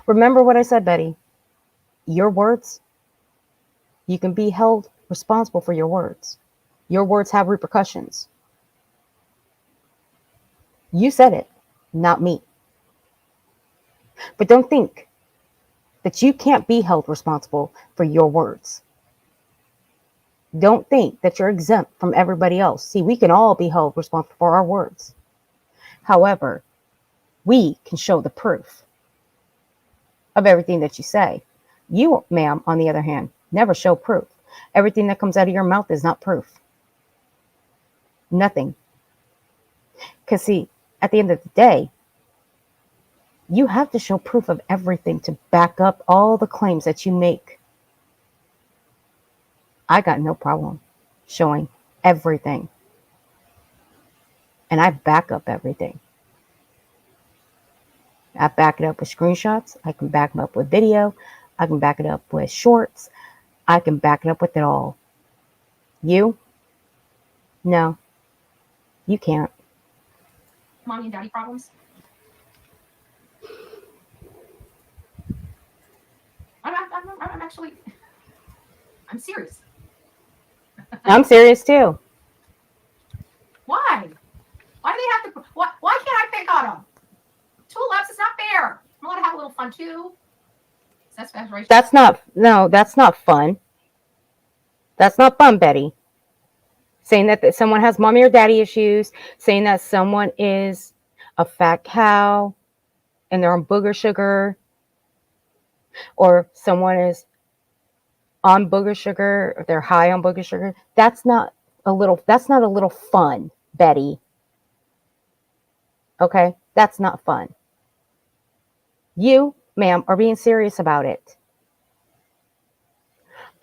Remember what I said, Betty. Your words, you can be held responsible for your words. Your words have repercussions. You said it, not me. But don't think that you can't be held responsible for your words. Don't think that you're exempt from everybody else. See, we can all be held responsible for our words. However, we can show the proof of everything that you say. You, ma'am, on the other hand, never show proof. Everything that comes out of your mouth is not proof. Nothing. Because see, at the end of the day, you have to show proof of everything to back up all the claims that you make. I got no problem showing everything. And I back up everything. I back it up with screenshots. I can back them up with video. I can back it up with shorts. I can back it up with it all. You? No. You can't. Mommy and daddy problems. I'm actually, I'm serious. I'm serious too. Why? Why do they have to? Why can't I pick on them? 2 laps is not fair. I'm allowed to have a little fun too. That's right. That's not fun. That's not fun, Betty. Saying that someone has mommy or daddy issues, saying that someone is a fat cow and they're on booger sugar, or someone is on booger sugar, or they're high on booger sugar. That's not a little fun, Betty. Okay? That's not fun. You, ma'am, are being serious about it.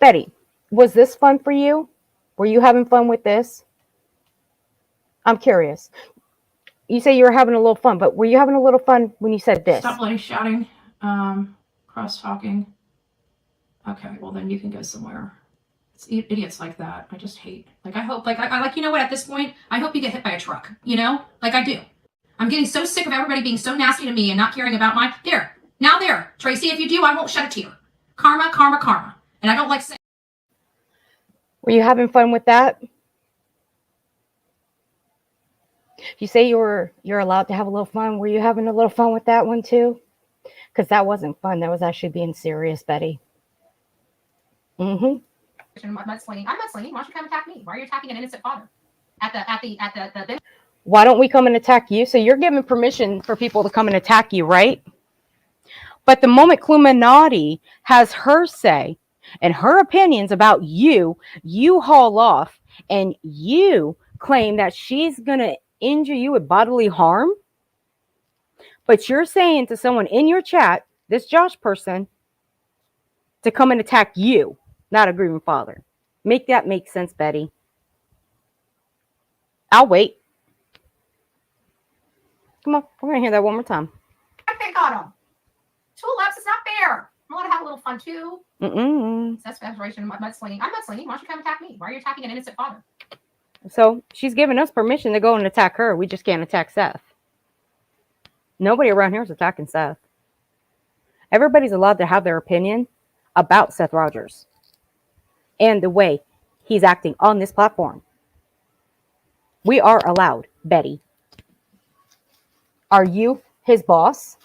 Betty, was this fun for you? Were you having fun with this? I'm curious. You say you were having a little fun, but were you having a little fun when you said this? Stop bloody shouting, cross talking. Okay, well then you can go somewhere. It's idiots like that. I just hate. Like I hope, you know what? At this point, I hope you get hit by a truck. You know, like I do. I'm getting so sick of everybody being so nasty to me and not caring about my there, Tracy. If you do, I won't shed a tear. Karma, karma, karma. And I don't like saying. Were you having fun with that? You say you're allowed to have a little fun. Were you having a little fun with that one too? Because that wasn't fun. That was actually being serious, Betty. Mm-hmm. Mudslinging. I'm mudslinging. Why don't you come attack me? Why are you attacking an innocent father? At the Why don't we come and attack you? So you're giving permission for people to come and attack you, right? But the moment Cluminati has her say and her opinions about you, you haul off and you claim that she's going to injure you with bodily harm. But you're saying to someone in your chat, this Josh person, to come and attack you, not a grieving father. Make that make sense, Betty. I'll wait. Come on, we're gonna hear that one more time. I think got him. Tulips, it's not fair. I want to have a little fun too. That's aspiration. Mudslinging. I'm mudslinging. Why don't you come attack me? Why are you attacking an innocent father? So she's giving us permission to go and attack her. We just can't attack Seth. Nobody around here is attacking Seth. Everybody's allowed to have their opinion about Seth Rogers and the way he's acting on this platform. We are allowed, Betty. Are you his boss?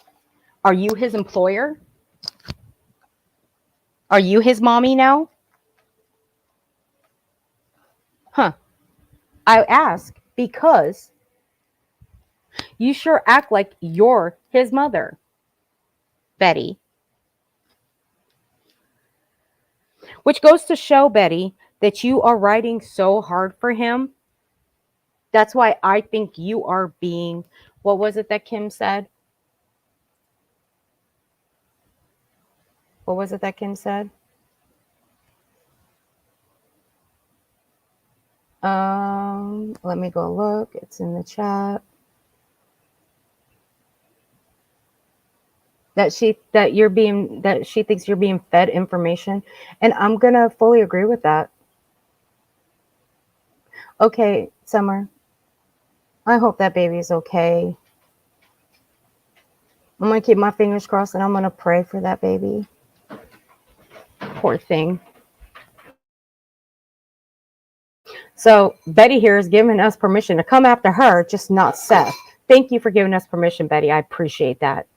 Are you his employer? Are you his mommy now? Huh. I ask because you sure act like you're his mother, Betty. Which goes to show, Betty, that you are riding so hard for him. That's why I think you are being, what was it that Kim said? What was it that Kim said? Let me go look. It's in the chat. That she thinks you're being fed information. And I'm gonna fully agree with that. Okay, Summer. I hope that baby is okay. I'm gonna keep my fingers crossed and I'm gonna pray for that baby. Poor thing. So Betty here is giving us permission to come after her, just not Seth. Thank you for giving us permission, Betty. I appreciate that.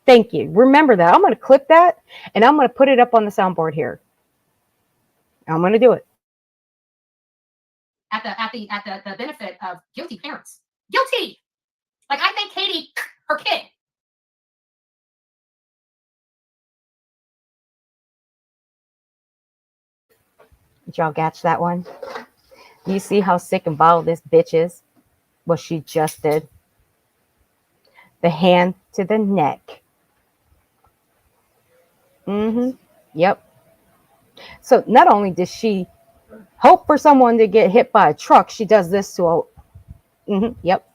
Thank you. Remember that. I'm going to clip that and I'm going to put it up on the soundboard here. I'm going to do it. At the benefit of guilty parents. Guilty. Like I think Katie, her kid. Did y'all catch that one? You see how sick and vile this bitch is? What she just did. The hand to the neck. Yep. So not only does she hope for someone to get hit by a truck, she does this to a... Yep.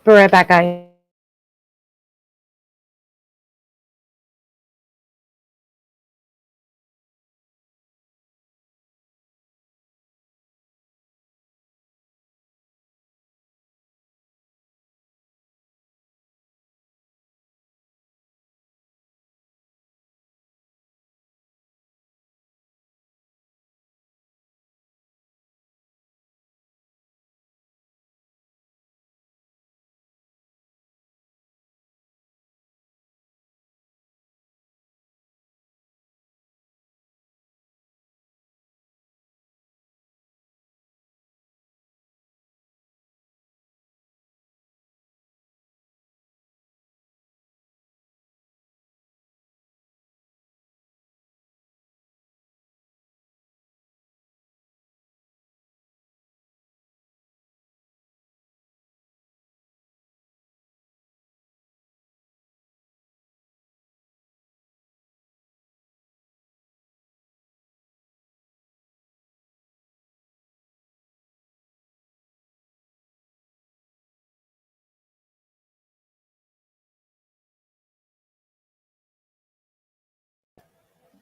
Be right back, guys.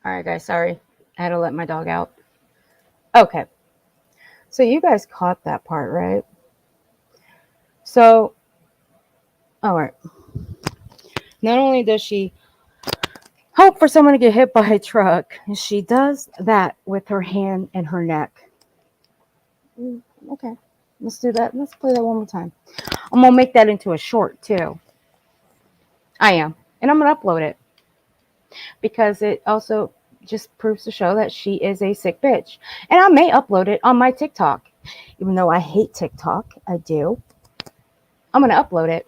All right, guys, sorry. I had to let my dog out. Okay. So you guys caught that part, right? So, all right. Not only does she hope for someone to get hit by a truck, she does that with her hand and her neck. Okay, let's do that. Let's play that one more time. I'm going to make that into a short, too. I am. And I'm going to upload it. Because it also just proves to show that she is a sick bitch. And I may upload it on my TikTok. Even though I hate TikTok, I do. I'm going to upload it.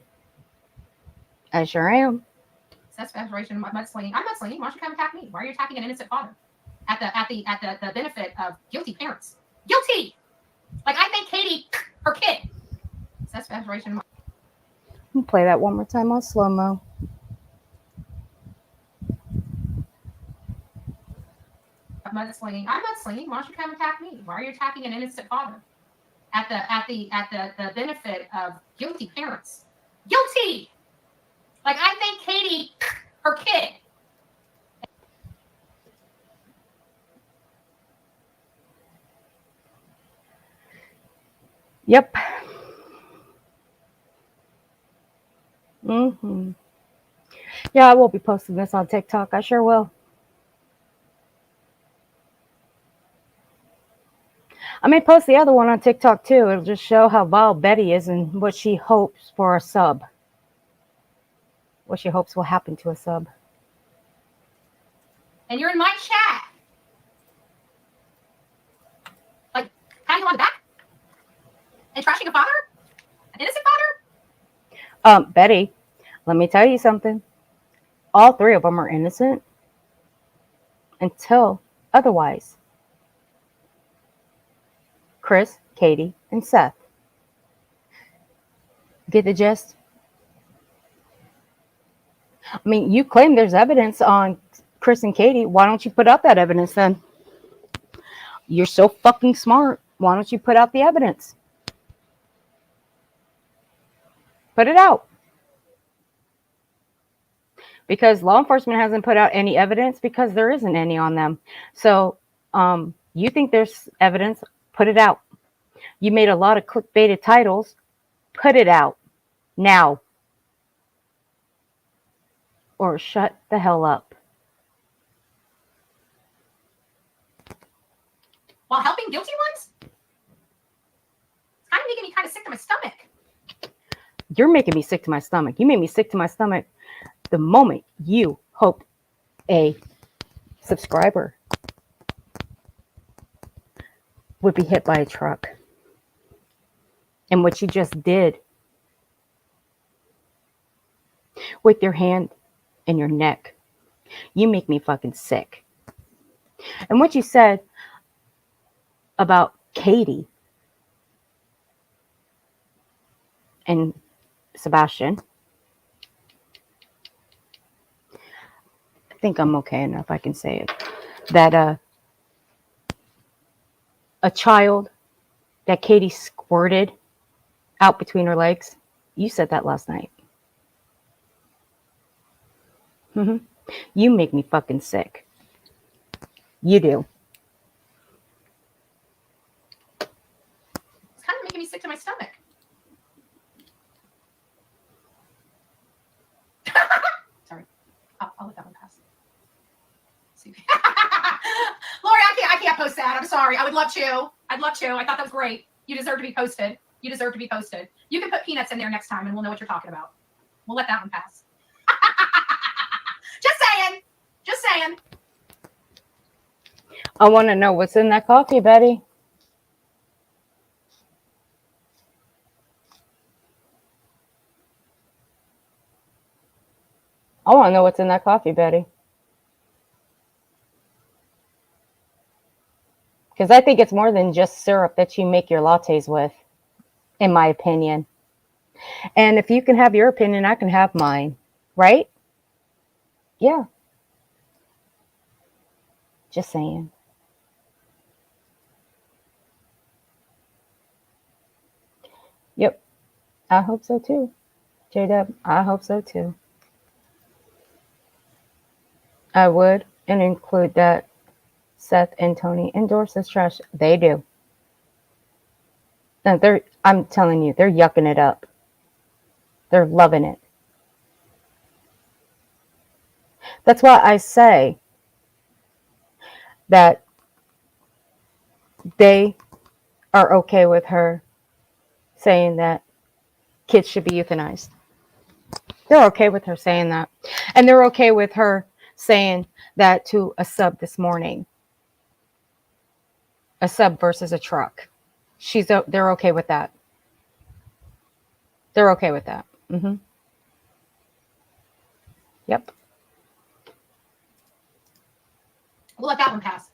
I sure am. That's aspiration. Mudslinging. I'm mudslinging. Why don't you come attack me? Why are you attacking an innocent father? at the benefit of guilty parents. Guilty. Like I think Katie, her kid. That's separation. Play that one more time on slow mo. Mudslinging. I'm mudslinging. Why don't you come attack me? Why are you attacking an innocent father? At the benefit of guilty parents. Guilty. Like I think Katie, her kid. Yep. Mm-hmm. Yeah, I will be posting this on TikTok. I sure will. I may post the other one on TikTok too. It'll just show how vile Betty is and what she hopes for a sub. What she hopes will happen to a sub. And you're in my chat. Like, patting you on the back? And trashing a father? An innocent father? Betty, let me tell you something. All three of them are innocent until otherwise. Chris, Katie, and Seth. Get the gist? I mean, you claim there's evidence on Chris and Katie. Why don't you put out that evidence then? You're so fucking smart. Why don't you put out the evidence? Put it out. Because law enforcement hasn't put out any evidence because there isn't any on them. So you think there's evidence, put it out. You made a lot of clickbaited titles, put it out now. Or shut the hell up. While helping guilty ones? It's kind of making me kind of sick to my stomach. You're making me sick to my stomach. You made me sick to my stomach the moment you hoped a subscriber would be hit by a truck. And what you just did with your hand and your neck, you make me fucking sick. And what you said about Katie and Sebastian, I think I'm okay enough, I can say it, that a child that Katie squirted out between her legs, you said that last night. You make me fucking sick. You do. It's kind of making me sick to my stomach. Sorry. I'll let that one pass. See. Lori, I can't post that. I'm sorry. I would love to. I'd love to. I thought that was great. You deserve to be posted. You deserve to be posted. You can put peanuts in there next time and we'll know what you're talking about. We'll let that one pass. Just saying. Just saying. I want to know what's in that coffee, Betty. I want to know what's in that coffee, Betty. Because I think it's more than just syrup that you make your lattes with, in my opinion. And if you can have your opinion, I can have mine. Right? Yeah. Just saying. Yep. I hope so too. J-Dub, I hope so too. I would, and include that Seth and Tony endorse this trash. They do. No, I'm telling you, they're yucking it up. They're loving it. That's why I say that they are okay with her saying that kids should be euthanized. They're okay with her saying that. And they're okay with her saying that to a sub this morning. A sub versus a truck. They're okay with that. They're okay with that. Mm-hmm. Yep. We'll let that one pass.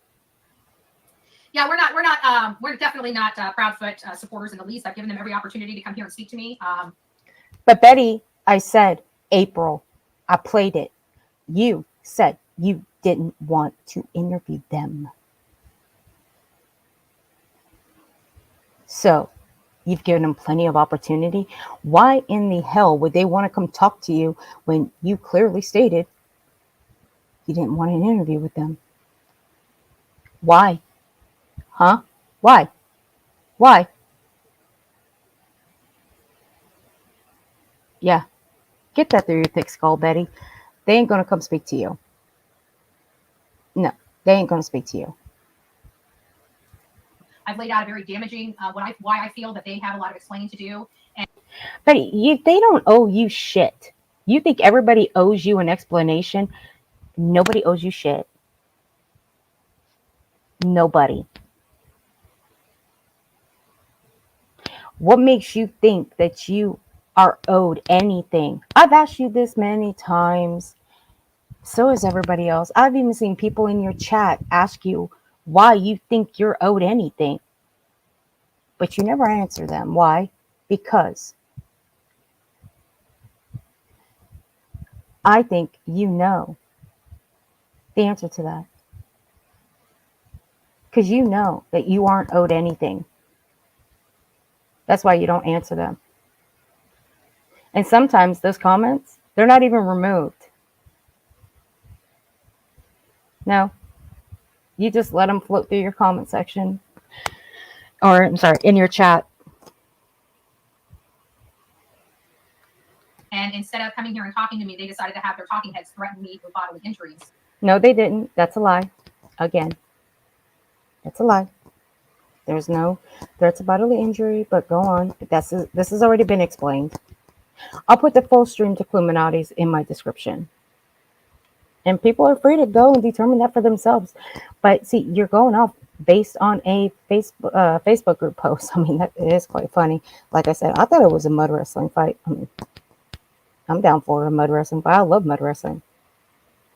Yeah, we're definitely not Proudfoot supporters in the least. I've given them every opportunity to come here and speak to me. But Betty, I said, April, I played it. You said you didn't want to interview them. So you've given them plenty of opportunity. Why in the hell would they want to come talk to you when you clearly stated you didn't want an interview with them? Why? Huh? Why? Why? Yeah. Get that through your thick skull, Betty. They ain't going to come speak to you. No, they ain't going to speak to you. I've laid out a very damaging why I feel that they have a lot of explaining to do. And Betty, they don't owe you shit. You think everybody owes you an explanation? Nobody owes you shit. Nobody. What makes you think that you are owed anything? I've asked you this many times. So has everybody else. I've even seen people in your chat ask you why you think you're owed anything. But you never answer them. Why? Because I think you know the answer to that. Because you know that you aren't owed anything. That's why you don't answer them. And sometimes those comments, they're not even removed. No. You just let them float through your comment section. Or, I'm sorry, in your chat. And instead of coming here and talking to me, they decided to have their talking heads threaten me with bodily injuries. No, they didn't. That's a lie. Again. That's a lie. There's no threats of bodily injury, but go on. This has already been explained. I'll put the full stream to Illuminati's in my description. And people are free to go and determine that for themselves. But see, you're going off based on a Facebook group post. I mean, that is quite funny. Like I said, I thought it was a mud wrestling fight. I mean, I'm down for a mud wrestling fight. I love mud wrestling.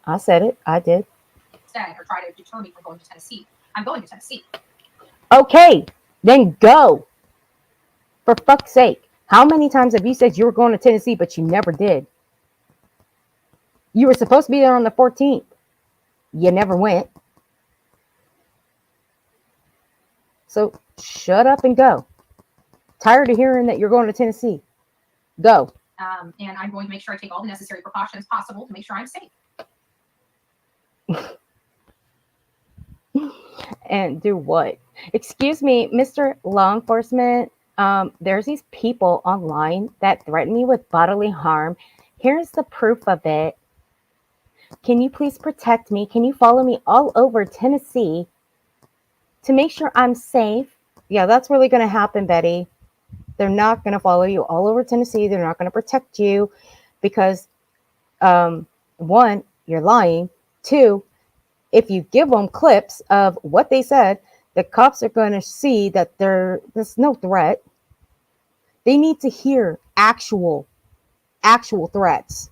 I said it. I did. Instead, or try to deter me from going to Tennessee. I'm going to Tennessee. Okay, then go. For fuck's sake. How many times have you said you were going to Tennessee, but you never did? You were supposed to be there on the 14th. You never went. So shut up and go. Tired of hearing that you're going to Tennessee. Go. And I'm going to make sure I take all the necessary precautions possible to make sure I'm safe. And do what? Excuse me, Mr. Law Enforcement. There's these people online that threaten me with bodily harm. Here's the proof of it. Can you please protect me? Can you follow me all over Tennessee to make sure I'm safe? Yeah, that's really going to happen, Betty. They're not going to follow you all over Tennessee. They're not going to protect you because, one, you're lying. Two, if you give them clips of what they said, the cops are going to see that there's no threat. They need to hear actual threats.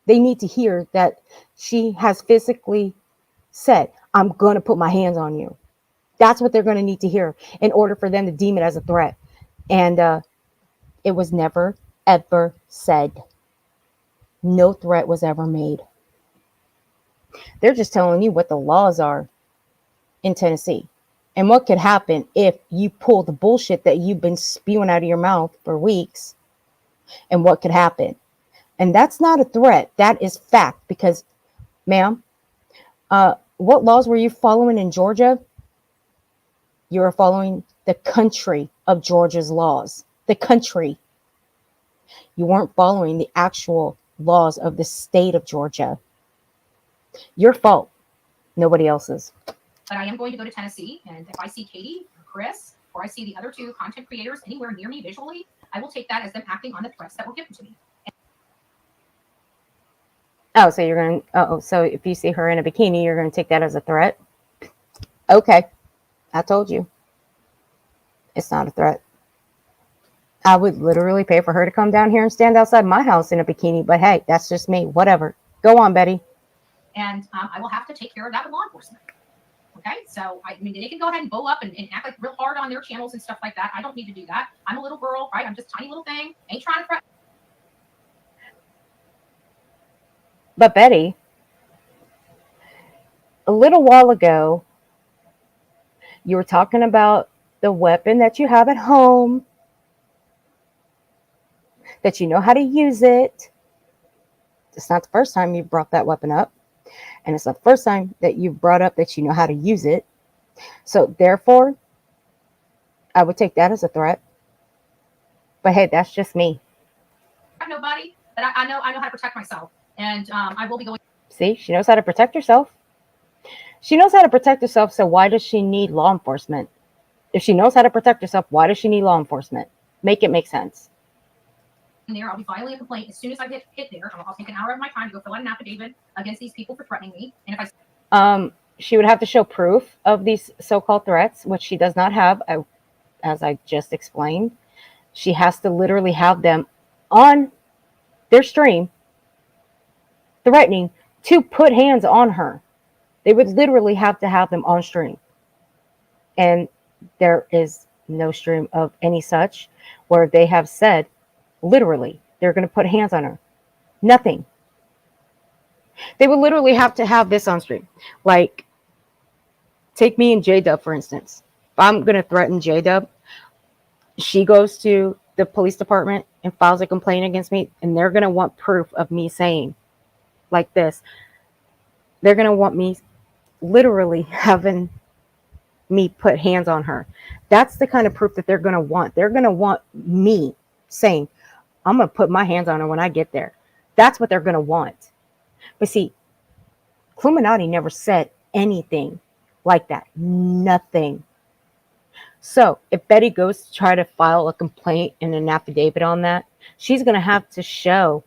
They need to hear that she has physically said, I'm going to put my hands on you. That's what they're going to need to hear in order for them to deem it as a threat. And it was never, ever said. No threat was ever made. They're just telling you what the laws are in Tennessee and what could happen if you pull the bullshit that you've been spewing out of your mouth for weeks and what could happen. And that's not a threat. That is fact because, ma'am, what laws were you following in Georgia? You were following the country of Georgia's laws. The country. You weren't following the actual laws of the state of Georgia. Your fault. Nobody else's. But I am going to go to Tennessee, and if I see Katie or Chris, or I see the other two content creators anywhere near me visually, I will take that as them acting on the threats that were given to me. Oh, so you're going to, so if you see her in a bikini, you're going to take that as a threat? Okay. I told you. It's not a threat. I would literally pay for her to come down here and stand outside my house in a bikini, but hey, that's just me. Whatever. Go on, Betty. And I will have to take care of that with law enforcement. Okay, so I mean, they can go ahead and blow up and act like real hard on their channels and stuff like that. I don't need to do that. I'm a little girl, right? I'm just a tiny little thing. Ain't trying to fret. But Betty, a little while ago, you were talking about the weapon that you have at home, that you know how to use it. It's not the first time you brought that weapon up, and it's not the first time that you brought up that you know how to use it. So therefore, I would take that as a threat. But hey, that's just me. Nobody, but I know how to protect myself, and I will be going. See, she knows how to protect herself. She knows how to protect herself, so why does she need law enforcement? If she knows how to protect herself, why does she need law enforcement? Make it make sense. There, I'll be filing a complaint as soon as I get hit there. I'll take an hour of my time to go fill out an affidavit against these people for threatening me. And if she would have to show proof of these so-called threats, which she does not have, as I just explained. She has to literally have them on their stream threatening to put hands on her. They would literally have to have them on stream. And there is no stream of any such where they have said, literally, they're going to put hands on her. Nothing. They would literally have to have this on stream. Like, take me and J-Dub, for instance. If I'm going to threaten J-Dub, she goes to the police department and files a complaint against me, and they're going to want proof of me saying like this. They're going to want me literally having me put hands on her. That's the kind of proof that they're going to want. They're going to want me saying, I'm going to put my hands on her when I get there. That's what they're going to want. But see, Illuminati never said anything like that. Nothing. So if Betty goes to try to file a complaint and an affidavit on that, she's going to have to show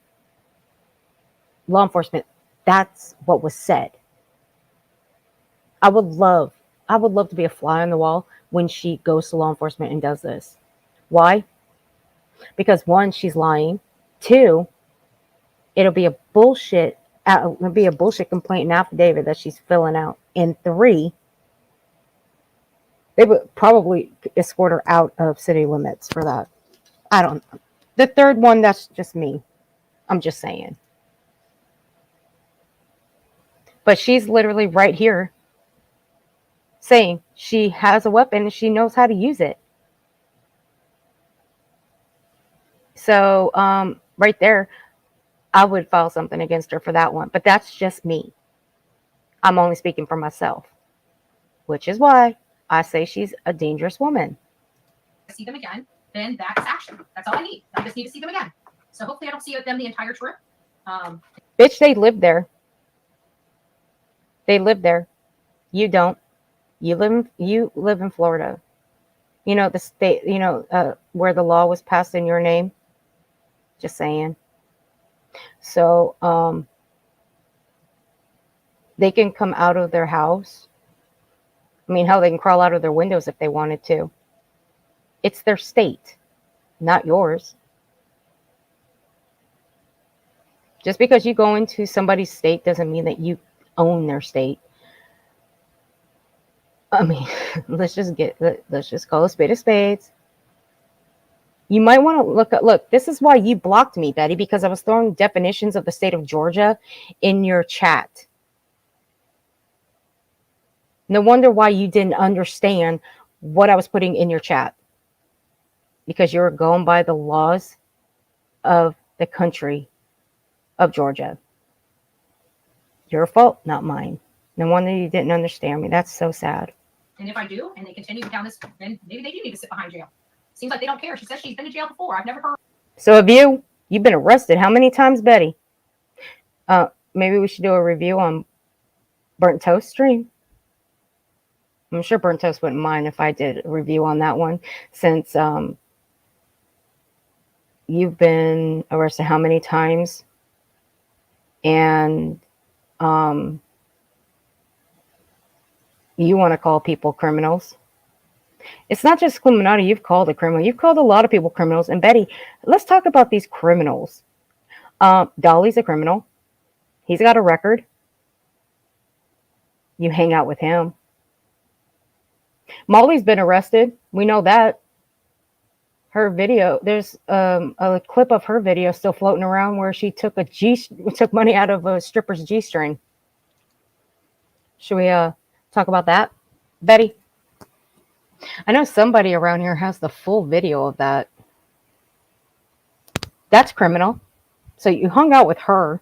law enforcement that's what was said. I would love to be a fly on the wall when she goes to law enforcement and does this. Why? Because one, she's lying. Two, it'll be a bullshit complaint and affidavit that she's filling out. And three, they would probably escort her out of city limits for that. I don't know. The third one, that's just me. I'm just saying. But she's literally right here saying she has a weapon and she knows how to use it. So right there, I would file something against her for that one. But that's just me. I'm only speaking for myself, which is why I say she's a dangerous woman. See them again, then that's action. That's all I need. I just need to see them again. So hopefully I don't see them the entire trip. Bitch, they live there. They live there. You don't. You live in Florida. You know, the state, where the law was passed in your name. Just saying. So they can come out of their house. I mean, hell, they can crawl out of their windows if they wanted to. It's their state, not yours. Just because you go into somebody's state doesn't mean that you own their state. I mean, let's just call a spade a spade. You might want to look, this is why you blocked me, Betty, because I was throwing definitions of the state of Georgia in your chat. No wonder why you didn't understand what I was putting in your chat. Because you were going by the laws of the country of Georgia. Your fault, not mine. No wonder you didn't understand me. That's so sad. And if I do, and they continue down this, then maybe they do need to sit behind jail. Seems like they don't care. She says she's been to jail before. I've never heard. So have you? You've been arrested how many times, Betty? Maybe we should do a review on Burnt Toast stream. I'm sure Burnt Toast wouldn't mind if I did a review on that one, since you've been arrested how many times? And you want to call people criminals. It's not just Illuminati you've called a criminal. You've called a lot of people criminals. And Betty, let's talk about these criminals. Dolly's a criminal. He's got a record. You hang out with him. Molly's been arrested. We know that. Her video, there's a clip of her video still floating around where she took money out of a stripper's G-string. Should we talk about that, Betty? I know somebody around here has the full video of that. That's criminal. So you hung out with her.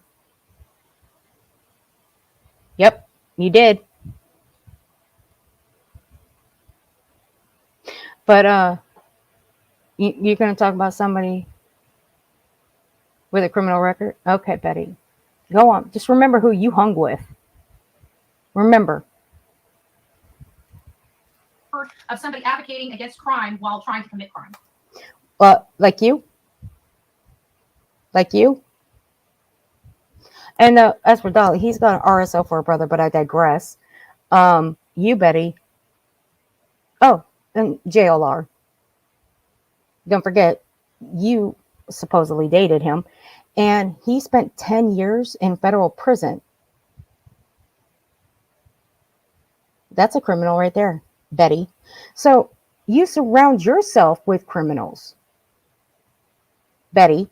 Yep, you did. But you're going to talk about somebody with a criminal record? Okay, Betty. Go on. Just remember who you hung with. Remember. Of somebody advocating against crime while trying to commit crime. Like you? Like you? And as for Dolly, he's got an RSO for a brother, but I digress. You, Betty. Oh, and JLR. Don't forget, you supposedly dated him, and he spent 10 years in federal prison. That's a criminal right there, Betty. So you surround yourself with criminals, Betty,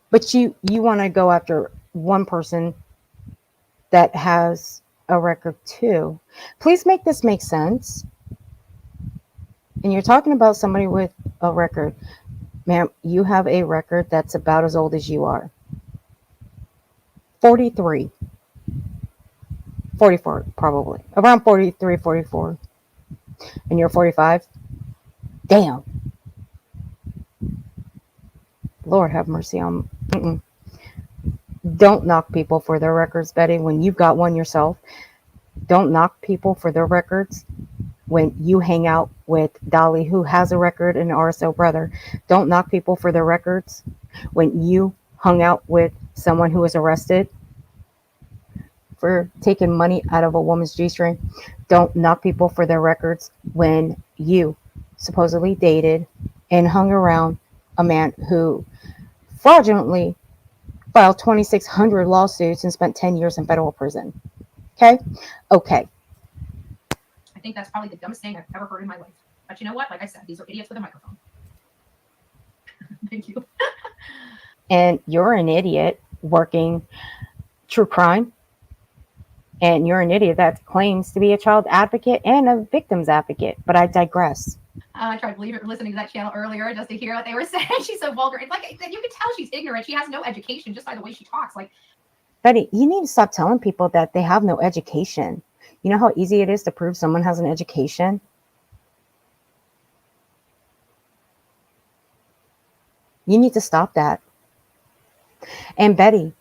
but you want to go after one person that has a record too. Please make this make sense. And you're talking about somebody with a record. Ma'am, you have a record that's about as old as you are. 43. 44, probably. Around 43, 44. And you're 45? Damn. Lord have mercy on... Don't knock people for their records, Betty, when you've got one yourself. Don't knock people for their records when you hang out with Dolly, who has a record, and an RSO brother. Don't knock people for their records when you hung out with someone who was arrested for taking money out of a woman's G-string. Don't knock people for their records when you supposedly dated and hung around a man who fraudulently filed 2,600 lawsuits and spent 10 years in federal prison. Okay? Okay. I think that's probably the dumbest thing I've ever heard in my life. But you know what? Like I said, these are idiots with a microphone. Thank you. And you're an idiot working true crime. And you're an idiot that claims to be a child advocate and a victim's advocate. But I digress. I tried to believe it listening to that channel earlier just to hear what they were saying. She's so vulgar. It's like you can tell she's ignorant. She has no education just by the way she talks. Like, Betty, you need to stop telling people that they have no education. You know how easy it is to prove someone has an education? You need to stop that. And Betty,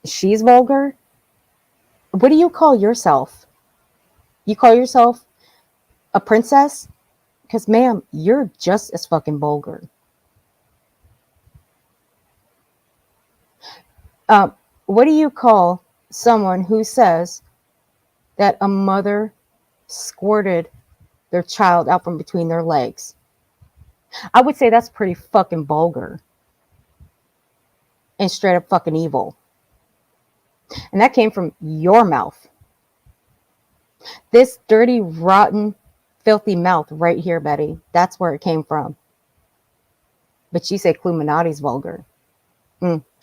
she's vulgar. What do you call yourself? You call yourself a princess? Because, ma'am, you're just as fucking vulgar. What do you call someone who says that a mother squirted their child out from between their legs? I would say that's pretty fucking vulgar and straight up fucking evil. And that came from your mouth. This dirty, rotten, filthy mouth right here, Betty. That's where it came from. But you say Cluminati's vulgar.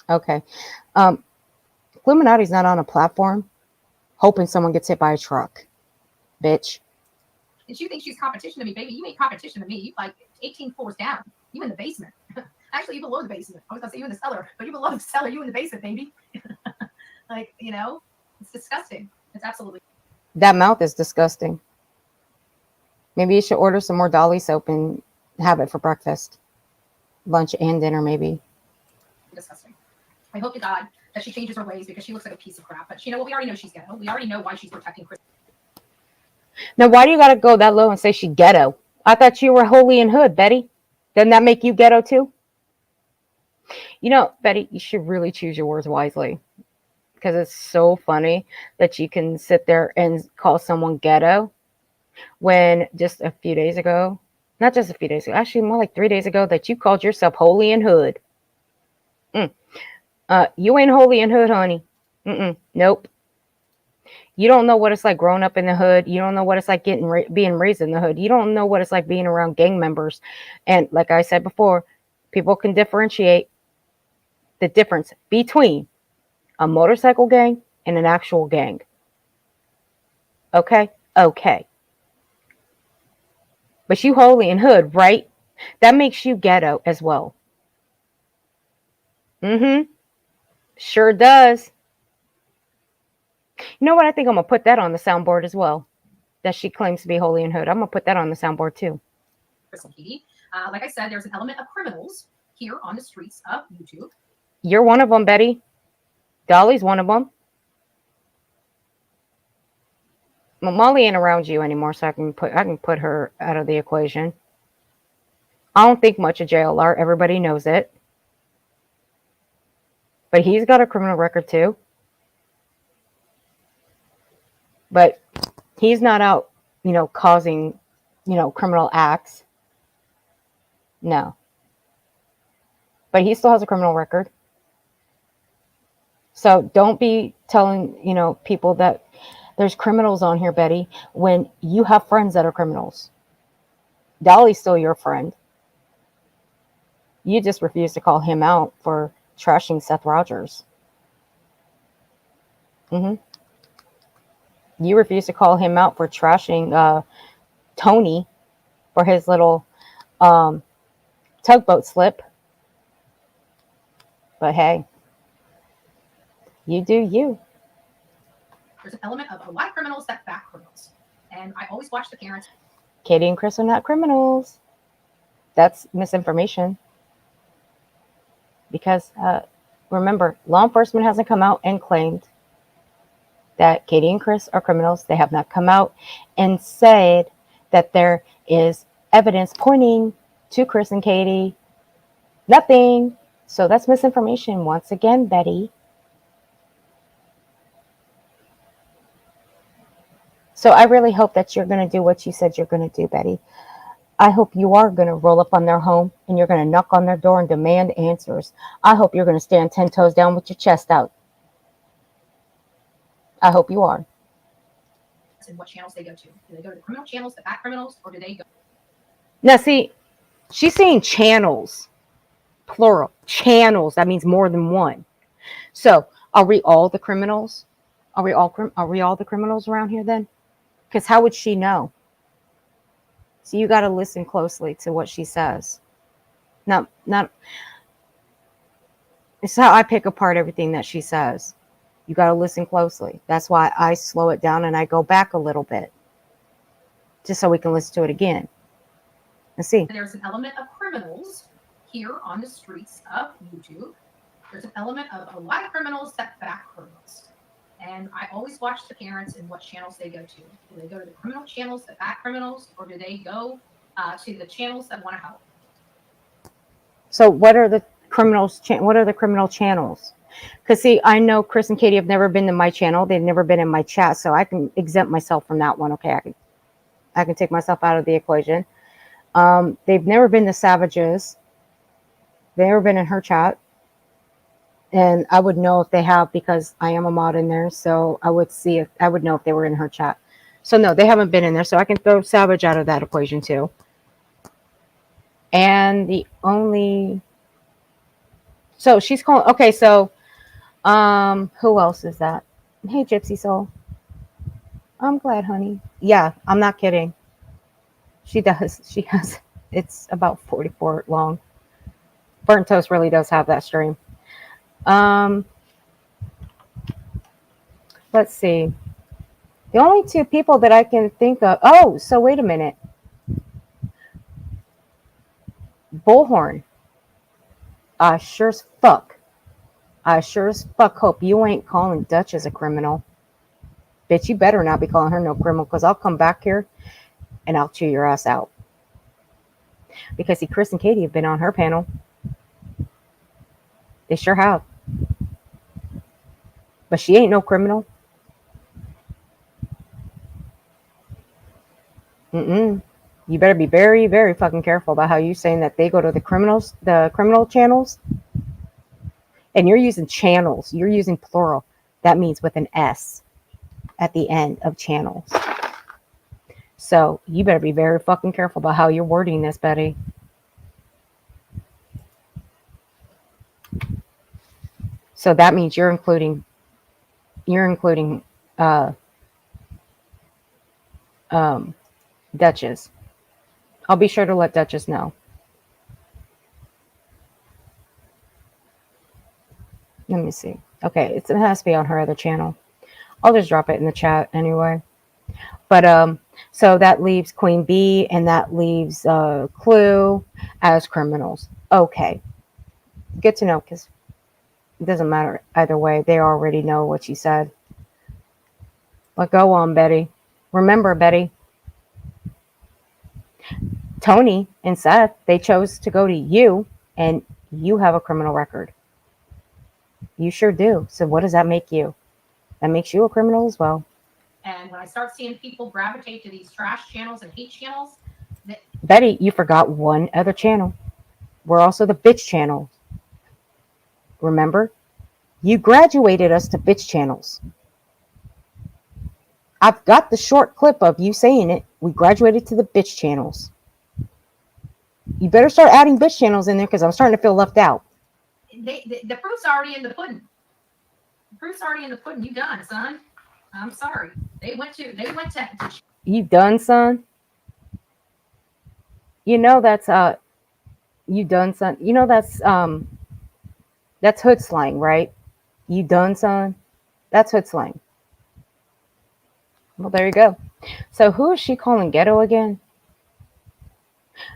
Okay. Cluminati's not on a platform hoping someone gets hit by a truck. Bitch. and you think she's competition to me, baby? You ain't competition to me. You like 18 floors down. You in the basement. Actually, you below the basement. I was gonna say you in the cellar, but you below the cellar. You in the basement, baby. Like, you know, it's disgusting. It's absolutely. That mouth is disgusting. Maybe you should order some more Dolly soap and have it for breakfast, lunch, and dinner, maybe. Disgusting. I hope to God that she changes her ways because she looks like a piece of crap. But you know what? We already know she's ghetto. We already know why she's protecting Chris. Now, why do you got to go that low and say she ghetto? I thought you were holy and hood, Betty. Doesn't that make you ghetto too? You know, Betty, you should really choose your words wisely, because it's so funny that you can sit there and call someone ghetto when just a few days ago, not just a few days ago, actually more like 3 days ago, that you called yourself holy and hood. You ain't holy and hood, honey. Nope. You don't know what it's like growing up in the hood. You don't know what it's like being raised in the hood. You don't know what it's like being around gang members. And like I said before, people can differentiate the difference between a motorcycle gang and an actual gang. Okay? Okay. But you holy and hood, right? That makes you ghetto as well. Mm-hmm. Sure does. You know what? I think I'm going to put that on the soundboard as well. That she claims to be holy and hood. I'm going to put that on the soundboard too. Crystal Katie. Like I said, there's an element of criminals here on the streets of YouTube. You're one of them, Betty. Dolly's one of them. Well, Molly ain't around you anymore, so I can put her out of the equation. I don't think much of JLR. Everybody knows it. But he's got a criminal record too. But he's not out, causing, criminal acts. No. But he still has a criminal record. So don't be telling, people that there's criminals on here, Betty, when you have friends that are criminals. Dolly's still your friend. You just refuse to call him out for trashing Seth Rogers. You refuse to call him out for trashing Tony for his little tugboat slip. But hey, you do you. There's an element of a lot of criminals that back criminals. And I always watch the parents. Katie and Chris are not criminals. That's misinformation. Because remember, law enforcement hasn't come out and claimed that Katie and Chris are criminals. They have not come out and said that there is evidence pointing to Chris and Katie. Nothing. So that's misinformation once again, Betty. So I really hope that you're going to do what you said you're going to do, Betty. I hope you are going to roll up on their home and you're going to knock on their door and demand answers. I hope you're going to stand 10 toes down with your chest out. I hope you are. And what channels they go to. Do they go to the criminal channels, the back criminals, or do they go? Now, see, she's saying channels, plural, channels. That means more than one. So are we all the criminals? Are we all the criminals around here then? Because how would she know? So you got to listen closely to what she says. Not. It's how I pick apart everything that she says. You got to listen closely. That's why I slow it down and I go back a little bit, just so we can listen to it again. Let's see. There's an element of criminals here on the streets of YouTube. There's an element of a lot of criminals that back criminals. And I always watch the parents and what channels they go to. Do they go to the criminal channels that back criminals, or do they go to the channels that want to help? So what are the criminals? What are the criminal channels? Because see, I know Chris and Katie have never been to my channel. They've never been in my chat, so I can exempt myself from that one. Okay, I can take myself out of the equation. They've never been to Savages. They've never been in her chat. And I would know if they have because I am a mod in there. So I would know if they were in her chat. So no, they haven't been in there. So I can throw Savage out of that equation too. And so she's calling. Okay, so who else is that? Hey, Gypsy Soul. I'm glad, honey. Yeah, I'm not kidding. She does. She has. It's about 44 long. Burnt Toast really does have that stream. Let's see. The only two people that I can think of. Oh, so wait a minute. Bullhorn. I sure as fuck hope you ain't calling Duchess a criminal. Bitch, you better not be calling her no criminal, because I'll come back here and I'll chew your ass out. Because see, Chris and Katie have been on her panel. They sure have. But she ain't no criminal. You better be very, very fucking careful about how you saying that they go to the criminal channels. And you're using channels. You're using plural. That means with an S. at the end of channels. So you better be very fucking careful about how you're wording this, Betty. So that means you're including Duchess. I'll be sure to let Duchess know. Let me see. Okay, it has to be on her other channel. I'll just drop it in the chat anyway. But so that leaves Queen Bee and that leaves Clue as criminals. Okay, good to know, because it doesn't matter either way. They already know what she said. But go on, Betty. Remember, Betty, Tony and Seth, they chose to go to you, and you have a criminal record. You sure do. So what does that make you? That makes you a criminal as well. And when I start seeing people gravitate to these trash channels and hate channels, Betty, you forgot one other channel. We're also the bitch channel. Remember? You graduated us to bitch channels. I've got the short clip of you saying it. We graduated to the bitch channels. You better start adding bitch channels in there, because I'm starting to feel left out. the proof's already in the pudding. The proof's already in the pudding. You done, son. I'm sorry. They went to You done, son? You know that's you done, son? You know that's hood slang, right? You done, son? That's hood slang. Well, there you go. So who is she calling ghetto again?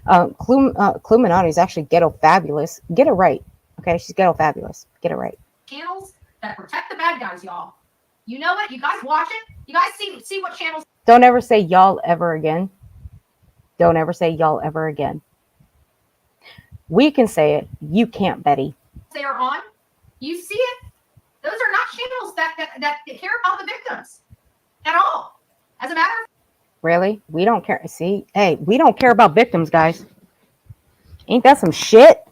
Cluminati is actually ghetto fabulous. Get it right. Okay, she's ghetto fabulous. Get it right. channels that protect the bad guys, y'all. You know it? You guys watch it? You guys see what channels Don't ever say y'all ever again. Don't ever say y'all ever again. We can say it. You can't, Betty. they are on? You see it? Those are not channels that care about the victims at all. As a matter of Really? We don't care. See? Hey, we don't care about victims, guys. Ain't that some shit?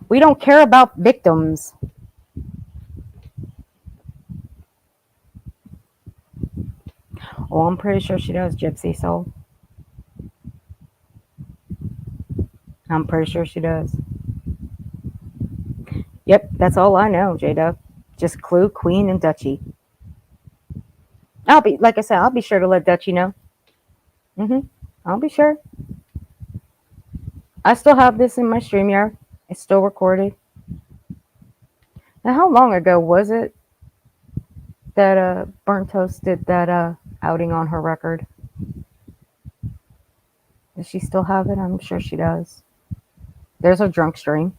We don't care about victims. Oh, I'm pretty sure she does, Gypsy Soul. I'm pretty sure she does. Yep, that's all I know, J-Dub. Just Clue, Queen, and Dutchie. Like I said, I'll be sure to let Dutchie know. I'll be sure. I still have this in my StreamYard. It's still recorded. Now, how long ago was it that Burnt Toast did that outing on her record? Does she still have it? I'm sure she does. There's her drunk stream.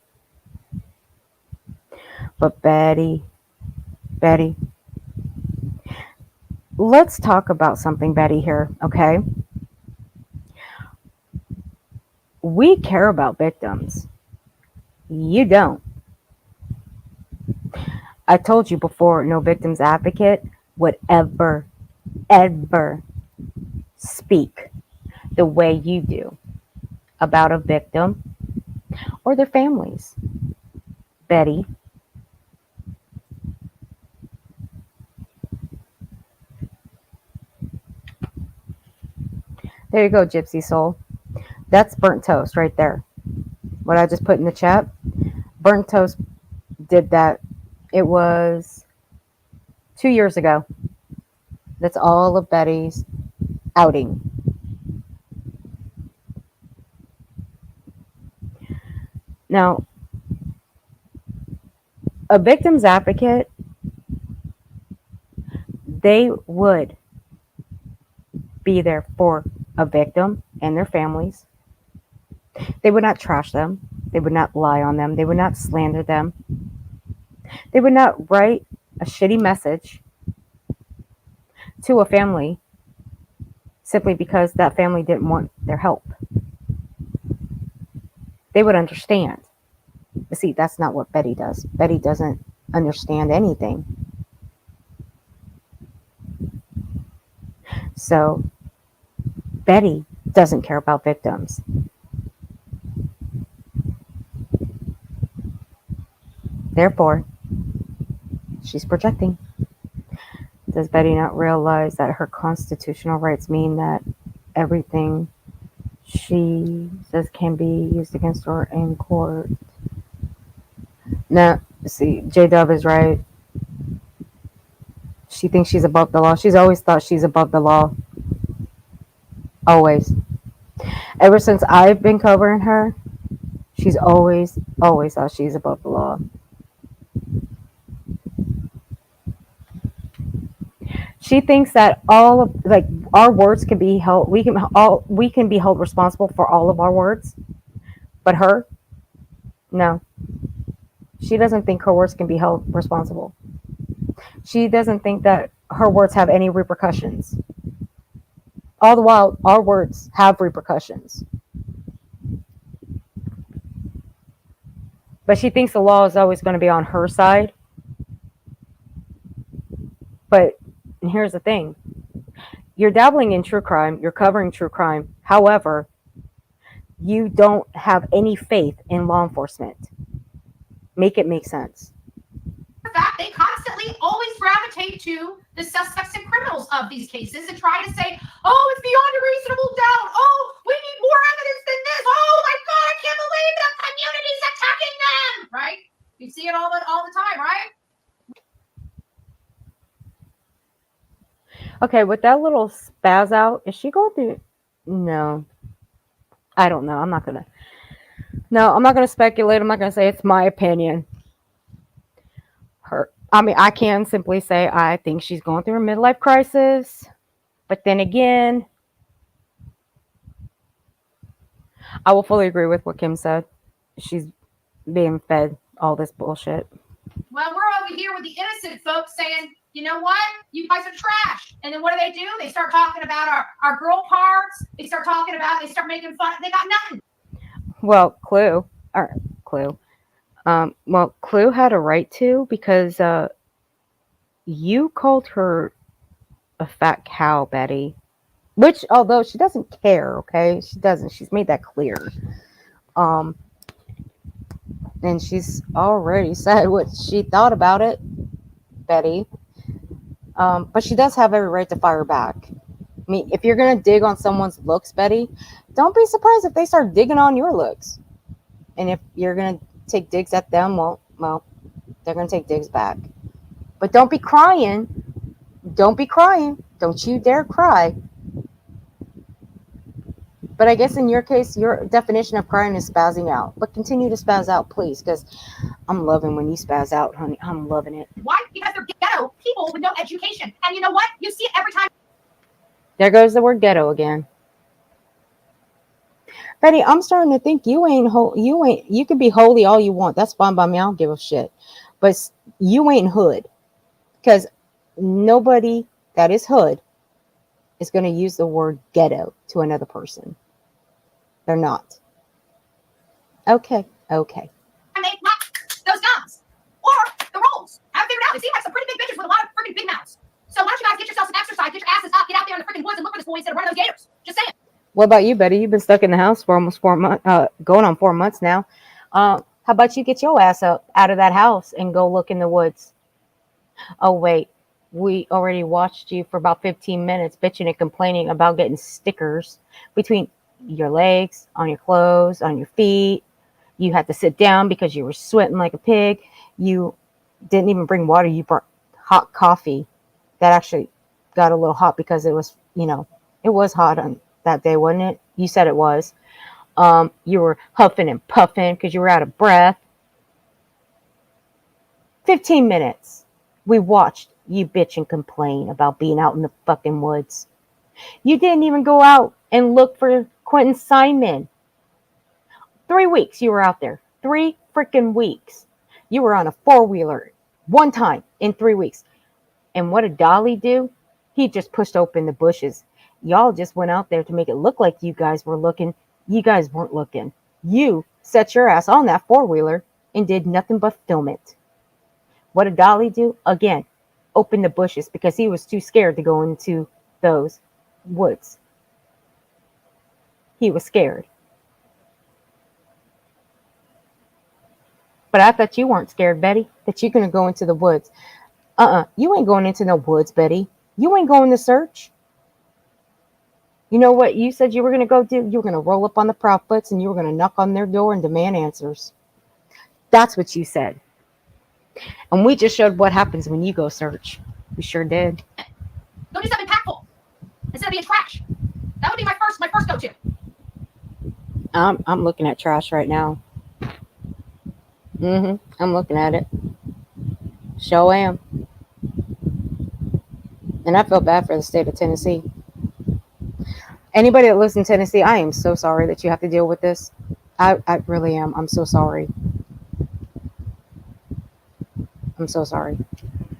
But Betty, let's talk about something, Betty, here, okay? We care about victims. You don't. I told you before, no victim's advocate would ever speak the way you do about a victim or their families. Betty. There you go, Gypsy Soul. That's Burnt Toast right there. What I just put in the chat. Burnt Toast did that. It was 2 years ago. That's all of Betty's outing. Now, a victim's advocate, they would be there for a victim and their families. They would not trash them. They would not lie on them. They would not slander them. They would not write a shitty message to a family simply because that family didn't want their help. They would understand. But see, that's not what Betty does. Betty doesn't understand anything. So, Betty doesn't care about victims. Therefore, she's projecting. Does Betty not realize that her constitutional rights mean that everything she says can be used against her in court? No, see, J Dub is right. She thinks she's above the law. She's always thought she's above the law. Always. Ever since I've been covering her, she's always thought she's above the law. She thinks that all of like our words can be held. We can be held responsible for all of our words, but her, no. She doesn't think her words can be held responsible. She doesn't think that her words have any repercussions. All the while, our words have repercussions. But she thinks the law is always going to be on her side. But here's the thing. You're dabbling in true crime. You're covering true crime. However, you don't have any faith in law enforcement. Make it make sense. Fact, they constantly always gravitate to the suspects and criminals of these cases and try to say, oh, it's beyond a reasonable doubt. Oh, we need more evidence than this. Oh my God, I can't believe the community's attacking them. Right? You see it all the time, right? Okay, with that little spaz out, is she going through? No. I don't know. I'm not going to speculate. I'm not going to say it's my opinion. I can simply say I think she's going through a midlife crisis. But then again, I will fully agree with what Kim said. She's being fed all this bullshit. Well, we're over here with the innocent folks saying, you know what? You guys are trash. And then what do? They start talking about our girl parts. They start making fun. They got nothing. Well, Clue. Well, Clue had a right to, because you called her a fat cow, Betty. Which, although she doesn't care, okay? She doesn't. She's made that clear. And she's already said what she thought about it, Betty. But she does have every right to fire back. I mean, if you're going to dig on someone's looks, Betty, don't be surprised if they start digging on your looks. And if you're going to take digs at them, well, they're going to take digs back. But don't be crying. Don't be crying. Don't you dare cry. But I guess in your case, your definition of crying is spazzing out. But continue to spazz out, please, because I'm loving when you spazz out, honey. I'm loving it. Why? Because they're ghetto people with no education. And you know what? You see it every time. There goes the word ghetto again. Betty, I'm starting to think you can be holy all you want. That's fine by me. I don't give a shit. But you ain't hood. Because nobody that is hood is going to use the word ghetto to another person. They're not. Okay. And they like those guns. Or the rolls. I figured out. They seem like some pretty big bitches with a lot of freaking big mouths. So why don't you guys get yourself some exercise, get your asses up, get out there in the freaking woods and look for this boy instead of running those gators. Just saying. What about you, Betty? You've been stuck in the house for almost 4 months, going on 4 months now. How about you get your ass up out of that house and go look in the woods? Oh, wait. We already watched you for about 15 minutes bitching and complaining about getting stickers between your legs, on your clothes, on your feet. You had to sit down because you were sweating like a pig. You didn't even bring water. You brought hot coffee. That actually got a little hot because it was, it was hot on that day, wasn't it? You said it was. You were huffing and puffing because you were out of breath. 15 minutes. We watched you bitch and complain about being out in the fucking woods. You didn't even go out and look for Quentin Simon. 3 weeks you were out there. 3 freaking weeks. You were on a 4-wheeler one time in 3 weeks. And what did Dolly do? He just pushed open the bushes. Y'all just went out there to make it look like you guys were looking. You guys weren't looking. You set your ass on that 4-wheeler and did nothing but film it. What did Dolly do? Again, open the bushes because he was too scared to go into those woods. He was scared. But I thought you weren't scared, Betty, that you're going to go into the woods. You ain't going into no woods, Betty. You ain't going to search. You know what you said you were going to go do? You were going to roll up on the Proudfoots and you were going to knock on their door and demand answers. That's what you said. And we just showed what happens when you go search. We sure did. Go do something impactful instead of being trash. That would be my first go-to. I'm looking at trash right now. I'm looking at it. Sure am. And I feel bad for the state of Tennessee. Anybody that lives in Tennessee, I am so sorry that you have to deal with this. I really am. I'm so sorry. I'm so sorry.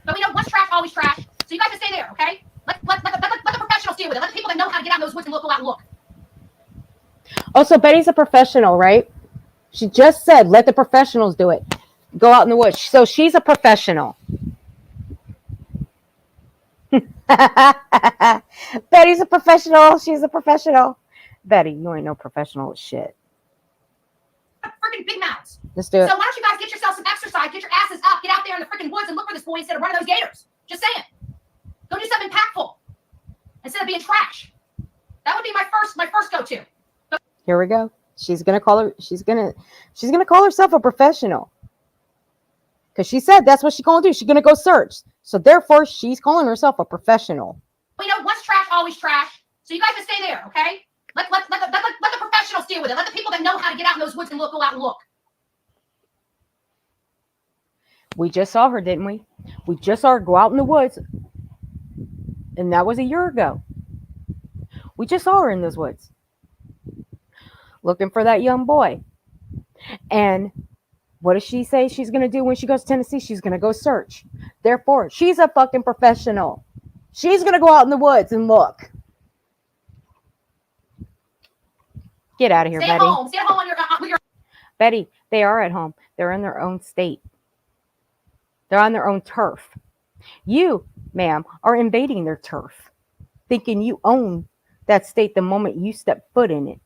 But we know what's trash, always trash. So you guys just stay there, okay? Let the professionals deal with it. Let the people that know how to get out in those woods and go out and look. Oh, so Betty's a professional, right? She just said, let the professionals do it. Go out in the woods. So she's a professional. Betty's a professional. She's a professional. Betty, you ain't no professional at shit. Freaking big mouths. Let's do it. So why don't you guys get yourself some exercise, get your asses up, get out there in the freaking woods and look for this boy instead of running those gators. Just saying. Go do something impactful instead of being trash. That would be my first go-to. Here we go. She's gonna call herself a professional. Because she said that's what she's gonna do. She's gonna go search. So therefore, she's calling herself a professional. We know what's trash, always trash. So you guys just stay there, okay? Let the professionals deal with it. Let the people that know how to get out in those woods and go out and look. We just saw her, didn't we? We just saw her go out in the woods. And that was a year ago. We just saw her in those woods. Looking for that young boy. And what does she say she's going to do when she goes to Tennessee? She's going to go search. Therefore, she's a fucking professional. She's going to go out in the woods and look. Get out of here, Stay Betty. Home. Stay at home with your... Betty, they are at home. They're in their own state. They're on their own turf. You, ma'am, are invading their turf, thinking you own that state the moment you step foot in it.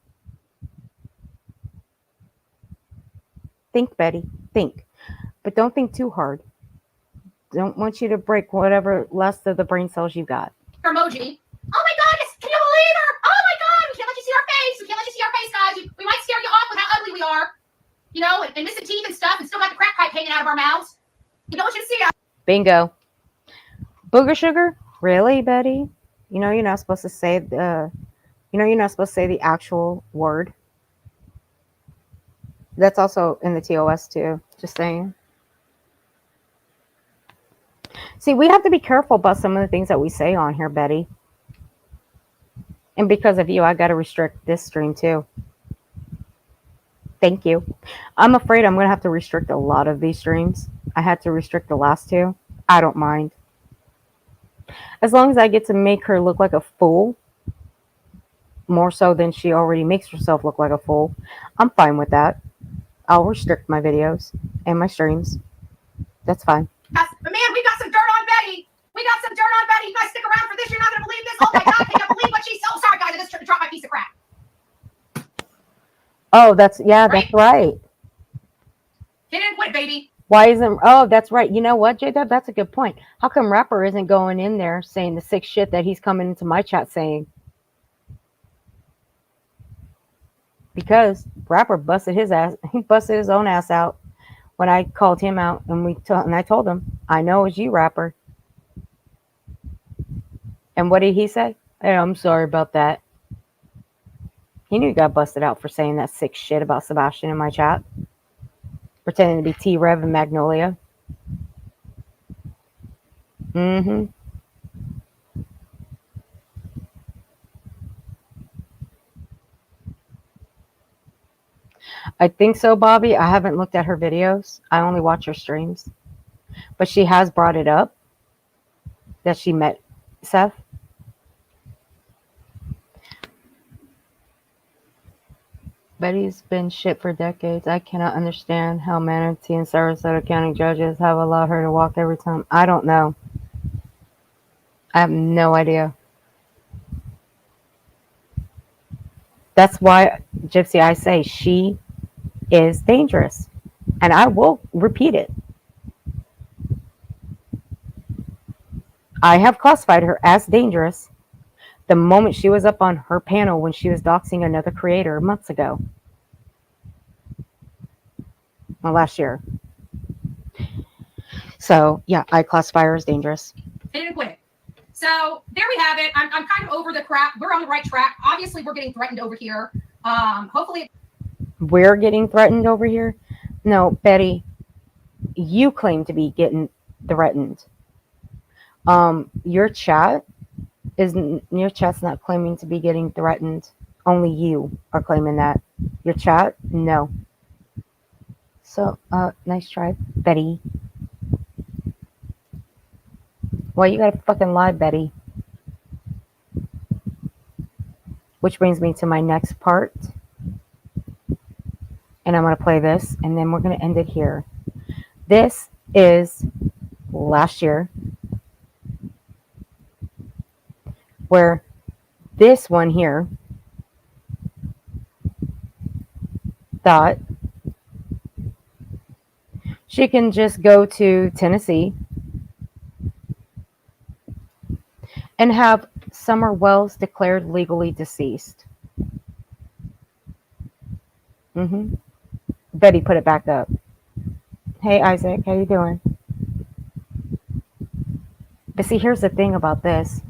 Think, Betty. Think. But don't think too hard. Don't want you to break whatever last of the brain cells you got. Emoji. Oh my God, can you believe her? Oh my God, we can't let you see our face. We can't let you see our face, guys. We might scare you off with how ugly we are. You know, and missing teeth and stuff and still got the crack pipe hanging out of our mouths. We don't want you to see us. Bingo. Booger sugar? Really, Betty? You know you're not supposed to say the actual word. That's also in the TOS too. Just saying. See, we have to be careful about some of the things that we say on here, Betty. And because of you, I got to restrict this stream too. Thank you. I'm afraid I'm going to have to restrict a lot of these streams. I had to restrict the last two. I don't mind. As long as I get to make her look like a fool, more so than she already makes herself look like a fool, I'm fine with that. I'll restrict my videos and my streams. That's fine. But man, we got some dirt on Betty. We got some dirt on Betty. You guys stick around for this. You're not going to believe this. Oh my God, can you believe what she's... Oh, sorry, guys. I just dropped my piece of crap. Oh, that's right. She didn't quit, baby. Why isn't... Oh, that's right. You know what, J-Dub? That's a good point. How come Rapper isn't going in there saying the sick shit that he's coming into my chat saying? Because Rapper busted his ass. He busted his own ass out when I called him out, and I told him, I know it's you, Rapper. And what did he say? Hey, I'm sorry about that. He knew he got busted out for saying that sick shit about Sebastian in my chat. Pretending to be T-Rev and Magnolia. Mm-hmm. I think so, Bobby. I haven't looked at her videos. I only watch her streams. But she has brought it up that she met Seth. Betty's been shit for decades. I cannot understand how Manatee and Sarasota County judges have allowed her to walk every time. I don't know. I have no idea. That's why, Gypsy, I say she is dangerous. And I will repeat it. I have classified her as dangerous the moment she was up on her panel when she was doxing another creator months ago. Well, last year. So, yeah, I classify her as dangerous. They didn't quit. So there we have it. I'm kind of over the crap. We're on the right track. Obviously, we're getting threatened over here. Hopefully, We're getting threatened over here? No, Betty, you claim to be getting threatened. Your chat's not claiming to be getting threatened. Only you are claiming that. Your chat, no. So, nice try, Betty. Well, you gotta fucking lie, Betty. Which brings me to my next part. And I'm gonna play this, and then we're gonna end it here. This is last year, where this one here thought she can just go to Tennessee and have Summer Wells declared legally deceased. Betty, put it back up. Hey, Isaac, how you doing? But see, here's the thing about this.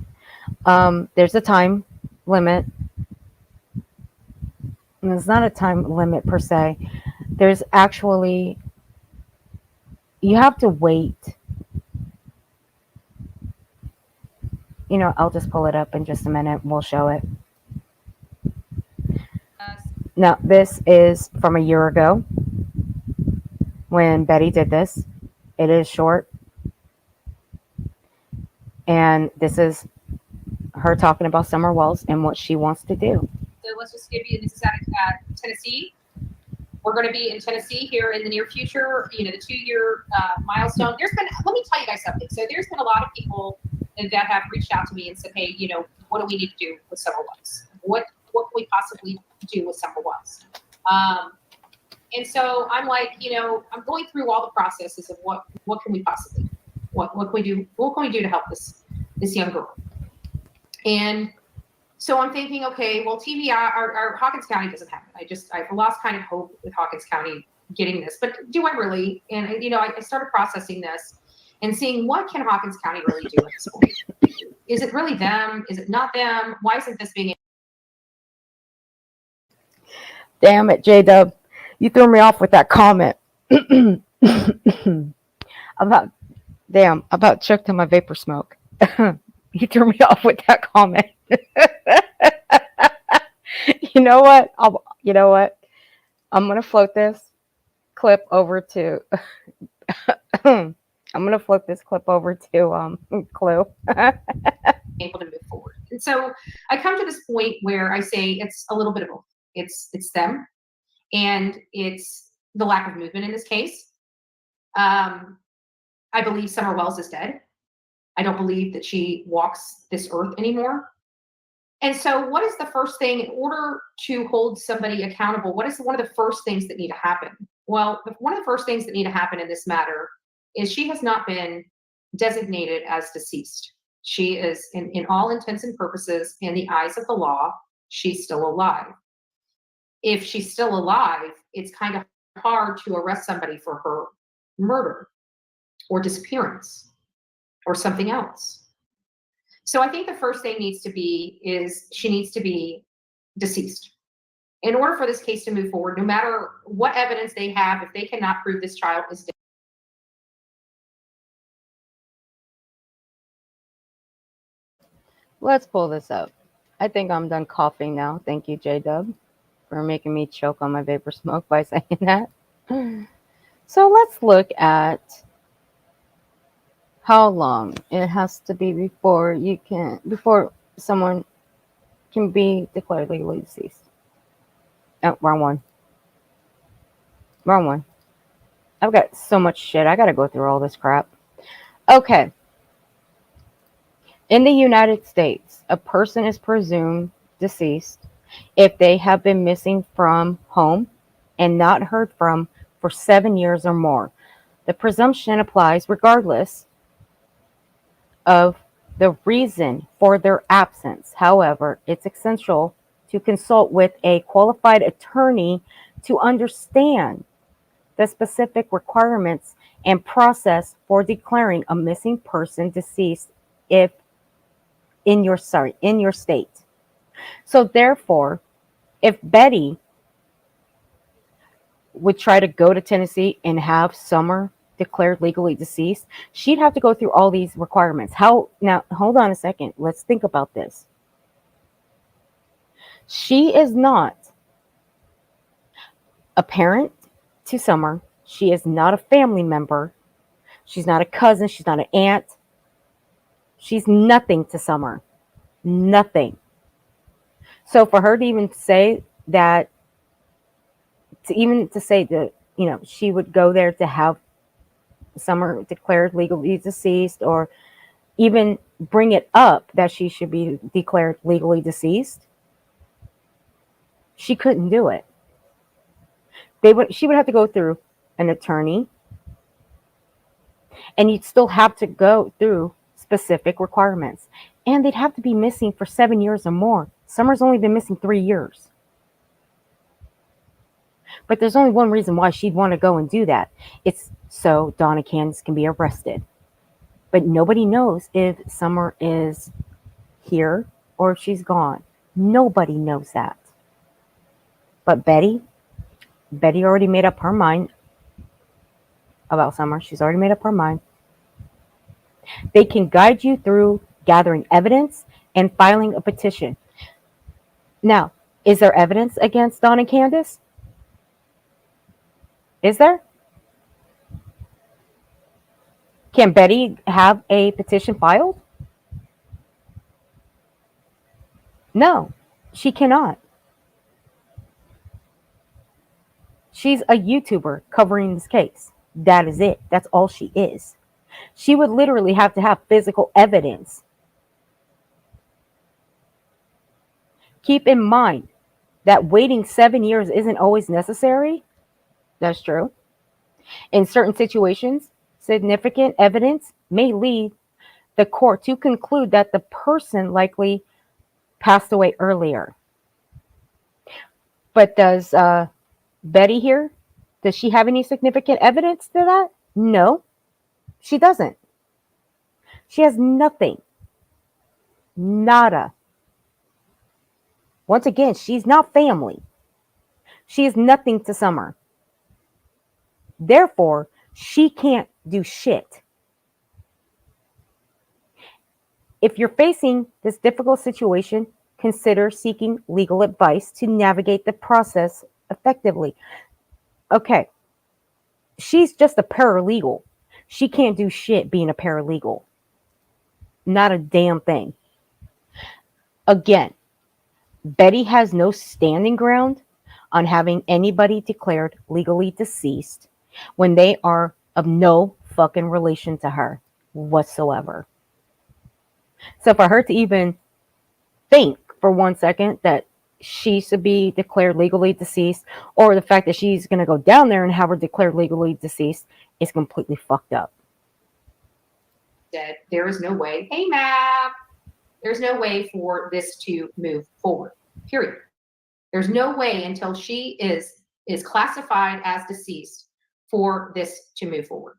There's a time limit. And it's not a time limit per se. There's actually, you have to wait. You know, I'll just pull it up in just a minute. We'll show it. Now, this is from a year ago when Betty did this. It is short. And this is her talking about Summer Wells and what she wants to do. so let's just give you, this is at Tennessee. We're going to be in Tennessee here in the near future, you know, the 2-year milestone. Let me tell you guys something. So there's been a lot of people that have reached out to me and said, hey, you know, what do we need to do with Summer Wells? What can we possibly do with Summer Wells? And so I'm like, you know, I'm going through all the processes of what can we possibly, what can we do to help this young girl? And so I'm thinking, okay, well, TBI, our Hawkins County doesn't have it. I've lost kind of hope with Hawkins County getting this, but do I really? And, you know, I started processing this and seeing what can Hawkins County really do at this point? Is it really them? Is it not them? Why isn't this being? Damn it, J-Dub. You threw me off with that comment. about choked on my vapor smoke. You threw me off with that comment. You know what? I'm gonna float this clip over to Clue. Able to move forward. And so I come to this point where I say it's a little bit of both. It's them, and it's the lack of movement in this case. I believe Summer Wells is dead. I don't believe that she walks this earth anymore. And so what is the first thing in order to hold somebody accountable? What is one of the first things that need to happen? Well, one of the first things that need to happen in this matter is she has not been designated as deceased. She is, in all intents and purposes, in the eyes of the law, she's still alive. If she's still alive, it's kind of hard to arrest somebody for her murder or disappearance or something else. So I think the first thing needs to be is she needs to be deceased. In order for this case to move forward, no matter what evidence they have, if they cannot prove this child is dead. Let's pull this up. I think I'm done coughing now. Thank you, J-Dub, for making me choke on my vapor smoke by saying that. So let's look at how long it has to be before someone can be declared legally deceased. Oh, wrong one. I've got so much shit. I gotta go through all this crap. Okay. In the United States, a person is presumed deceased if they have been missing from home and not heard from for 7 years or more. The presumption applies regardless of the reason for their absence. However, it's essential to consult with a qualified attorney to understand the specific requirements and process for declaring a missing person deceased if in your state. So therefore, if Betty would try to go to Tennessee and have Summer declared legally deceased, she'd have to go through all these requirements. How now, hold on a second. Let's think about this. She is not a parent to Summer. She is not a family member. She's not a cousin. She's not an aunt. She's nothing to Summer. Nothing. So for her to even say that, to say that, she would go there to have Summer declared legally deceased, or even bring it up that she should be declared legally deceased, she couldn't do it. She would have to go through an attorney, and you'd still have to go through specific requirements, and they'd have to be missing for 7 years or more. Summer's only been missing 3 years. But there's only one reason why she'd want to go and do that. It's so Donna Candace can be arrested. But nobody knows if Summer is here or if she's gone. Nobody knows that. But Betty already made up her mind about Summer. She's already made up her mind. They can guide you through gathering evidence and filing a petition. Now, is there evidence against Dawn and Candace? Is there? Can Betty have a petition filed? No, she cannot. She's a YouTuber covering this case. That is it. That's all she is. She would literally have to have physical evidence. Keep in mind that waiting 7 years isn't always necessary. That's true. In certain situations, significant evidence may lead the court to conclude that the person likely passed away earlier. But does Betty here, does she have any significant evidence to that? No, she doesn't. She has nothing. Nada. Once again, she's not family. She is nothing to Summer. Therefore, she can't do shit. If you're facing this difficult situation, consider seeking legal advice to navigate the process effectively. Okay, she's just a paralegal. She can't do shit being a paralegal. Not a damn thing. Again, Betty has no standing ground on having anybody declared legally deceased when they are of no fucking relation to her whatsoever. So for her to even think for 1 second that she should be declared legally deceased, or the fact that she's going to go down there and have her declared legally deceased, is completely fucked up. There is no way, hey Mav, there's no way for this to move forward, period. There's no way until she is classified as deceased for this to move forward.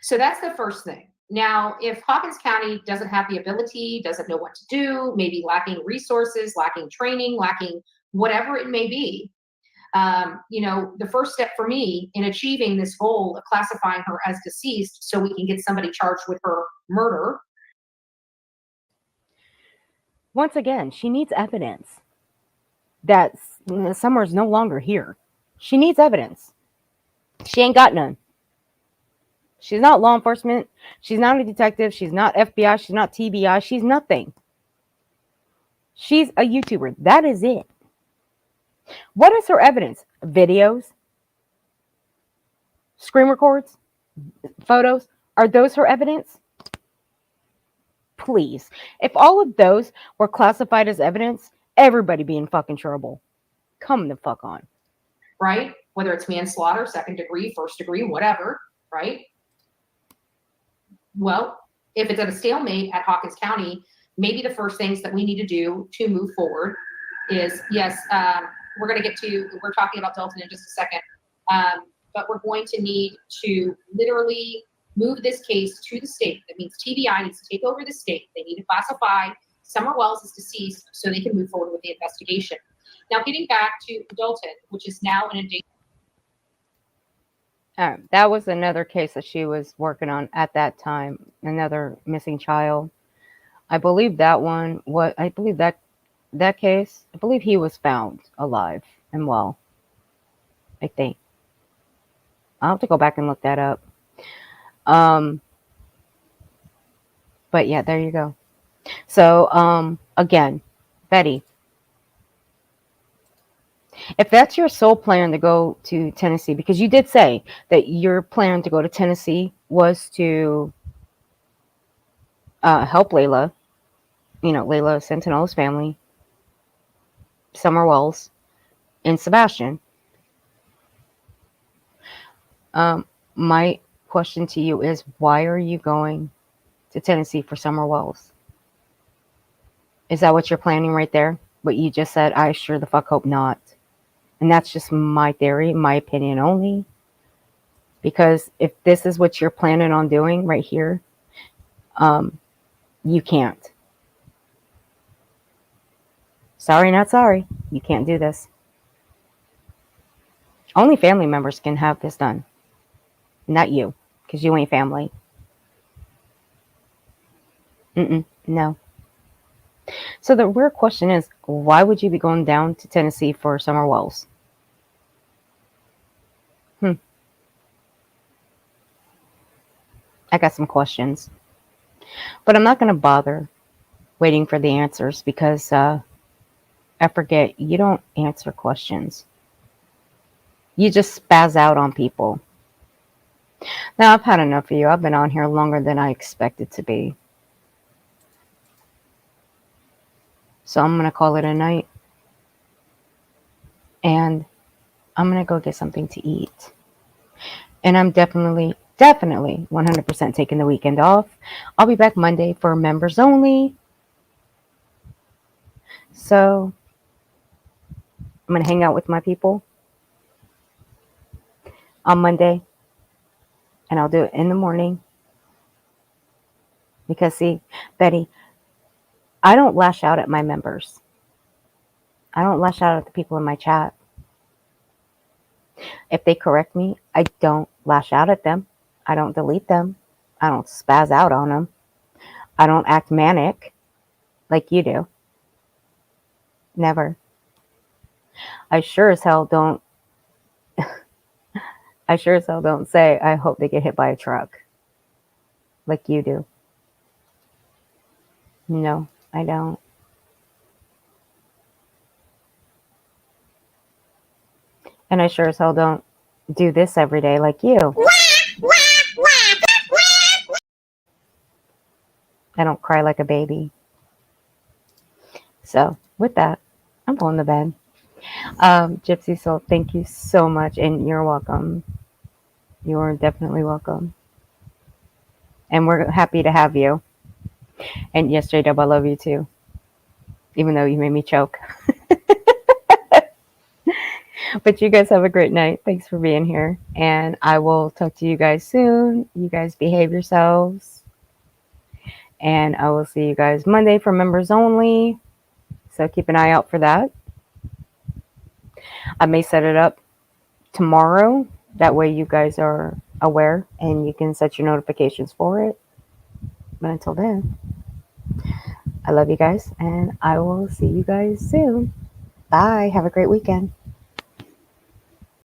So that's the first thing. Now, if Hawkins County doesn't have the ability, doesn't know what to do, maybe lacking resources, lacking training, lacking whatever it may be, the first step for me in achieving this goal of classifying her as deceased so we can get somebody charged with her murder. Once again, she needs evidence that Summer is no longer here. She needs evidence. She ain't got none. She's not law enforcement. She's not a detective. She's not FBI. She's not TBI. She's nothing. She's a YouTuber. That is it. What is her evidence? Videos? Screen records? Photos? Are those her evidence? Please. If all of those were classified as evidence, everybody be in fucking trouble. Come the fuck on. Right? Whether it's manslaughter, second degree, first degree, whatever, right? Well, if it's at a stalemate at Hawkins County, maybe the first things that we need to do to move forward is, yes, we're talking about Dalton in just a second, but we're going to need to literally move this case to the state. That means TBI needs to take over the state. They need to classify Summer Wells as deceased so they can move forward with the investigation. Now, getting back to Dalton, which is now in a All right, that was another case that she was working on at that time, another missing child. I believe that one, that case, I believe he was found alive and well, I think. I'll have to go back and look that up. But yeah, there you go. So, again, Betty, if that's your sole plan to go to Tennessee, because you did say that your plan to go to Tennessee was to help Layla, Layla Sentinella's family, Summer Wells, and Sebastian. My question to you is, why are you going to Tennessee for Summer Wells? Is that what you're planning right there? What you just said? I sure the fuck hope not. And that's just my theory, my opinion only. Because if this is what you're planning on doing right here, you can't. Sorry, not sorry. You can't do this. Only family members can have this done. Not you, because you ain't family. No. So the real question is, why would you be going down to Tennessee for Summer Wells? I got some questions. But I'm not going to bother waiting for the answers because I forget, you don't answer questions. You just spaz out on people. Now, I've had enough of you. I've been on here longer than I expected to be. So I'm going to call it a night. And I'm going to go get something to eat. And I'm definitely 100% taking the weekend off. I'll be back Monday for members only. So I'm going to hang out with my people on Monday. And I'll do it in the morning. Because, see, Betty, I don't lash out at my members. I don't lash out at the people in my chat. If they correct me, I don't lash out at them. I don't delete them. I don't spaz out on them. I don't act manic like you do. Never. I sure as hell don't say, I hope they get hit by a truck like you do. No, I don't. And I sure as hell don't do this every day like you. I don't cry like a baby. So, with that, I'm going to bed. Gypsy Soul, thank you so much, and you're welcome. You are definitely welcome. And we're happy to have you. And yes, J-Dub, I love you too. Even though you made me choke. But you guys have a great night. Thanks for being here. And I will talk to you guys soon. You guys behave yourselves. And I will see you guys Monday for members only. So keep an eye out for that. I may set it up tomorrow. That way you guys are aware and you can set your notifications for it. But until then, I love you guys. And I will see you guys soon. Bye. Have a great weekend.